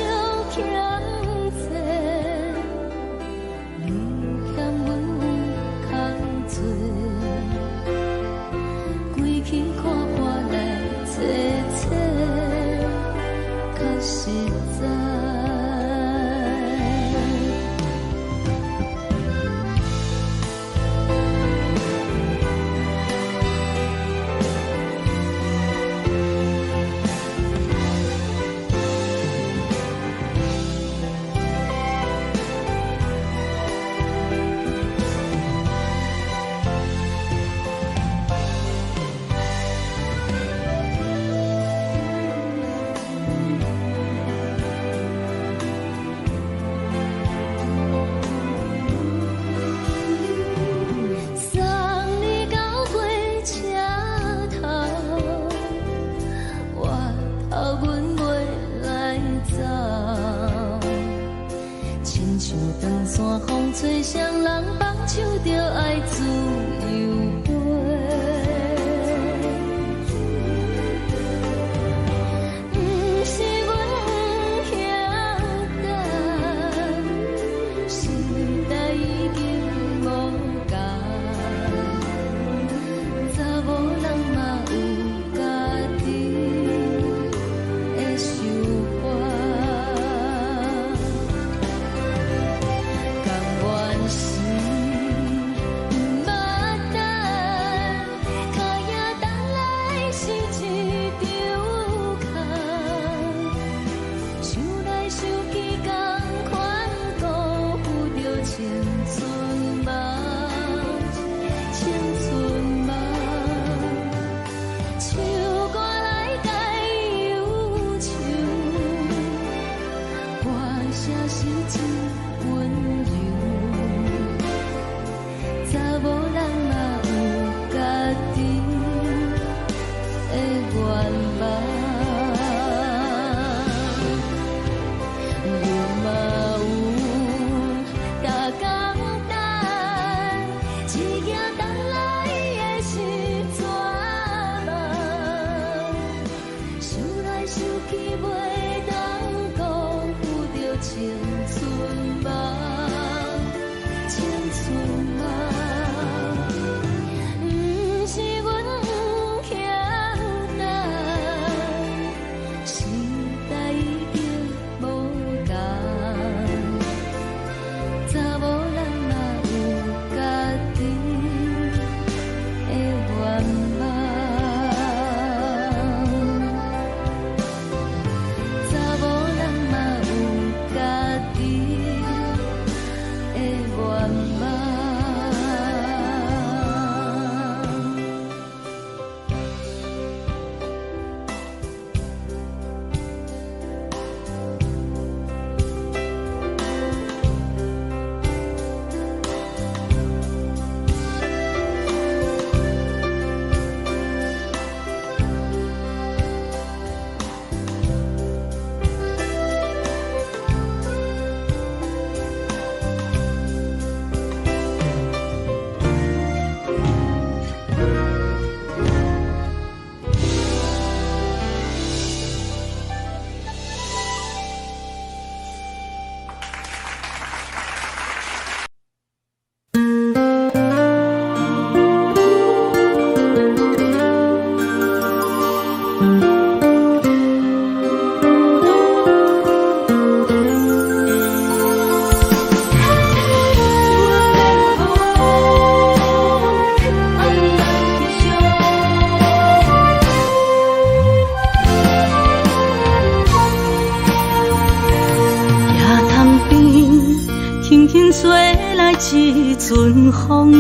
一阵风，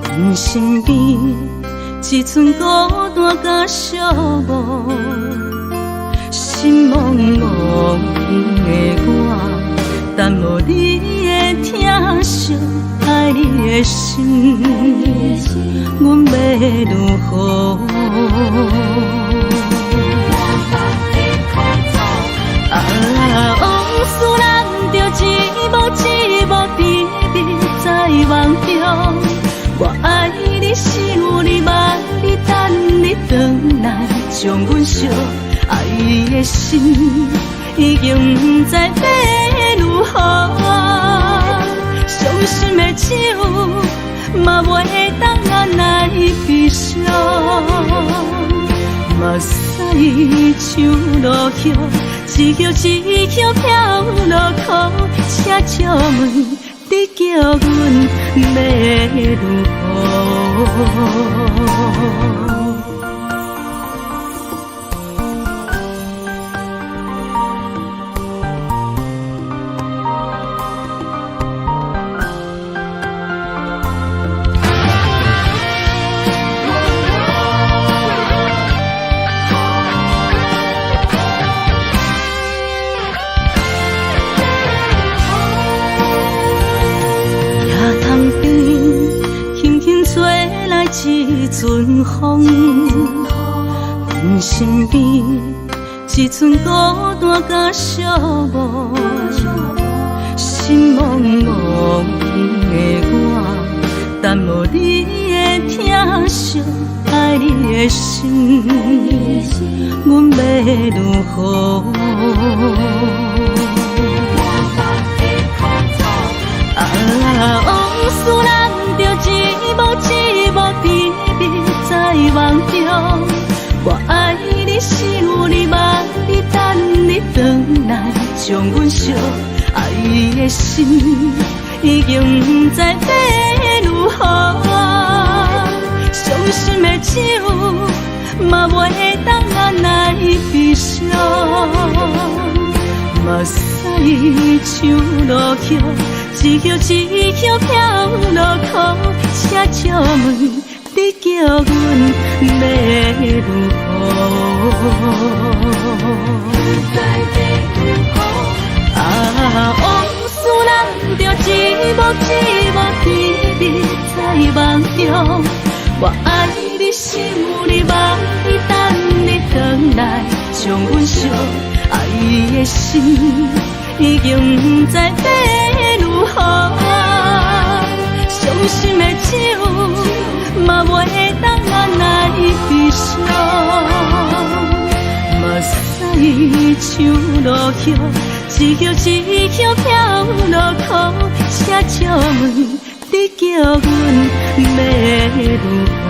阮身边一阵孤单甲寂寞，心茫茫的我，等无你的疼惜，爱你的心，阮要如何？往事咱着一幕一幕甜蜜在梦中。我爱你，想你，望你，等你回来，将阮惜爱你的心已经不知要如何。伤心的手嘛袂当按来悲伤，目屎像落雨。一曲一曲飘落雨，请借问你叫阮要如何？一阵风，阮身边一阵孤单甲寂寞，心茫茫的我，等无你的疼惜，爱你的心，阮要如何？往事咱着一幕一幕甜蜜在梦中。我爱你，想你，望你，等你回来，将阮惜爱你的心已经不知要如何。伤心的手嘛袂当按来悲伤，目屎像落雨。一曲一曲飘落雨，请借问你叫阮要如何？往事咱着一幕一幕甜蜜在梦中。我爱你，想你，望你，等你回来，将阮惜爱你的心已经不知要如何。伤心的手嘛袂当按来悲伤，目屎像落雨，一曲一曲飘落雨，请借问你叫阮要如何？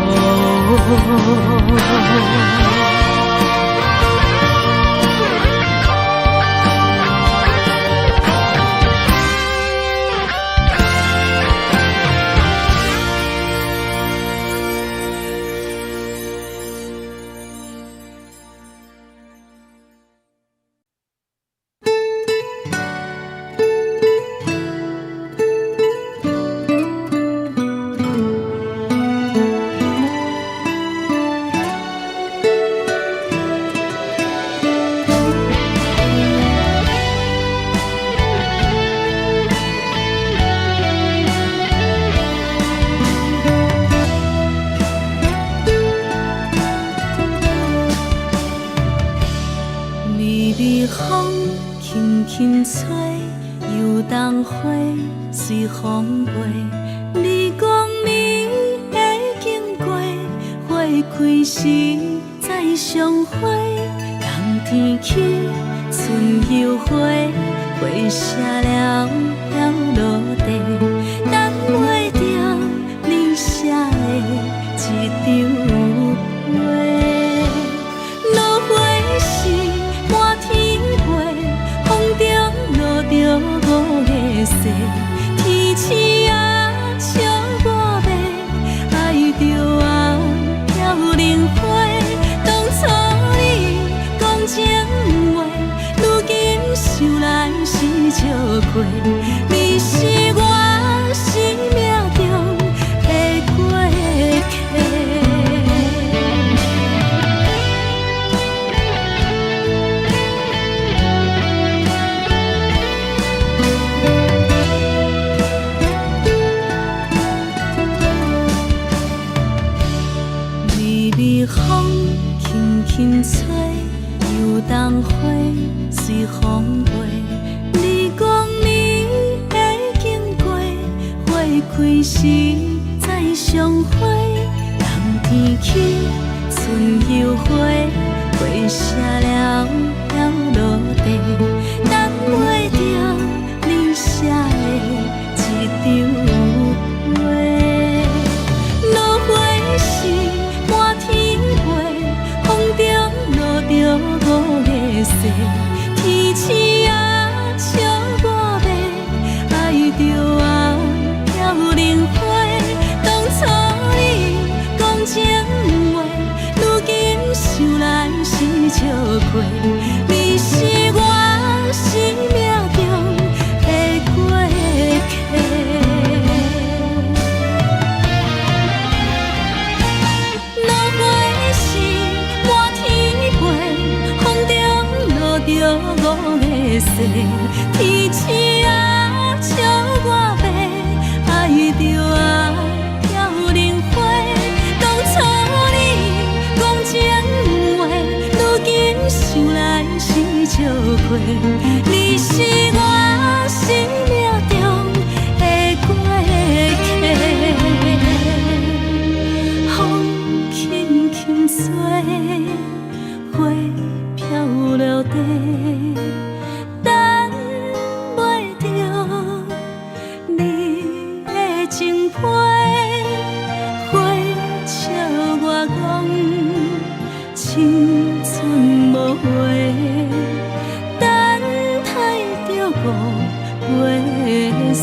随风飞，你讲你会经过，花开时再相会。冬天起，春又回，花谢了要落地，等袂着你写的一张画。落花时满天飞，风中落着五个色。天星啊，笑我迷，爱着啊，飘零花。当初你讲情话，如今想来是笑过。你是我。轻吹，游东花随风飞。你讲你会经过，花开时再相会。冬天起，春又回，花谢了落地，等袂着你写的一张画。落花时满天飞，风中落着五个色，天星啊笑我迷，爱着啊飘零花。当初你讲情话，如今想来是笑亏。你是我生命中的过客。落花时满天飞，风中落着五个色，天星啊笑我迷，爱着啊飘零花。当初你讲情话，如今想来是笑亏。你是我生命中的过客，风轻轻吹，花飘落地，等袂着你的情批。花笑我讲青春无回，等待着五月雪。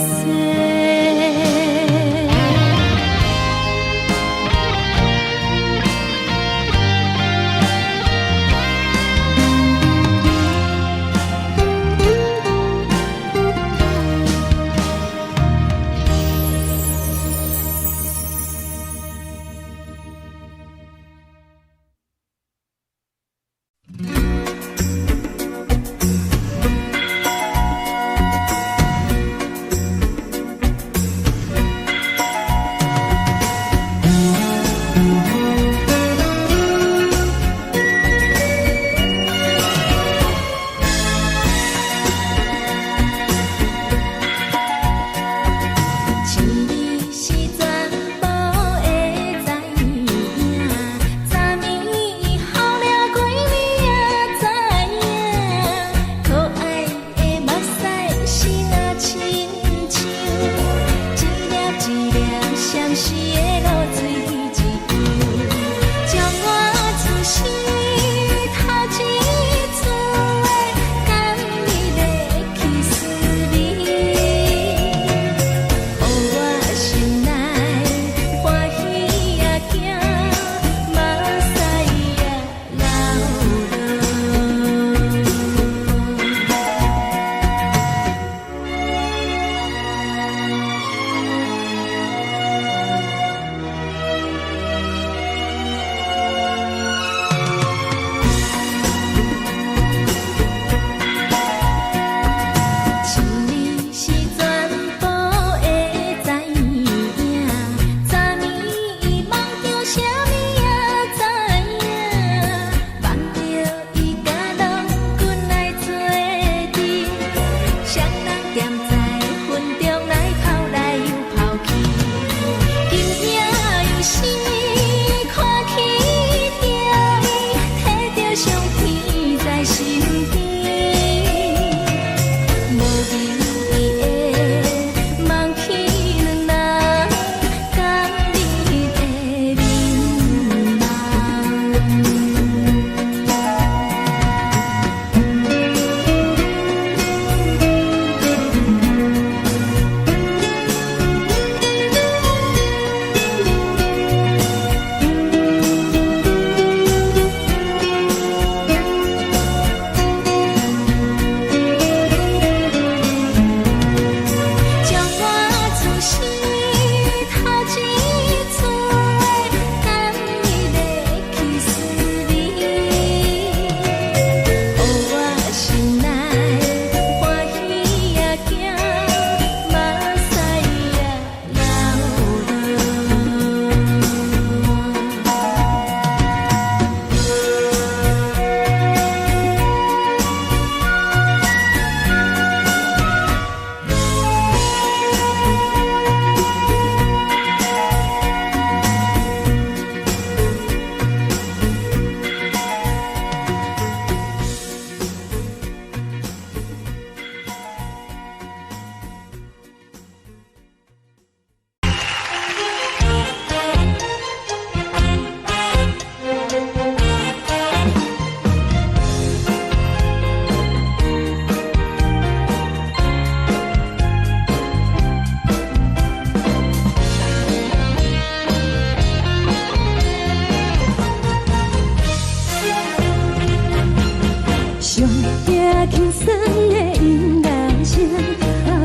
酸的音乐声，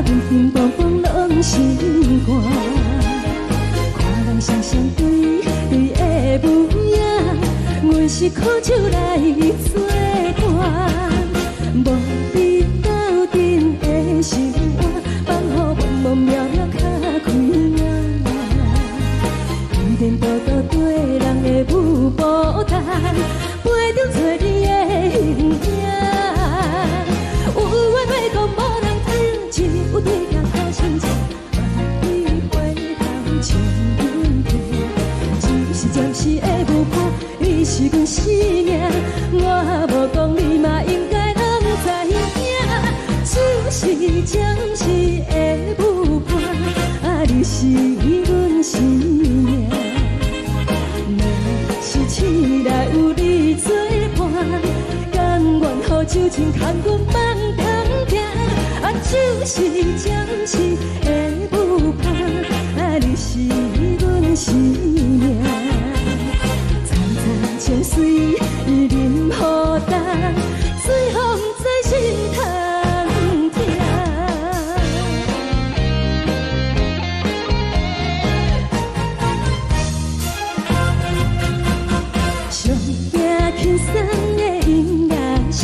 乒乒乓乓拢心肝。看人双双对对的舞影，阮是苦酒来作伴。无你斗阵的心肝，放予茫茫渺渺较开眼。颠颠倒倒对人的舞步弹，陪着做你的形影。有话要讲无人听，有对镜头心情，万里回头将阮听。就是暂时的舞伴，你是阮生命，我无讲你嘛应该拢知影。就是暂时的舞伴，你是阮生命。是醒来有你作伴，甘愿予酒精牵阮梦通行。就是暂时的舞伴，你是阮生命。层层情水任何等，随风在心头听。上惊轻松的音乐声，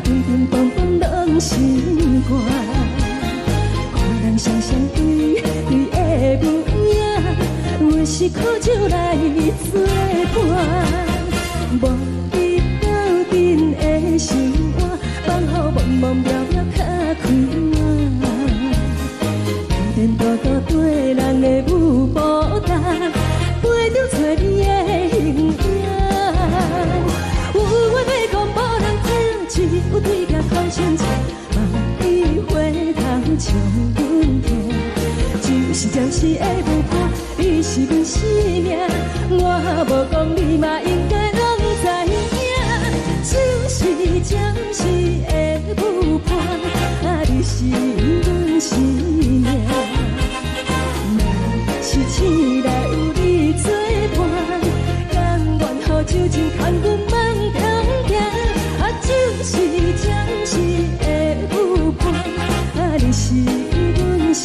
乒乒乓乓拢心肝。看人双双对对的舞影，阮是苦酒来作伴。无你斗阵的心肝，放予茫茫渺渺较开眼。颠颠倒倒对人的舞步弹，陪着做你的形影。有话要讲无人听，只有对镜头心情，万里回头将阮听。就是暂时的舞伴，你是阮生命，我无讲你嘛应该拢知影。就是暂时的舞伴，你是阮生命。若是醒来有你作伴，甘愿予酒精牵阮梦通行。就是暂时的舞伴，你是阮生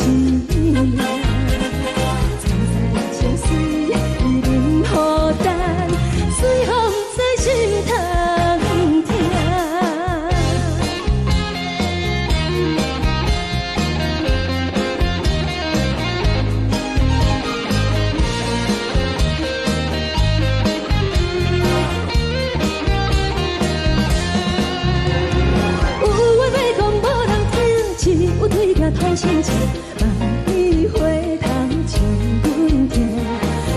命。层层情水任何等，随风在心头听。有对镜头心情，万里回头将阮听。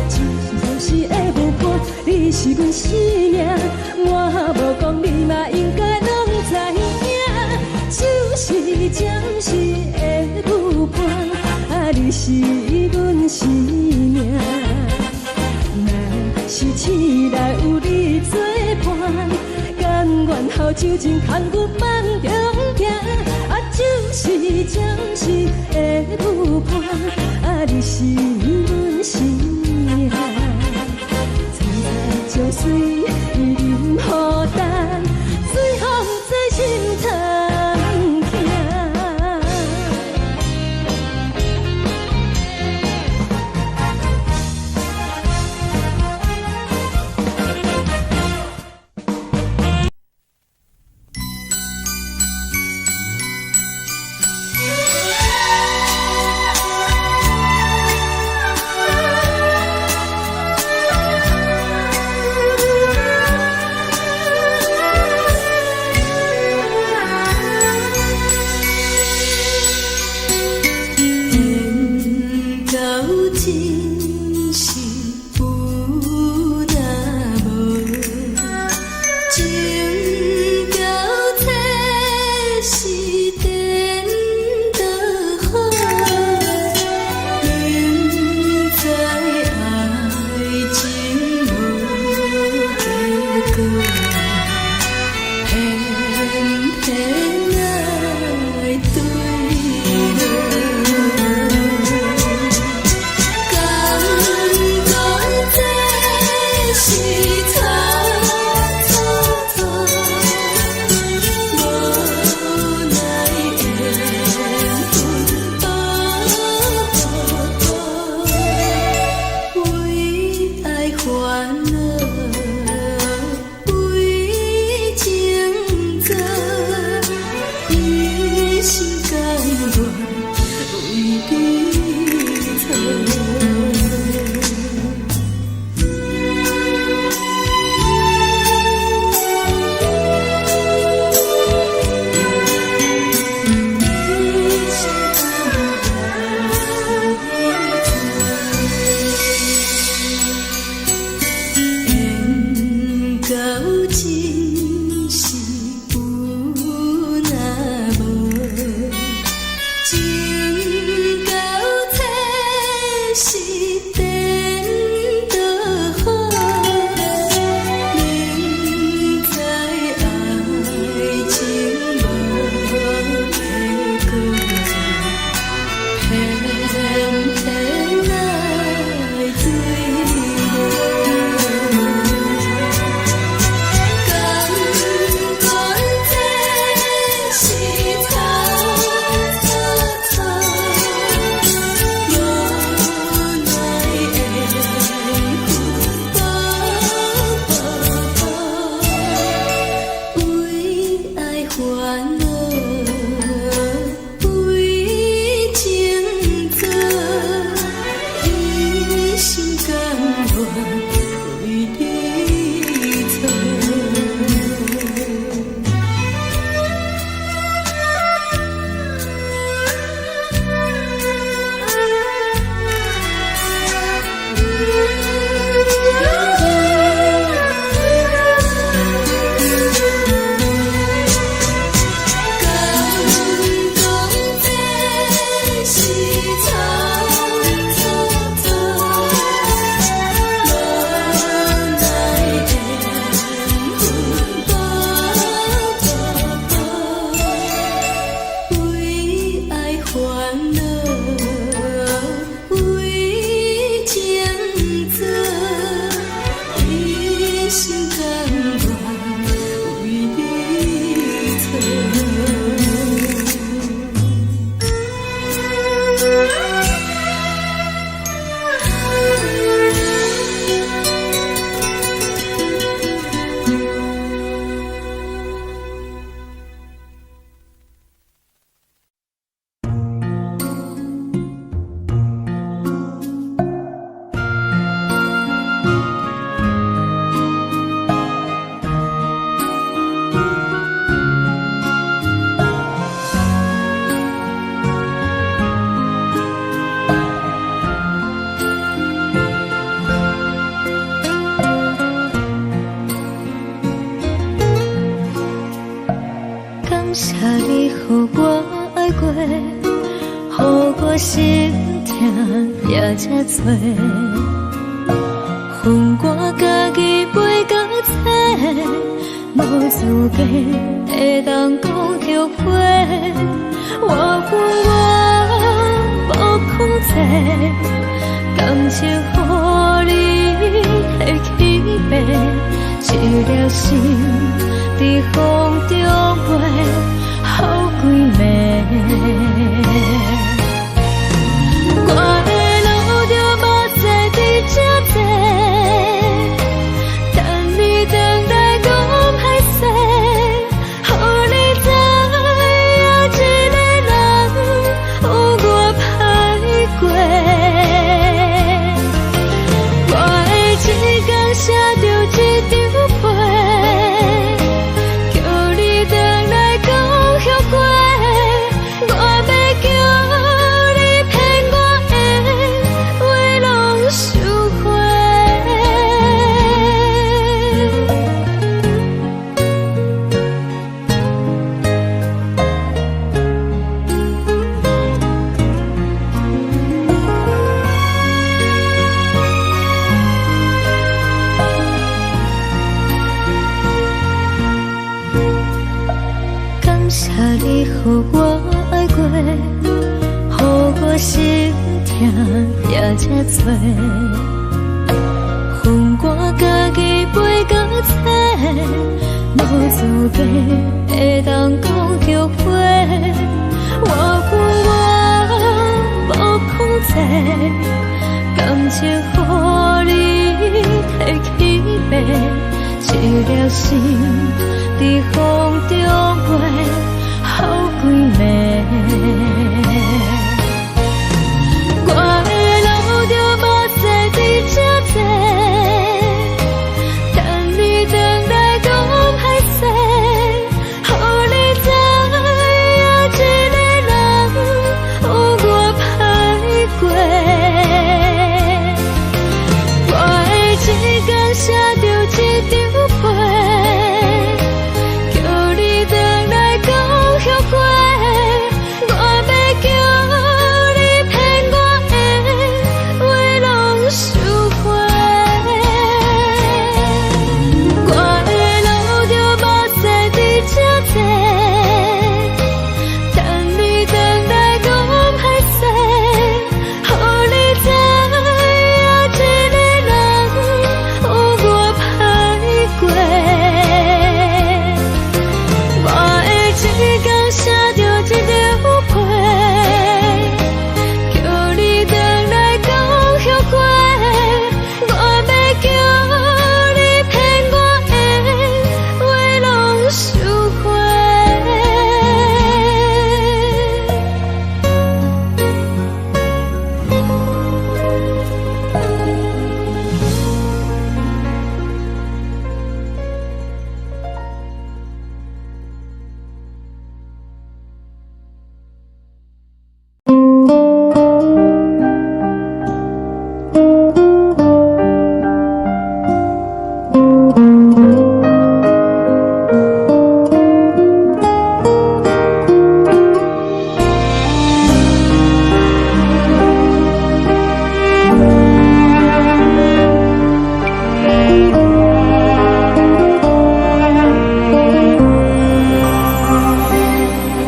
就是暂时的舞伴，你是阮生命，我无讲你嘛应该拢知影。就是暂时的舞伴，你是阮生命。若是醒来有你作伴，甘愿予酒精牵阮梦中行。就是暂时的舞伴，你是阮生命。层层情水任何等，随风在心头听。谢你予我爱过，予我心痛也这多。恨我家己袂到切，无资格会当讲后悔。我恨我无控制，感情予你的起飞，一条心在风中飞，好几暝。我的路就无再伫这多，等你等来讲歹势，予你知影一个人有我歹过。我的一天写着一张被，叫你回来讲后悔。我要叫你骗我的话拢收回。感谢你予我爱过，予我心痛也这多。恨我家己袂到切，无资格会当讲后悔。我恨我无控制，感情予你的起飞，一条心在风中飞，好几暝。我的路就无再伫这多，等你回来讲歹势，予你知影一个人有我歹过。我的一天写着一张被，叫你回来讲后悔。我要叫你骗我的话拢收回。我的路就无再伫这多，等你回来讲歹势，予你知影一个人有我歹过。我的一天写着一张被，叫你回来讲后悔。我要叫你骗我的话拢收回。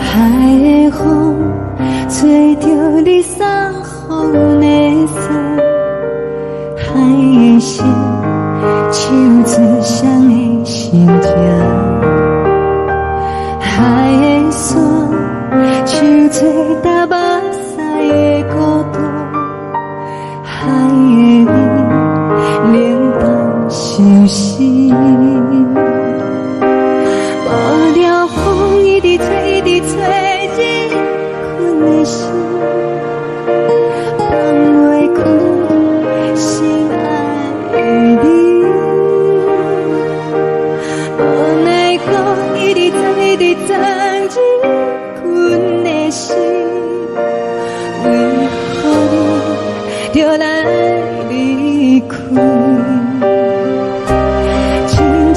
海的风吹着你送风的伞，海的心手指双的心痛，海的山手吹打目屎的孤独，海的味冷淡伤心。无聊风一直吹，一直吹，日困的心，放袂开心爱的你。无奈何一直等，一直等，日困的心，为何你就来离开？情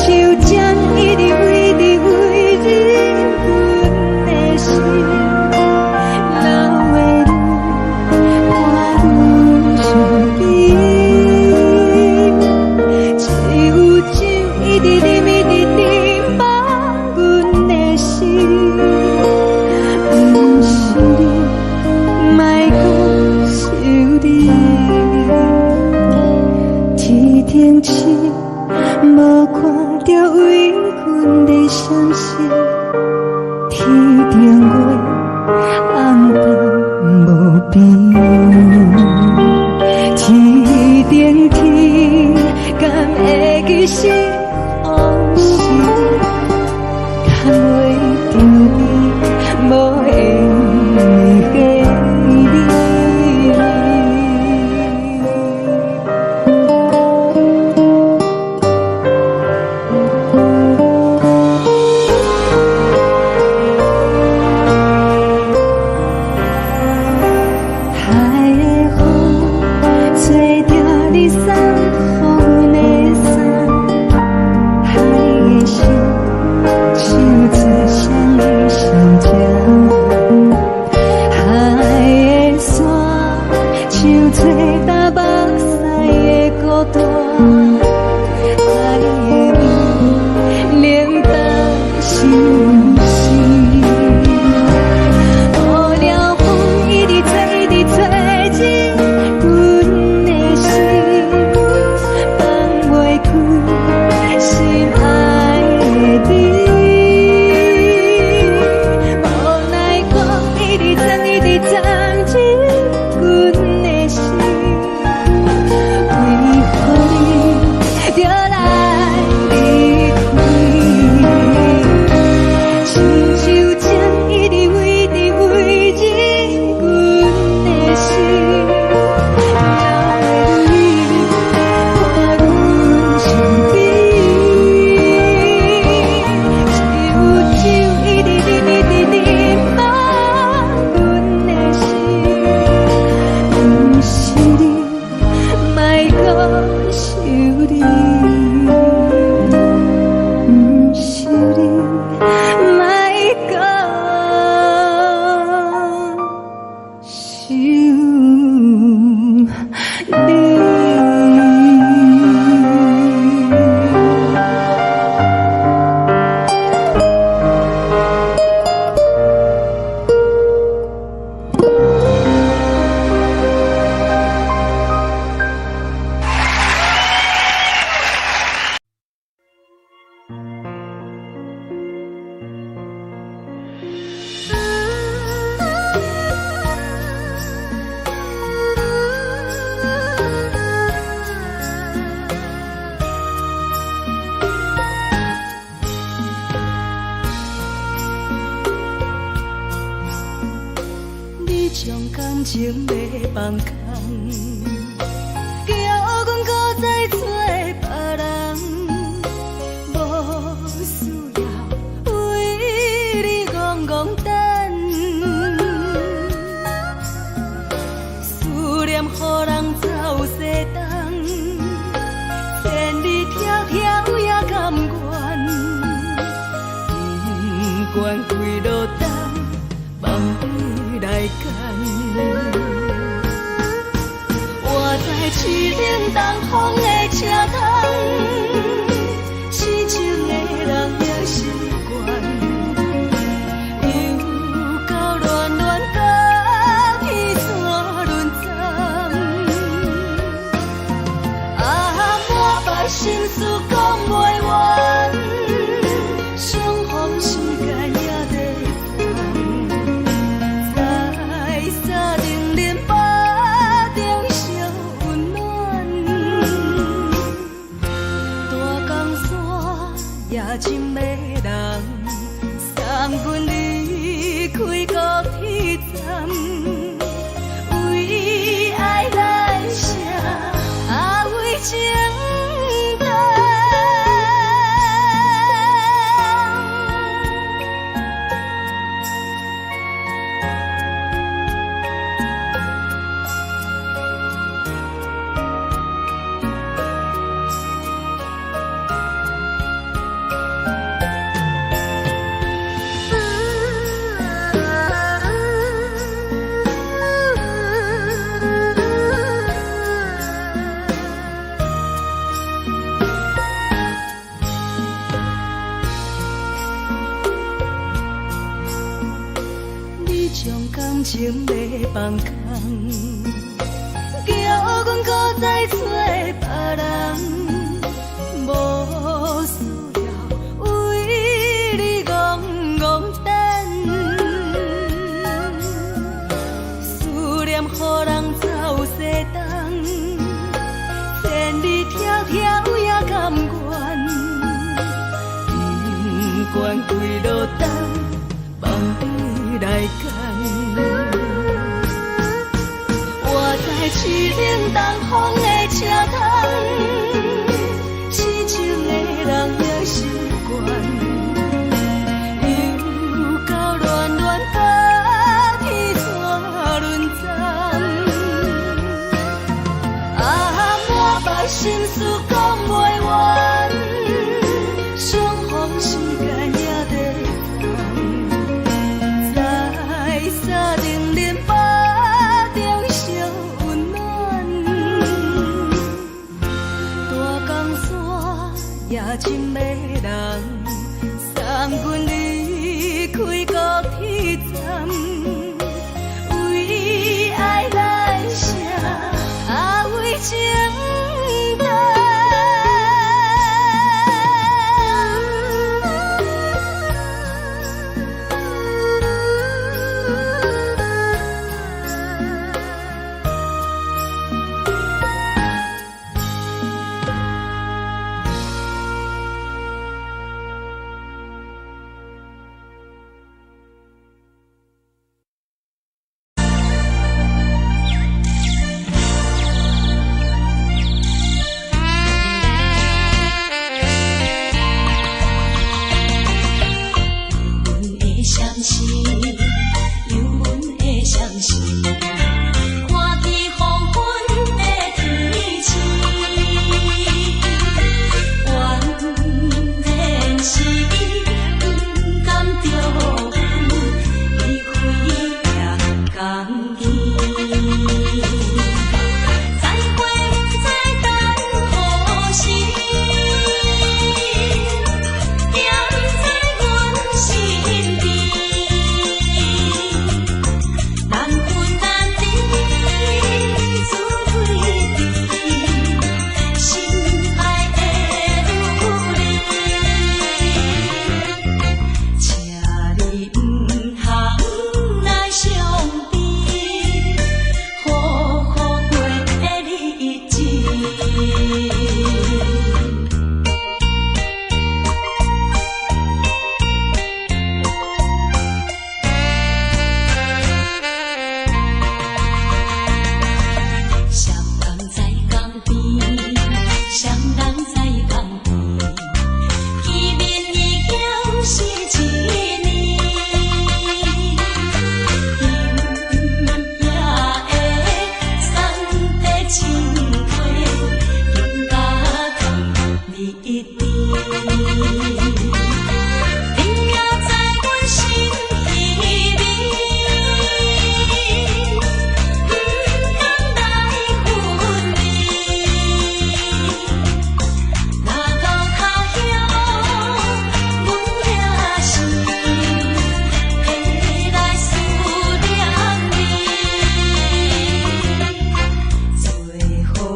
痴，无看到为阮的相思，天顶月红淡无边，天顶天敢会记是往事，敢袂着你无缘给你。将感情卖放空，叫阮搁再找别人，无需要为你戆戆等，思念予人走西东，千里迢迢也甘愿，不管几路东，梦比来干。我在市顶东风的车窗，痴情的人也习惯，又到乱乱甲彼山论站，满腹心事讲袂完，相逢时间也在在定林巴中烧温暖，大江山夜深的人，送阮离开高铁站，为爱来声，为情重。将感情卖放空，叫阮搁再找别人，开落单，梦里来牵。我在市冷东风的车头，痴情的人也习惯，又到乱乱把天带轮转。啊，满腹心事讲袂完，相逢时间也在等，在沙定林巴中相温暖。大江山夜深的人，送阮离开高铁站，为爱来声，为情等。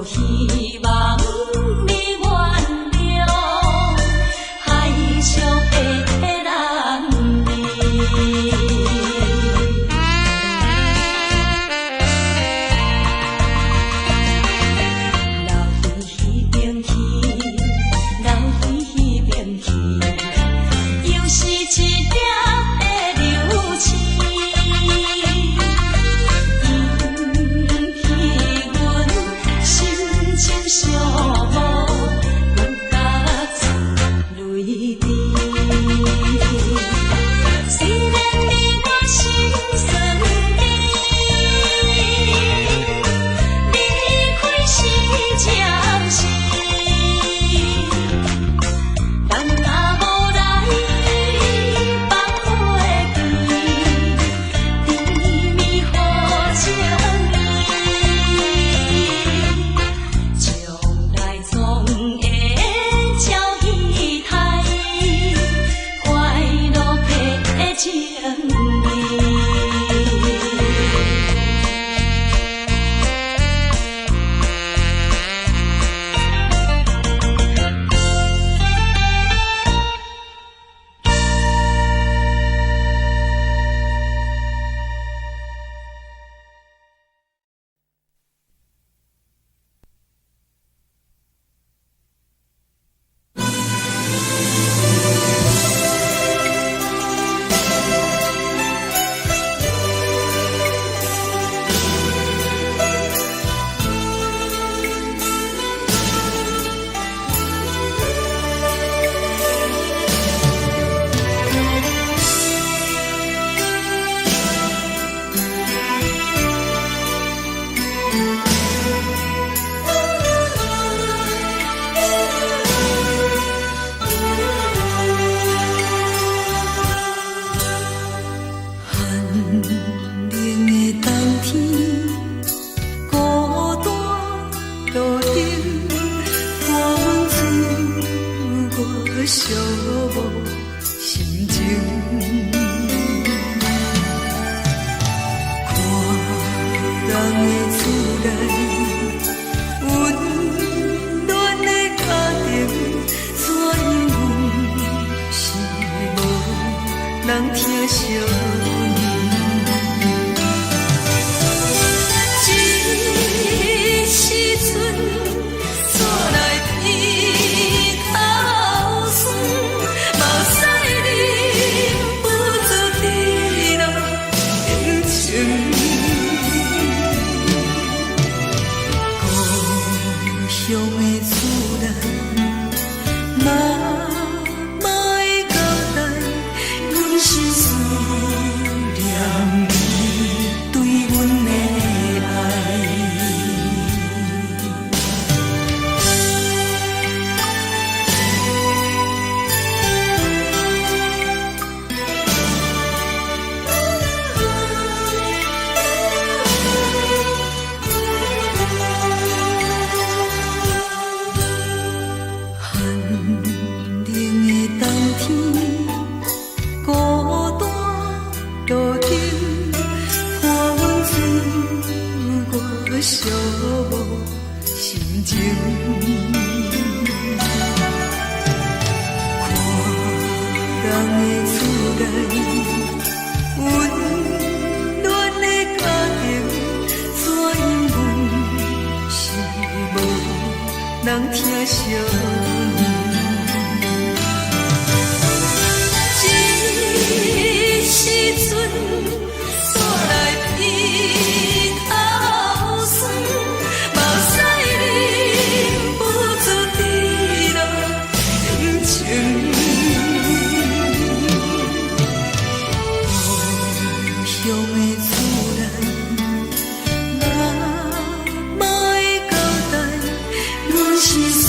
希望你原谅。无心情。看人的厝内温暖的家庭，怎因是无人疼惜。寂无心情，看人的厝内温暖的家庭，怎因阮是无人疼惜？这时阵煞来鼻口酸，目屎忍不住滴落眼睛。故乡的厝内，妈妈的交代，阮是思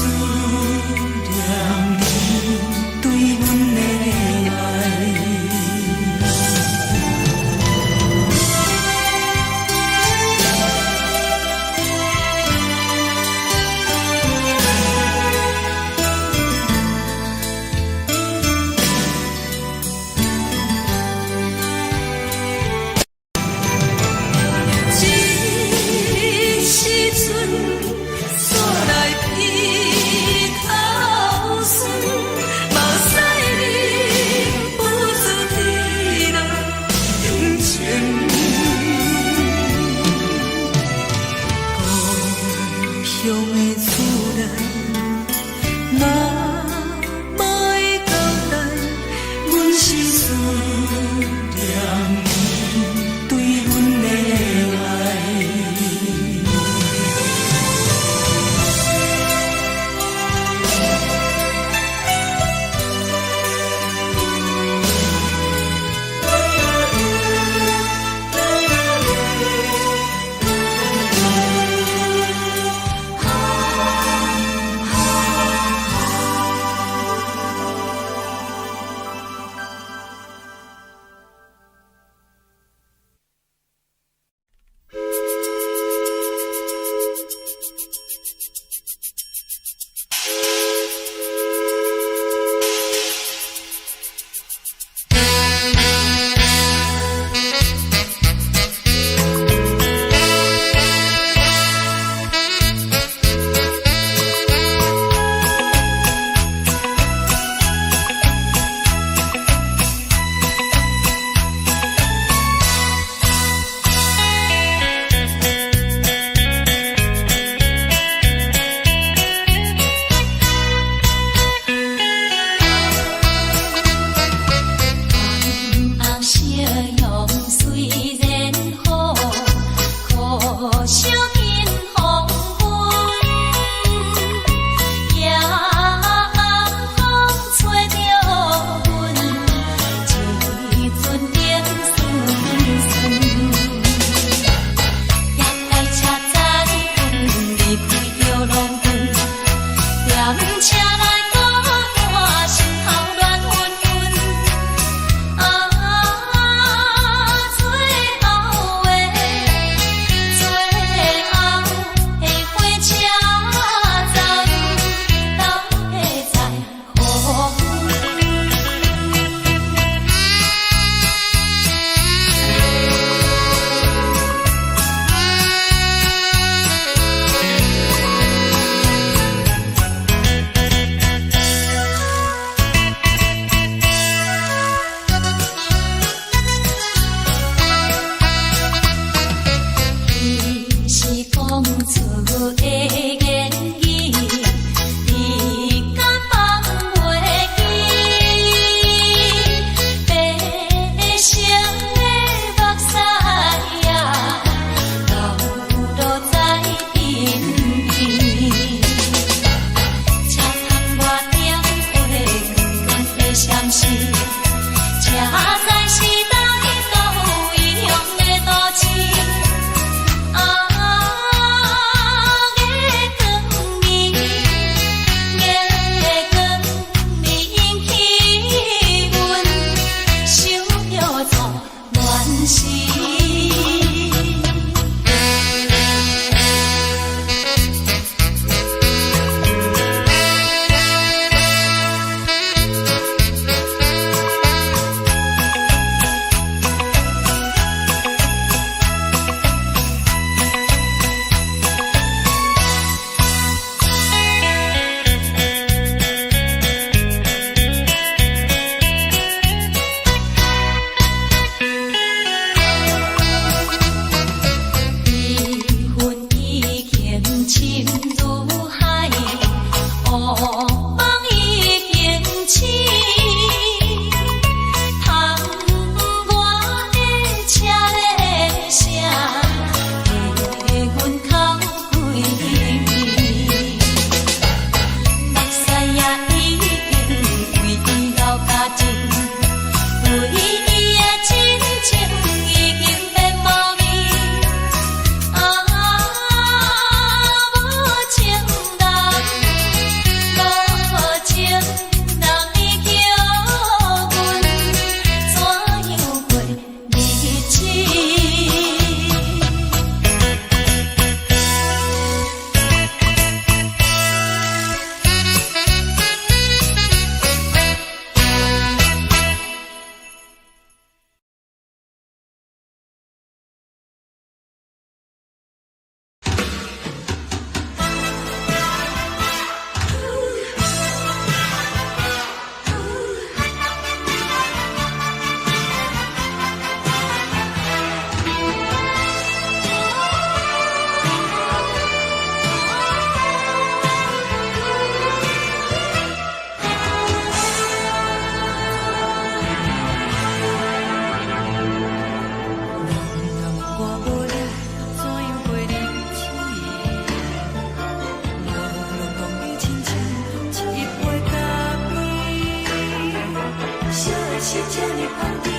是这呢香甜，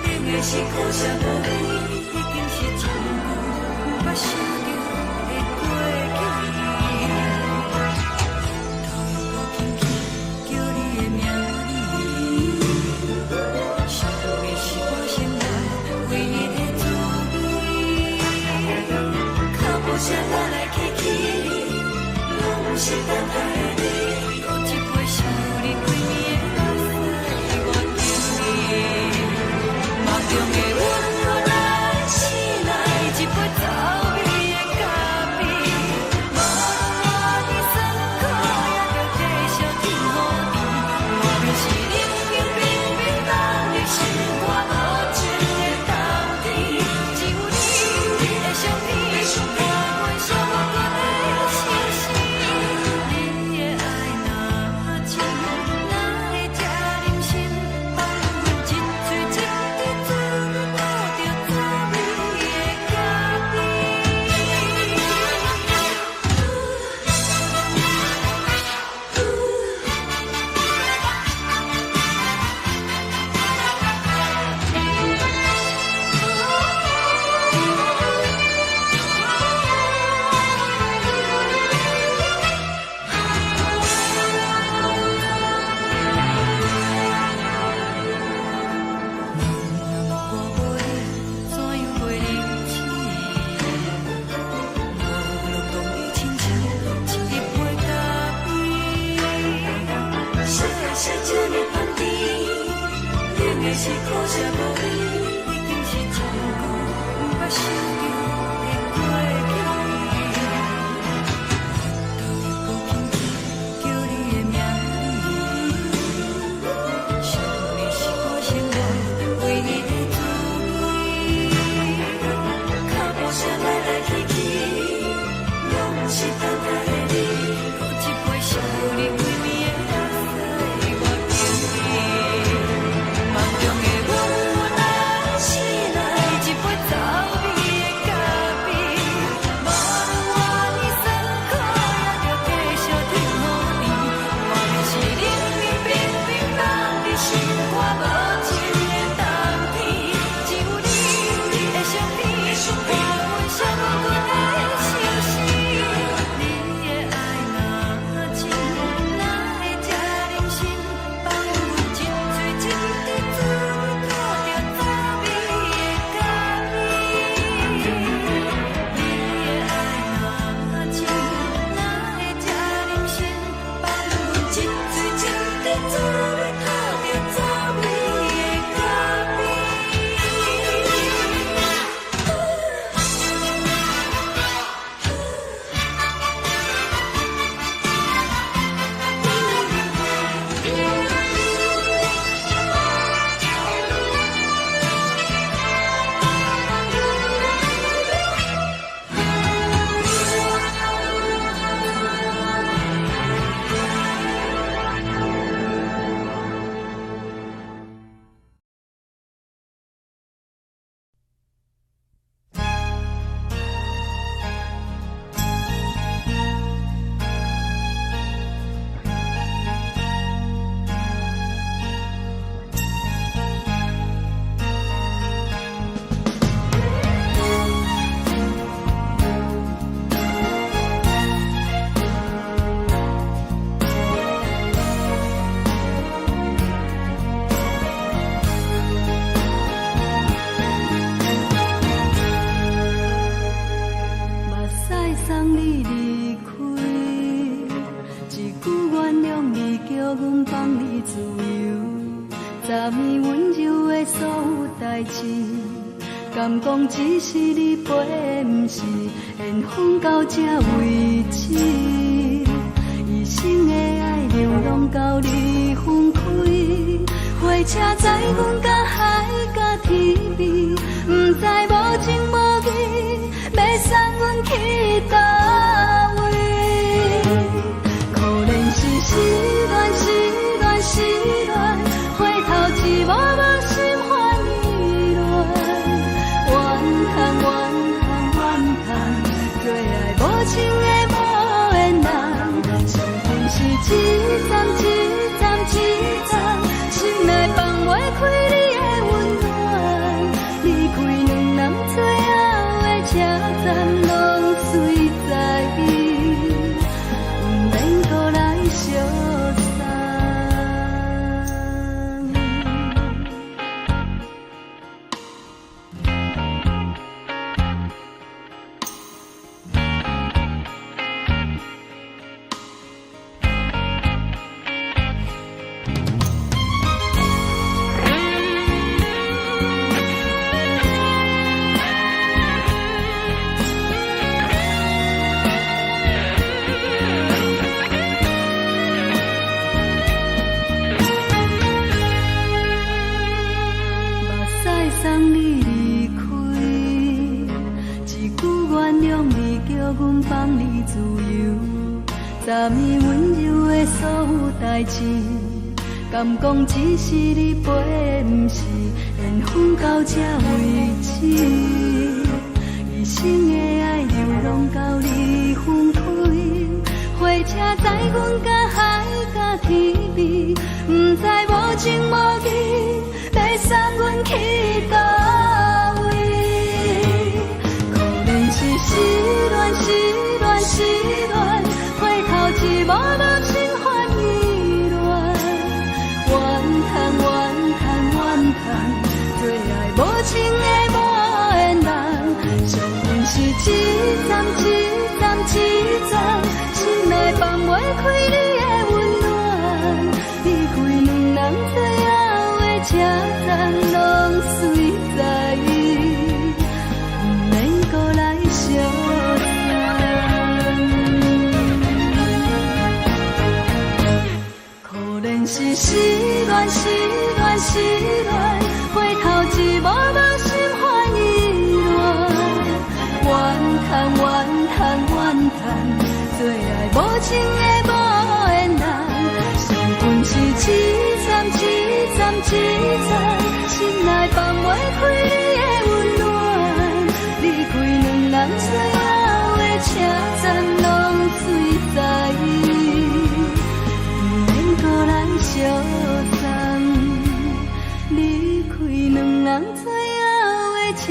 冷的是苦涩无味，已经是一句不捌想着的过去。头又无轻轻叫你的名字，想的是我心内唯一的滋味。脚步声来来去去，拢是等待的你，喝一杯想你几暝的目屎，我敬你。梦中的阮落来醒来，一杯走味的咖啡，无论我的酸苦，也着继续甜予你。我便是冷冰冰冰冻的心肝，无情的冬天，只有你的相片，我阮寂寞过的心事。你的爱若真，哪会这忍心放阮一嘴一滴水，吐着滋味的咖啡。是苦涩无味，已经是一句不捌想着的过去。头又无轻轻叫你的名字，想你是我心内唯一的滋味。脚步声来来去去，拢是等待的你，喝一杯想你几暝的目屎，我敬你。梦中的阮落来醒来，一杯走味的咖啡，无论我的酸苦，也着继续甜予你。我便是冷冰冰冰冻的心肝，无情的冬天，只有你的相片，我阮寂寞过的心事。你的爱若真，哪会这忍心放阮一嘴一滴水，吐着滋味的咖啡。你的爱若真，哪会这忍心放阮一嘴一滴水，吐着滋味的咖啡。目屎送你离开，一句原谅你，叫阮放你自由。昨暝温柔的所有代志，敢讲只是你陪，不是缘分到这为止。一生的爱流浪到你分开，火车载阮到海角天边，不知无情无义，要送阮去倒位？可能是失恋，失恋，失恋，回头一幕幕心烦意乱，怨叹，怨叹，怨叹，最爱无情的无缘人，情份是一站一站一站，心的。代志，敢讲只是你陪，不是缘分到这为止。一生的爱又拢到你分开，火车载阮甲海甲天边，不知无情无义，要送阮去倒位？可能是失恋，失恋，失恋，回头一幕幕心烦意乱，怨叹，怨叹，怨叹，最爱无情的无缘人，上阮是一站一站一站，心内放袂开你的温暖，离开两人最后的车站，拢随在伊，不免搁来相送。可能是失恋，失恋，失恋，回头一幕幕心烦意乱，怨叹，怨叹，怨叹，最爱无情的无缘人，上阮是一站一站一站，心内放袂开你的温暖，离开两人最后的车站，拢随在伊，不免搁来相送。离开两人最后的车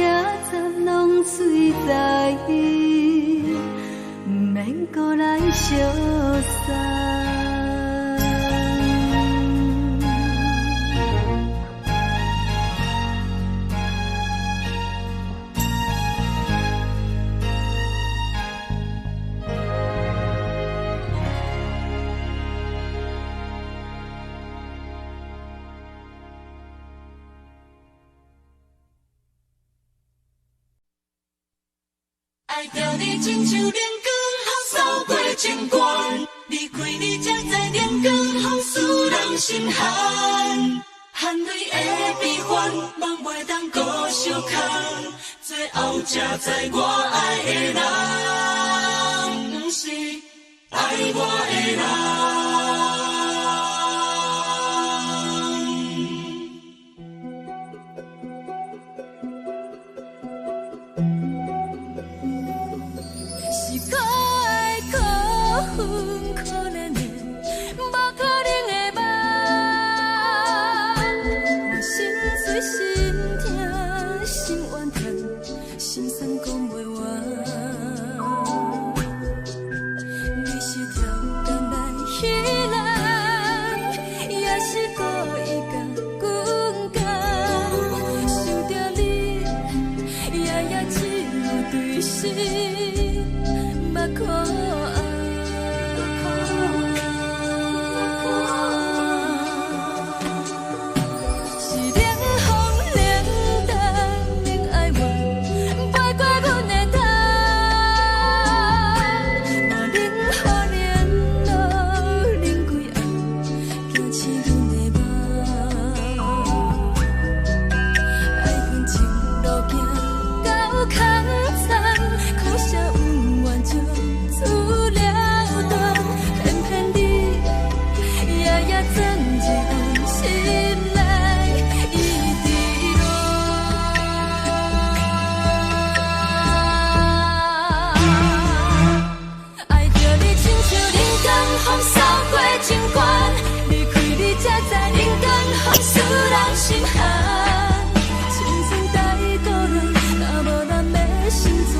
站，拢随在伊，不免搁来相送。爱着你亲像阳光扫过情关，离开你才知阳光风使人心寒。含泪的悲欢，望袂当搁相牵，最后才知我爱的人，不是爱我的人。是可爱可恨可怜的，无可能的梦。我心碎心痛心怨叹，心酸讲袂完。你是挑工来戏人，也是故意甲阮讲，想着你夜夜只有对视。目眶是冷风冷淡冷爱我，飞过阮的头，嘛冷雨冷落冷几暗，惊醒阮的梦。爱恨情路行到空残，苦涩有缘就出了断，偏偏你夜夜钻入阮心内，一直乱。爱着你亲像冷光风扫过情关，离开你才知冷光风使人心寒。青春带倒来，若无咱要心怎？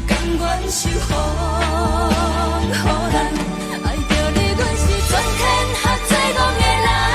甘愿受风雨咱，爱着你，阮是全天下最戆的人。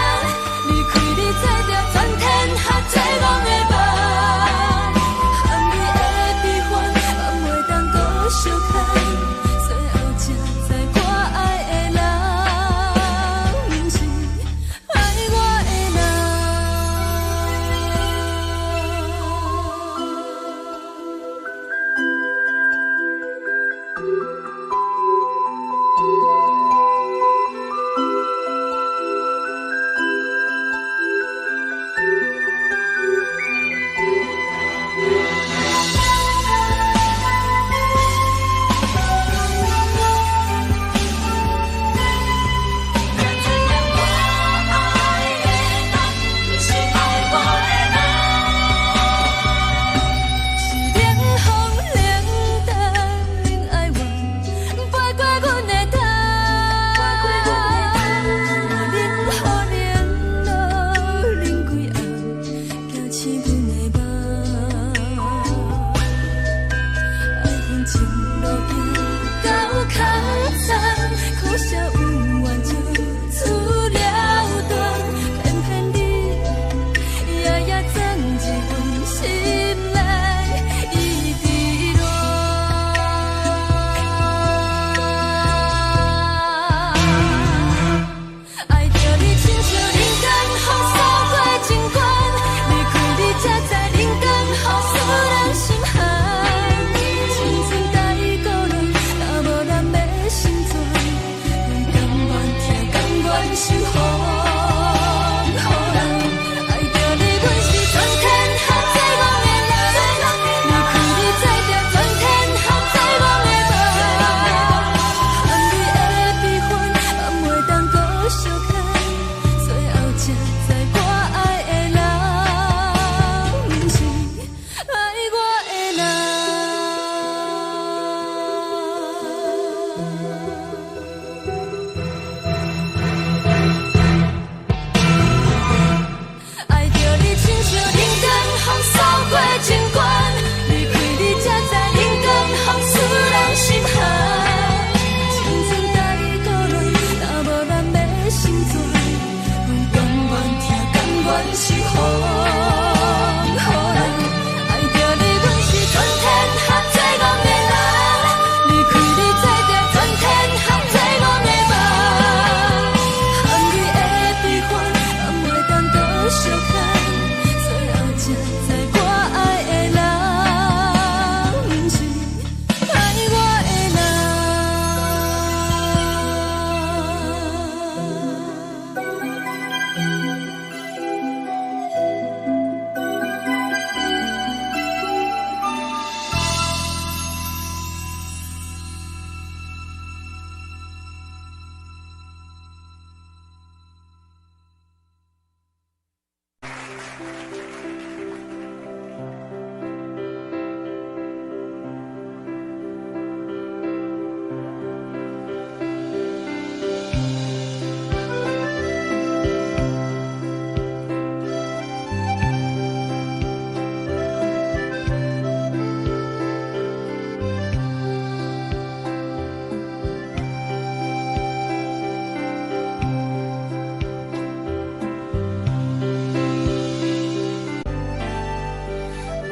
守护，予人爱着你，阮是全天下最戆的人。离开你才着全天下最戆的梦。含泪的悲欢，也袂当搁相牵，最后才知我爱的人，毋是爱我的人。爱着你亲像冷光风扫过情关，离开你才知冷光风使人心寒。青春在倒落，若无咱要心酸，阮甘愿听，甘愿守护，予人爱着你，阮是全天下最戆的人。离开你才着全天下最戆的梦。含泪的悲欢，也袂当搁相牵，最后才知我爱的人，毋是爱我的人。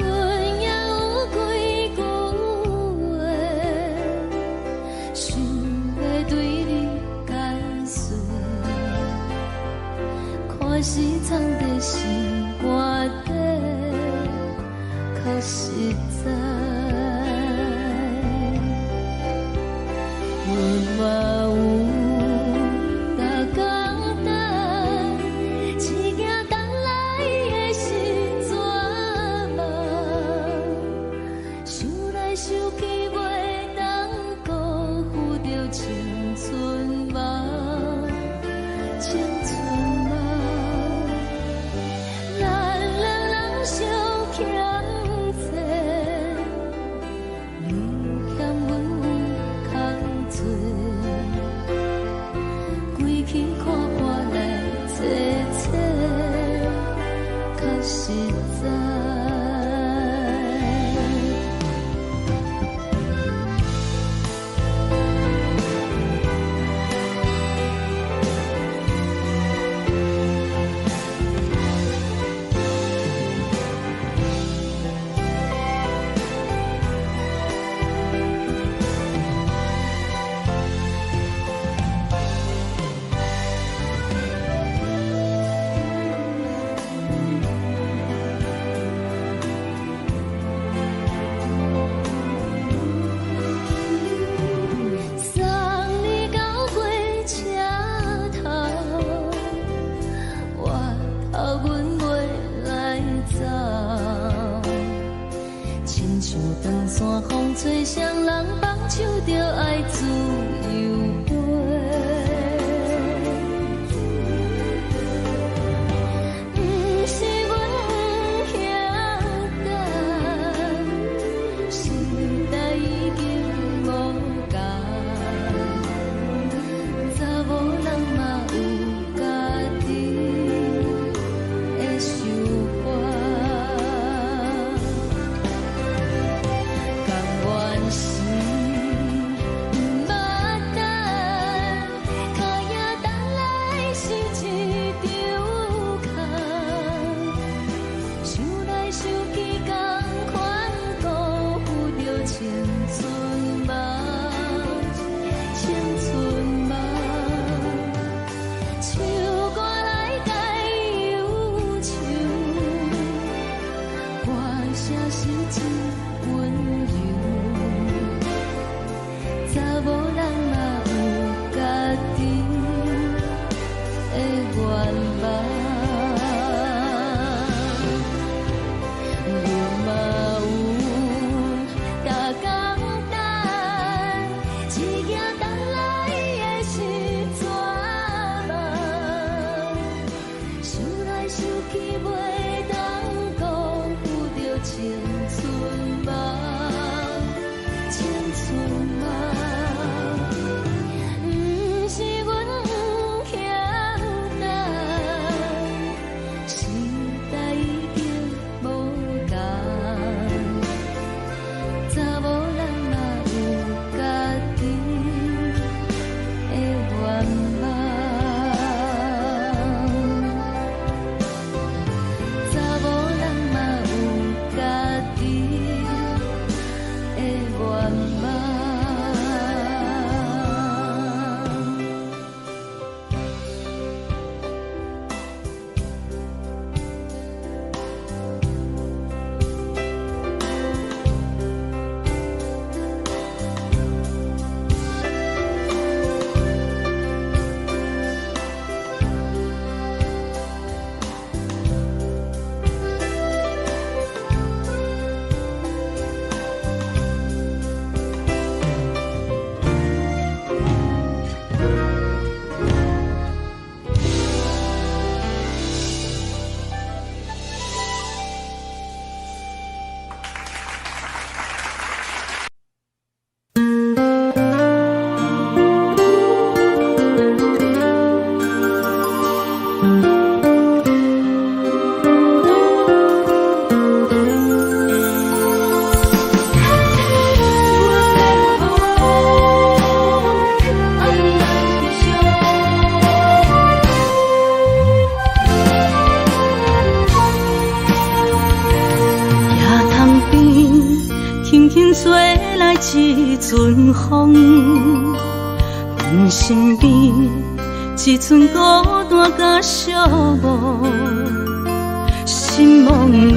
阮也有几句话，想要对你解释，可是藏在心肝底，较实在。阮嘛有逐工等，一件等来的是怎梦？想来想去，袂当辜负着青春梦，青春梦。咱两人相欠债，你欠阮有空做，归去看破来切切，较实在。送你到火车头，我头阮袂来走，亲像长线风吹双人放手着爱自由飞。毋是阮不晓等，时代已经无共，查某人嘛有家己的想法，甘愿是毋捌等，脚也等来是一场空，想来想去同款辜负着青春梦，青春梦。唱歌来解忧愁，歌声是真温柔，查某人嘛有家己望。你嘛有甲简单，一件等来的是怎梦？想来想去袂当辜负着青春梦，青春梦。不是阮欠等，时代已经无同。查某人嘛有家己的愿望，查某人嘛有家己的愿望。吹来一阵风，阮身边一寸孤单甲寂寞，心茫茫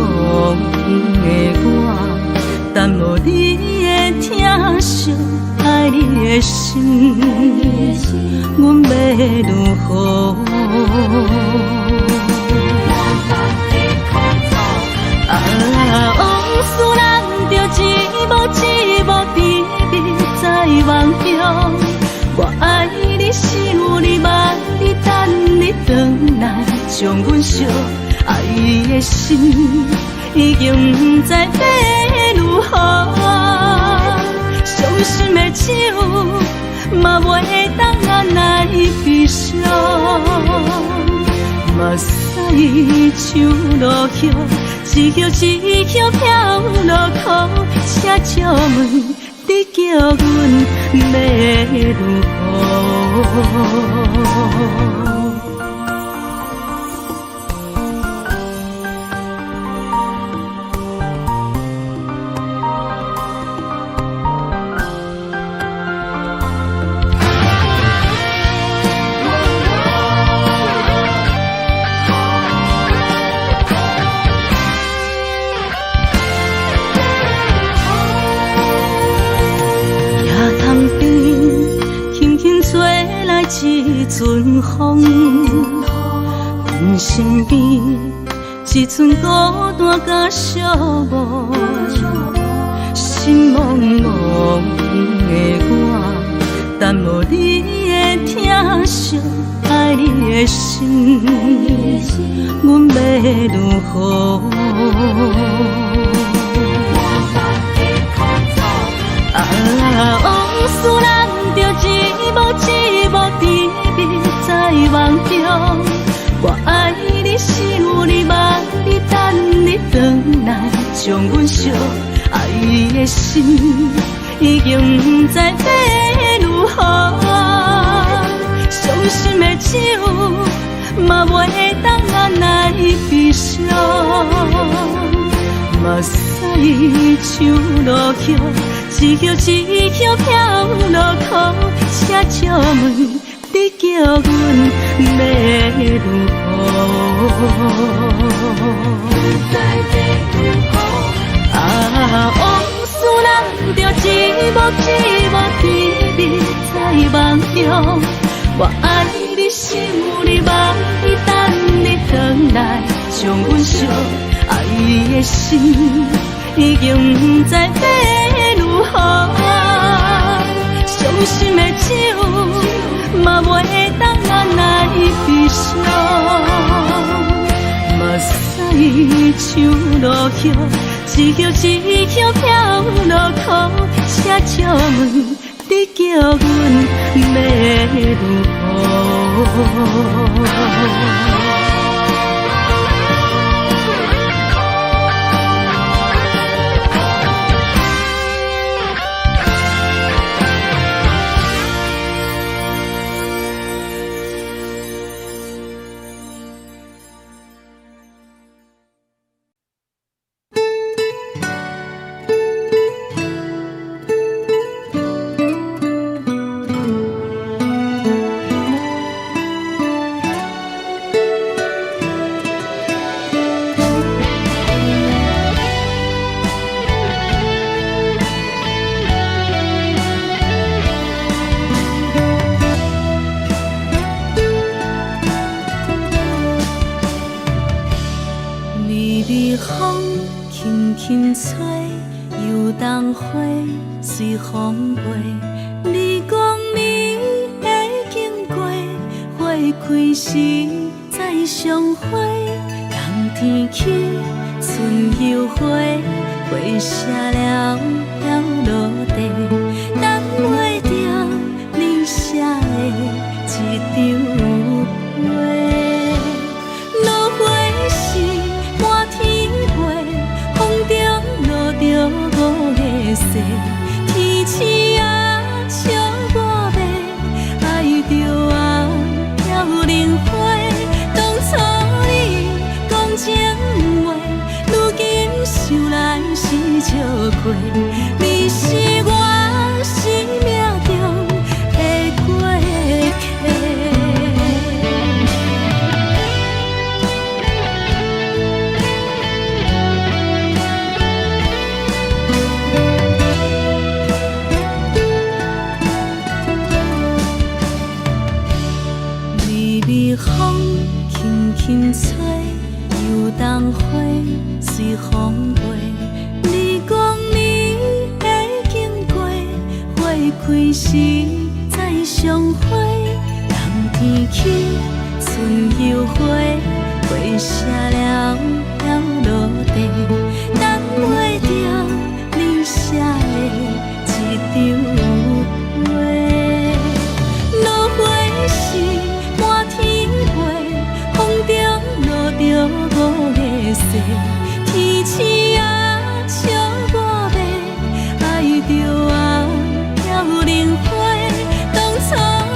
的我，等无你的疼惜，爱你的心，阮要如何？往事人着一幕甜蜜在梦中，我爱你想你望你等你回来，将阮惜爱你的心已经不知要如何，伤心的手嘛袂当按来悲伤，目屎像落雨，一曲一曲飘落雨，请借问你叫阮要如何？一阵风，阮身边一寸孤单甲寂寞，心茫茫的我，等无你的疼惜，爱你的心，阮要如何？往事人着一幕甜蜜在梦中，我爱你想你望你等你回来，将阮惜爱你的心已经不知要如何，伤心的手嘛袂当按来悲伤，目屎像落雨，一曲一曲飘落雨，请借问你叫阮要如何？往事人着一幕甜蜜在梦中，我爱你想你望你等将阮惜爱伊的心，已经不知要如何。伤心的酒，嘛袂当按来悲伤。目屎像落叶，一叶一叶飘落土，车借问你叫阮要如何？轻吹，游动花随风飞。你讲你会经过，花开时再相会。冬天起，春又回，花谢了飘落地，等袂着你写的一张画。落花时满天飞，风中落着五个色，天星啊笑我迷，爱着我飘零花。当初你讲情话，如今想来是笑过，你是我生命中的过客。风轻轻吹，游动花随风飞。你讲你会经过，花开时再相会。冬天起，春又回，花谢了飘落地，等袂着你写的一张画。落花时满天风中落着五个色，天星啊笑我迷，爱着我飘零花。当初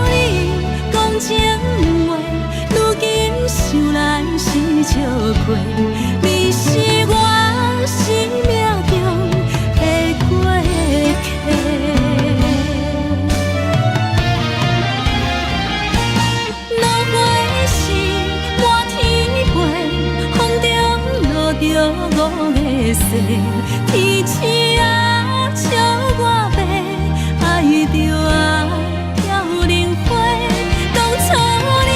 你讲情话，如今想来是笑过，你是我生命中的过客。着五个色，天星啊笑我迷，爱着我飘零花。当初你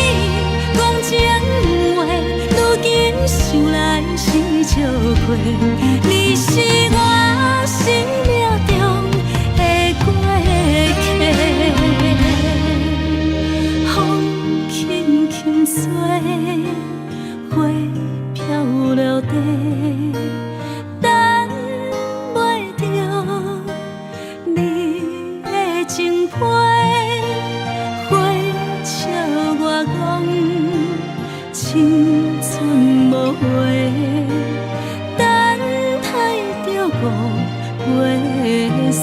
讲情话，如今想来是笑过，你是我生命中的过客。风轻轻吹，花飘落地。青春无悔，等待着五月色。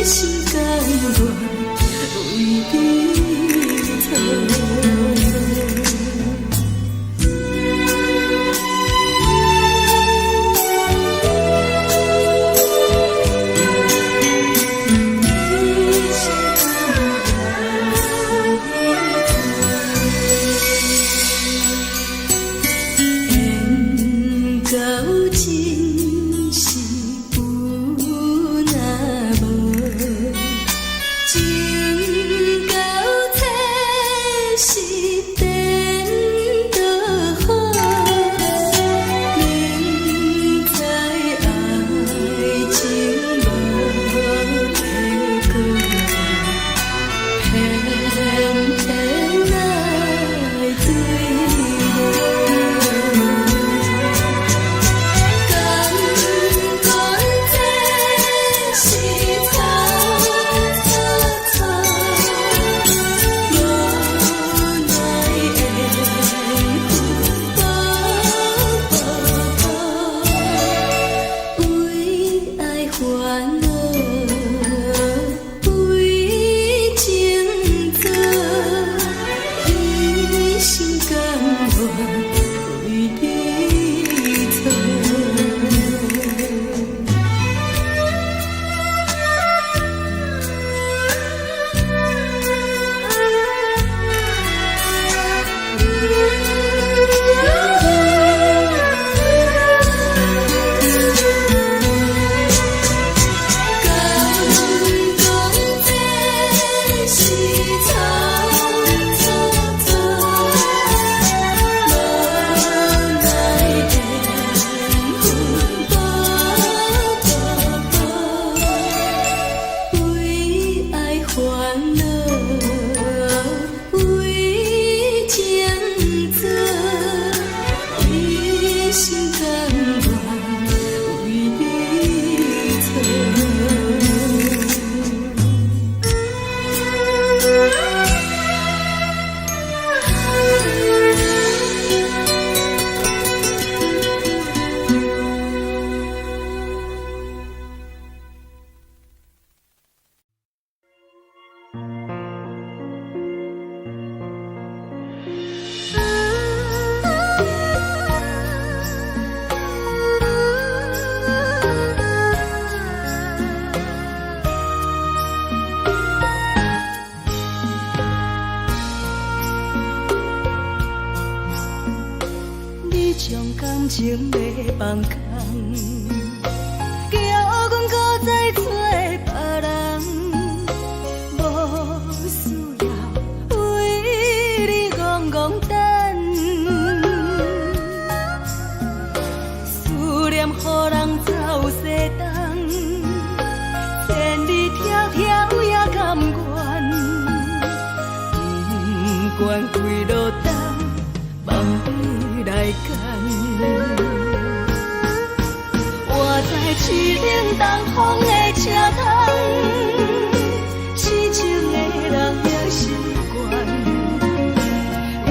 心甘愿为你疼。情要放空，叫阮搁再找别人，无需要为你戆戆等。思念予人走西东，千里迢迢也甘愿，不管几路东，梦边来干。我在市顶东风的车窗，痴情的人也习惯，又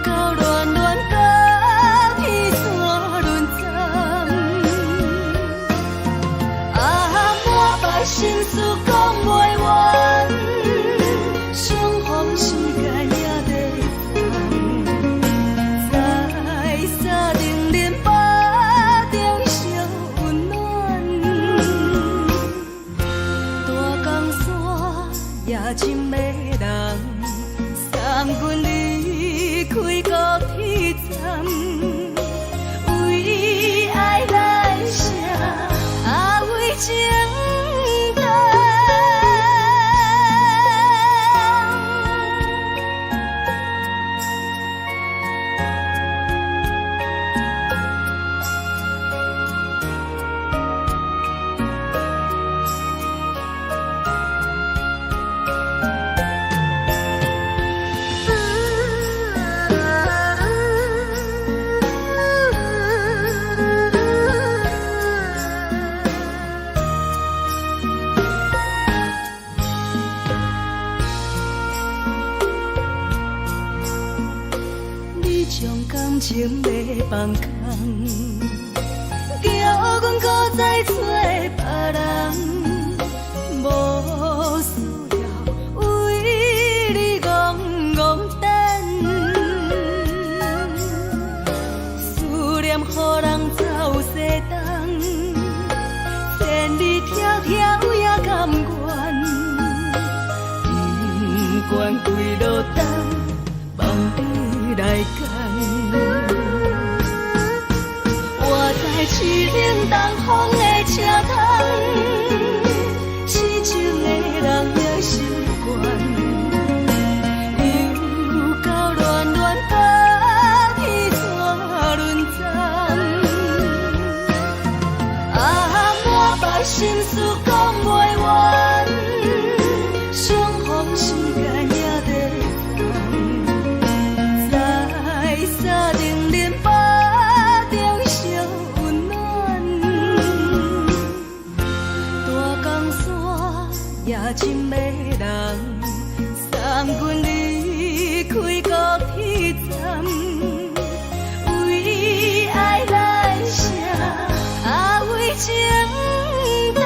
到乱乱甲天山轮站。啊，满腹心事讲袂完，相逢时间也在深的人送阮离开高铁站，为爱来生，为情长。感情要放空，叫阮搁再找别人，无夜深的人，送阮离开高铁站，为爱来啥，为情淡。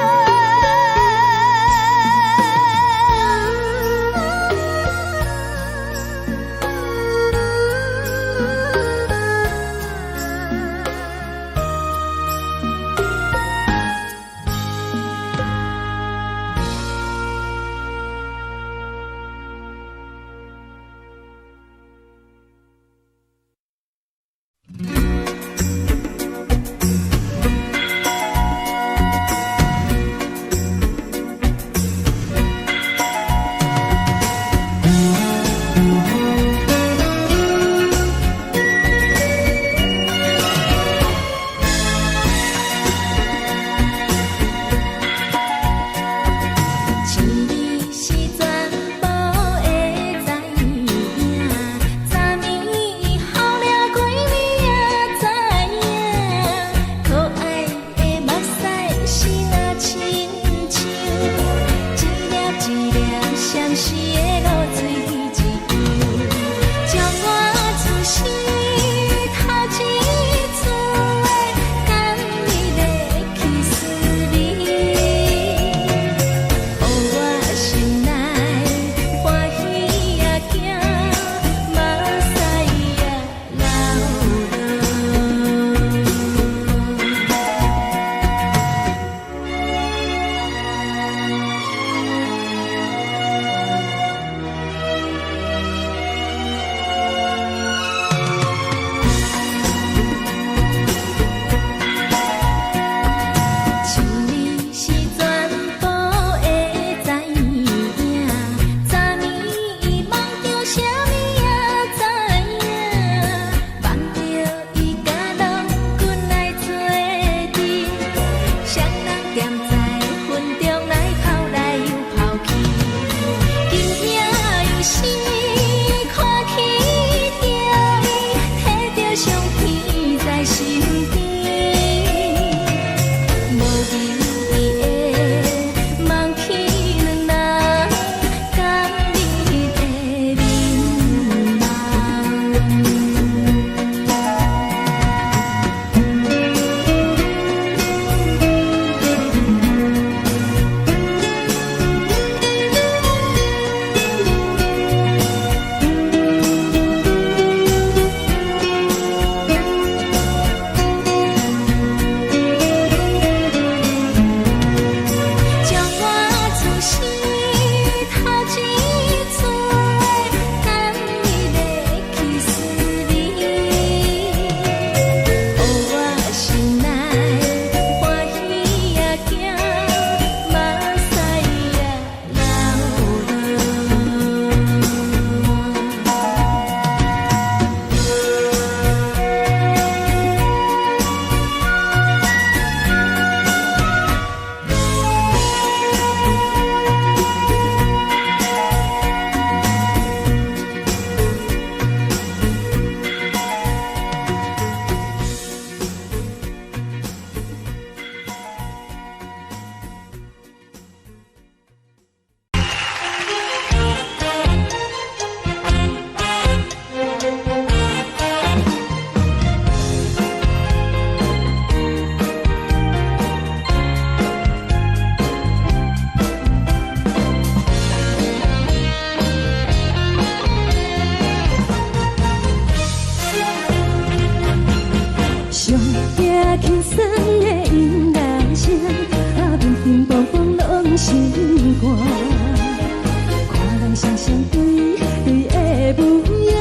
轻松的音乐声，面顶风风拢心肝。看人双双对的模样，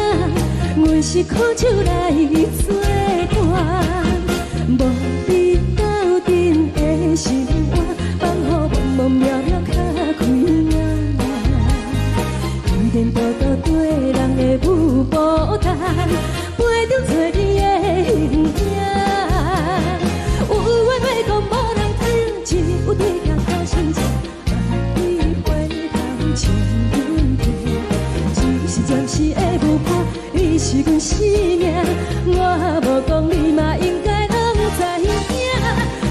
阮是苦酒来作伴。无你斗阵的心肝，放予茫茫渺渺较开眼。天天道道对人的舞步弹，陪着做你的形影。 有对镜头心情，你回头像阮过，一时暂时的无伴，你是阮生命。我无讲，你嘛应该拢知影，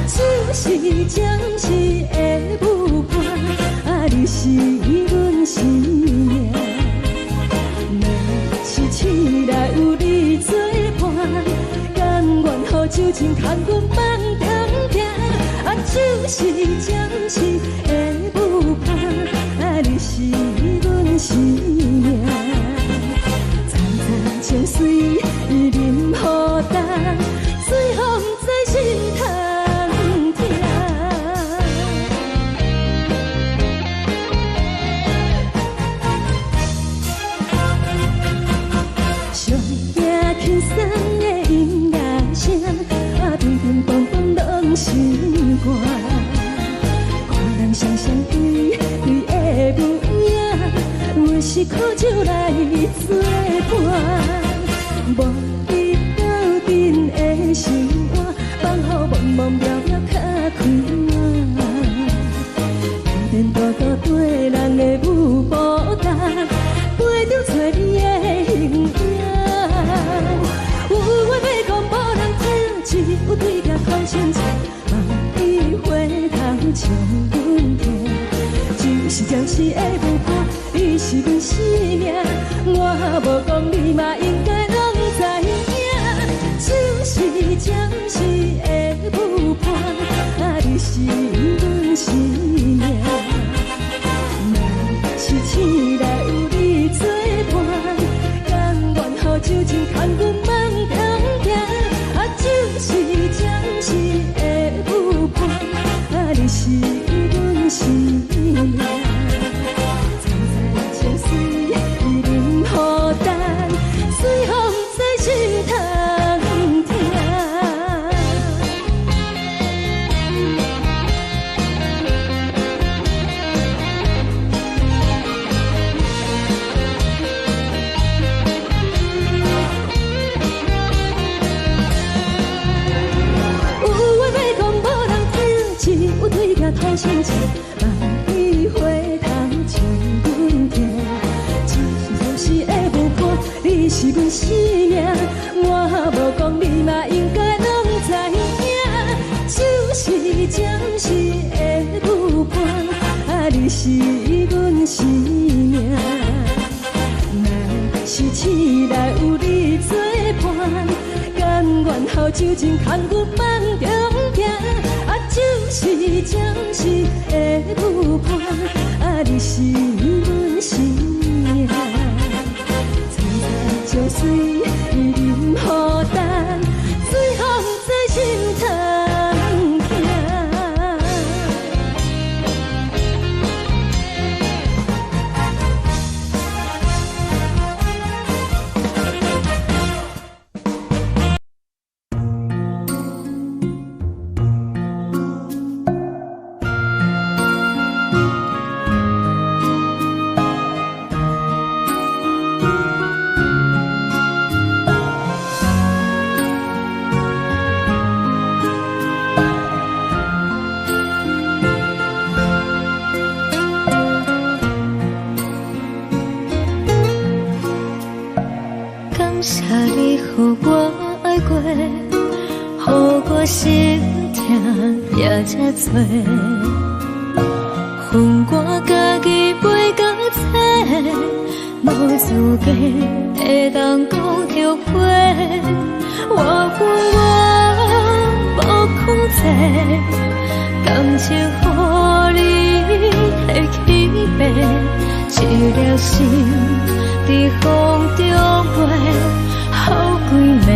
只是暂时的无伴。你你是阮生命。若是醒来有你作伴，甘愿予酒精牵阮放长行。就是暂时的舞伴，你是阮生命。层层情水任何担，随风在心头听。上惊轻松的音乐声，乒乒乓乓拢心肝。看人双双对对的无影，有时苦酒来作伴。无你斗阵的心肝，放予茫茫渺渺较开晏。颠颠倒倒对人的舞步担，陪着找你的形影。有话要讲无人听，只有对镜看清楚，望你回头将阮听。就是暂时的舞伴，你是阮生命，我无讲你嘛应该拢知影。就是暂时的舞伴，你是阮生命。若是醒来有你作伴，甘愿予酒精牵阮放长行。就是暂时的舞伴，你是阮生命。层层情水任何担，随风在心头听。有对镜看清楚，望你回头将阮听。就是暂时的舞伴，你是阮生命，我无讲你嘛应该拢知影。就是暂时的舞伴，你是阮生命。若是醒来有你作伴，甘愿予酒精牵阮放长行。就是暂时的舞伴，你是阮生命。层层情水任何担，随风在心头听。谢你，予我爱过，予我心痛也这多。恨我家己袂到切，无资格会当讲着话。我恨我无控制，感情予你会起飞，一粒心在风中飞。好几暝，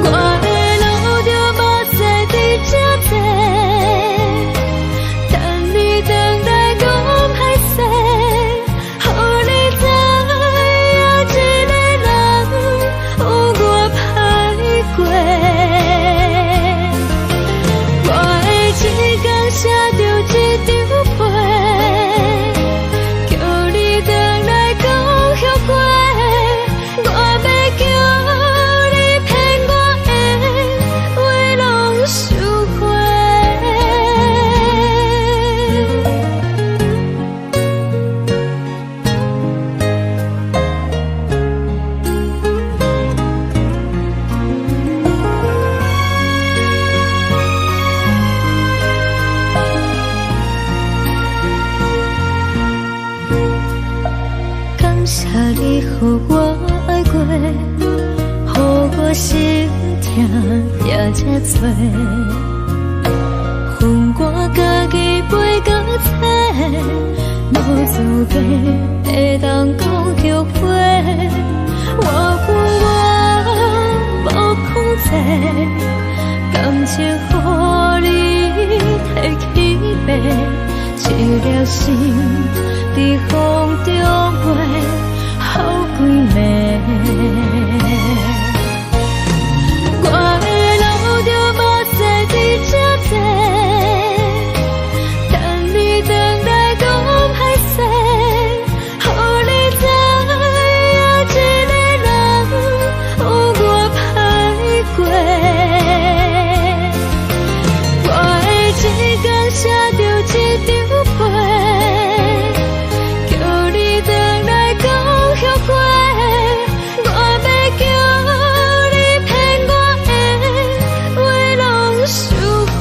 我的路就目屎在这多，等你等待讲歹势，予你知影一个人有我歹过。我的一天写着一张被，叫听才多，分我家己飞到切，无资格会当讲后悔。我恨我无控制，感情予你摕去卖，一粒心伫风中飞，好几暝。我的路就无细伫这多，等你回来讲歹势，予你知影一个人有我歹过。我的一天写着一张被，叫你回来讲后悔。我要叫你骗我的话拢收回。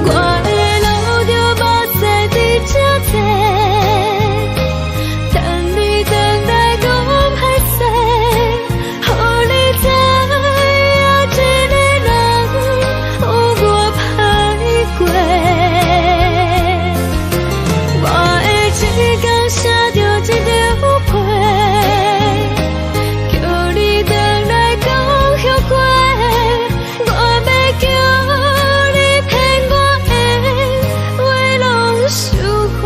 我的路就无细伫这多，等你回来讲歹势，予你知影一个人有我歹过。我的一天写着一张被，叫你回来讲后悔。我要叫你骗我的话拢收回。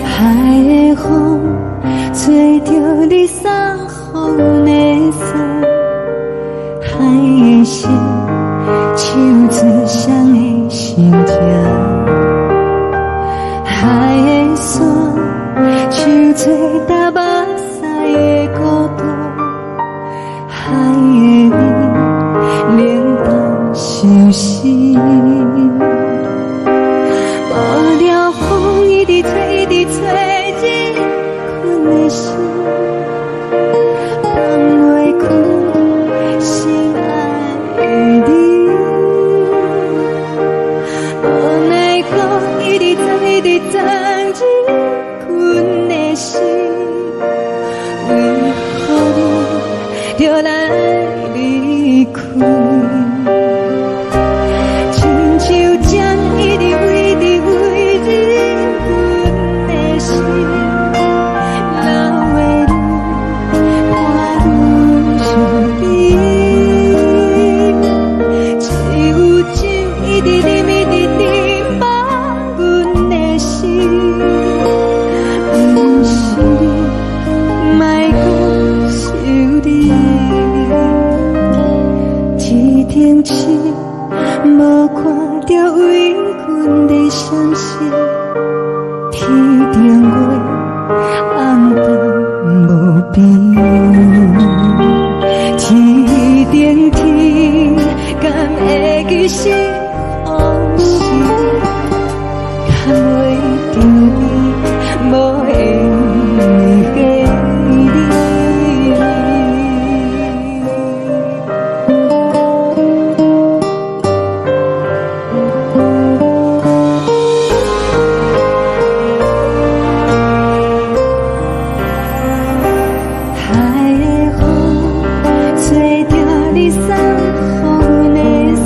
海的风吹着你送予的伞，海的心手指双的心痛，海的山手吹打目屎的孤独，海的你冷淡伤心。无聊风一直吹，一直吹，日困的心，放袂开心爱的你。无奈何一直等，一直等，日困的心，为何你就来离开？亲像针一直为日阮的心，流的泪看愈伤悲。只有酒一直啉，一直啉，放阮的心。不是你，莫搁想你。一顶星无看到为阮的伤心，天顶月暗淡无边，天顶天敢会记是往事，敢袂着你无缘的你。海的风吹着你送予的伞，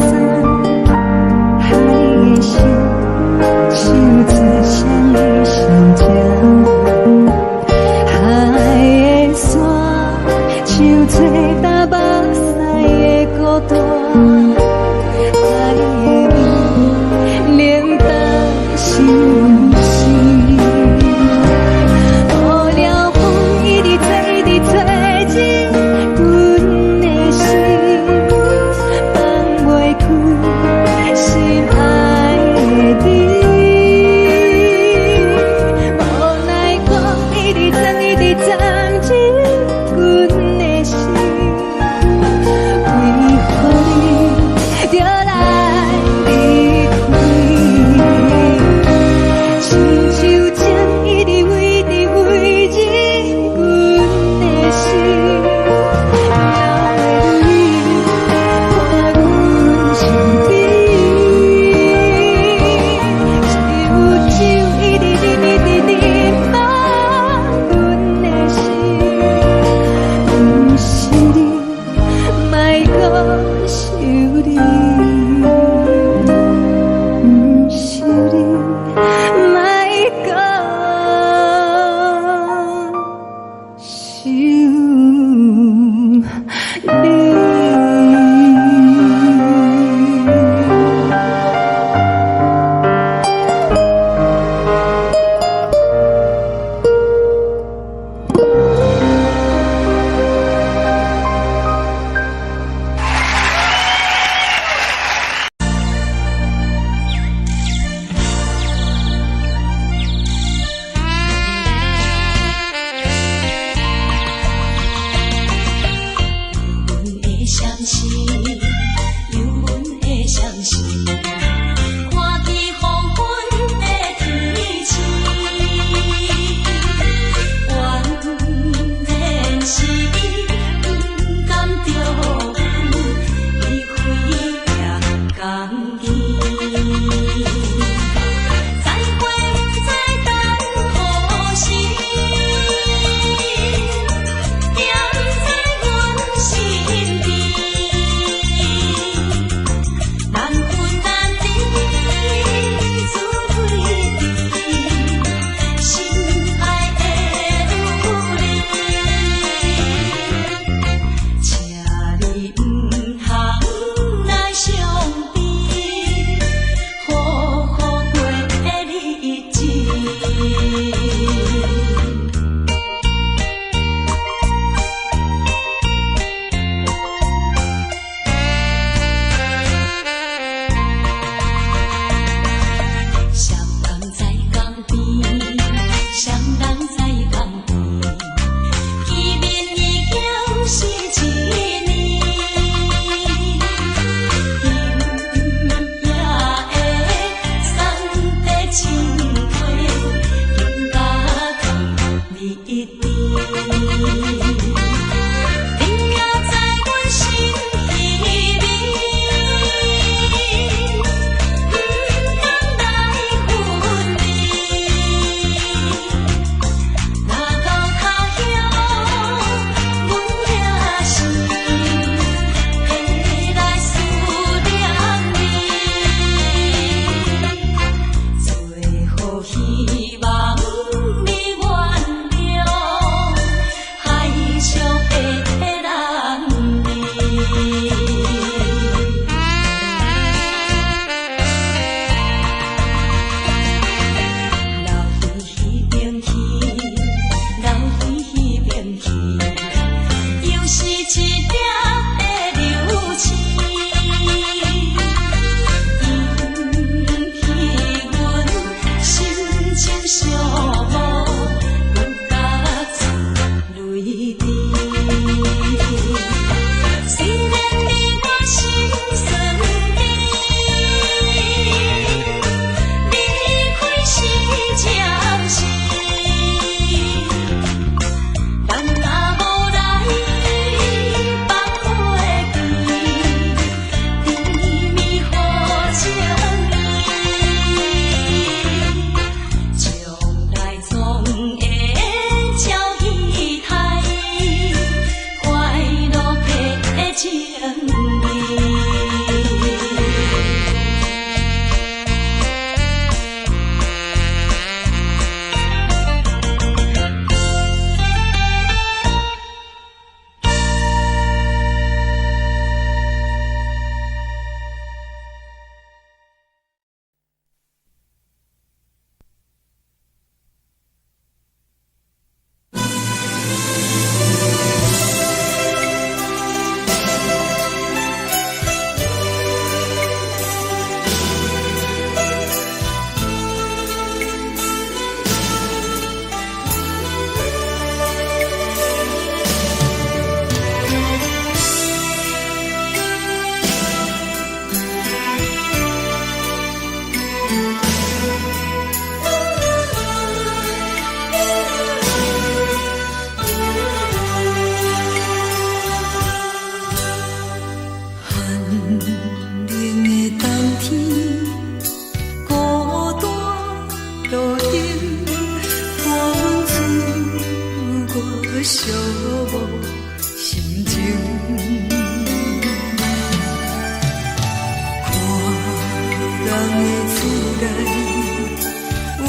温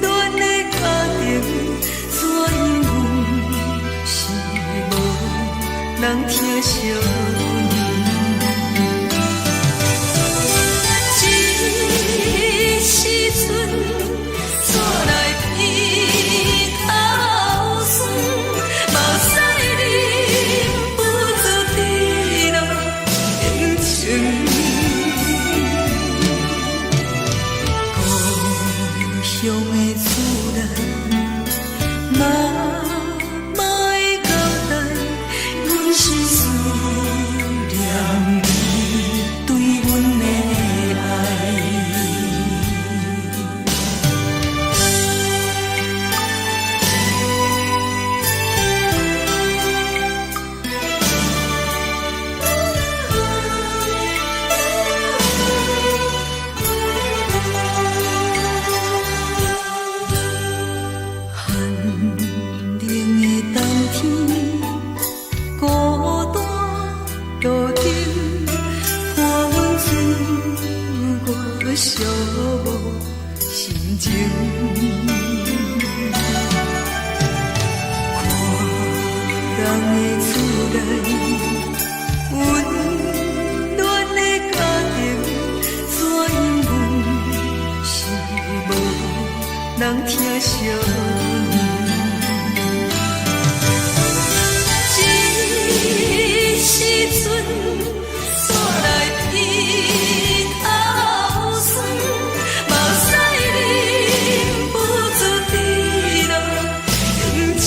暖的家庭，怎因阮是无人疼惜？这时阵，怎来鼻头酸？目屎忍不住滴落眼睛。故乡的厝内，妈妈的交代，阮是思念你对阮的爱。寒冷的冬天，孤单路灯，伴阮走过寂寞心情。看人的厝内，温暖的家庭，怎因阮是无人疼惜？这时阵，怎来鼻头酸？目屎忍不住滴落眼睛。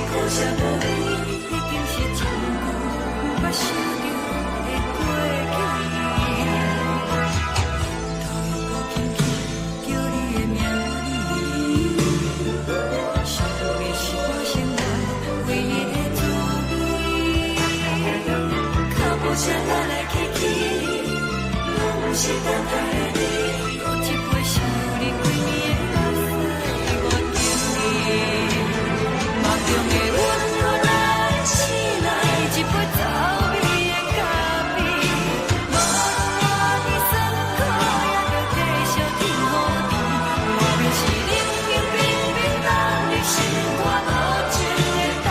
苦涩无味，已经是真久捌想着的过去。头又搁轻轻叫你的名字，想的是我生来唯一的滋味。脚步声来来去去，拢是等待的你。有一杯想你几暝的目屎，我敬你。梦中的阮我来醒来，一杯走味的咖啡。无论我的酸苦，也着继续甜乎甜。我便是冷冰冰冰冷的心肝，无情的冬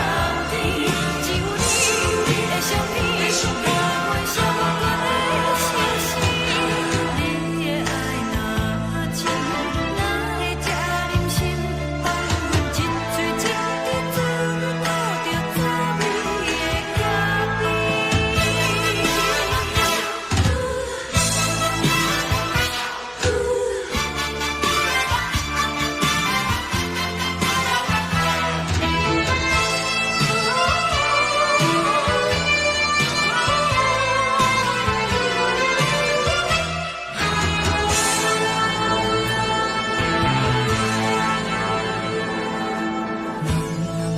天。只有你的相片，我阮寂寞过的心事。你的爱若真，哪会这忍心放阮一嘴一滴滋味，吐着滋味的咖啡。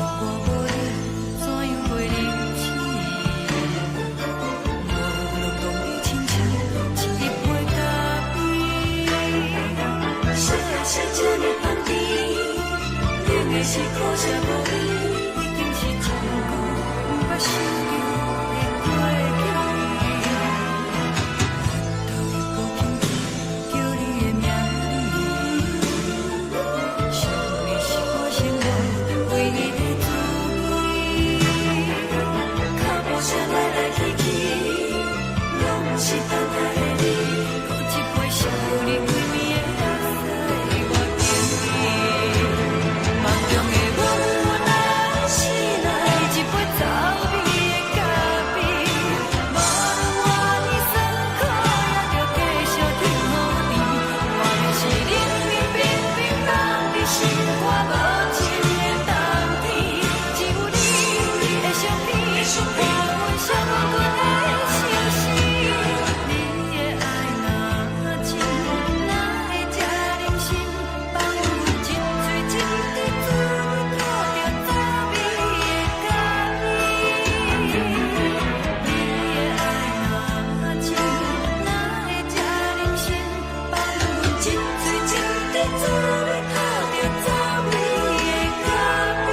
我无你，怎样袂离去？无路当你亲像一杯咖啡。小的小这呢放甜，冷的是苦涩无味，已经是真久捌想着的过去。头又搁轻轻叫你的名字，想的是我生来唯一的滋味。脚步声来来去去，拢是等待的你。有一杯想你几暝的目屎，我敬你。梦中的阮我来醒来，一杯走味的咖啡。无论我的酸苦，也着继续甜乎甜。我便是冷冰冰冰冷的心肝，无情的冬天。只有你的相片，我阮寂寞过的心事。你的爱若真，哪会这忍心放阮一嘴一滴滋味，吐着滋味的咖啡。你的爱若真，哪会这忍心放阮一嘴一滴滋味，吐着滋味的咖啡。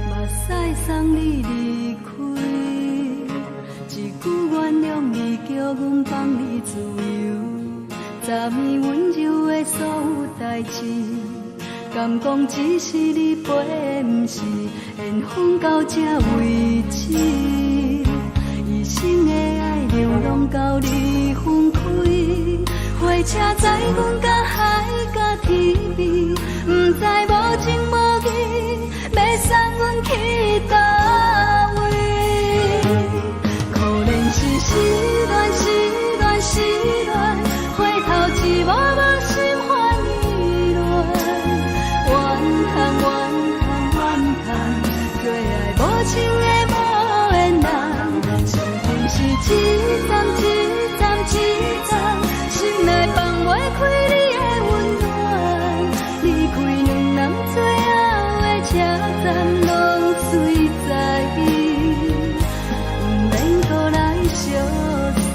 目屎送你离开，一句原谅你，叫阮放你自由。昨暝温柔的所有代志，敢讲只是你陪，不是缘分到这为止。一生的爱流浪到你分开，火车载阮甲海甲天边，不知无情无义，要送阮去倒位？可能是失恋，失恋，失恋，回头一幕幕心烦意乱，怨恨，怨恨，怨恨，最爱无情的无缘人，是不是一站一站一站，心内放袂开你的温暖，你站拢随在伊，不免搁来相送。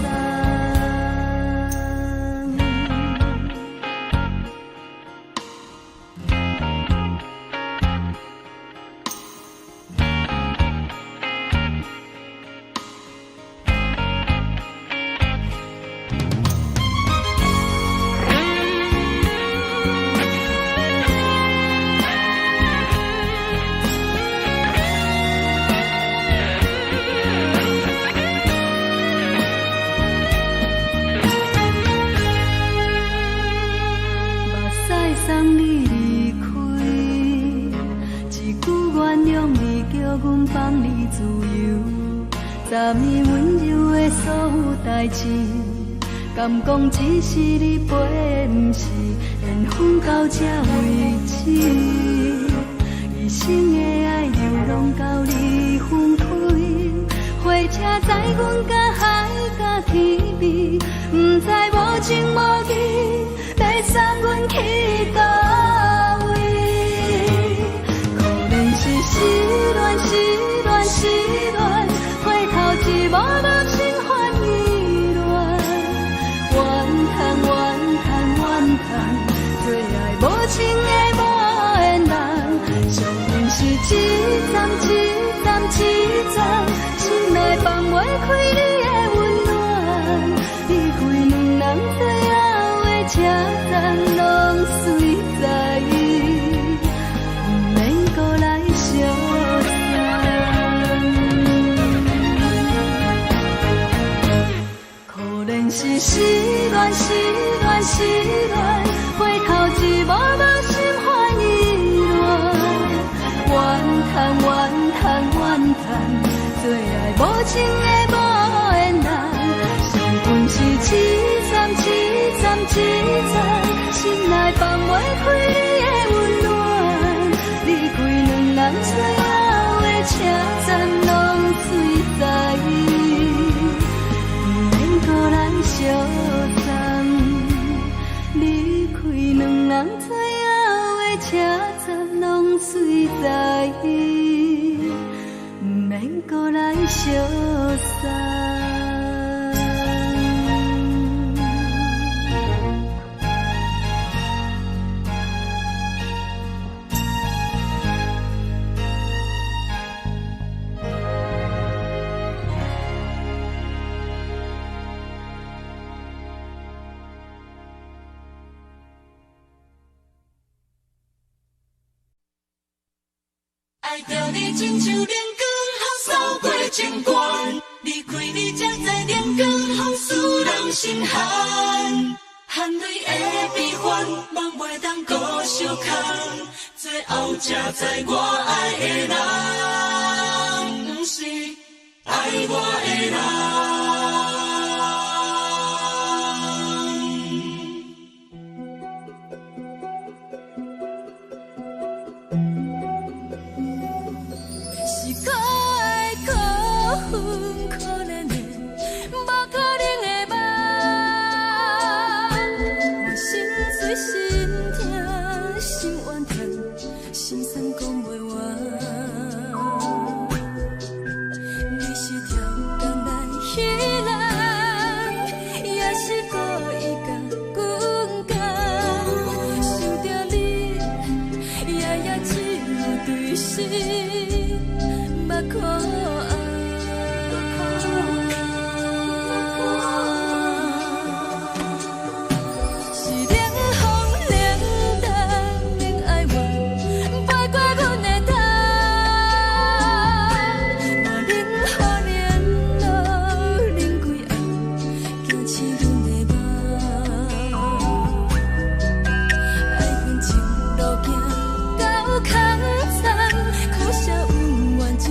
送你离开，一句原谅你，叫阮放你自由。昨暝温柔的所有代志，敢讲只是你陪，不是缘分到这为止。一生的爱流浪到你分开，火车载阮甲海甲天边，不知无情无义。要送阮去倒位？可能是失恋，失恋，失恋，回头一幕幕心烦意乱，怨叹，怨叹，怨叹，最爱无情的无缘人。上恨是一站，一站，一站，心内放袂开你的温暖，离开两人最后的车站拢随在伊，不免搁来相送。可能是失恋，失恋，失恋，回头一幕幕心烦意乱，怨叹，怨叹，怨叹，最爱无情的无缘人。上恨是一站，一站，一站。心内放袂开你的温暖，离开两人最后的车站拢随在伊，不免搁来相送。离开两人最后的车站拢随在伊，不免搁来相送。爱着你亲像阳光扫过情关，离开你才知阳光风使人心寒。含泪的悲欢，望袂当搁相牵，最后才知我爱的人，不是爱我的人。空残，苦涩温婉就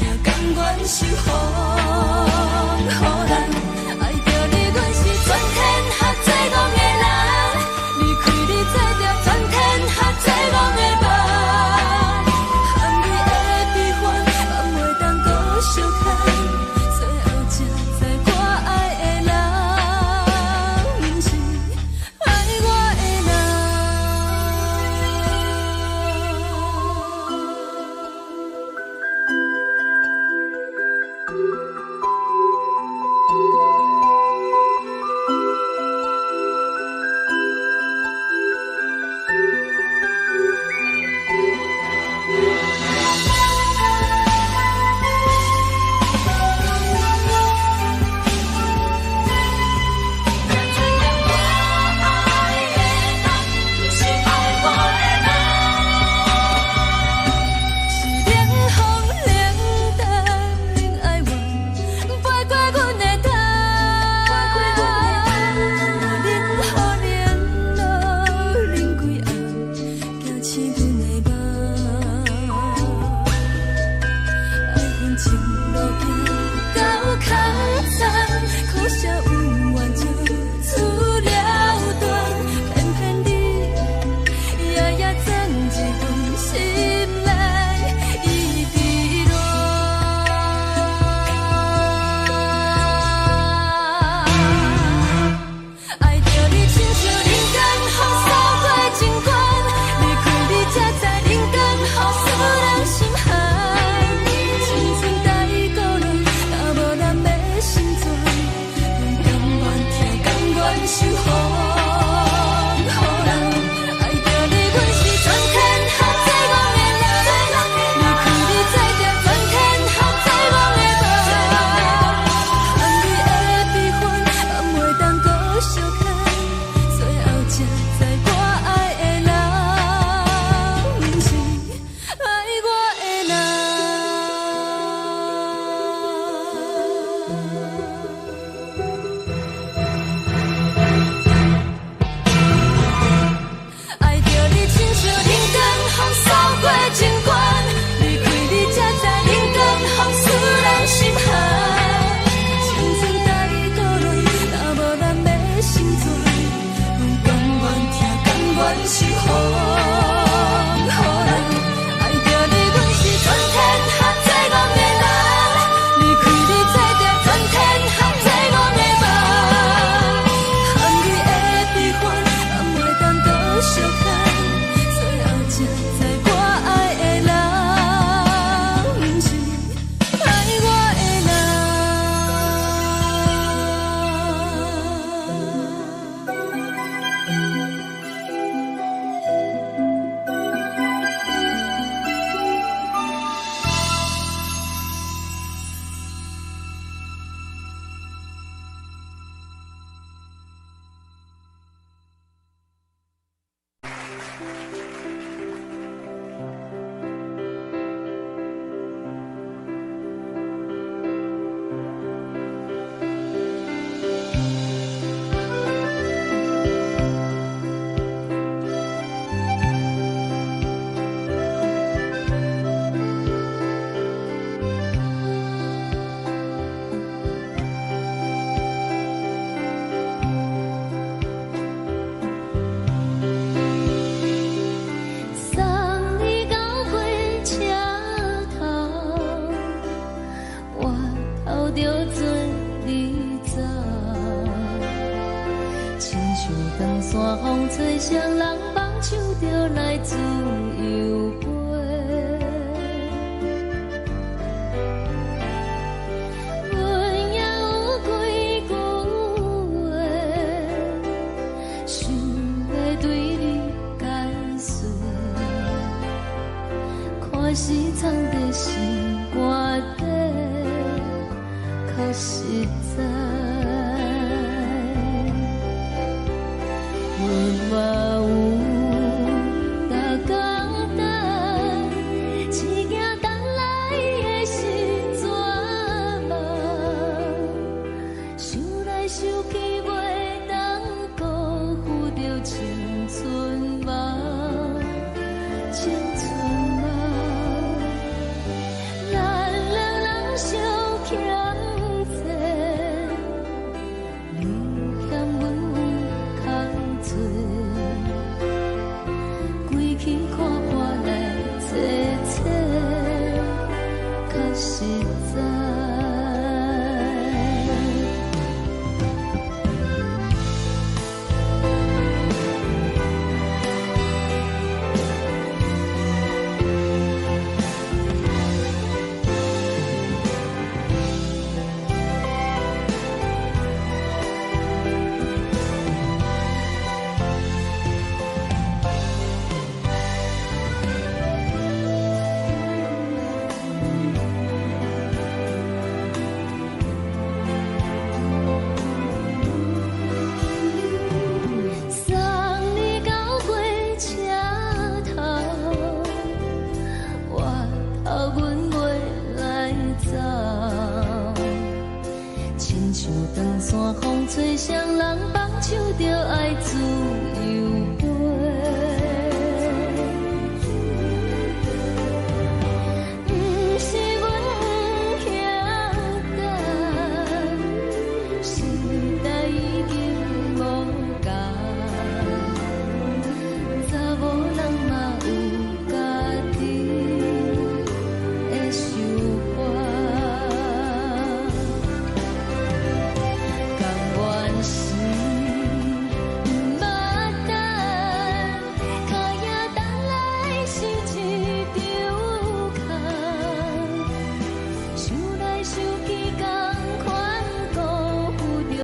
听，甘愿守护，予人爱着你，阮是全天下最戆的人。离开你做着全天下最戆的梦，含泪的悲欢，嘛袂当搁相牵。最后才知我爱的人，不是爱我的人。青春梦，啦啦。实在。长线风吹双人放手，就爱自